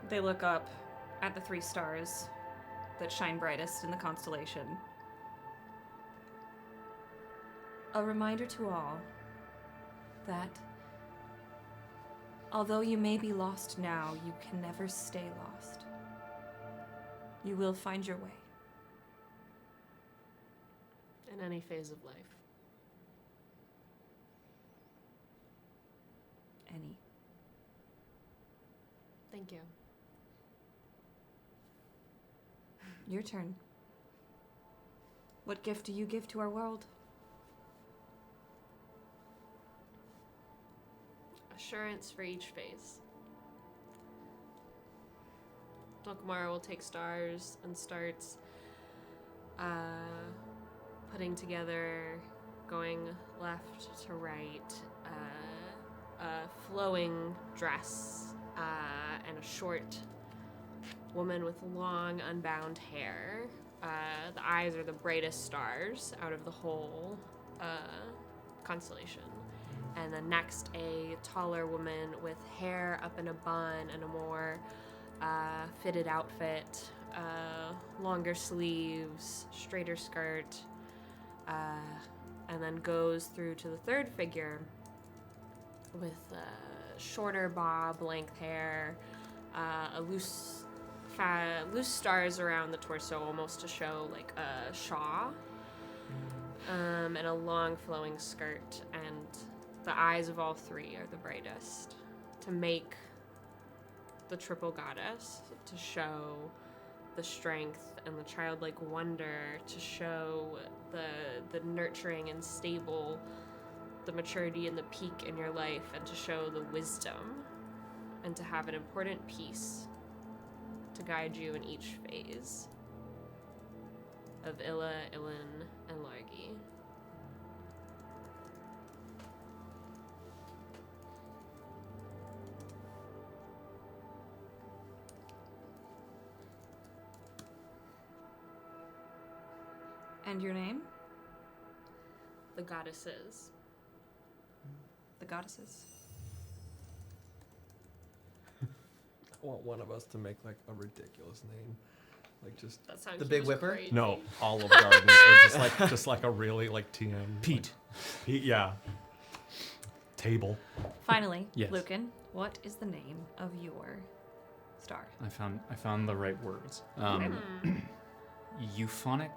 Speaker 4: They look up at the 3 stars that shine brightest in the constellation. A reminder to all that although you may be lost now, you can never stay lost. You will find your way.
Speaker 2: In any phase of life.
Speaker 4: Any.
Speaker 2: Thank you.
Speaker 4: Your turn. What gift do you give to our world?
Speaker 2: Assurance for each phase. Dulcamara will take stars and starts putting together, going left to right, a flowing dress and a short woman with long unbound hair. The eyes are the brightest stars out of the whole constellation. And then next, a taller woman with hair up in a bun and a more fitted outfit, longer sleeves, straighter skirt, and then goes through to the third figure with shorter bob length hair, a loose stars around the torso, almost to show like a shawl, and a long flowing skirt, and the eyes of all three are the brightest to make the triple goddess, to show the strength and the childlike wonder, to show the nurturing and stable, the maturity and the peak in your life, and to show the wisdom, and to have an important piece to guide you in each phase of Illa, Illin, and Largi.
Speaker 4: And your name?
Speaker 2: The goddesses.
Speaker 4: The goddesses.
Speaker 9: I want one of us to make like a ridiculous name, like just
Speaker 2: That sounds
Speaker 5: The Big Whipper?
Speaker 2: crazy.
Speaker 3: No, Olive Garden, or just like a really like TM.
Speaker 1: Pete.
Speaker 3: Like, Pete, yeah. Table.
Speaker 4: Finally,
Speaker 1: Yes.
Speaker 4: Lücan, what is the name of your star?
Speaker 1: I found the right words. Euphonic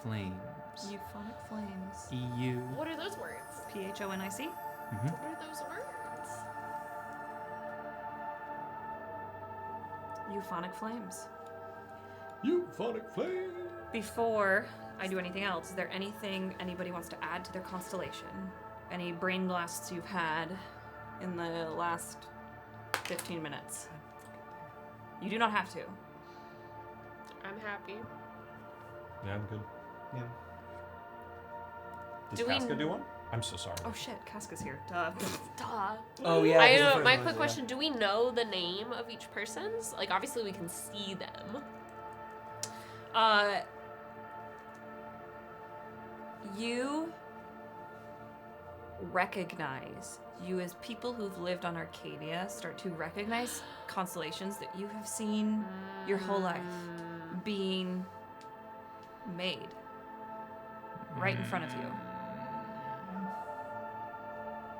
Speaker 1: flames.
Speaker 4: Euphonic flames.
Speaker 1: EU.
Speaker 2: What are those words?
Speaker 4: PHONIC?
Speaker 1: Mhm.
Speaker 2: What are those words?
Speaker 4: Euphonic flames.
Speaker 9: euphonic flame.
Speaker 4: Before I do anything else, is there anything anybody wants to add to their constellation? Any brain blasts you've had in the last 15 minutes? You do not have to.
Speaker 2: I'm happy.
Speaker 3: Yeah, I'm good.
Speaker 5: Yeah.
Speaker 3: Does
Speaker 2: Do we-
Speaker 3: Casca do one? I'm so sorry.
Speaker 4: Oh shit, Casca's here. Duh.
Speaker 2: Duh.
Speaker 5: Oh yeah.
Speaker 2: I
Speaker 5: he's the
Speaker 2: know.
Speaker 5: first
Speaker 2: My
Speaker 5: one,
Speaker 2: quick
Speaker 5: yeah.
Speaker 2: question: do we know the name of each person's? Like, obviously, we can see them.
Speaker 4: You recognize, you as people who've lived on Arcadia start to recognize constellations that you have seen your whole life being made right in front of you.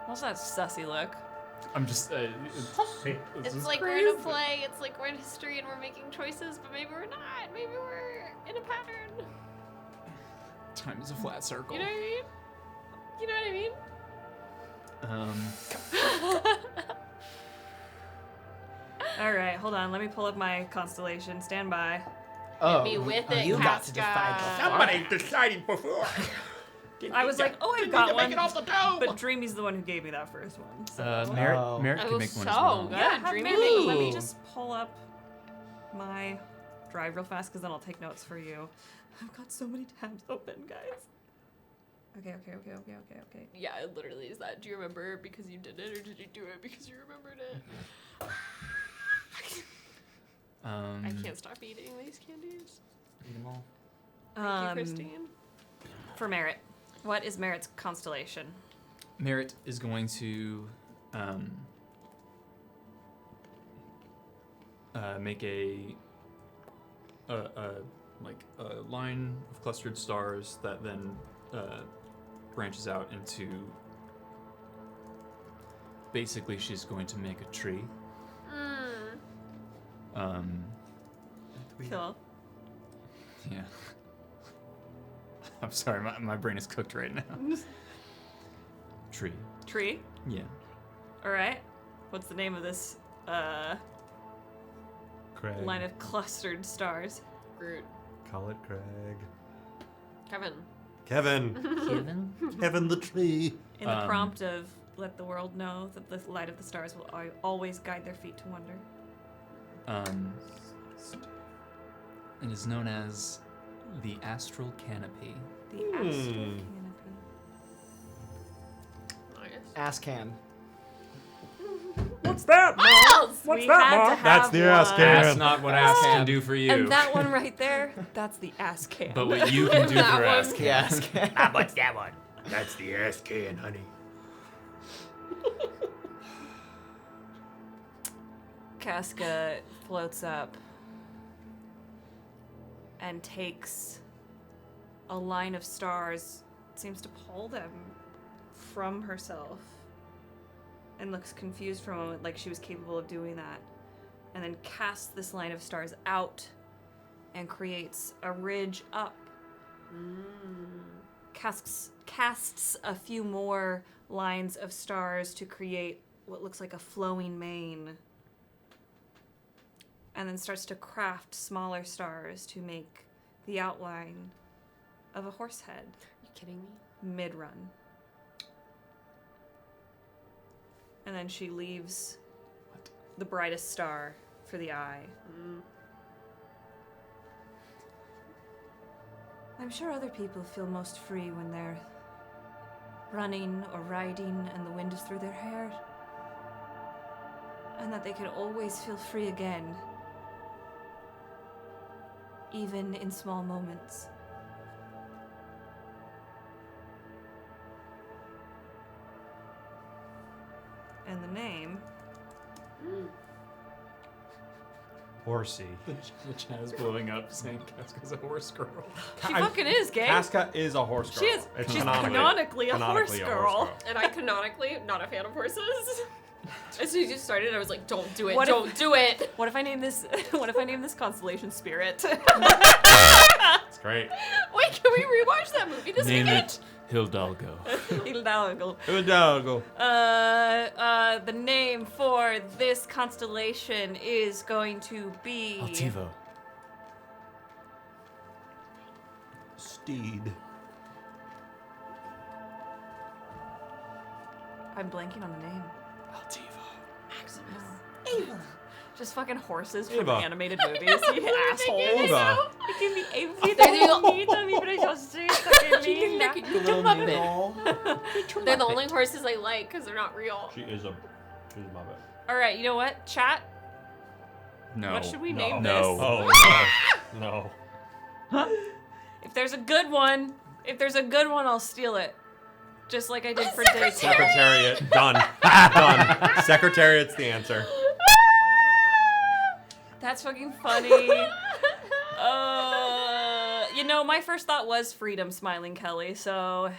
Speaker 4: What's that sussy look?
Speaker 1: I'm just.
Speaker 2: It's like we're in a play. It's like we're in history and we're making choices, but maybe we're not. Maybe we're in a pattern.
Speaker 1: Time is a flat circle.
Speaker 2: You know what I mean? You know what I mean?
Speaker 4: All right, hold on. Let me pull up my constellation. Stand by.
Speaker 5: Oh,
Speaker 2: me with it,
Speaker 5: you got to decide.
Speaker 2: Casca.
Speaker 3: decided before.
Speaker 4: I was like, oh, I've got one. But Dreamy's the one who gave me that first one. So.
Speaker 1: Merritt,
Speaker 5: Oh.
Speaker 1: Merritt
Speaker 2: It
Speaker 1: can
Speaker 2: was
Speaker 1: make one
Speaker 2: so
Speaker 1: as well.
Speaker 2: good.
Speaker 4: Yeah, have
Speaker 2: Dreamy
Speaker 4: Merritt. Let me
Speaker 1: Ooh.
Speaker 4: just pull up my drive real fast, because then I'll take notes for you. I've got so many tabs open, guys. Okay.
Speaker 2: Yeah, it literally is that. Do you remember because you did it, or did you do it because you remembered it? I can't stop eating these candies.
Speaker 1: Eat them all.
Speaker 2: Thank you, Christine.
Speaker 4: For Merritt, what is Merritt's constellation?
Speaker 1: Merritt is going to make a line of clustered stars that then branches out into. Basically, she's going to make a tree.
Speaker 4: Cool.
Speaker 1: Yeah. I'm sorry, my brain is cooked right now. Tree.
Speaker 4: Tree.
Speaker 1: Yeah.
Speaker 4: All right. What's the name of this
Speaker 3: Craig.
Speaker 4: line of clustered stars?
Speaker 2: Groot.
Speaker 3: Call it Craig.
Speaker 2: Kevin.
Speaker 3: Kevin. Kevin the tree.
Speaker 4: In the prompt of let the world know that the light of the stars will always guide their feet to wonder.
Speaker 1: It is known as the astral canopy.
Speaker 4: The astral canopy.
Speaker 2: Nice.
Speaker 5: Ass can.
Speaker 3: What's that?
Speaker 4: We had to have
Speaker 3: That's the ass
Speaker 4: one.
Speaker 3: can.
Speaker 1: That's not what ass can do for you.
Speaker 4: And that one right there, that's the ass can.
Speaker 1: But what you can do
Speaker 2: That
Speaker 1: for
Speaker 2: one.
Speaker 1: ass can.
Speaker 5: Yeah, ass can.
Speaker 3: What's that one? That's the ass can, honey.
Speaker 4: Casca floats up and takes a line of stars, seems to pull them from herself, and looks confused for a moment, like she was capable of doing that, and then casts this line of stars out and creates a ridge up. Casts a few more lines of stars to create what looks like a flowing mane, and then starts to craft smaller stars to make the outline of a horse head.
Speaker 2: Are you kidding me?
Speaker 4: Mid-run. And then she leaves the brightest star for the eye. I'm sure other people feel most free when they're running or riding and the wind is through their hair. And that they can always feel free again, even in small moments. And the name?
Speaker 3: Horsey.
Speaker 1: The chat is blowing up saying Casca's a horse girl.
Speaker 4: She fucking is, gang.
Speaker 3: Casca is a horse girl.
Speaker 4: She is.
Speaker 3: It's
Speaker 4: She's canonically a horse girl.
Speaker 2: And I canonically not a fan of horses. As soon as you started, I was like, "Don't do it!
Speaker 4: What if-
Speaker 2: Don't do it!"
Speaker 4: What if I name this? What if I name this Constellation Spirit?
Speaker 3: It's great.
Speaker 2: Wait, can we rewatch that movie this
Speaker 1: Name
Speaker 2: weekend?
Speaker 1: it Hildalgo.
Speaker 4: Hidalgo.
Speaker 3: Hidalgo.
Speaker 4: The name for this constellation is going to be
Speaker 1: Altivo.
Speaker 3: Steed.
Speaker 4: I'm blanking on the name.
Speaker 1: Altivo.
Speaker 4: No. Just fucking horses from
Speaker 3: Ava.
Speaker 4: animated movies, you asshole.
Speaker 3: Ava.
Speaker 4: It can be
Speaker 2: They're the only horses I like because they're not real.
Speaker 3: She's a muppet.
Speaker 4: Alright, you know what? Chat,
Speaker 1: No.
Speaker 4: what should we
Speaker 3: No.
Speaker 4: name
Speaker 1: No.
Speaker 4: this?
Speaker 3: Oh, no.
Speaker 4: If there's a good one, I'll steal it. Just like I did for Daytime.
Speaker 3: Secretariat. Done. Done. Secretariat's the answer.
Speaker 4: That's fucking funny. You know, my first thought was Freedom Smiling Kelly, so,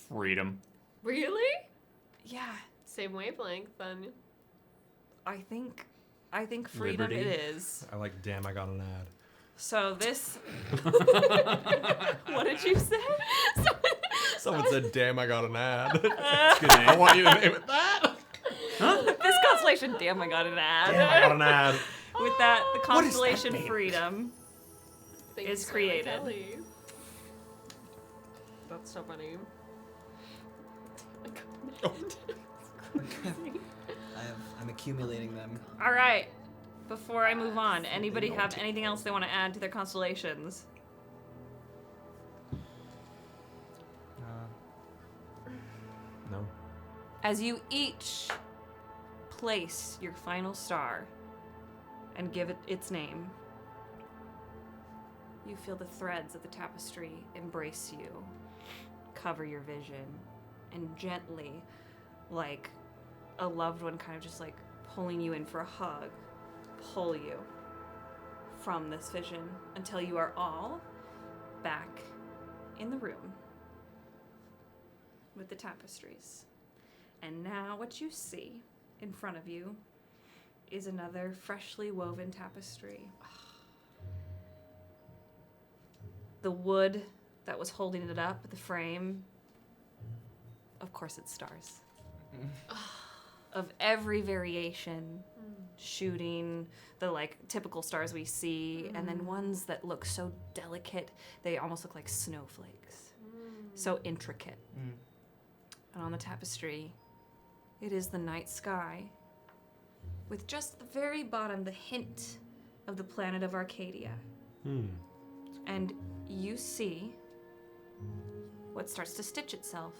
Speaker 1: Freedom.
Speaker 2: Really?
Speaker 4: yeah,
Speaker 2: Same wavelength then.
Speaker 4: I think Freedom
Speaker 1: Liberty.
Speaker 4: it is.
Speaker 3: I like, damn, I got an ad.
Speaker 4: So this, what did you say?
Speaker 3: Someone said, damn, I got an ad.
Speaker 1: Good name.
Speaker 3: I want you to name it that.
Speaker 4: This constellation, damn, I got an ad.
Speaker 3: Damn, I got an ad.
Speaker 4: With that, the
Speaker 3: What is that
Speaker 4: constellation
Speaker 3: thing?
Speaker 4: Freedom
Speaker 2: Thank
Speaker 4: is
Speaker 2: you,
Speaker 4: created.
Speaker 2: Kelly. That's so funny.
Speaker 5: I'm accumulating them.
Speaker 4: All right. Before I move on, anybody have anything else they want to add to their constellations?
Speaker 3: No.
Speaker 4: As you each place your final star and give it its name, you feel the threads of the tapestry embrace you, cover your vision, and gently, like a loved one kind of just like pulling you in for a hug, pull you from this vision until you are all back in the room with the tapestries. And now what you see in front of you is another freshly woven tapestry. The wood that was holding it up, the frame, of course it's stars. Of every variation, shooting the like typical stars we see, and then ones that look so delicate, they almost look like snowflakes. So intricate. And on the tapestry, it is the night sky, with just the very bottom, the hint of the planet of Arcadia. And you see what starts to stitch itself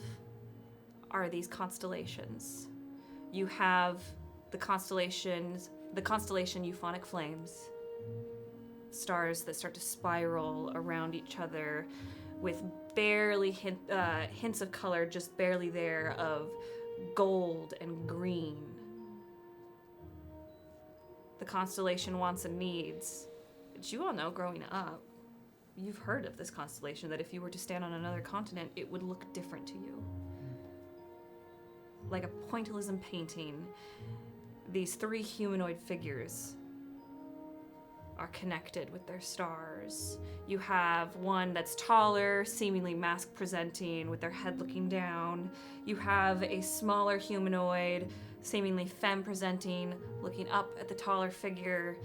Speaker 4: are these constellations. You have the constellation euphonic flames, stars that start to spiral around each other with barely hints of color, just barely there, of gold and green. The constellation wants and needs. But you all know, growing up, you've heard of this constellation, that if you were to stand on another continent, it would look different to you. Like a pointillism painting, these 3 humanoid figures are connected with their stars. You have one that's taller, seemingly mask-presenting, with their head looking down. You have a smaller humanoid, seemingly femme-presenting, looking up at the taller figure.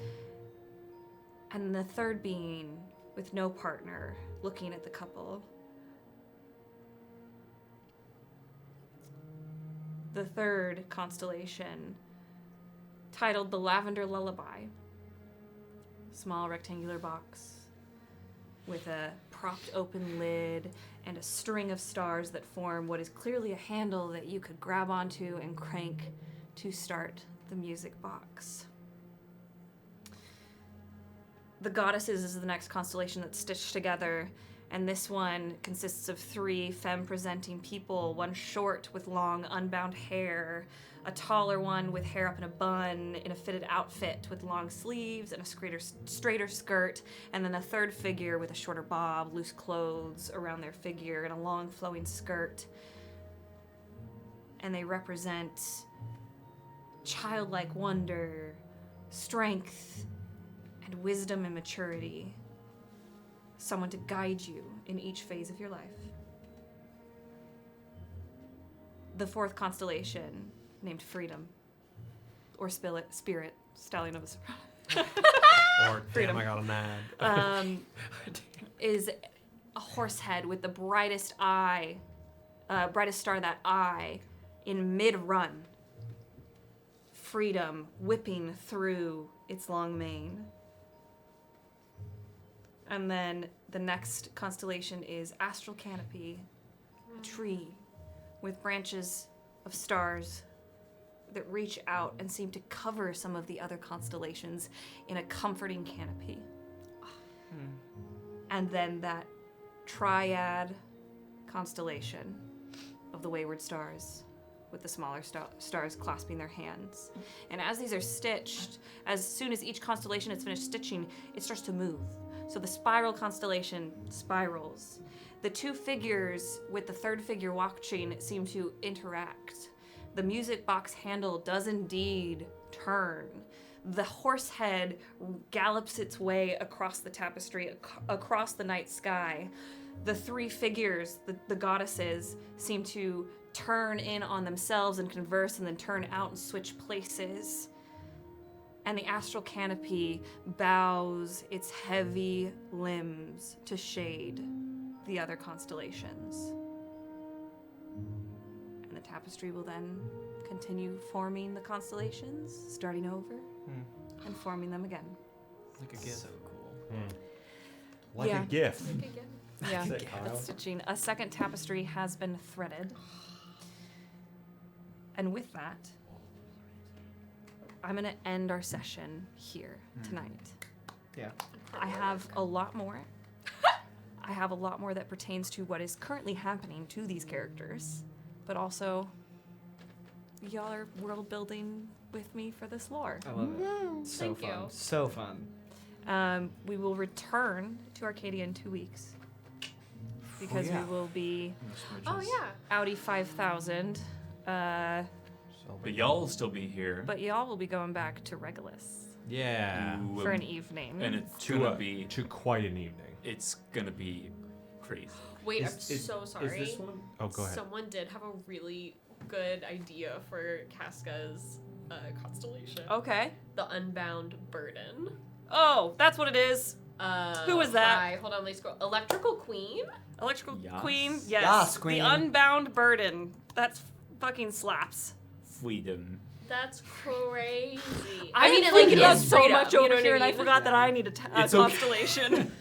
Speaker 4: And the third being, with no partner, looking at the couple. The third constellation, titled The Lavender Lullaby. Small rectangular box with a propped open lid and a string of stars that form what is clearly a handle that you could grab onto and crank to start the music box. The Goddesses is the next constellation that's stitched together, and this one consists of 3 femme-presenting people, one short with long, unbound hair, a taller one with hair up in a bun, in a fitted outfit with long sleeves and a straighter skirt, and then a third figure with a shorter bob, loose clothes around their figure, and a long flowing skirt. And they represent childlike wonder, strength, and wisdom and maturity. Someone to guide you in each phase of your life. The 4th constellation, named Freedom, or Spirit, Stallion of a Surprise.
Speaker 3: Or
Speaker 4: Freedom.
Speaker 3: damn, I got a nag.
Speaker 4: Is a horse head with the brightest star that eye in mid-run. Freedom whipping through its long mane. And then the next constellation is Astral Canopy, a tree with branches of stars that reach out and seem to cover some of the other constellations in a comforting canopy. And then that triad constellation of the Wayward Stars, with the smaller stars clasping their hands. And as these are stitched, as soon as each constellation is finished stitching, it starts to move. So the spiral constellation spirals. The 2 figures with the third figure watching seem to interact. The music box handle does indeed turn. The horse head gallops its way across the tapestry, across the night sky. The 3 figures, the goddesses, seem to turn in on themselves and converse, and then turn out and switch places. And the astral canopy bows its heavy limbs to shade the other constellations. And the tapestry will then continue forming the constellations, starting over, and forming them again.
Speaker 1: Like a gift. So cool.
Speaker 3: Like
Speaker 4: Yeah.
Speaker 3: a gift.
Speaker 4: Yeah,
Speaker 9: Sick, Kyle.
Speaker 4: that's stitching. A second tapestry has been threaded. And with that, I'm going to end our session here tonight.
Speaker 5: Yeah.
Speaker 4: I have a lot more. I have a lot more that pertains to what is currently happening to these characters, but also y'all are world building with me for this lore.
Speaker 5: I love it. So
Speaker 2: Thank
Speaker 5: fun.
Speaker 2: you.
Speaker 5: So fun.
Speaker 4: We will return to Arcadia in 2 weeks because
Speaker 3: yeah.
Speaker 4: we will be
Speaker 2: Oh yeah.
Speaker 4: Audi 5000.
Speaker 1: But y'all will still be here.
Speaker 4: But y'all will be going back to Regulus
Speaker 3: Yeah.
Speaker 4: for an evening.
Speaker 1: And it's
Speaker 3: To
Speaker 1: gonna be
Speaker 3: quite an evening.
Speaker 1: it's gonna be crazy.
Speaker 2: Wait, I'm
Speaker 7: Is
Speaker 2: so sorry.
Speaker 7: this one?
Speaker 3: Oh, go ahead.
Speaker 2: Someone did have a really good idea for Casca's constellation.
Speaker 4: Okay.
Speaker 2: The Unbound Burden.
Speaker 4: Oh, that's what it is. Who was that?
Speaker 2: Hold on, let me scroll. Electrical Queen.
Speaker 4: Electrical
Speaker 1: Yas.
Speaker 4: Queen. Yes.
Speaker 5: Yas, Queen.
Speaker 4: The Unbound Burden. That's fucking slaps.
Speaker 1: Freedom.
Speaker 2: That's crazy.
Speaker 4: I
Speaker 2: mean,
Speaker 4: mean,
Speaker 2: it like
Speaker 4: it
Speaker 2: it
Speaker 4: is
Speaker 2: is
Speaker 4: so
Speaker 2: freedom,
Speaker 4: much
Speaker 2: you know
Speaker 4: over
Speaker 2: what
Speaker 4: here,
Speaker 2: I
Speaker 4: and I
Speaker 2: mean?
Speaker 4: forgot that I need a
Speaker 1: It's okay.
Speaker 4: constellation.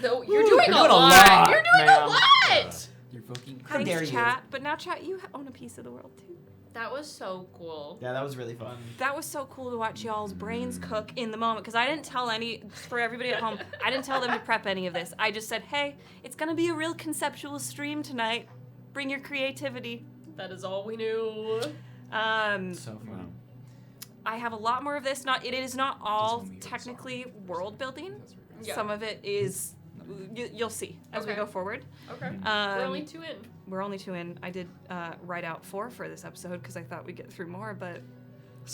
Speaker 2: No, you're doing a
Speaker 5: doing a
Speaker 2: lot.
Speaker 5: lot,
Speaker 2: You're doing
Speaker 5: ma'am.
Speaker 2: a lot.
Speaker 1: You're fucking
Speaker 5: How dare
Speaker 4: Thanks,
Speaker 5: you.
Speaker 4: chat. But now, chat, you own a piece of the world too.
Speaker 2: That was so cool.
Speaker 5: Yeah, that was really fun.
Speaker 4: That was so cool to watch y'all's brains cook in the moment, because I didn't tell for everybody at home, I didn't tell them to prep any of this. I just said, hey, it's going to be a real conceptual stream tonight. Bring your creativity.
Speaker 2: That is all we knew.
Speaker 1: So fun.
Speaker 4: I have a lot more of this. It is not all
Speaker 1: Just when we
Speaker 4: technically world building.
Speaker 2: Yeah.
Speaker 4: Some of it is, you'll see as we
Speaker 2: Okay.
Speaker 4: go forward.
Speaker 2: Okay. We're only 2 in.
Speaker 4: We're only 2 in. I did write out 4 for this episode because I thought we'd get through more, but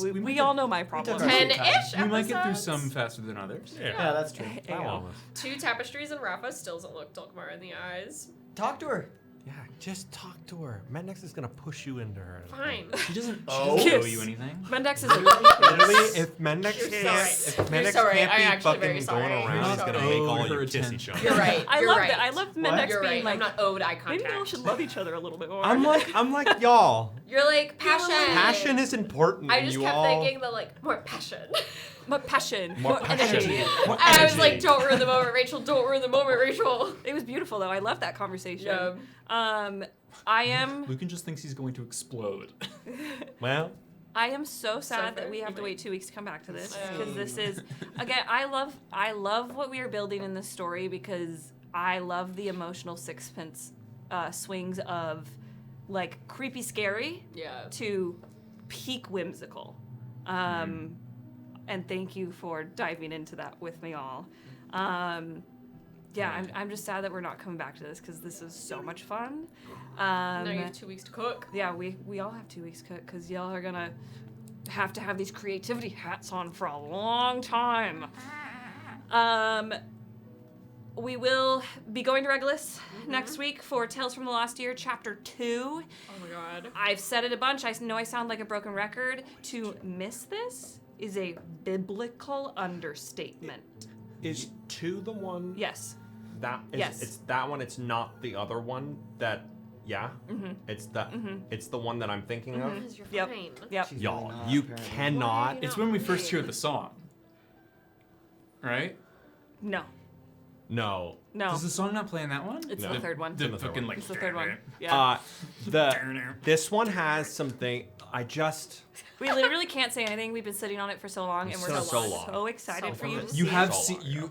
Speaker 4: we all know my problems.
Speaker 5: took our-
Speaker 2: 10-ish
Speaker 1: We might get through
Speaker 2: episodes.
Speaker 1: some faster than others.
Speaker 5: Yeah, that's true.
Speaker 4: Hey,
Speaker 3: That one was-
Speaker 2: 2 tapestries and Rafa still doesn't look Dulcamara in the eyes.
Speaker 5: Talk to her.
Speaker 3: Yeah, just talk to her. Mendax is gonna push you into her.
Speaker 2: Fine.
Speaker 1: She doesn't
Speaker 4: Kiss.
Speaker 1: owe you anything.
Speaker 4: Mendax is
Speaker 3: Literally, if Mendax
Speaker 2: You're
Speaker 3: can't,
Speaker 2: sorry.
Speaker 3: if
Speaker 2: You're
Speaker 3: Mendax
Speaker 2: sorry.
Speaker 3: can't
Speaker 2: I'm
Speaker 3: be
Speaker 2: actually very
Speaker 3: fucking
Speaker 2: sorry.
Speaker 3: going
Speaker 2: You're
Speaker 3: around, he's gonna
Speaker 2: sorry.
Speaker 3: make all
Speaker 1: Owed
Speaker 3: you
Speaker 1: her
Speaker 3: kiss
Speaker 1: attention.
Speaker 3: each other.
Speaker 2: You're right.
Speaker 4: I
Speaker 2: You're
Speaker 4: loved
Speaker 2: right.
Speaker 4: it. I loved
Speaker 5: What?
Speaker 4: Mendax
Speaker 2: You're
Speaker 4: being
Speaker 2: right.
Speaker 4: like,
Speaker 2: I'm not owed eye
Speaker 4: maybe
Speaker 2: contact.
Speaker 4: y'all should love each other a little bit more.
Speaker 3: I'm like y'all.
Speaker 2: You're like passion.
Speaker 3: Passion is important.
Speaker 2: I
Speaker 3: and
Speaker 2: just
Speaker 3: you
Speaker 2: kept
Speaker 3: all...
Speaker 2: thinking the more passion.
Speaker 4: More passion.
Speaker 3: More passion.
Speaker 4: energy.
Speaker 3: More
Speaker 2: And I was
Speaker 3: energy.
Speaker 2: like, don't ruin the moment, Rachel. Don't ruin the moment, Rachel.
Speaker 4: It was beautiful, though. I loved that conversation.
Speaker 2: Yeah.
Speaker 4: I am
Speaker 1: Lucan just thinks he's going to explode.
Speaker 3: Well,
Speaker 4: so sad that
Speaker 2: fair.
Speaker 4: we have
Speaker 2: You
Speaker 4: to
Speaker 2: might.
Speaker 4: wait 2 weeks to come back to this,
Speaker 2: Yeah.
Speaker 4: because this is, again, I love what we are building in this story, because I love the emotional sixpence swings of like creepy scary
Speaker 2: Yeah.
Speaker 4: to peak whimsical. And thank you for diving into that with me all. Yeah, I'm just sad that we're not coming back to this, because this is so much fun.
Speaker 2: Now you have 2 weeks to cook.
Speaker 4: Yeah, we all have 2 weeks cook, because y'all are gonna have to have these creativity hats on for a long time. We will be going to Regulus next week for Tales from the Lost Year, Chapter 2.
Speaker 2: Oh my god.
Speaker 4: I've said it a bunch. I know I sound like a broken record. To miss this is a biblical understatement.
Speaker 3: is 2 the one
Speaker 4: Yes.
Speaker 3: that is?
Speaker 4: Yes.
Speaker 3: It's that one. It's not the other one. That It's the it's the one that I'm thinking of.
Speaker 2: Because you're
Speaker 4: Yep.
Speaker 2: fine.
Speaker 4: Yep.
Speaker 5: She's
Speaker 3: Y'all,
Speaker 5: really not,
Speaker 3: you
Speaker 5: apparently.
Speaker 3: cannot.
Speaker 1: It's when we first hear the song. Right?
Speaker 4: No.
Speaker 3: No.
Speaker 4: No.
Speaker 1: Does the song not play in that one?
Speaker 4: It's
Speaker 3: No.
Speaker 4: the third one.
Speaker 1: The
Speaker 3: the third
Speaker 1: fucking
Speaker 3: one.
Speaker 1: like.
Speaker 4: It's the third one. Yeah.
Speaker 3: This one has something. I just
Speaker 4: We literally can't say anything. We've been sitting on it for so long, and we're
Speaker 3: So long.
Speaker 4: so excited
Speaker 2: So
Speaker 4: for you
Speaker 2: long.
Speaker 4: to
Speaker 1: You
Speaker 4: see
Speaker 1: have
Speaker 4: it.
Speaker 3: So
Speaker 1: seen
Speaker 3: long
Speaker 1: you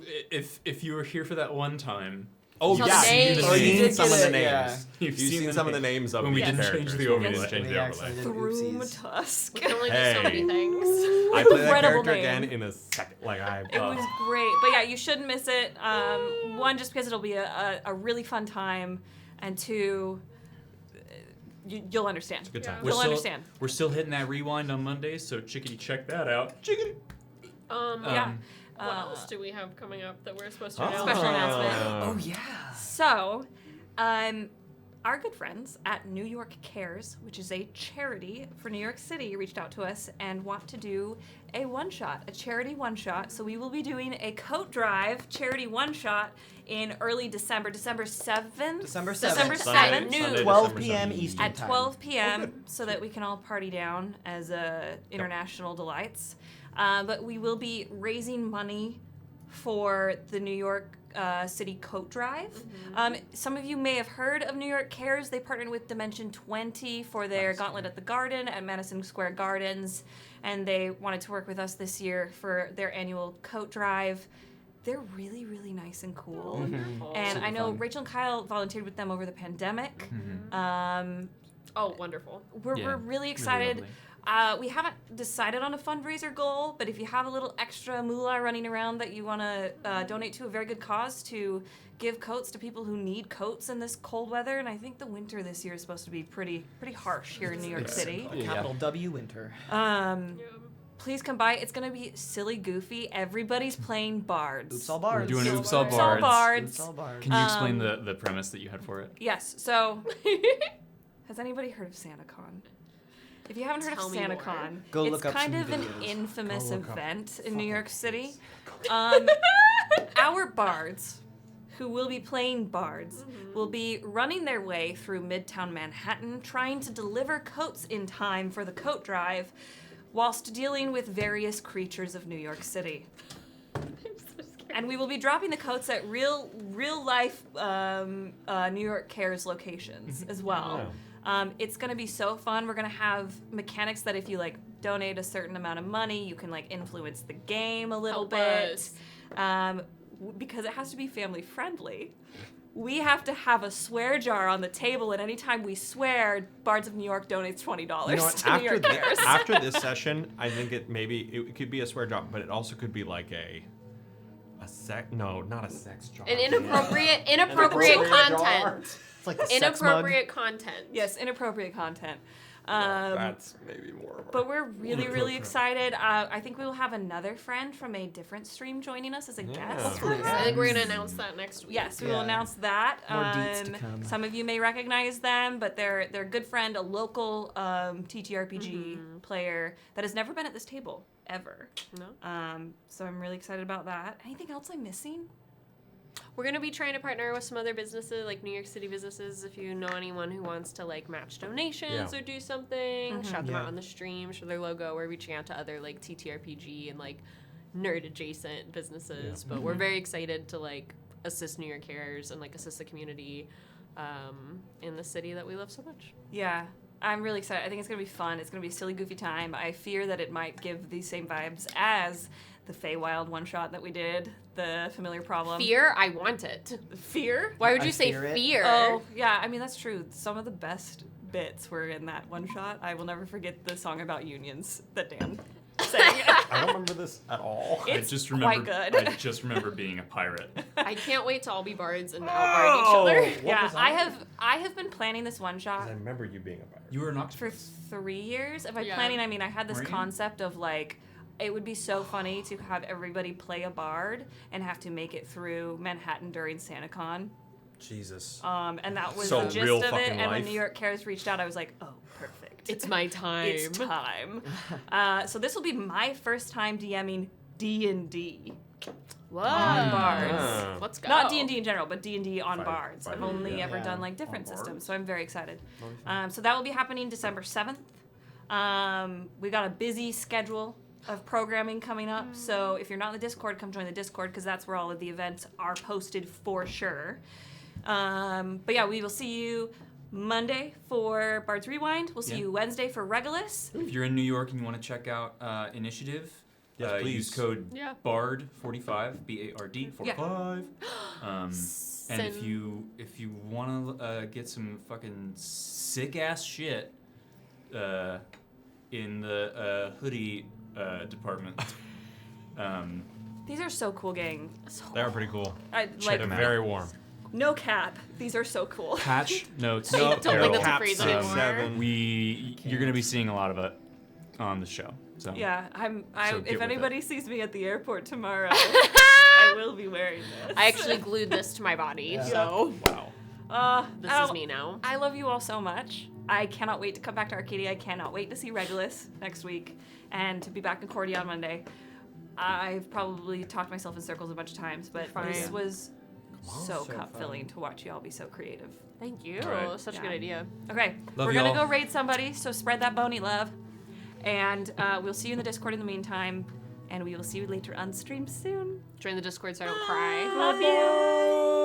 Speaker 1: if you were here for that one time.
Speaker 3: Oh
Speaker 2: Tell
Speaker 3: yeah,
Speaker 2: the names.
Speaker 3: you've
Speaker 2: Oh, you
Speaker 3: seen
Speaker 5: did
Speaker 3: some
Speaker 5: get
Speaker 3: of the
Speaker 5: it,
Speaker 3: names.
Speaker 5: yeah.
Speaker 3: You've seen some of the names of
Speaker 1: when we
Speaker 3: these
Speaker 1: didn't change
Speaker 3: characters
Speaker 1: the
Speaker 3: when we
Speaker 1: overlay.
Speaker 3: didn't change
Speaker 5: We
Speaker 3: the
Speaker 5: actually
Speaker 3: overlay.
Speaker 5: did
Speaker 4: Throom
Speaker 5: oopsies.
Speaker 4: Tusk.
Speaker 2: We can only do so many
Speaker 3: Hey.
Speaker 2: things.
Speaker 3: I play that
Speaker 4: Incredible
Speaker 3: character
Speaker 4: name.
Speaker 3: again in a second. Like
Speaker 4: It was great, but yeah, you shouldn't miss it. One, just because it'll be a really fun time, and 2, you'll understand.
Speaker 3: It's a good time.
Speaker 4: You'll understand.
Speaker 1: We're still hitting that rewind on Mondays, so chickadee check that out. Chickadee.
Speaker 4: Yeah.
Speaker 2: What else do we have coming up that we're supposed to
Speaker 3: Oh.
Speaker 2: announce?
Speaker 4: Special announcement.
Speaker 5: Oh yeah.
Speaker 4: So, our good friends at New York Cares, which is a charity for New York City, reached out to us and want to do a one-shot, a charity one-shot. So we will be doing a coat drive charity one-shot in early December, December 7th?
Speaker 5: December
Speaker 4: December
Speaker 5: 7th.
Speaker 4: 7th,
Speaker 3: Sunday,
Speaker 4: noon.
Speaker 5: 12
Speaker 3: December
Speaker 5: p.m.
Speaker 3: 7th.
Speaker 5: Eastern
Speaker 4: At
Speaker 5: time.
Speaker 4: 12 p.m. so that we can all party down as international delights. But we will be raising money for the New York City Coat Drive. Some of you may have heard of New York Cares. They partnered with Dimension 20 for their Gauntlet at the Garden at Madison Square Gardens, and they wanted to work with us this year for their annual Coat Drive. They're really, really nice and cool. And
Speaker 5: Super
Speaker 4: I know
Speaker 5: fun.
Speaker 4: Rachel and Kyle volunteered with them over the pandemic.
Speaker 2: Oh, wonderful.
Speaker 4: We're
Speaker 1: Yeah,
Speaker 4: really
Speaker 1: really
Speaker 4: excited.
Speaker 1: lovely.
Speaker 4: We haven't decided on a fundraiser goal, but if you have a little extra moolah running around that you want to donate to a very good cause to give coats to people who need coats in this cold weather, and I think the winter this year is supposed to be pretty harsh here in New York City.
Speaker 5: Capital W winter.
Speaker 4: Please come by. It's gonna be silly, goofy. Everybody's playing bards.
Speaker 5: Oops, all
Speaker 1: We're
Speaker 5: bards.
Speaker 1: doing Oops All
Speaker 4: Oops, all
Speaker 1: Bards.
Speaker 4: bards.
Speaker 5: Oops, all bards.
Speaker 1: Can you explain the premise that you had for it?
Speaker 4: Yes. So, has anybody heard of SantaCon? If you haven't heard
Speaker 2: Tell
Speaker 4: of
Speaker 2: me more.
Speaker 4: SantaCon,
Speaker 5: Go
Speaker 4: it's
Speaker 5: look up
Speaker 4: kind
Speaker 5: some
Speaker 4: of an
Speaker 5: videos.
Speaker 4: infamous
Speaker 3: Go look up
Speaker 4: event in New York City. Our bards, who will be playing bards, will be running their way through Midtown Manhattan, trying to deliver coats in time for the coat drive, whilst dealing with various creatures of New York City.
Speaker 2: I'm so scared.
Speaker 4: And we will be dropping the coats at real life New York Cares locations as well. It's gonna be so fun. We're gonna have mechanics that if you like donate a certain amount of money, you can like influence the game a little bit. Because it has to be family friendly. We have to have a swear jar on the table, and anytime we swear, Bards of New York donates $20
Speaker 3: You know what?
Speaker 4: to New York Cares.
Speaker 3: After this session, I think it could be a swear jar, but it also could be like not a sex jar.
Speaker 2: An inappropriate content.
Speaker 5: It's like the sex mug.
Speaker 2: Inappropriate content.
Speaker 4: Yes, inappropriate content.
Speaker 9: That's maybe more.
Speaker 4: But we're really excited. I think we will have another friend from a different stream joining us as a guest.
Speaker 5: Hopefully,
Speaker 2: I think we're gonna announce that next week.
Speaker 4: Yes, we will announce that.
Speaker 5: More deets to come.
Speaker 4: Some of you may recognize them, but they're a good friend, a local TTRPG player that has never been at this table ever.
Speaker 2: No.
Speaker 4: So I'm really excited about that. Anything else I'm missing?
Speaker 2: We're gonna be trying to partner with some other businesses, like New York City businesses. If you know anyone who wants to like match donations or do something, shout them out on the stream, show their logo. We're reaching out to other like TTRPG and like nerd adjacent businesses. But we're very excited to like assist New York Cares and like assist the community in the city that we love so much.
Speaker 4: Yeah. I'm really excited. I think it's going to be fun. It's going to be a silly, goofy time. I fear that it might give the same vibes as the Feywild one-shot that we did, the Familiar Problem.
Speaker 2: Fear? I want it.
Speaker 4: Fear?
Speaker 2: Why would
Speaker 5: I
Speaker 2: you say
Speaker 5: fear it.
Speaker 2: fear?
Speaker 4: Oh, yeah. I mean, that's true. Some of the best bits were in that one-shot. I will never forget the song about unions that Dan sang.
Speaker 3: I don't remember this at all.
Speaker 4: It's
Speaker 1: I just remember,
Speaker 4: quite good.
Speaker 1: I just remember being a pirate.
Speaker 2: I can't wait to all be bards and outbard each other.
Speaker 4: Yeah, I have been planning this one-shot
Speaker 3: I remember you being a pirate.
Speaker 1: You were an
Speaker 4: for
Speaker 1: octopus.
Speaker 4: 3 years. If by
Speaker 2: Yeah.
Speaker 4: planning, I mean I had this
Speaker 1: Were you?
Speaker 4: concept of like, it would be so funny to have everybody play a bard and have to make it through Manhattan during SantaCon.
Speaker 3: Jesus.
Speaker 4: And that was
Speaker 3: So
Speaker 4: the gist
Speaker 3: real
Speaker 4: of it.
Speaker 3: fucking
Speaker 4: And when
Speaker 3: life.
Speaker 4: New York Cares reached out, I was like, oh, perfect.
Speaker 2: It's my time.
Speaker 4: It's time. So this will be my first time DMing D&D.
Speaker 2: Whoa.
Speaker 4: On bards.
Speaker 3: Ah.
Speaker 2: Let's go.
Speaker 4: Not D&D in general, but D&D on
Speaker 3: Five-
Speaker 4: bards. I've
Speaker 3: 5e,
Speaker 4: only ever
Speaker 5: yeah.
Speaker 4: done like different
Speaker 1: On
Speaker 4: systems,
Speaker 1: bards.
Speaker 4: so I'm very excited. So that will be happening December 7th. We got a busy schedule of programming coming up, so if you're not in the Discord, come join the Discord because that's where all of the events are posted for sure. But yeah, we will see you Monday for Bards Rewind. We'll see
Speaker 1: Yeah.
Speaker 4: you Wednesday for Regulus.
Speaker 1: If you're in New York and you want to check out Initiative,
Speaker 3: Yes,
Speaker 1: use
Speaker 3: please.
Speaker 1: code
Speaker 2: Yeah.
Speaker 1: BARD45, BARD 45. And if
Speaker 2: Send-
Speaker 1: you want to get some fucking sick ass shit in the hoodie department,
Speaker 4: These are so cool, gang.
Speaker 3: They are pretty cool.
Speaker 4: Like,
Speaker 3: They're very warm.
Speaker 4: no cap. These are so cool.
Speaker 1: patch notes.
Speaker 2: I don't think
Speaker 1: apparel.
Speaker 2: that's a phrase anymore.
Speaker 1: You're gonna be seeing a lot of it on the show. So
Speaker 4: Yeah,
Speaker 1: So get
Speaker 4: if
Speaker 1: with
Speaker 4: anybody sees me at the airport tomorrow, I will be wearing this.
Speaker 2: I actually glued this to my body, so
Speaker 1: wow.
Speaker 2: this is me now.
Speaker 4: I love you all so much. I cannot wait to come back to Arcadia. I cannot wait to see Regulus next week and to be back in Cordia on Monday. I've probably talked myself in circles a bunch of times, but this
Speaker 2: Fine.
Speaker 4: was so
Speaker 5: So
Speaker 4: cup
Speaker 5: fun.
Speaker 4: filling to watch you all be so creative.
Speaker 2: Thank you.
Speaker 1: Right.
Speaker 2: Such a
Speaker 4: Yeah.
Speaker 2: good idea.
Speaker 4: Okay,
Speaker 1: Love
Speaker 4: we're gonna
Speaker 1: y'all.
Speaker 4: go raid somebody, so spread that bony love. And we'll see you in the Discord in the meantime, and we will see you later on stream soon.
Speaker 2: Join the Discord so I don't cry.
Speaker 4: Love you.